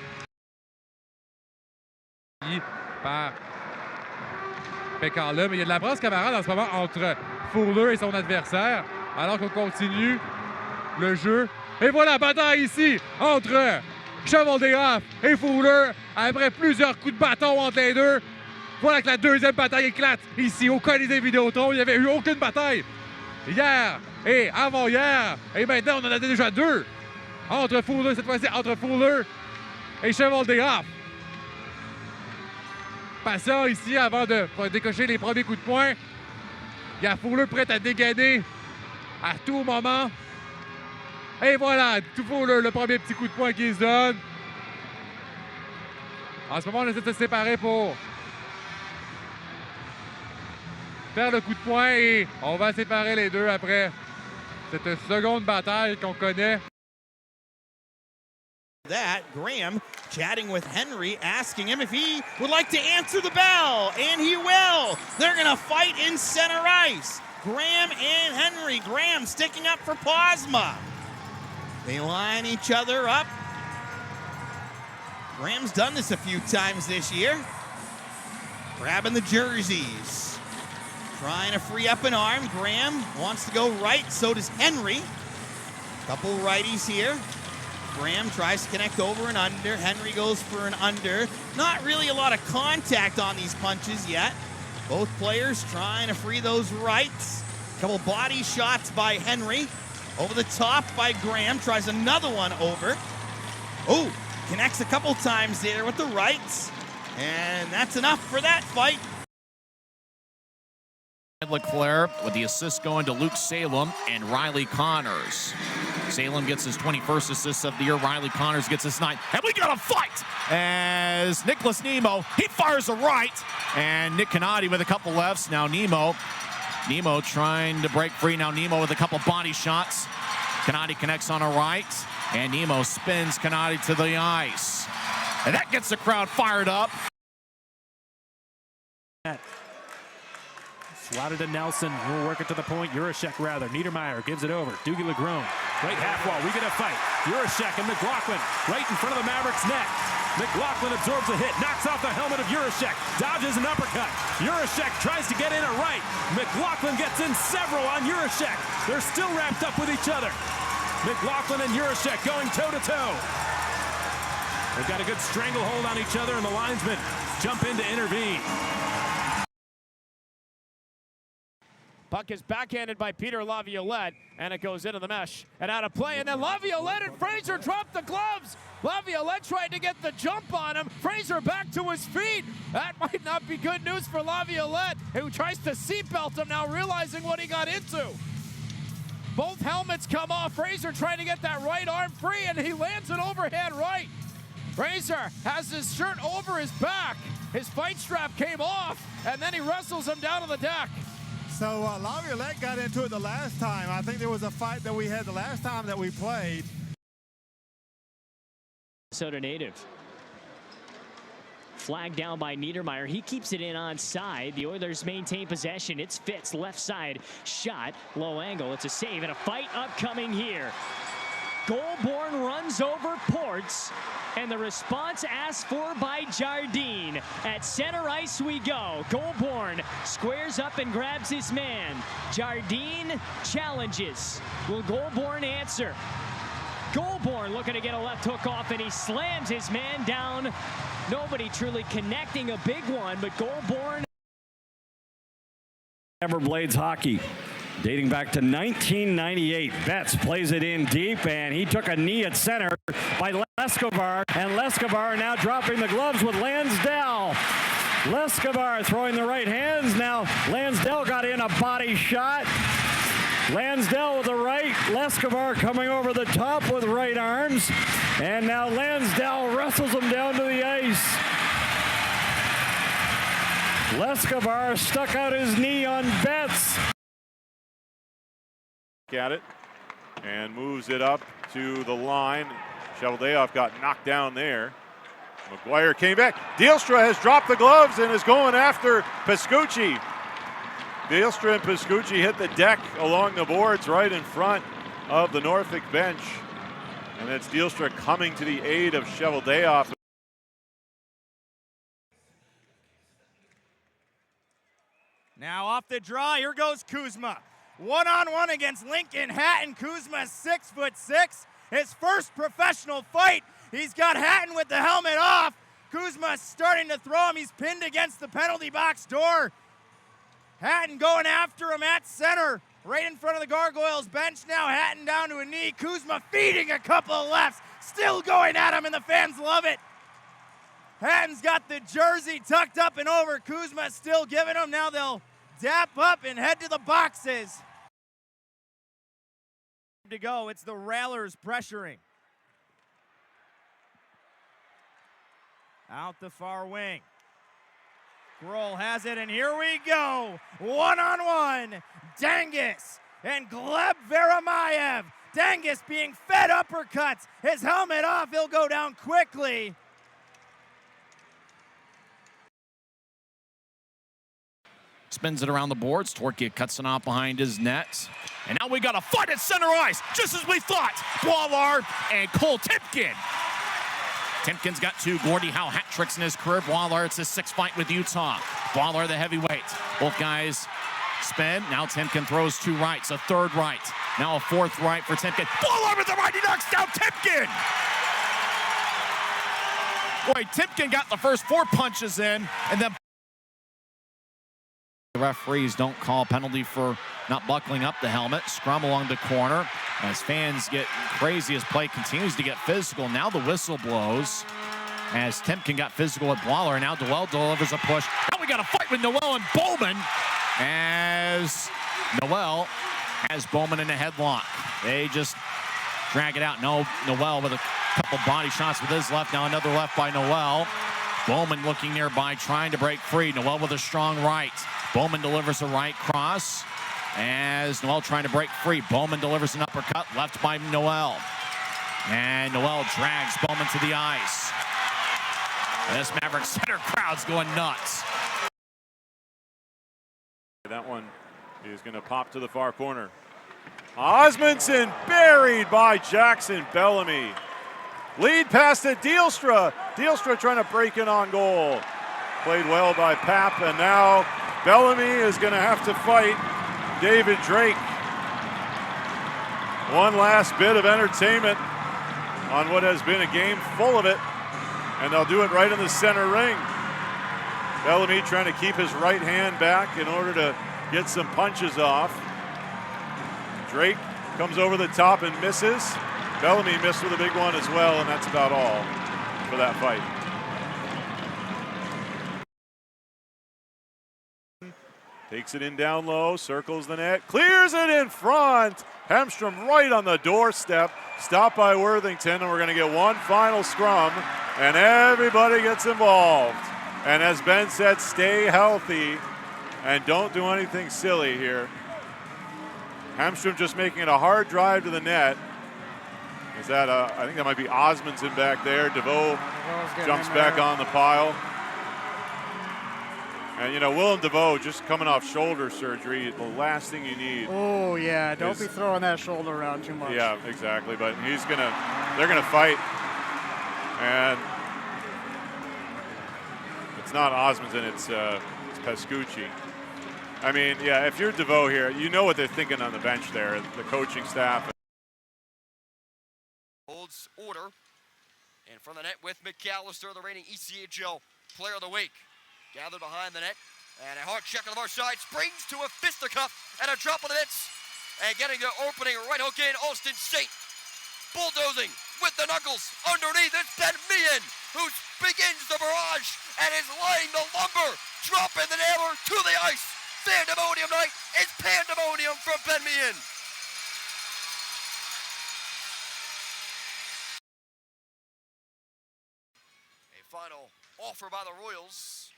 par Pécan-là, mais il y a de la brasse camarade en ce moment entre Fowler et son adversaire, alors qu'on continue le jeu. Et voilà, bataille ici entre Cheval-des-Rafles et Fowler, après plusieurs coups de bâton entre les deux. Voilà que la deuxième bataille éclate ici au Colisée Vidéotron. Il n'y avait eu aucune bataille hier et avant-hier. Et maintenant, on en a déjà deux entre Fowler, cette fois-ci entre Fowler et Cheval-des-Rafles. Patient ici avant de décocher les premiers coups de poing. Il y a Fowler prêt à dégainer à tout moment. Et voilà, tout Fowler, le premier petit coup de poing qu'il se donne. En ce moment, on essaie de se séparer pour faire le coup de poing et on va séparer les deux après cette seconde bataille qu'on connaît. That, Graham chatting with Henry, asking him if he would like to answer the bell, and he will. They're going to fight in center ice. Graham and Henry. Graham sticking up for Posma. They line each other up. Graham's done this a few times this year. Grabbing the jerseys. Trying to free up an arm. Graham wants to go right, so does Henry. Couple righties here. Graham tries to connect over and under. Henry goes for an under. Not really a lot of contact on these punches yet. Both players trying to free those rights. Couple body shots by Henry. Over the top by Graham. Tries another one over. Oh, connects a couple times there with the rights. And that's enough for that fight. Leclerc with the assist going to Luke Salem and Riley Connors. Salem gets his 21st assist of the year. Riley Connors gets his 9th. And we got a fight as Nicholas Nemo, he fires a right. And Nick Canati with a couple lefts. Now Nemo trying to break free. Now Nemo with a couple body shots. Canati connects on a right. And Nemo spins Canati to the ice. And that gets the crowd fired up. Slotted to Nelson. We'll work it to the point. Jurasek rather. Niedermeyer gives it over. Doogie Legrone. Right half wall. We get a fight. Jurasek and McLaughlin right in front of the Mavericks' net. McLaughlin absorbs a hit. Knocks off the helmet of Jurasek. Dodges an uppercut. Jurasek tries to get in a right. McLaughlin gets in several on Jurasek. They're still wrapped up with each other. McLaughlin and Jurasek going toe-to-toe. They've got a good stranglehold on each other, and the linesmen jump in to intervene. Puck is backhanded by Peter Laviolette, and it goes into the mesh and out of play. And then Laviolette and Fraser drop the gloves. Laviolette tried to get the jump on him. Fraser back to his feet. That might not be good news for Laviolette, who tries to seatbelt him now, realizing what he got into. Both helmets come off. Fraser trying to get that right arm free, and he lands an overhand right. Fraser has his shirt over his back. His fight strap came off, and then he wrestles him down to the deck. So Laviolette got into it the last time. I think there was a fight that we had the last time that we played. Minnesota native. Flag down by Niedermeyer. He keeps it in onside. The Oilers maintain possession. It's Fitz, left side shot, low angle. It's a save and a fight upcoming here. Goulbourne runs over Ports, and the response asked for by Jardine. At center ice we go. Goulbourne squares up and grabs his man. Jardine challenges. Will Goulbourne answer? Goulbourne looking to get a left hook off, and he slams his man down. Nobody truly connecting a big one, but Goulbourne. Everblades hockey dating back to 1998. Betts plays it in deep, and he took a knee at center by Lescovar, and Lescovar now dropping the gloves with Lansdell. Lescovar throwing the right hands. Now Lansdell got in a body shot. Lansdell with the right, Lescovar coming over the top with right arms, and now Lansdell wrestles him down to the ice. Lescovar stuck out his knee on Betts. At it and moves it up to the line. Cheveldayoff got knocked down there. McGuire came back. Dijkstra has dropped the gloves and is going after Piscucci. Dijkstra and Piscucci hit the deck along the boards right in front of the Norfolk bench. And it's Dijkstra coming to the aid of Cheveldayoff. Now off the draw, here goes Kuzma. One-on-one against Lincoln Hatton. Kuzma 6'6", his first professional fight. He's got Hatton with the helmet off. Kuzma starting to throw him. He's pinned against the penalty box door. Hatton going after him at center, right in front of the Gargoyles bench now. Hatton down to a knee. Kuzma feeding a couple of lefts, still going at him, and the fans love it. Hatton's got the jersey tucked up and over. Kuzma still giving him. Now they'll dap up and head to the boxes. To go, it's the Railers pressuring. Out the far wing. Grohl has it, and here we go. One-on-one. Dangus and Gleb Veramayev. Dangus being fed uppercuts. His helmet off. He'll go down quickly. Spins it around the boards. Torkia cuts it off behind his net. And now we got a fight at center ice, just as we thought. Boilard and Cole Timpkin. Timpkin's got 2 Gordie Howe hat tricks in his career. Boilard, it's his 6th fight with Utah. Boilard, the heavyweight. Both guys spin. Now Timpkin throws 2 rights, a 3rd right. Now a 4th right for Timpkin. Boilard with the right, he knocks down Timpkin. Boy, Timpkin got the first 4 punches in, and then the referees don't call penalty for not buckling up the helmet. Scrum along the corner as fans get crazy as play continues to get physical. Now the whistle blows as Timpkin got physical with Waller. Now Dwell delivers a push. Now we got a fight with Noel and Bowman as Noel has Bowman in a headlock. They just drag it out. Noel with a couple body shots with his left. Now another left by Noel. Bowman looking nearby, trying to break free. Noel with a strong right. Bowman delivers a right cross as Noel trying to break free. Bowman delivers an uppercut, left by Noel. And Noel drags Bowman to the ice. This Maverick Center crowd's going nuts. That one is going to pop to the far corner. Osmondson buried by Jackson Bellamy. Lead pass to Dijkstra. Dijkstra trying to break in on goal. Played well by Papp, and now Bellamy is going to have to fight David Drake. One last bit of entertainment on what has been a game full of it, and they'll do it right in the center ring. Bellamy trying to keep his right hand back in order to get some punches off. Drake comes over the top and misses. Bellamy missed with a big one as well, and that's about all for that fight. Takes it in down low, circles the net, clears it in front. Hemstrom right on the doorstep, stopped by Worthington, and we're going to get one final scrum, and everybody gets involved. And as Ben said, stay healthy and don't do anything silly here. Hemstrom just making it a hard drive to the net. Is that, I think that might be Osmondson back there. DeVoe jumps back on the pile. And, you know, Willem DeVoe just coming off shoulder surgery, the last thing you need. Oh, yeah, don't be throwing that shoulder around too much. Yeah, exactly. But they're going to fight. And it's not Osmondson, it's Pascucci. I mean, yeah, if you're DeVoe here, you know what they're thinking on the bench there, the coaching staff. Holds order in front of the net with McAllister, the reigning ECHL Player of the Week. Gathered behind the net, and a hard check on the far side, springs to a fisticuff and a drop of the mitts, and getting the opening right hook in, Austin State. Bulldozing with the knuckles underneath, it's Ben Meehan, who begins the barrage and is laying the lumber, dropping the nailer to the ice. Pandemonium night is pandemonium from Ben Meehan. A final offer by the Royals.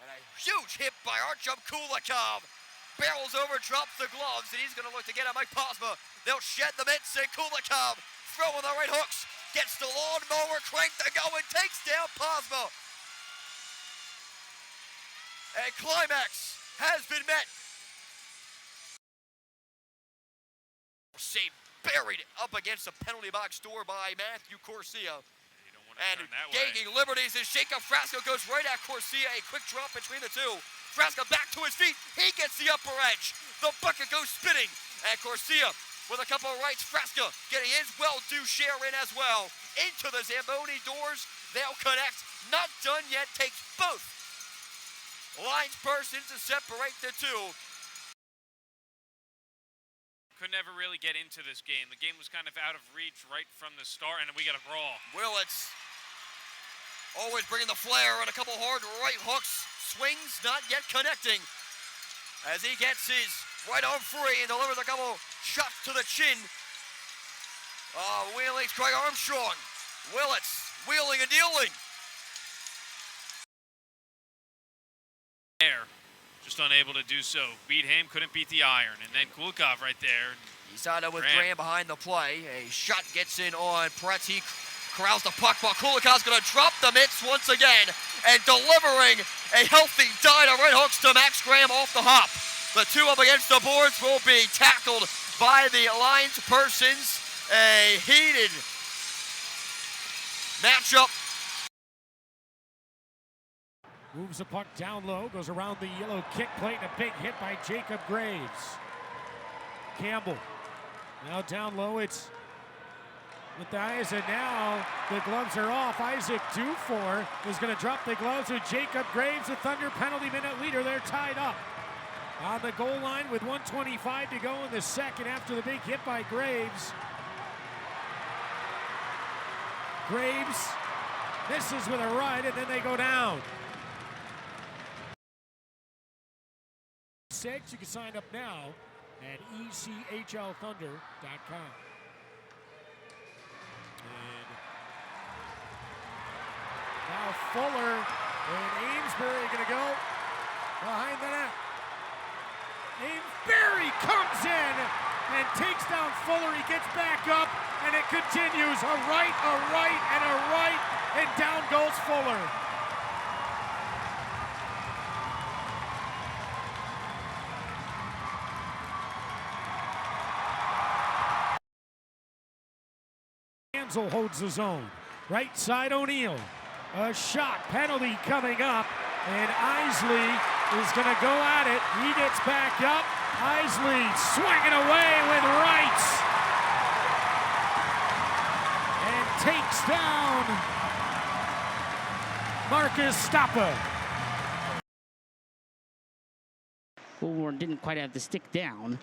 And a huge hit by Artyom Kulikov. Barrels over, drops the gloves, and he's going to look to get at Mike Posma. They'll shed the mitts, and Kulikov throwing the right hooks. Gets the lawnmower cranked to go and takes down Posma. A climax has been met. Save buried up against the penalty box door by Matthew Corsia. And gaining liberties as Jacob Frasco goes right at Corsia. A quick drop between the two. Frasco back to his feet. He gets the upper edge. The bucket goes spinning. And Corsia with a couple of rights. Frasco getting his well-due share in as well. Into the Zamboni doors. They'll connect. Not done yet. Takes both lines persons to separate the two. Could never really get into this game. The game was kind of out of reach right from the start, and we got a brawl. Willits always bringing the flair and a couple hard right hooks. Swings not yet connecting as he gets his right arm free and delivers a couple shots to the chin. Wheeling's Craig Armstrong. Willits wheeling and dealing. Air. Just unable to do so. Beat him, couldn't beat the iron. And then Kulikov right there. He's tied up with Graham behind the play. A shot gets in on Pretz. He corrals the puck while Kulikov's going to drop the mitts once again and delivering a healthy dive of right hooks to Max Graham off the hop. The two up against the boards will be tackled by the lines persons. A heated matchup. Moves the puck down low, goes around the yellow kick plate, and a big hit by Jacob Graves. Campbell, now down low, it's Matthias, and now the gloves are off. Isaac Dufour is going to drop the gloves with Jacob Graves, the Thunder penalty minute leader. They're tied up on the goal line with 1:25 to go in the second after the big hit by Graves. Graves misses with a right, and then they go down. You can sign up now at ECHLThunder.com. And now Fuller and Amesbury are going to go behind the net. Amesbury comes in and takes down Fuller. He gets back up, and it continues. A right, and down goes Fuller. Ansel holds the zone. Right side O'Neill. A shot, penalty coming up, and Isley is going to go at it. He gets back up. Isley swinging away with rights. And takes down Marcus Stoppa. Goulbourne didn't quite have the stick down.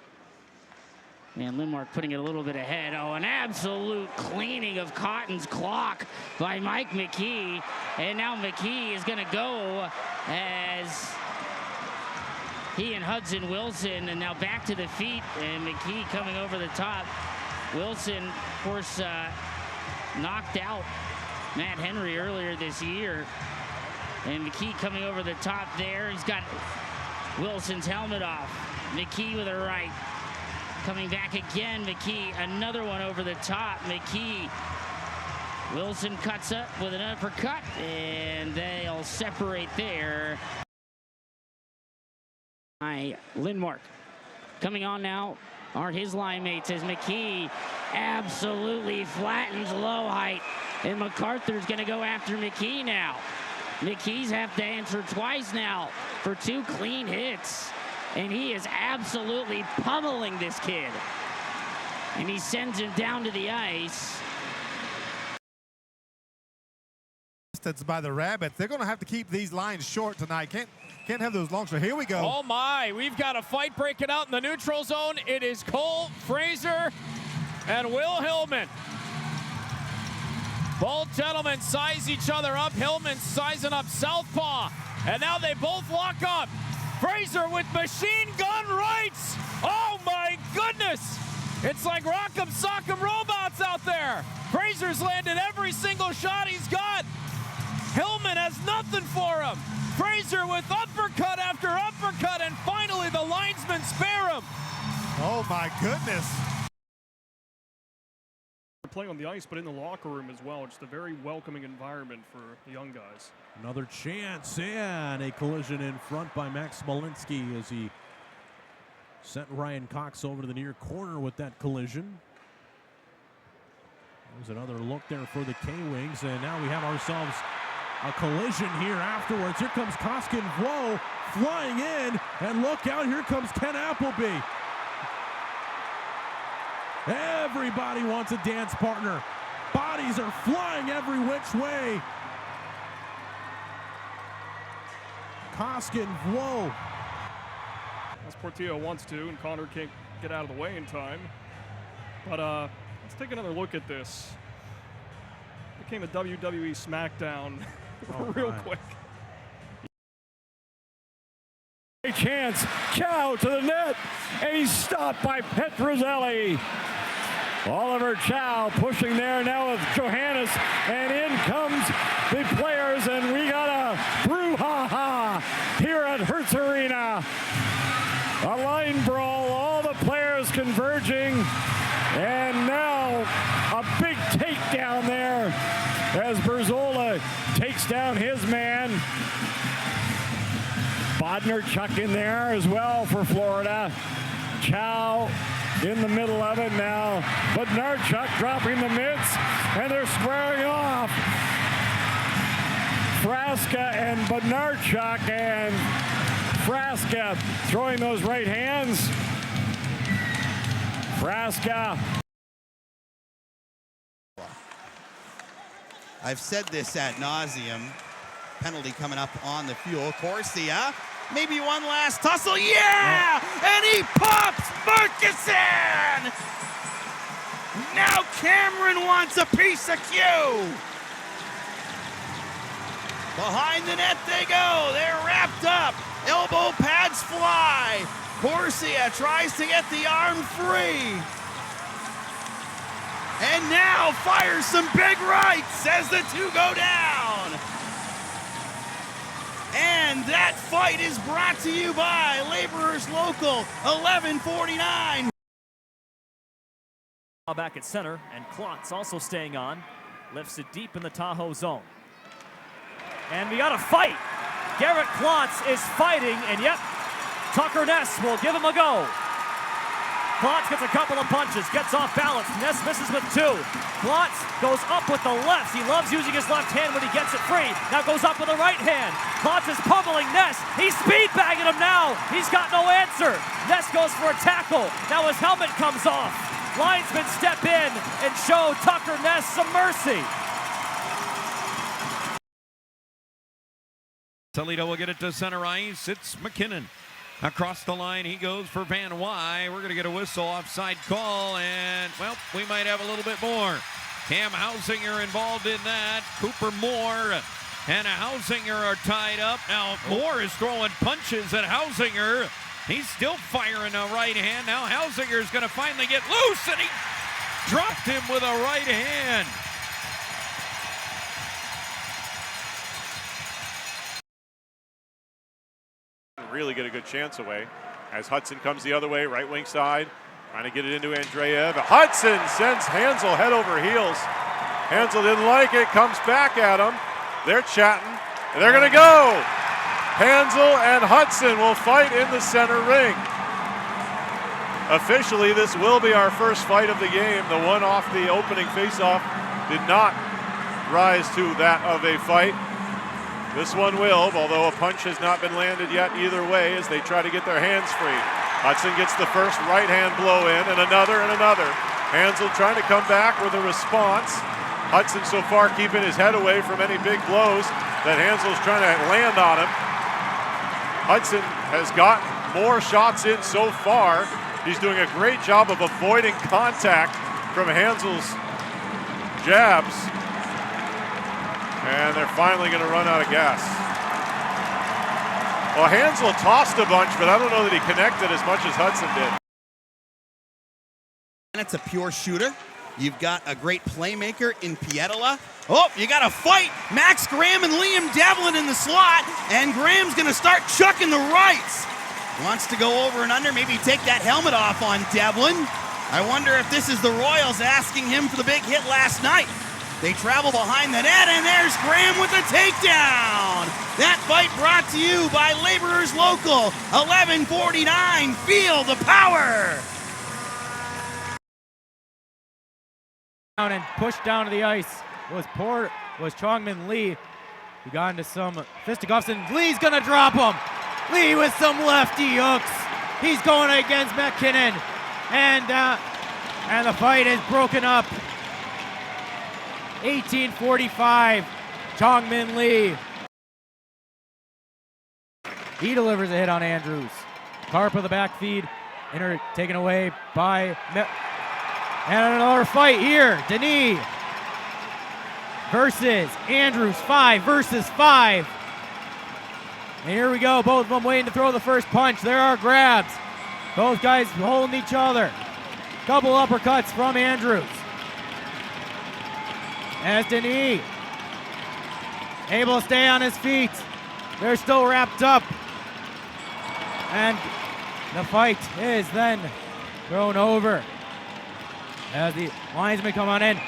And Lindmark putting it a little bit ahead. Oh, an absolute cleaning of Cotton's clock by Mike McKee. And now McKee is going to go as he and Hudson Wilson, and now back to the feet, and McKee coming over the top. Wilson, of course, knocked out Matt Henry earlier this year. And McKee coming over the top there. He's got Wilson's helmet off. McKee with a right. Coming back again, McKee, another one over the top. McKee, Wilson cuts up with an uppercut, and they'll separate there. Lindmark. Coming on now aren't his line mates as McKee absolutely flattens low height. And MacArthur's going to go after McKee now. McKee's have to answer twice now for 2 clean hits. And he is absolutely pummeling this kid. And he sends him down to the ice. That's by the Rabbits. They're going to have to keep these lines short tonight. Can't have those long. So here we go. Oh my, we've got a fight breaking out in the neutral zone. It is Cole Fraser and Will Hillman. Both gentlemen size each other up. Hillman sizing up southpaw. And now they both lock up. Fraser with machine gun rights. Oh my goodness. It's like Rock'em Sock'em Robots out there. Fraser's landed every single shot he's got. Hillman has nothing for him. Fraser with uppercut after uppercut, and finally the linesmen spare him. Oh my goodness. Playing on the ice, but in the locker room as well. Just a very welcoming environment for the young guys. Another chance, and a collision in front by Max Smolinski as he sent Ryan Cox over to the near corner with that collision. There's another look there for the K-Wings, and now we have ourselves a collision here afterwards. Here comes Koskin Vlo flying in, and look out, here comes Ken Appleby. Everybody wants a dance partner. Bodies are flying every which way. Koskin Vlo. As Portillo wants to, and Connor can't get out of the way in time. But let's take another look at this. Became a WWE SmackDown real quick. A chance, Chow to the net, and he's stopped by Petrozelli. Oliver Chow pushing there now with Johannes, and in comes the players, and we got a brouhaha here at Hertz Arena. A line brawl, all the players converging, and now a big takedown there as Berzola takes down his man. Bodnar in there as well for Florida. Chow in the middle of it now. Bodnar dropping the mitts, and they're squaring off. Frasca and Bodnar, and Frasca throwing those right hands. Frasca. I've said this ad nauseum. Penalty coming up on the fuel. Corsia, maybe one last tussle. Yeah! And he pops Murkison! Now Cameron wants a piece of Q. Behind the net they go. They're wrapped up. Elbow pads fly. Corsia tries to get the arm free. And now fires some big rights as the two go down. And that fight is brought to you by Laborers Local 1149. Back at center, and Klotz also staying on. Lifts it deep in the Tahoe zone. And we got a fight. Garrett Klotz is fighting, and yep, Tucker Ness will give him a go. Klotz gets a couple of punches, gets off balance. Ness misses with 2. Klotz goes up with the left. He loves using his left hand when he gets it free. Now goes up with the right hand. Klotz is pummeling Ness. He's speed bagging him now. He's got no answer. Ness goes for a tackle. Now his helmet comes off. Linesmen step in and show Tucker Ness some mercy. Toledo will get it to center ice. It's McKinnon. Across the line, he goes for Van Wy. We're going to get a whistle offside call, and, well, we might have a little bit more. Cam Hausinger involved in that. Cooper Moore and Hausinger are tied up. Now, Moore is throwing punches at Hausinger. He's still firing a right hand. Now Hausinger is going to finally get loose, and he dropped him with a right hand. Really get a good chance away as Hudson comes the other way, right wing side, trying to get it into Andreev. Hudson sends Hansel head over heels. Hansel didn't like it, comes back at him. They're chatting, and they're going to go. Hansel and Hudson will fight in the center ring. Officially, this will be our first fight of the game. The one off the opening face-off did not rise to that of a fight. This one will, although a punch has not been landed yet either way as they try to get their hands free. Hudson gets the first right hand blow in, and another and another. Hansel trying to come back with a response. Hudson so far keeping his head away from any big blows that Hansel's trying to land on him. Hudson has got more shots in so far. He's doing a great job of avoiding contact from Hansel's jabs. And they're finally going to run out of gas. Well, Hansel tossed a bunch, but I don't know that he connected as much as Hudson did. And it's a pure shooter. You've got a great playmaker in Pietola. Oh, you got a fight. Max Graham and Liam Devlin in the slot, and Graham's going to start chucking the rights. Wants to go over and under, maybe take that helmet off on Devlin. I wonder if this is the Royals asking him for the big hit last night. They travel behind the net, and there's Graham with a takedown. That fight brought to you by Laborers Local, 1149. Feel the power. And pushed down to the ice was Chongmin Lee, who got into some fisticuffs, and Lee's gonna drop him. Lee with some lefty hooks. He's going against McKinnon, and the fight is broken up. 1845, Chongmin Lee. He delivers a hit on Andrews. Carp of the back feed, taken away by and another fight here. Denis versus Andrews, 5 versus 5. And here we go, both of them waiting to throw the first punch. There are grabs. Both guys holding each other. Couple uppercuts from Andrews. As Denis able to stay on his feet. They're still wrapped up. And the fight is then thrown over as the linesmen come on in.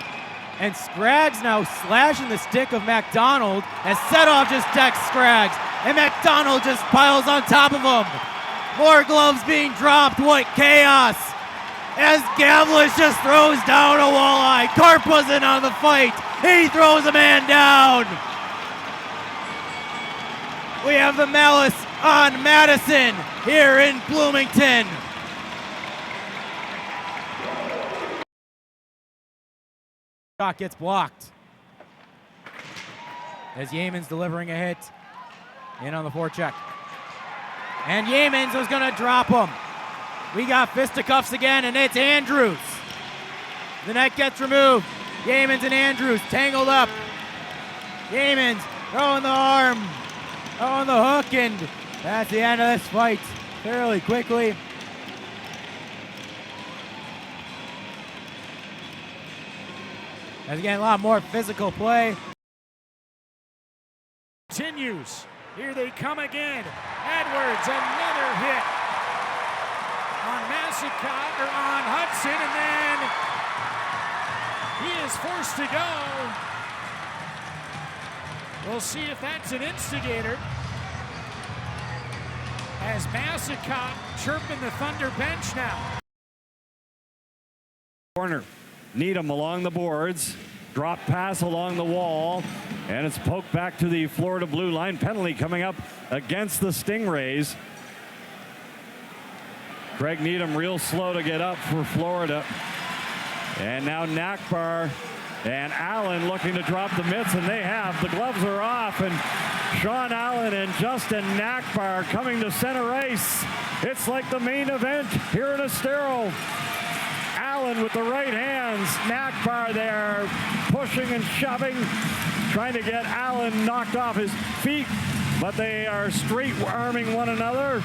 And Scraggs now slashing the stick of MacDonald as Setoff just decks Scraggs. And MacDonald just piles on top of him. More gloves being dropped. What chaos! As Gavlish just throws down a walleye. Carp wasn't on the fight. He throws a man down. We have the malice on Madison here in Bloomington. Shot gets blocked as Yeamans delivering a hit in on the forecheck. And Yeamans was going to drop him. We got fisticuffs again, and it's Andrews. The net gets removed. Yeamans and Andrews tangled up. Yeamans throwing the arm, throwing the hook, and that's the end of this fight fairly quickly. As again, a lot more physical play. Continues. Here they come again. Edwards, another hit on Massicott, or on Hudson, and then he is forced to go. We'll see if that's an instigator. As Massicott chirping the Thunder bench now. Corner. Needham along the boards. Drop pass along the wall. And it's poked back to the Florida blue line. Penalty coming up against the Stingrays. Craig Needham real slow to get up for Florida. And now Nakbar and Allen looking to drop the mitts, and they have. The gloves are off, and Sean Allen and Justin Nakbar coming to center ice. It's like the main event here in Estero. Allen with the right hands. Nakbar there pushing and shoving, trying to get Allen knocked off his feet, but they are straight arming one another.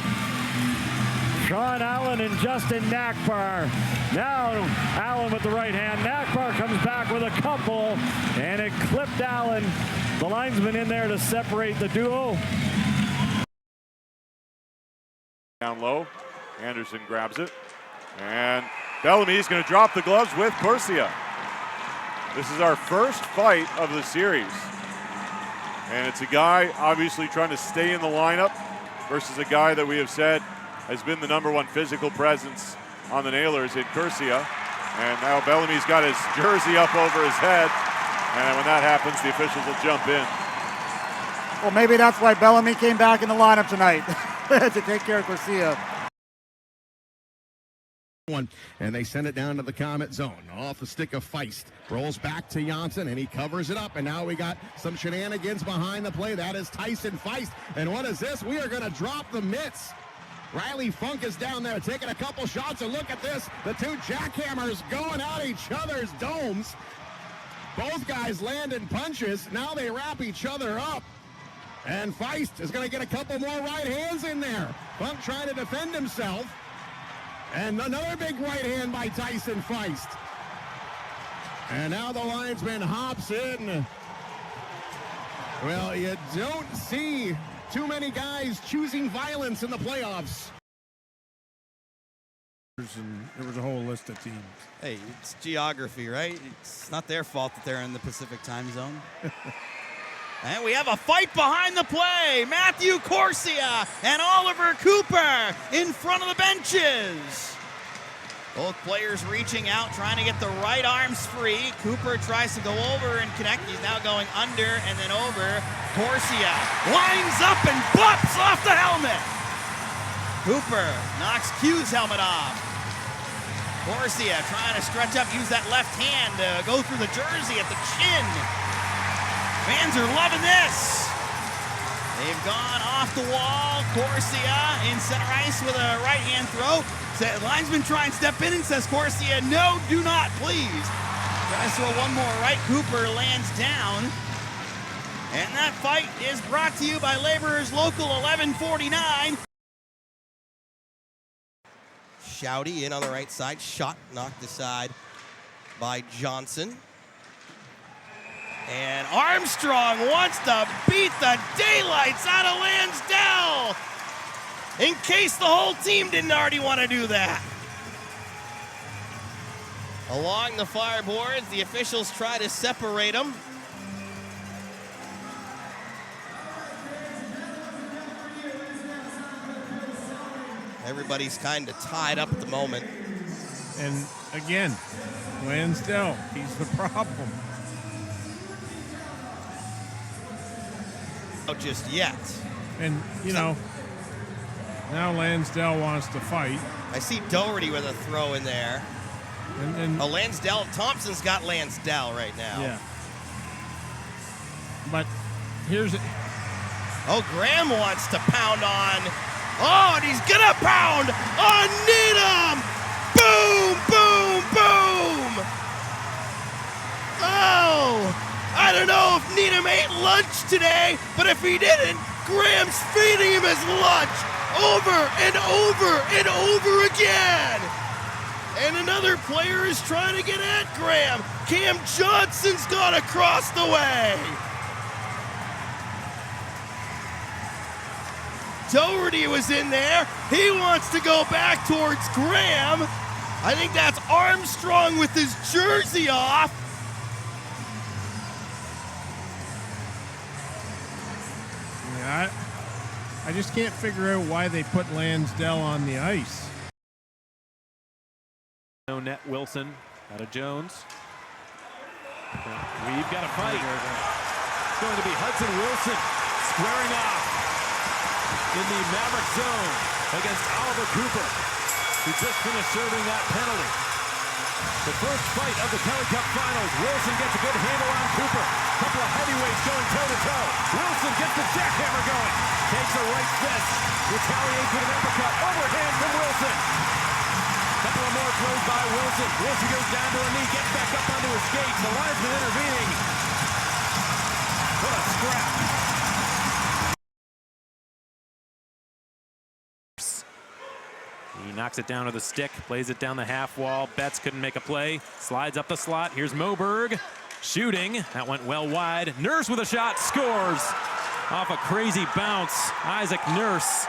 Sean Allen and Justin Nakbar. Now Allen with the right hand. Nakbar comes back with a couple, and it clipped Allen. The linesman in there to separate the duo. Down low, Anderson grabs it, and Bellamy's going to drop the gloves with Corsia. This is our first fight of the series. And it's a guy obviously trying to stay in the lineup versus a guy that we have said has been the #1 physical presence on the Nailers in Curcia. And now Bellamy's got his jersey up over his head. And when that happens, the officials will jump in. Well, maybe that's why Bellamy came back in the lineup tonight to take care of Garcia. And they send it down to the Comet zone. Off the stick of Feist. Rolls back to Janssen, and he covers it up. And now we got some shenanigans behind the play. That is Tyson Feist. And what is this? We are going to drop the mitts. Riley Funk is down there taking a couple shots. And look at this. The two jackhammers going at each other's domes. Both guys landing punches. Now they wrap each other up. And Feist is going to get a couple more right hands in there. Funk trying to defend himself. And another big right hand by Tyson Feist. And now the linesman hops in. Well, you don't see too many guys choosing violence in the playoffs. And there was a whole list of teams. Hey, it's geography, right? It's not their fault that they're in the Pacific time zone. And we have a fight behind the play. Matthew Corsia and Oliver Cooper in front of the benches. Both players reaching out, trying to get the right arms free. Cooper tries to go over and connect. He's now going under and then over. Corsia lines up and bops off the helmet. Cooper knocks Q's helmet off. Corsia trying to stretch up, use that left hand to go through the jersey at the chin. Fans are loving this. They've gone off the wall. Corsia in center ice with a right hand throw. Linesman try and step in and says, Corsia, no, do not, please. Tries to throw one more right. Cooper lands down. And that fight is brought to you by Laborers Local 1149. Shouty in on the right side. Shot knocked aside by Johnson. And Armstrong wants to beat the daylights out of Lansdell, in case the whole team didn't already want to do that. Along the fireboards, the officials try to separate them. Everybody's kind of tied up at the moment. And again, Lansdell, he's the problem. Just yet. And, you know, now Lansdell wants to fight. I see Doherty with a throw in there. And Lansdell, Thompson's got Lansdell right now. Yeah. But here's it. Oh, Graham wants to pound on. Oh, and he's gonna pound on Needham. Boom, boom, boom. Oh. I don't know if Needham ate lunch today, but if he didn't, Graham's feeding him his lunch over and over and over again. And another player is trying to get at Graham. Cam Johnson's gone across the way. Doherty was in there. He wants to go back towards Graham. I think that's Armstrong with his jersey off. I just can't figure out why they put Lansdell on the ice. No net Wilson out of Jones. We've got a fight. It's going to be Hudson Wilson squaring off in the Maverick zone against Oliver Cooper, who just finished serving that penalty. The first fight of the Kelly Cup Finals. Wilson gets a good handle on Cooper. Couple of heavyweights going toe-to-toe. Wilson gets the jackhammer going. Takes a right fist. Retaliates with an uppercut. Overhand from Wilson. Couple of more throws by Wilson. Wilson goes down to a knee. Gets back up onto his skates. The linesman intervening. What a scrap. He knocks it down to the stick, plays it down the half wall. Betts couldn't make a play. Slides up the slot. Here's Moberg shooting. That went well wide. Nurse with a shot, scores. Off a crazy bounce. Isaac Nurse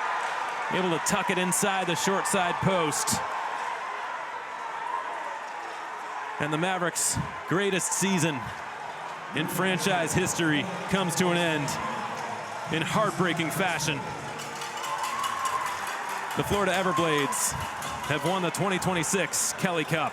able to tuck it inside the short side post. And the Mavericks' greatest season in franchise history comes to an end in heartbreaking fashion. The Florida Everblades have won the 2026 Kelly Cup.